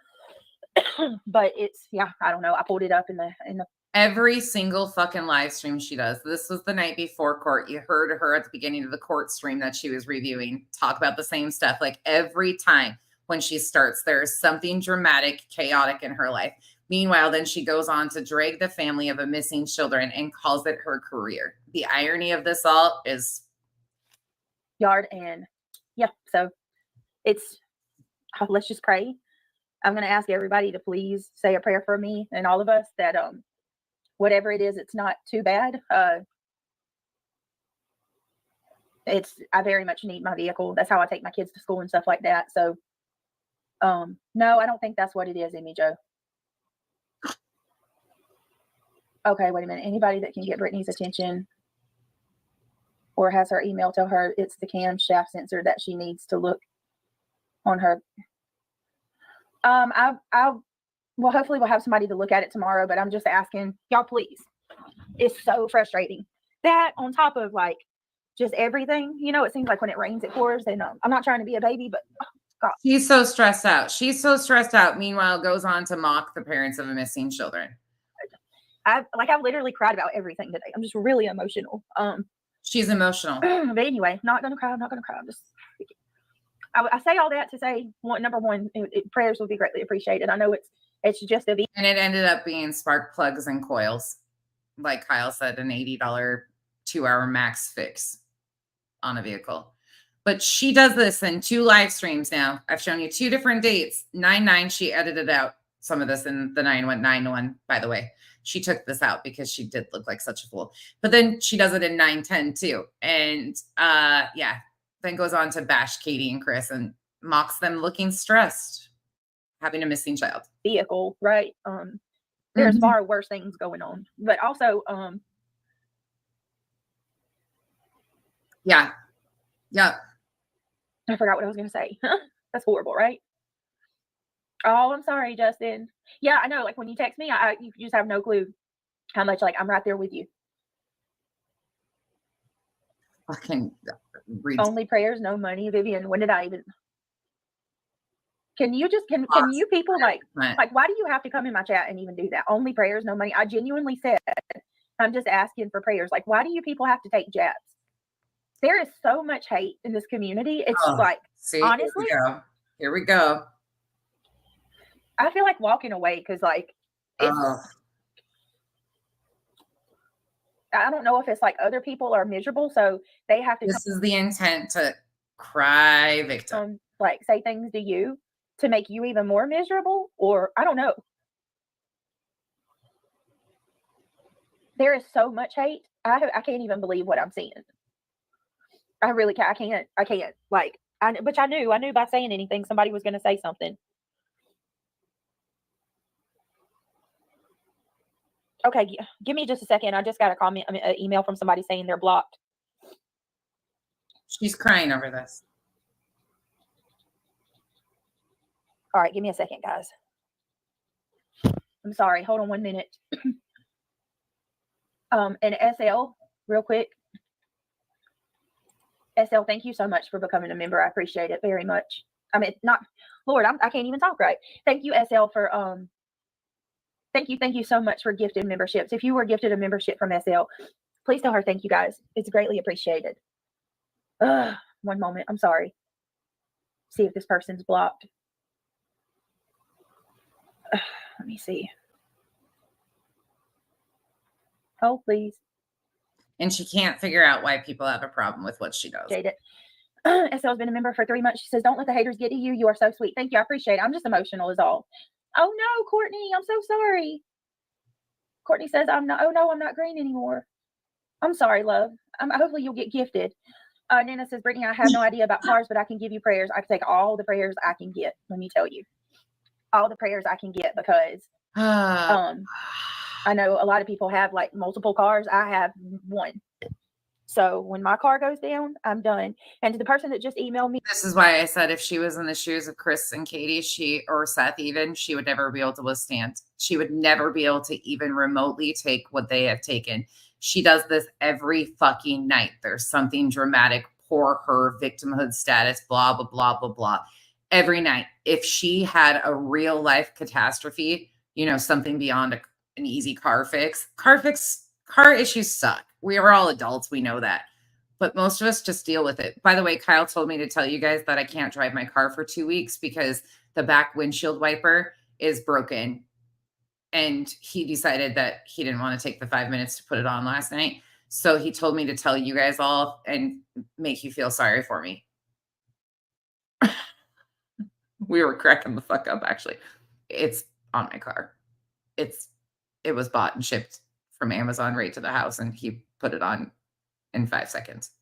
But it's, yeah, I don't know. I pulled it up in the every single fucking live stream she does. This was the night before court. You heard her at the beginning of the court stream that she was reviewing talk about the same stuff. Like every time when she starts, there's something dramatic, chaotic in her life. Meanwhile, then she goes on to drag the family of a missing children and calls it her career. The irony of this all is yard. And yeah, so it's, let's just pray. I'm going to ask everybody to please say a prayer for me and all of us that whatever it is, it's not too bad. I very much need my vehicle. That's how I take my kids to school and stuff like that. So no, I don't think that's what it is, Emmy Joe. Okay, wait a minute. Anybody that can get Brittany's attention or has her email, tell her it's the camshaft sensor that she needs to look on her. Well, hopefully we'll have somebody to look at it tomorrow, but I'm just asking y'all, please. It's so frustrating. That on top of like just everything, you know, it seems like when it rains, it pours. And I'm not trying to be a baby, but oh, God. She's so stressed out. She's so stressed out. Meanwhile, goes on to mock the parents of the missing children. I've literally cried about everything today. I'm just really emotional. She's emotional. But anyway, not gonna cry. I'm not gonna cry. I'm just. I say all that to say, number one, prayers will be greatly appreciated. I know it's just a and it ended up being spark plugs and coils, like Kyle said, an $80 2-hour max fix on a vehicle. But she does this in 2 live streams now. I've shown you 2 different dates. 9/9, she edited out some of this, and the 9/1, by the way. She took this out because she did look like such a fool. But then she does it in 9/10 too. And yeah, then goes on to bash Katie and Chris and mocks them looking stressed, having a missing child. Vehicle, right? There's far worse things going on. But also, yeah. I forgot what I was gonna say. That's horrible, right? Oh, I'm sorry, Justin. Yeah, I know. Like when you text me, you just have no clue how much like I'm right there with you. Fucking read. Only prayers, no money. Vivian, when did I even? Can you people like why do you have to come in my chat and even do that? Only prayers, no money. I genuinely said I'm just asking for prayers. Like, why do you people have to take jabs? There is so much hate in this community. It's like, see, honestly, here we go. I feel like walking away because like I don't know if it's like other people are miserable, so they have to. This is the intent to cry victim. Like say things to you to make you even more miserable, or I don't know. There is so much hate. I can't even believe what I'm seeing. I really can't. I can't. Like, but I knew by saying anything, somebody was going to say something. Okay, give me just a second. I just got an email from somebody saying they're blocked. She's crying over this. All right, give me a second, guys. I'm sorry. Hold on 1 minute. And SL, real quick. SL, thank you so much for becoming a member. I appreciate it very much. I mean, Lord, I can't even talk right. Thank you, SL, for Thank you so much for gifted memberships. If you were gifted a membership from SL, please tell her thank you, guys. It's greatly appreciated. 1 moment. I'm sorry. See if this person's blocked. Let me see. Oh, please. And she can't figure out why people have a problem with what she does. Jaded. SL's been a member for 3 months. She says, don't let the haters get to you. You are so sweet. Thank you. I appreciate it. I'm just emotional is all. Oh no, Courtney, I'm so sorry. Courtney says, I'm not green anymore. I'm sorry, love. Hopefully you'll get gifted. Nana says, Brittany, I have no idea about cars, but I can give you prayers. I can take all the prayers I can get. Let me tell you. All the prayers I can get because I know a lot of people have like multiple cars. I have 1. So when my car goes down, I'm done. And to the person that just emailed me. This is why I said if she was in the shoes of Chris and Katie, or Seth even, she would never be able to withstand. She would never be able to even remotely take what they have taken. She does this every fucking night. There's something dramatic, poor her, victimhood status, blah, blah, blah, blah, blah. Every night. If she had a real life catastrophe, something beyond an easy car issues suck. We are all adults. We know that. But most of us just deal with it. By the way, Kyle told me to tell you guys that I can't drive my car for 2 weeks because the back windshield wiper is broken. And he decided that he didn't want to take the 5 minutes to put it on last night. So he told me to tell you guys all and make you feel sorry for me. We were cracking the fuck up, actually. It's on my car. It was bought and shipped from Amazon right to the house, and he put it on in 5 seconds.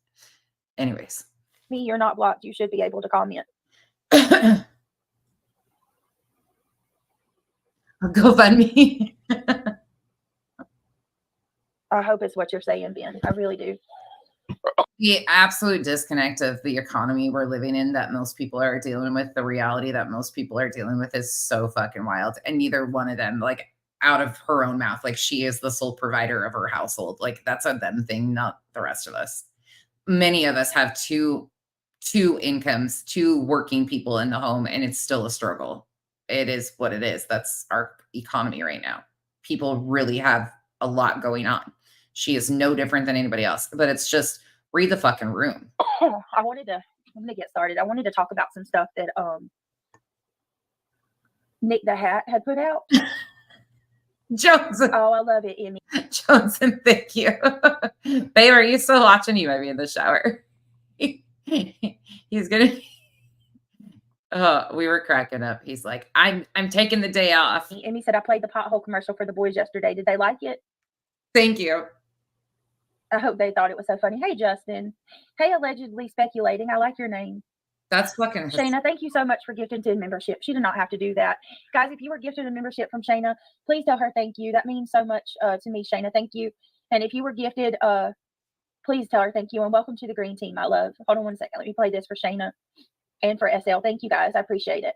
Anyways. Me, you're not blocked. You should be able to comment. GoFundMe. I hope it's what you're saying, Ben. I really do. The absolute disconnect of the economy we're living in that most people are dealing with, the reality that most people are dealing with is so fucking wild. And neither one of them, like, out of her own mouth, like she is the sole provider of her household. Like that's a them thing, not the rest of us. Many of us have two incomes, 2 working people in the home, and it's still a struggle. It is what it is. That's our economy right now. People really have a lot going on. She is no different than anybody else, but it's just read the fucking room. I'm gonna get started. I wanted to talk about some stuff that Nick the Hat had put out. Johnson. Oh, I love it, Emmy. Johnson, thank you. Babe, are you still watching? You might be in the shower. He's gonna we were cracking up. He's like, I'm taking the day off. Emmy said I played the pothole commercial for the boys yesterday. Did they like it? Thank you. I hope they thought it was so funny. Hey, Justin. Hey, allegedly speculating. I like your name. That's fucking Shayna, thank you so much for gifting 10 membership. She did not have to do that. Guys, if you were gifted a membership from Shayna, please tell her thank you. That means so much to me, Shayna. Thank you. And if you were gifted, please tell her thank you. And welcome to the green team, my love. Hold on one second. Let me play this for Shayna and for SL. Thank you, guys. I appreciate it.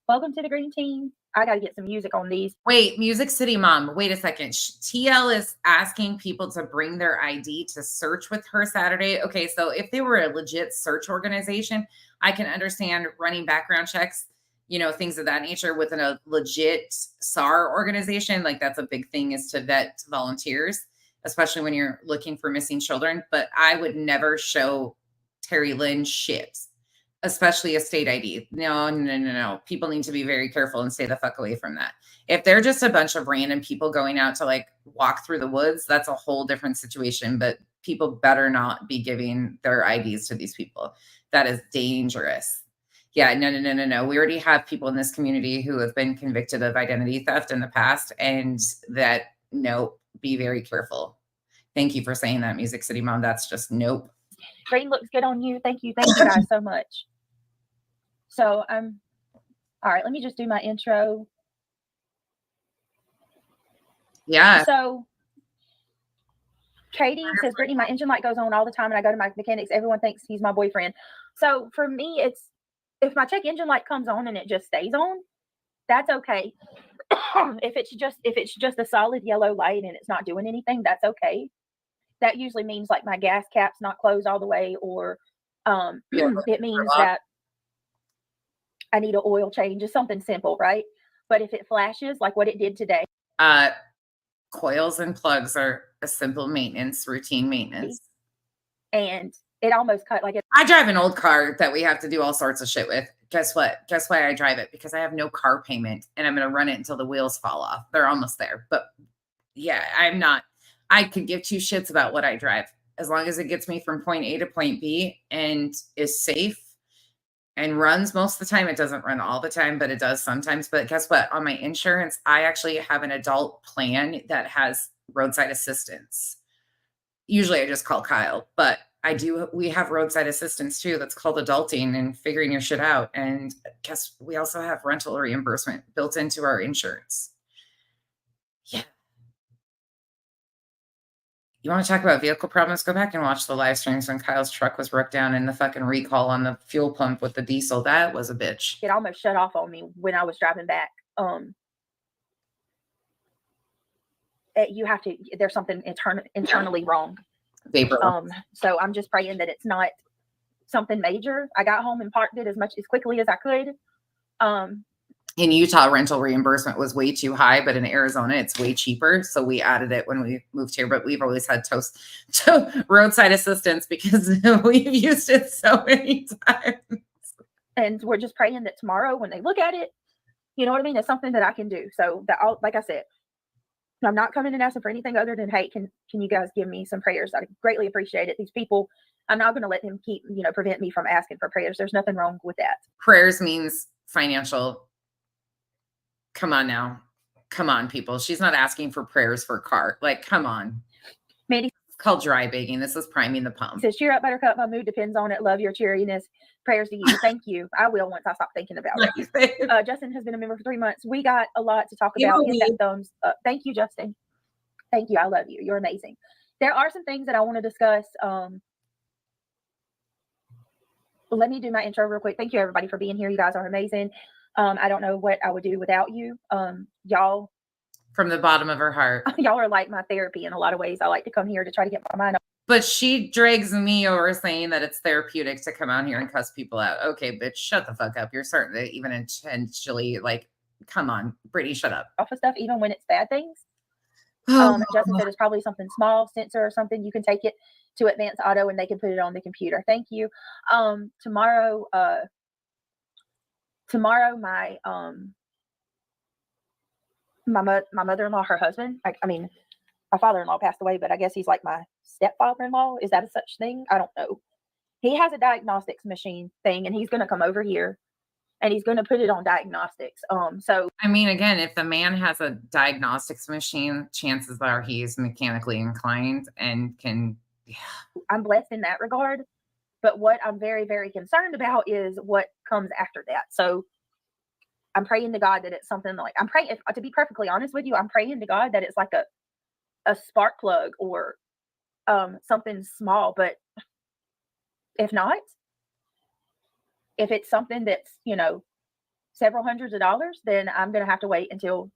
Welcome to the green team. I got to get some music on these. Wait, Music City Mom. Wait a second. TL is asking people to bring their ID to search with her Saturday. Okay, so if they were a legit search organization, I can understand running background checks, things of that nature within a legit SAR organization. Like that's a big thing, is to vet volunteers, especially when you're looking for missing children. But I would never show Terry Lynn shit, especially a state ID. No. People need to be very careful and stay the fuck away from that. If they're just a bunch of random people going out to like walk through the woods, that's a whole different situation. But people better not be giving their IDs to these people. That is dangerous. Yeah, no. We already have people in this community who have been convicted of identity theft in the past, and be very careful. Thank you for saying that, Music City Mom. That's just nope. Green looks good on you. Thank you guys so much. So all right, let me just do my intro. Yeah. So Katie says, Brittany, my engine light goes on all the time and I go to my mechanics. Everyone thinks he's my boyfriend. So for me, it's if my check engine light comes on and it just stays on, that's okay. If it's just a solid yellow light and it's not doing anything, that's okay. That usually means like my gas cap's not closed all the way, or it means that I need an oil change. Just something simple, right? But if it flashes like what it did today. Coils and plugs are a simple maintenance, routine maintenance. And it almost cut like it. I drive an old car that we have to do all sorts of shit with. Guess what? Guess why I drive it? Because I have no car payment and I'm going to run it until the wheels fall off. They're almost there. But yeah, I could give two shits about what I drive. As long as it gets me from point A to point B and is safe and runs most of the time. It doesn't run all the time, but it does sometimes. But guess what? On my insurance, I actually have an adult plan that has roadside assistance. Usually I just call Kyle, but we have roadside assistance too. That's called adulting and figuring your shit out. And guess we also have rental reimbursement built into our insurance. Yeah. You want to talk about vehicle problems? Go back and watch the live streams when Kyle's truck was broke down and the fucking recall on the fuel pump with the diesel. That was a bitch. It almost shut off on me when I was driving back. You have to, there's something internally wrong. So I'm just praying that it's not something major. I got home and parked it as quickly as I could. In Utah, rental reimbursement was way too high, but in Arizona, it's way cheaper. So we added it when we moved here, but we've always had roadside assistance because we've used it so many times. And we're just praying that tomorrow when they look at it, you know what I mean? It's something that I can do. So like I said, I'm not coming and asking for anything other than, hey, can you guys give me some prayers? I greatly appreciate it. These people, I'm not going to let them prevent me from asking for prayers. There's nothing wrong with that. Prayers means financial. Come on now. Come on, people. She's not asking for prayers for a car. Like, come on. Mandy, it's called dry bagging. This is priming the pump. Says, cheer up, Buttercup. My mood depends on it. Love your cheeriness. Prayers to you. Thank you. I will once I stop thinking about it. Justin has been a member for 3 months. We got a lot to talk about. Hit that thumbs up. Thank you, Justin. Thank you. I love you. You're amazing. There are some things that I want to discuss. Let me do my intro real quick. Thank you, everybody, for being here. You guys are amazing. I don't know what I would do without you. Y'all. From the bottom of her heart. Y'all are like my therapy in a lot of ways. I like to come here to try to get my mind off. But she drags me over saying that it's therapeutic to come out here and cuss people out. Okay, bitch, shut the fuck up. You're starting to even intentionally, like, come on, Brittany, shut up. Off of stuff, even when it's bad things. Justin said it's probably something small, sensor or something. You can take it to Advanced Auto and they can put it on the computer. Thank you. Tomorrow, my my mother-in-law, her husband, I mean, my father-in-law passed away, but I guess he's like my stepfather-in-law. Is that a such thing? I don't know. He has a diagnostics machine thing, and he's going to come over here and he's going to put it on diagnostics. So I mean, again, if the man has a diagnostics machine, chances are he's mechanically inclined and can. Yeah. I'm blessed in that regard. But what I'm very, very concerned about is what comes after that. So I'm praying to God that it's something like, I'm praying, to be perfectly honest with you, I'm praying to God that it's like a spark plug or something small. But if not, if it's something that's, you know, several hundreds of dollars, then I'm going to have to wait until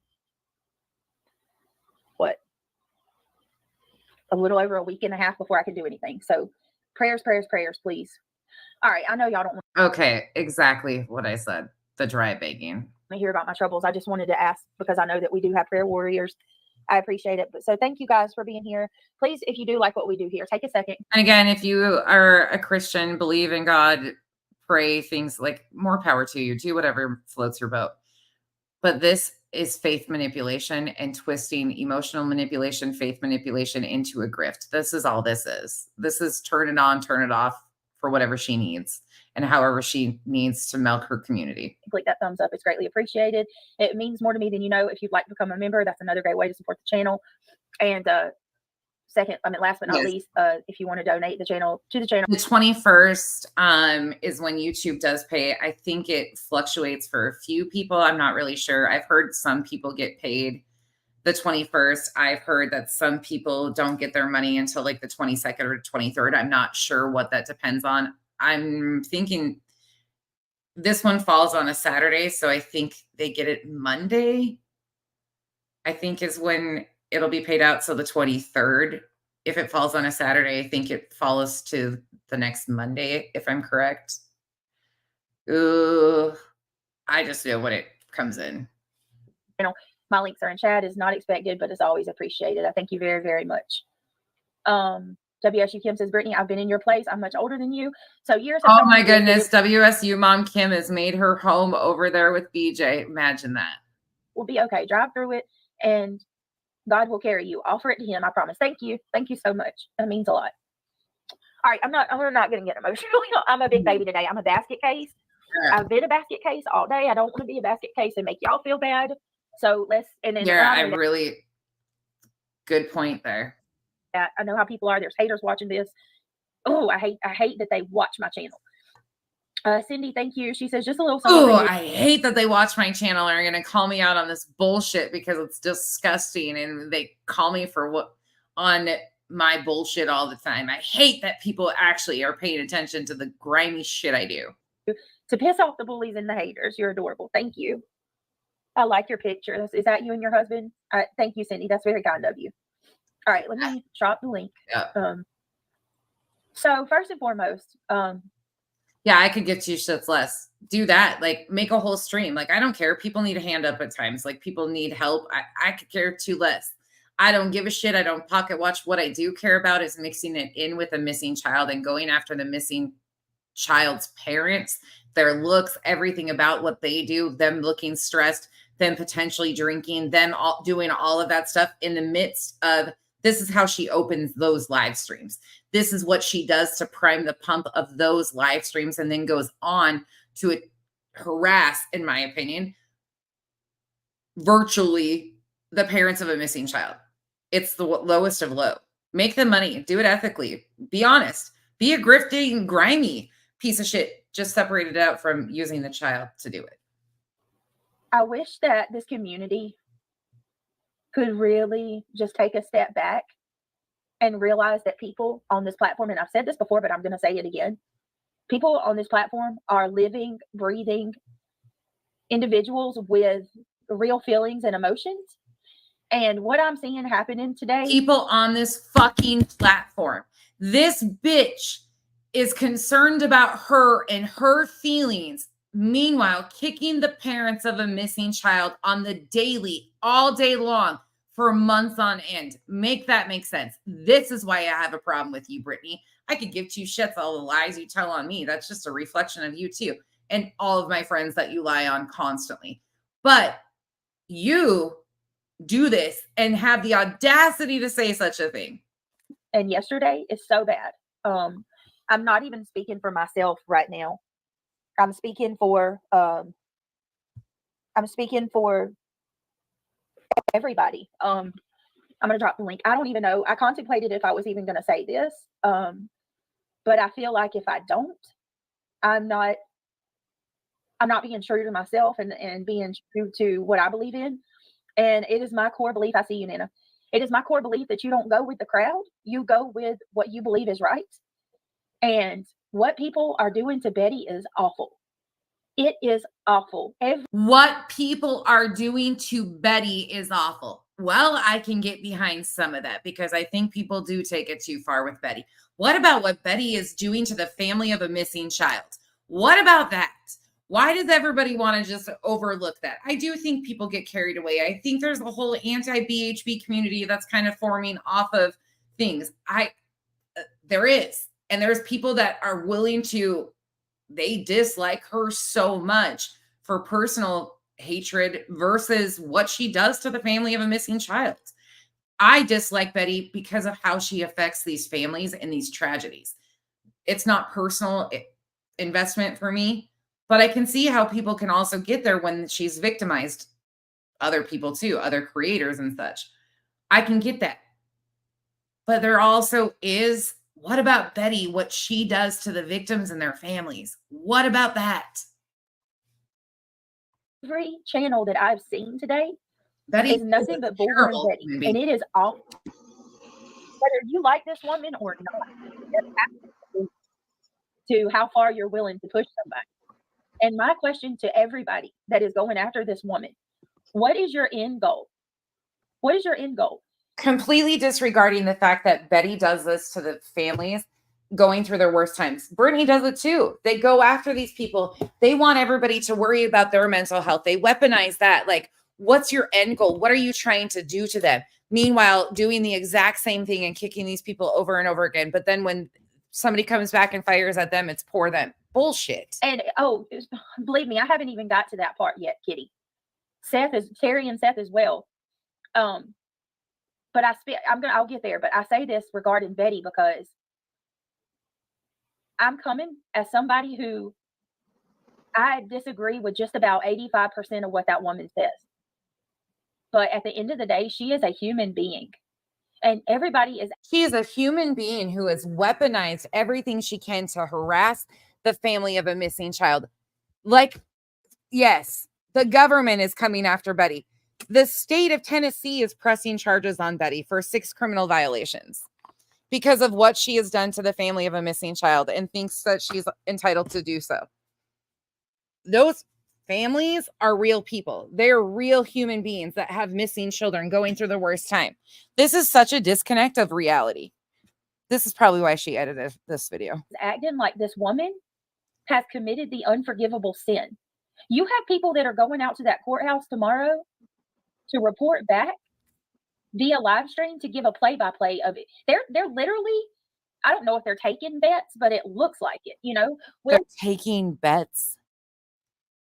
a little over a week and a half before I can do anything. So prayers, please. All right. I know y'all don't want Okay. Exactly what I said. The dry begging. to hear about my troubles. I just wanted to ask because I know that we do have prayer warriors. I appreciate it. But so thank you guys for being here. Please, if you do like what we do here, take a second. And again, if you are a Christian, believe in God, pray, things like, more power to you. Do whatever floats your boat. But this is faith manipulation and twisting emotional manipulation, faith manipulation into a grift. This is all this is. This is turn it on, turn it off for whatever she needs and however she needs to milk her community. Click that thumbs up. It's greatly appreciated. It means more to me than you know. If you'd like to become a member, that's another great way to support the channel. And last but not least, if you want to donate to the channel. The 21st is when YouTube does pay. I think it fluctuates for a few people. I'm not really sure. I've heard some people get paid the 21st. I've heard that some people don't get their money until like the 22nd or 23rd. I'm not sure what that depends on. I'm thinking this one falls on a Saturday, so I think they get it Monday, I think is when it'll be paid out. So the 23rd, if it falls on a Saturday, I think it follows to the next Monday, if I'm correct. Ooh, I just know when it comes in. You know, my links are in chat. Is not expected, but it's always appreciated. I thank you very, very much. WSU Kim says, Brittany, I've been in your place. I'm much older than you. So years. Oh my goodness. WSU mom Kim has made her home over there with BJ. Imagine that. We'll be okay. Drive through it and God will carry you. Offer it to him. I promise. Thank you. Thank you so much. That means a lot. All right. We're not going to get emotional. I'm a big baby today. I'm a basket case. Yeah. I've been a basket case all day. I don't want to be a basket case and make y'all feel bad. So really good point there. I know how people are. There's haters watching this. Oh, I hate that they watch my channel. Cindy, thank you. She says just a little something. Oh, I hate that they watch my channel and are going to call me out on this bullshit because it's disgusting and they call me for what on my bullshit all the time. I hate that people actually are paying attention to the grimy shit I do. To piss off the bullies and the haters. You're adorable. Thank you. I like your picture. Is that you and your husband? Thank you, Cindy. That's very kind of you. All right, let me drop the link. Yeah. So first and foremost, yeah, I could get 2 shits less. Do that. Like, make a whole stream. Like, I don't care. People need a hand up at times. Like, people need help. I could care 2 less. I don't give a shit. I don't pocket watch. What I do care about is mixing it in with a missing child and going after the missing child's parents, their looks, everything about what they do, them looking stressed, them potentially drinking, them doing all of that stuff in the midst of. This is how she opens those live streams. This is what she does to prime the pump of those live streams and then goes on to harass, in my opinion, virtually the parents of a missing child. It's the lowest of low. Make the money. Do it ethically. Be honest. Be a grifting, grimy piece of shit. Just separate it out from using the child to do it. I wish that this community could really just take a step back and realize that people on this platform, and I've said this before, but I'm going to say it again. People on this platform are living, breathing individuals with real feelings and emotions. And what I'm seeing happening today. People on this fucking platform. This bitch is concerned about her and her feelings. Meanwhile, kicking the parents of a missing child on the daily, all day long, for months on end. Make that make sense. This is why I have a problem with you, Britney. I could give two shits all the lies you tell on me. That's just a reflection of you too. And all of my friends that you lie on constantly. But you do this and have the audacity to say such a thing. And yesterday is so bad. I'm not even speaking for myself right now. I'm speaking for everybody. I'm gonna drop the link. I don't even know. I contemplated if I was even gonna say this. But I feel like if I don't, I'm not being true to myself and being true to what I believe in. And it is my core belief. I see you, Nana. It is my core belief that you don't go with the crowd. You go with what you believe is right. And what people are doing to Betty is awful. It is awful. What people are doing to Betty is awful. Well, I can get behind some of that because I think people do take it too far with Betty. What about what Betty is doing to the family of a missing child? What about that? Why does everybody want to just overlook that? I do think people get carried away. I think there's a whole anti-BHB community that's kind of forming off of things. There is. And there's people that are willing to, they dislike her so much for personal hatred versus what she does to the family of a missing child. I dislike Betty because of how she affects these families and these tragedies. It's not personal investment for me, but I can see how people can also get there when she's victimized other people too, other creators and such. I can get that. But there also is, what about Betty, what she does to the victims and their families? What about that? Every channel that I've seen today Betty is nothing but Bullhorn Betty. And it is awful. Whether you like this woman or not, there's absolutely to how far you're willing to push somebody. And my question to everybody that is going after this woman, what is your end goal? What is your end goal? Completely disregarding the fact that Betty does this to the families going through their worst times. Britney does it too. They go after these people. They want everybody to worry about their mental health. They weaponize that. Like, what's your end goal? What are you trying to do to them? Meanwhile, doing the exact same thing and kicking these people over and over again. But then when somebody comes back and fires at them, it's pour them. Bullshit. And believe me, I haven't even got to that part yet, Kitty. Terry and Seth as well. But I'll get there. But I say this regarding Betty because I'm coming as somebody who I disagree with just about 85% of what that woman says. But at the end of the day, she is a human being. And she is a human being who has weaponized everything she can to harass the family of a missing child. Like, yes, the government is coming after Betty. The state of Tennessee is pressing charges on Betty for 6 criminal violations because of what she has done to the family of a missing child and thinks that she's entitled to do so. Those families are real people. They're real human beings that have missing children going through the worst time. This is such a disconnect of reality. This is probably why she edited this video. Acting like this woman has committed the unforgivable sin. You have people that are going out to that courthouse tomorrow to report back via live stream to give a play-by-play of it. They're literally, I don't know if they're taking bets, but it looks like it, you know. They're taking bets.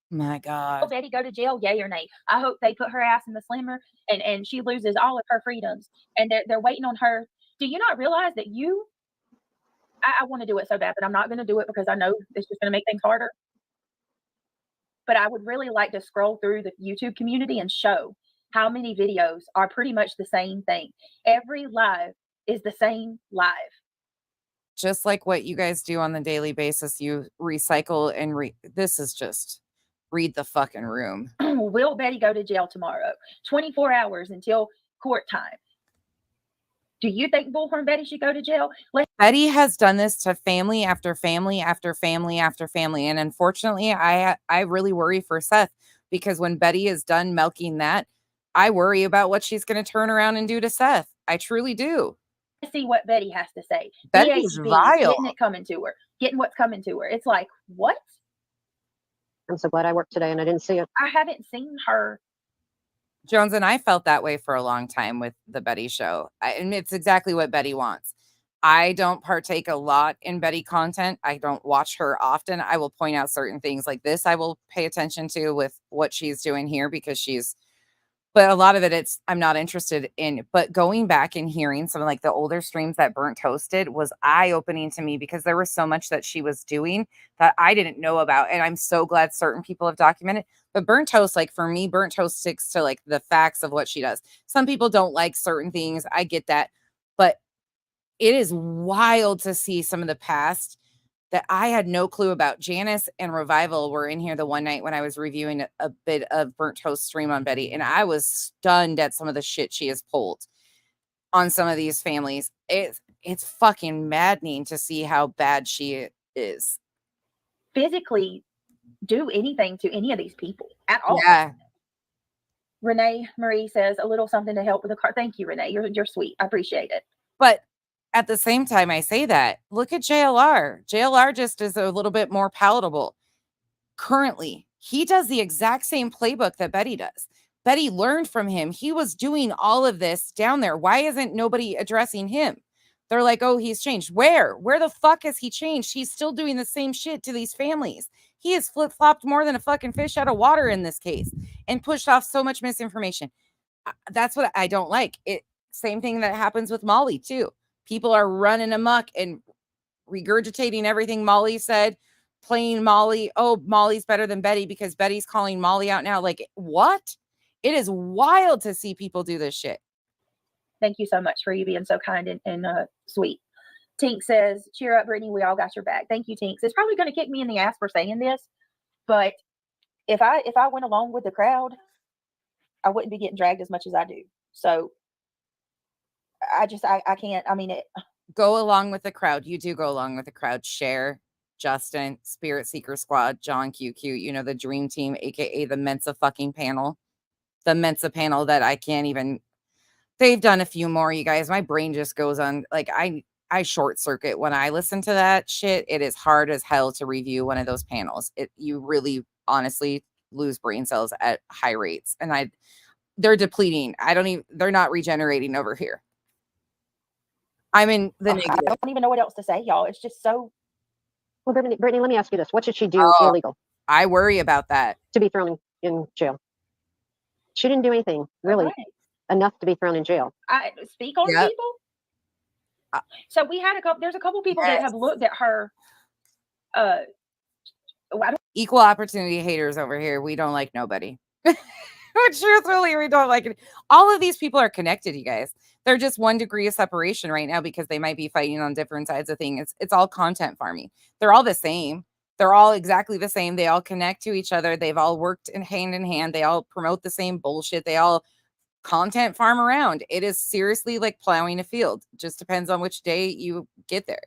My God. Will Betty go to jail, yay or nay? I hope they put her ass in the slammer and she loses all of her freedoms. And they're waiting on her. Do you not realize that I want to do it so bad, but I'm not going to do it because I know it's just going to make things harder. But I would really like to scroll through the YouTube community and show how many videos are pretty much the same thing. Every live is the same live. Just like what you guys do on the daily basis, you recycle and this is just read the fucking room. Will Betty go to jail tomorrow? 24 hours until court time. Do you think Bullhorn Betty should go to jail? Betty has done this to family after family after family after family. And unfortunately, I really worry for Seth because when Betty is done milking that, I worry about what she's going to turn around and do to Seth. I truly do. Let's see what Betty has to say. Betty's BHB, vile. Getting it coming to her. Getting what's coming to her. It's like, what? I'm so glad I worked today and I didn't see it. I haven't seen her Jones and I felt that way for a long time with the Betty show. And it's exactly what Betty wants. I don't partake a lot in Betty content. I don't watch her often. I will point out certain things like this I will pay attention to with what she's doing here because but a lot of it, I'm not interested in. But going back and hearing some of like the older streams that Burnt hosted was eye-opening to me because there was so much that she was doing that I didn't know about. And I'm so glad certain people have documented. But Burnt Toast, like for me, Burnt Toast sticks to like the facts of what she does. Some people don't like certain things. I get that. But it is wild to see some of the past that I had no clue about. Janice and Revival were in here the one night when I was reviewing a bit of Burnt Toast stream on Betty, and I was stunned at some of the shit she has pulled on some of these families. It's fucking maddening to see how bad she is. Physically do anything to any of these people at all. Yeah. Renee Marie says a little something to help with the car. Thank you, Renee. You're sweet. I appreciate it. But at the same time, I say that, look at JLR. JLR just is a little bit more palatable. Currently, he does the exact same playbook that Betty does. Betty learned from him. He was doing all of this down there. Why isn't nobody addressing him? They're like, oh, he's changed. Where the fuck has he changed? He's still doing the same shit to these families. He has flip-flopped more than a fucking fish out of water in this case and pushed off so much misinformation. That's what I don't like. Same thing that happens with Molly too. People are running amok and regurgitating everything Molly said, playing Molly. Oh, Molly's better than Betty because Betty's calling Molly out now. Like, what? It is wild to see people do this shit. Thank you so much for you being so kind and sweet. Tink says, cheer up, Brittany. We all got your back. Thank you, Tinks. It's probably going to kick me in the ass for saying this, but if I went along with the crowd, I wouldn't be getting dragged as much as I do. So I can't. I mean, go along with the crowd. You do go along with the crowd. Cher, Justin, Spirit Seeker Squad, John QQ, you know, the dream team, aka the Mensa fucking panel. The Mensa panel that I can't even, they've done a few more, you guys. My brain just goes on, like, I short circuit when I listen to that shit. It is hard as hell to review one of those panels. You really honestly lose brain cells at high rates. And they're depleting. They're not regenerating over here. I'm in the negative. I don't even know what else to say, y'all. It's just so. Well, Brittany, let me ask you this. What should she do illegal? I worry about that. To be thrown in jail. She didn't do anything really enough to be thrown in jail. I speak on people. So we had there's a couple people that have looked at her. Equal opportunity haters over here. We don't like nobody. Truthfully, we don't like it. All of these people are connected, you guys. They're just 1 degree of separation right now because they might be fighting on different sides of things. It's all content farming. They're all the same. They're all exactly the same. They all connect to each other. They've all worked in hand. They all promote the same bullshit. They all content farm around. It is seriously like plowing a field. Just depends on which day you get there.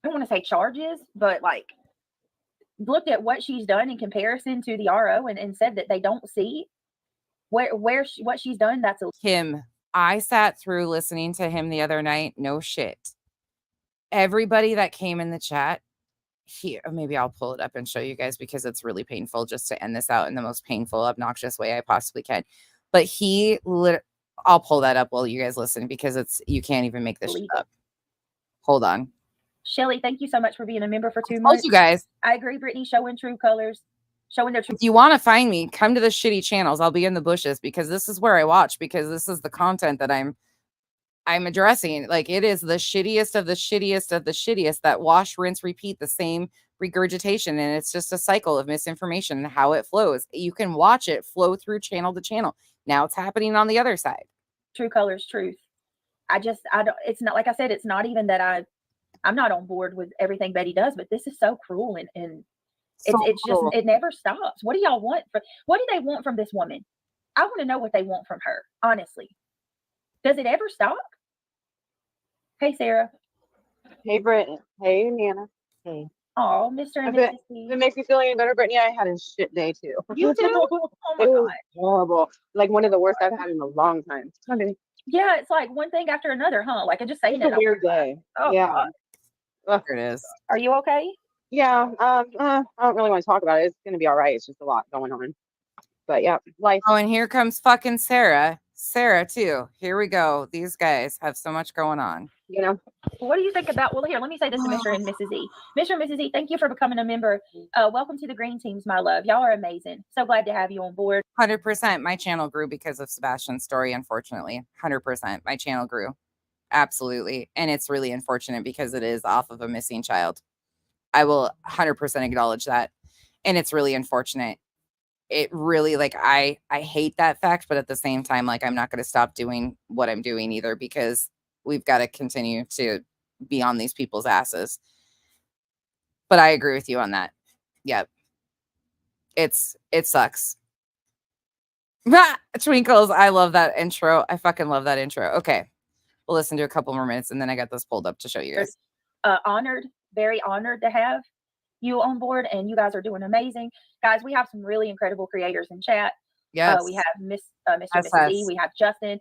I don't want to say charges, but like looked at what she's done in comparison to the RO and said that they don't see what she's done. That's him. I sat through listening to him the other night. No shit. Everybody that came in the chat here, maybe I'll pull it up and show you guys because it's really painful just to end this out in the most painful, obnoxious way I possibly can. But I'll pull that up while you guys listen because you can't even make this shit up. Hold on. Shelly, thank you so much for being a member for 2 months. You guys. I agree, Brittany, showing true colors. Showing their truth. If you want to find me, come to the shitty channels. I'll be in the bushes because this is where I watch because this is the content that I'm addressing. Like it is the shittiest of the shittiest of the shittiest that wash, rinse, repeat the same regurgitation. And it's just a cycle of misinformation and how it flows. You can watch it flow through channel to channel. Now it's happening on the other side. True colors, truth. I don't, it's not, like I said, it's not even that I'm not on board with everything Betty does, but this is so cruel and it's just, it never stops. What do y'all want? What do they want from this woman? I want to know what they want from her, honestly. Does it ever stop? Hey, Sarah. Hey, Brittany. Hey, Nana. Hey. Oh, Mr. and If Mrs. it makes me feel any better, Brittany, I had a shit day too. You too? Oh my It was God. horrible. Like one of the worst I've had in a long time. Okay. Yeah, it's like one thing after another, huh? Like I just saying It's that. a weird day. Oh, Yeah. God. There it is. Are you okay? Yeah. I don't really want to talk about it. It's gonna be all right. It's just a lot going on. But yeah, life. Oh, and here comes fucking Sarah. Sarah, too. Here we go. These guys have so much going on. You know, what do you think about? Well, here, let me say this to Mr. and Mrs. E. Mr. and Mrs. E, thank you for becoming a member. Welcome to the Green Teams, my love. Y'all are amazing. So glad to have you on board. 100%. My channel grew because of Sebastian's story, unfortunately. 100%. My channel grew. Absolutely. And it's really unfortunate because it is off of a missing child. I will 100% acknowledge that. And it's really unfortunate. It really, like, I hate that fact, but at the same time, like, I'm not going to stop doing what I'm doing either, because we've got to continue to be on these people's asses. But I agree with you on that. Yep. It sucks. Twinkles, I love that intro. I fucking love that intro. Okay. We'll listen to a couple more minutes, and then I got this pulled up to show you guys. Honored, very honored to have you on board, and you guys are doing amazing. Guys, we have some really incredible creators in chat. Yes. We have Mr. and Mrs. E. We have Justin.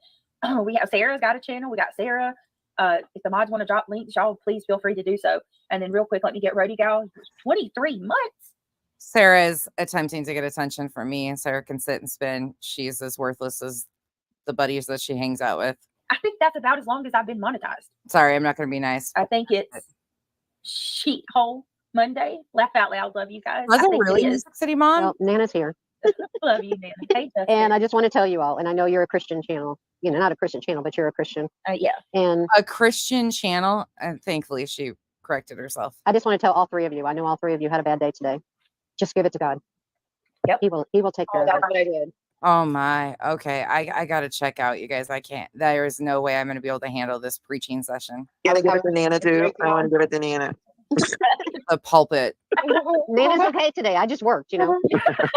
We have Sarah's got a channel. We got Sarah. If the mods want to drop links, y'all please feel free to do so. And then real quick, let me get ready, gal. 23 months. Sarah is attempting to get attention from me, and Sarah can sit and spin. She's as worthless as the buddies that she hangs out with. I think that's about as long as I've been monetized. Sorry, I'm not going to be nice. I think it's Sheet Hole Monday. Laugh out loud. Love you guys. Was it really Music City Mom? Well, Nana's here. Love you, Nana. Hey, Justin. And I just want to tell you all, and I know you're a Christian channel, you know, not a Christian channel, but you're a Christian. Yeah. And a Christian channel. And thankfully she corrected herself. I just want to tell all three of you, I know all three of you had a bad day today. Just give it to God. Yep. He will take care of it. That's what I did. Oh my. Okay. I got to check out, you guys. I can't. There is no way I'm going to be able to handle this preaching session. You gotta give it to Nana too. I want to give it to Nana. The pulpit. Nana's okay today. I just worked, you know.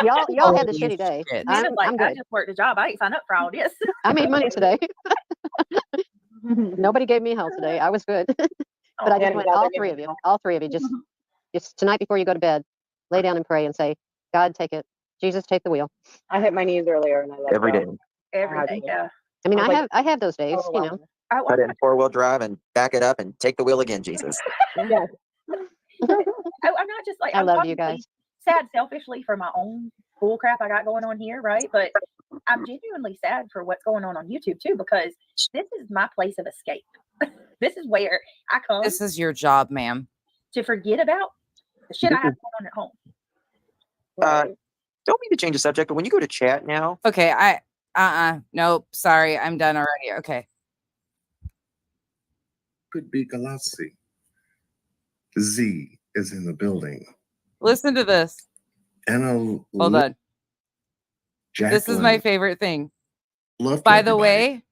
Y'all had the shitty day. I'm I good. just worked a job. I ain't signed up for all this. I made money today. Nobody gave me hell today. I was good. But I just want all three of you, just tonight before you go to bed, lay down and pray and say, God, take it. Jesus, take the wheel. I hit my knees earlier, and I let Every day. go. Every day, yeah. I mean, I was I have those days, you know. Put it in 4-wheel drive and back it up and take the wheel again, Jesus. Yeah. I'm not just like I I'm love you obviously guys. sad selfishly for my own bull crap I got going on here, right? But I'm genuinely sad for what's going on YouTube too, because this is my place of escape. This is where I come. This is your job, ma'am. To forget about the shit I have going on at home. Don't mean to change the subject, but when you go to chat now, Okay. Nope. Sorry. I'm done already. Okay. Could be Galassi. Z is in the building. Listen to this. Anna. Hold on. This is my Jacqueline. favorite thing. Love to By the everybody. way,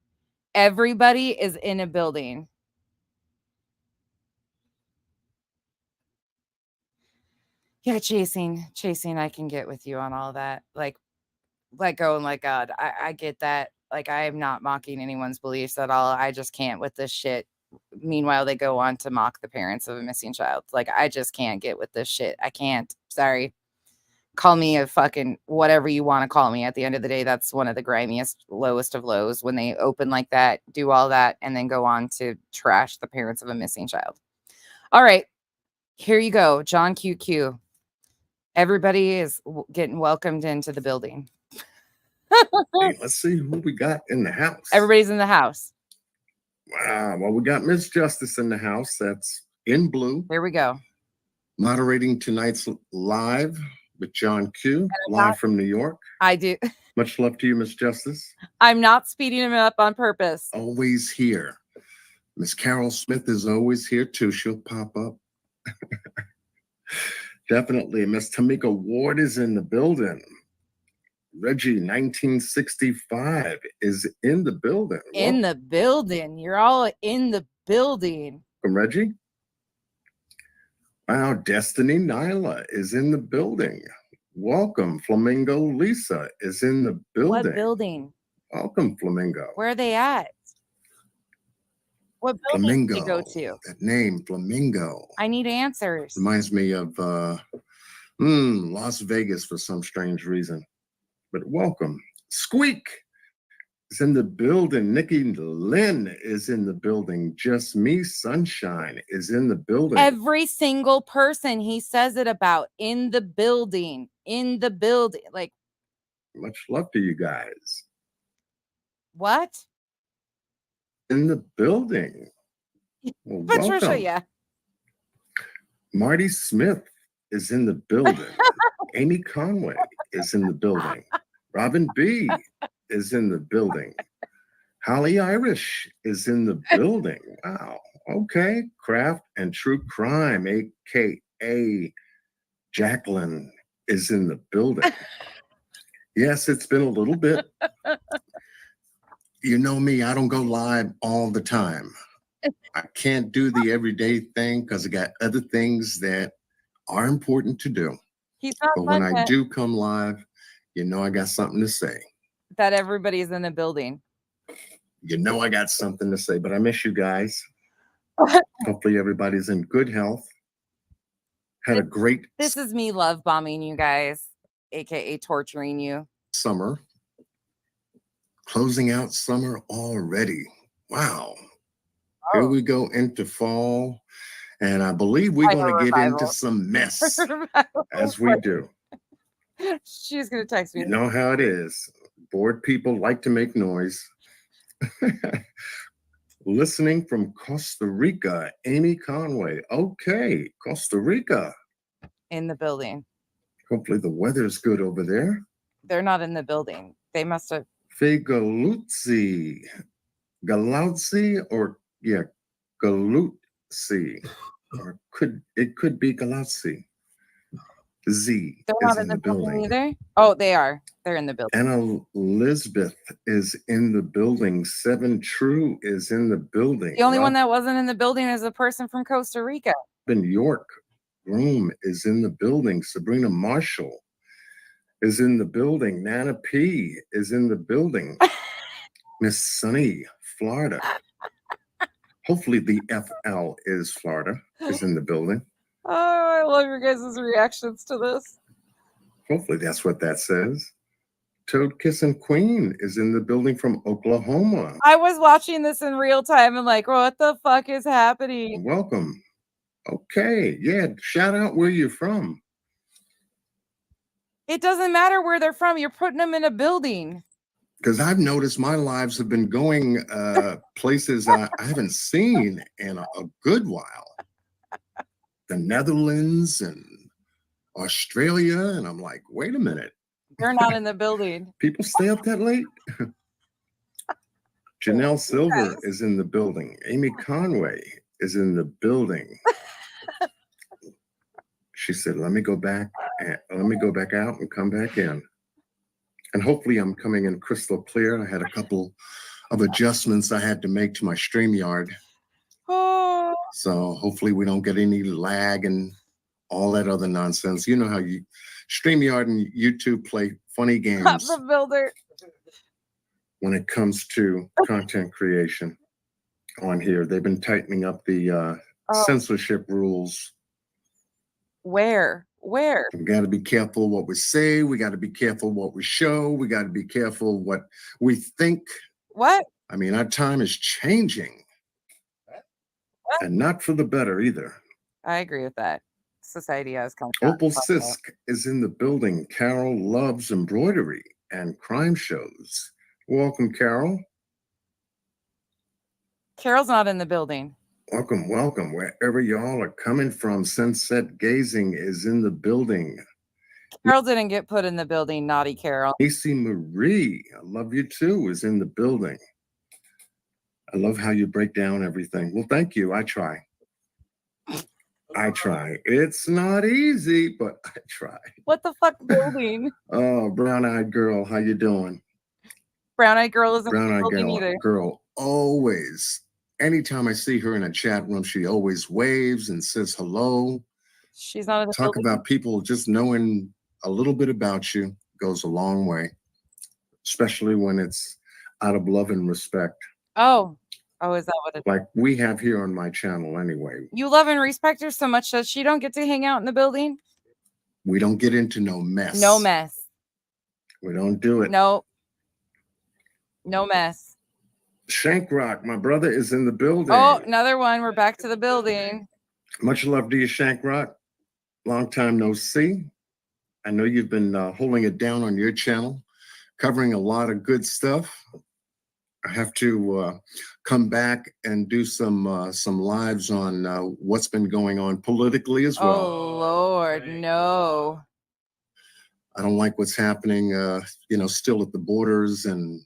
everybody is in a building. Yeah, chasing, I can get with you on all that. Like, let go and let God. I get that. Like, I am not mocking anyone's beliefs at all. I just can't with this shit. Meanwhile, they go on to mock the parents of a missing child. Like, I just can't get with this shit. I can't. Sorry. Call me a fucking whatever you want to call me. At the end of the day, that's one of the grimiest, lowest of lows when they open like that, do all that, and then go on to trash the parents of a missing child. All right. Here you go. John QQ. Everybody is getting welcomed into the building. Hey, let's see who we got in the house. Everybody's in the house. Wow. Well, we got Miss Justice in the house. That's in blue. Here we go. Moderating tonight's live with John Q. Live from New York. I do. Much love to you, Miss Justice. I'm not speeding him up on purpose. Always here. Miss Carol Smith is always here too. She'll pop up. Definitely. Miss Tamika Ward is in the building. Reggie 1965 is in the building. In the building. You're all in the building. Welcome, Reggie. Wow, Destiny Nyla is in the building. Welcome, Flamingo Lisa is in the building. What building? Welcome, Flamingo. Where are they at? What building Flamingo. did you go to? That name, Flamingo, I need answers. reminds me of Las Vegas for some strange reason. But welcome. Squeak is in the building. Nikki Lynn is in the building. Just Me Sunshine is in the building. Every single person he says it about in the building. In the building. Like, Much love to you guys. What? In the building. Well, Patricia, welcome. yeah. Marty Smith is in the building. Amy Conway is in the building. Robin B is in the building. Holly Irish is in the building. Wow. Okay. Craft and True Crime, aka Jacqueline, is in the building. Yes, it's been a little bit. You know me, I don't go live all the time. I can't do the everyday thing because I got other things that are important to do. He's not But when fun I yet. do come live, you know I got something to say. That everybody's in the building. You know I got something to say, but I miss you guys. Hopefully everybody's in good health. Had a great This is me love bombing you guys, aka torturing you. summer. Closing out summer already. Wow. Here we go into fall. And I believe we're going to get into some mess as we do. She's going to text me. You know how it is. Bored people like to make noise. Listening from Costa Rica, Amy Conway. Okay, Costa Rica. In the building. Hopefully the weather's good over there. They're not in the building. They must have. Figaluzzi. Galuzzi or yeah, Galuzzi. Or it could be Galuzzi. Z They're is not in the building. either. Oh, they are. They're in the building. Anna Elizabeth is in the building. 7 True is in the building. The only one that wasn't in the building is a person from Costa Rica. Robin York Groom is in the building. Sabrina Marshall is in the building. Nana P is in the building. Miss Sunny, Florida. Hopefully the FL is Florida, is in the building. Oh, I love your guys' reactions to this. Hopefully that's what that says. Toad Kissing Queen is in the building from Oklahoma. I was watching this in real time and like, what the fuck is happening? Welcome. Okay, yeah, shout out where you're from. It doesn't matter where they're from. You're putting them in a building. Because I've noticed my lives have been going places I haven't seen in a good while. The Netherlands and Australia. And I'm like, wait a minute. They're not in the building. People stay up that late? Janelle Silver is in the building. Amy Conway is in the building. She said, let me go back out and come back in. And hopefully I'm coming in crystal clear. I had a couple of adjustments I had to make to my StreamYard. Oh. So hopefully we don't get any lag and all that other nonsense. You know how you StreamYard and YouTube play funny games The builder. when it comes to content creation on here. They've been tightening up the censorship rules. Where? We got to be careful what we say. We got to be careful what we show. We got to be careful what we think. What? I mean, our time is changing. And not for the better either. I agree with that. Society has come. Opal Sisk is in the building. Carol loves embroidery and crime shows. Welcome, Carol. Carol's not in the building. Welcome, welcome. Wherever y'all are coming from, Sunset Gazing is in the building. Carol didn't get put in the building. Naughty Carol. Macy Marie, I love you too, is in the building. I love how you break down everything. Well, thank you. I try. It's not easy, but I try. What the fuck building? Oh, brown-eyed girl, how you doing? Brown-eyed girl isn't in the Brown-eyed building either. girl, always. Anytime I see her in a chat room, she always waves and says hello. She's not in the Talk building. about people just knowing a little bit about you goes a long way, especially when it's out of love and respect. Oh, is that what it is? Like we have here on my channel anyway. You love and respect her so much that she don't get to hang out in the building? We don't get into no mess. No mess. We don't do it. No mess. Shankrock, my brother, is in the building. Oh, another one. We're back to the building. Much love to you, Shankrock. Long time no see. I know you've been holding it down on your channel. covering a lot of good stuff. I have to come back and do some lives on what's been going on politically as well. Oh Lord, no. I don't like what's happening, still at the borders and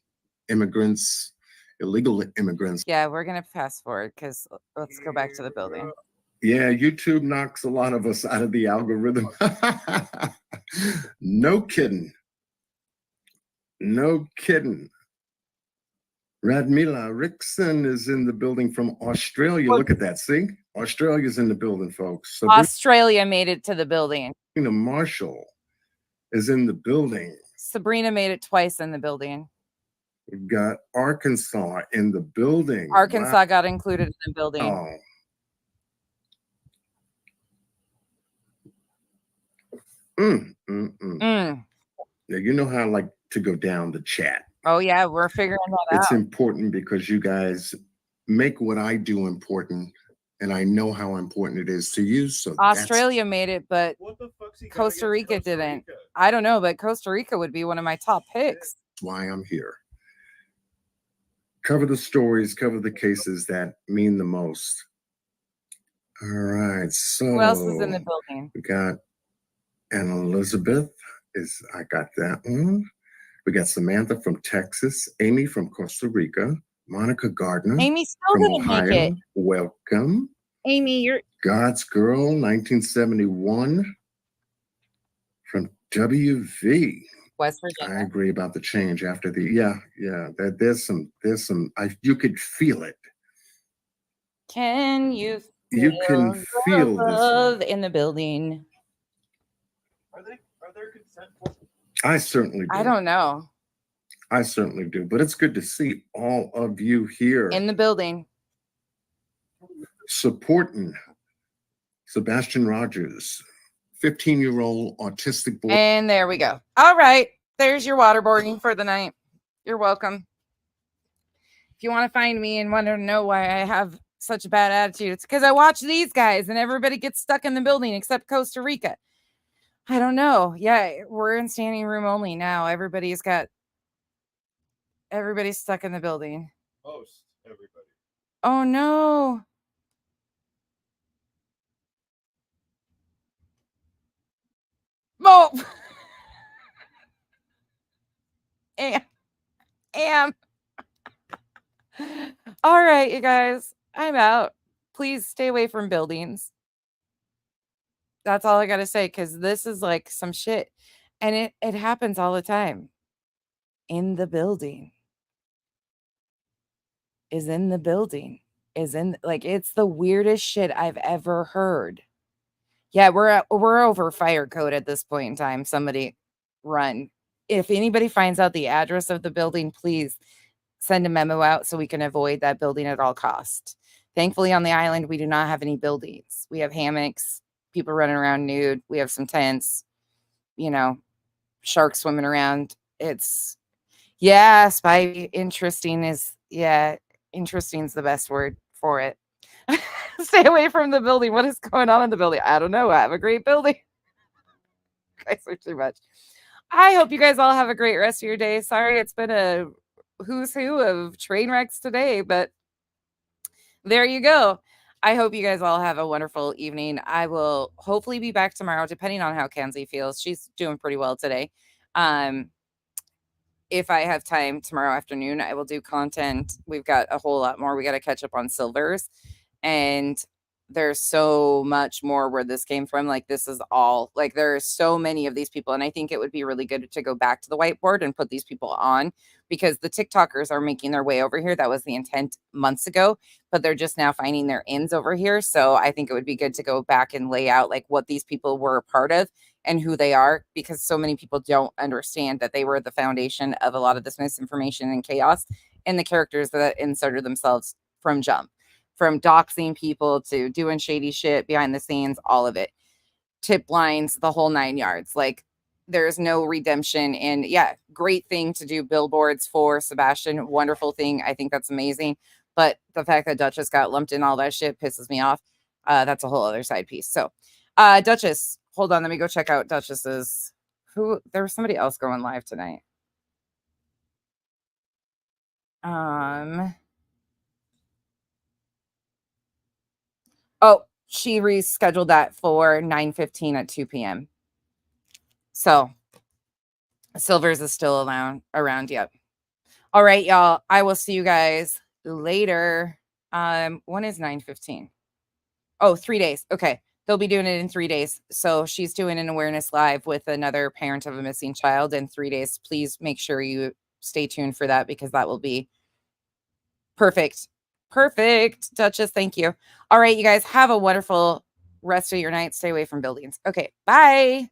immigrants, illegal immigrants. Yeah, we're gonna fast forward because let's go back to the building. Yeah, YouTube knocks a lot of us out of the algorithm. No kidding. No kidding. Radmila Rickson is in the building from Australia. Look at that. See? Australia's in the building, folks. Australia made it to the building. Sabrina Marshall is in the building. Sabrina made it twice in the building. We've got Arkansas in the building. Arkansas got included in the building. Oh. Yeah, you know how I like to go down the chat. Oh yeah, we're figuring that It's out. important because you guys make what I do important, and I know how important it is to you. So Australia made it, but Costa Rica didn't. I don't know, but Costa Rica would be one of my top picks. that's why I'm here. Cover the stories, cover the cases that mean the most. All right, so Who else is in the building? we got Anna Elizabeth. I got that one. We got Samantha from Texas, Amy from Costa Rica, Monica Gardner Amy still from didn't Ohio. make it. Welcome. Amy, you're God's Girl, 1971 from WV. West Virginia. I agree about the change after the there's some you could feel it. Can you You can feel this love in the building? Are there consent forms? I certainly do. I don't know. I certainly do, but it's good to see all of you here In the building. supporting Sebastian Rogers, 15-year-old autistic boy. And there we go. All right. There's your waterboarding for the night. You're welcome. If you want to find me and want to know why I have such a bad attitude, it's because I watch these guys and everybody gets stuck in the building except Costa Rica. I don't know. Yeah, we're in standing room only now. Everybody's stuck in the building. Most everybody. Oh no. Oh. Am. All right, you guys. I'm out. Please stay away from buildings. That's all I got to say, because this is like some shit. And it happens all the time. In the building. Is in the building. Is in, like, it's the weirdest shit I've ever heard. Yeah, we're over fire code at this point in time. Somebody run. If anybody finds out the address of the building, please send a memo out so we can avoid that building at all costs. Thankfully, on the island, we do not have any buildings. We have hammocks, people running around nude. We have some tents, sharks swimming around. It's, interesting is the best word for it. Stay away from the building. What is going on in the building? I don't know. I have a great building. Guys are too much. I hope you guys all have a great rest of your day. Sorry, it's been a who's who of train wrecks today, but there you go. I hope you guys all have a wonderful evening. I will hopefully be back tomorrow, depending on how Kenzie feels. She's doing pretty well today. If I have time tomorrow afternoon, I will do content. We've got a whole lot more. We got to catch up on silvers. And there's so much more where this came from. Like, this is all, like, there are so many of these people. And I think it would be really good to go back to the whiteboard and put these people on, because the TikTokers are making their way over here. That was the intent months ago, but they're just now finding their ends over here. So I think it would be good to go back and lay out like what these people were a part of and who they are, because so many people don't understand that they were the foundation of a lot of this misinformation and chaos, and the characters that inserted themselves from jump. From doxing people to doing shady shit behind the scenes, all of it. Tip lines, the whole 9 yards. Like, there's no redemption. And yeah, great thing to do billboards for Sebastian. Wonderful thing. I think that's amazing. But the fact that Duchess got lumped in all that shit pisses me off. That's a whole other side piece. So, Duchess, hold on. Let me go check out Duchess's. There was somebody else going live tonight. Oh, she rescheduled that for 9:15 at 2 p.m. So Silvers is still around. Yep. All right, y'all. I will see you guys later. When is 9:15? Oh, 3 days. Okay. They'll be doing it in 3 days. So she's doing an awareness live with another parent of a missing child in 3 days. Please make sure you stay tuned for that because that will be perfect. Perfect. Duchess, thank you. All right, you guys have a wonderful rest of your night. Stay away from buildings. Okay. Bye.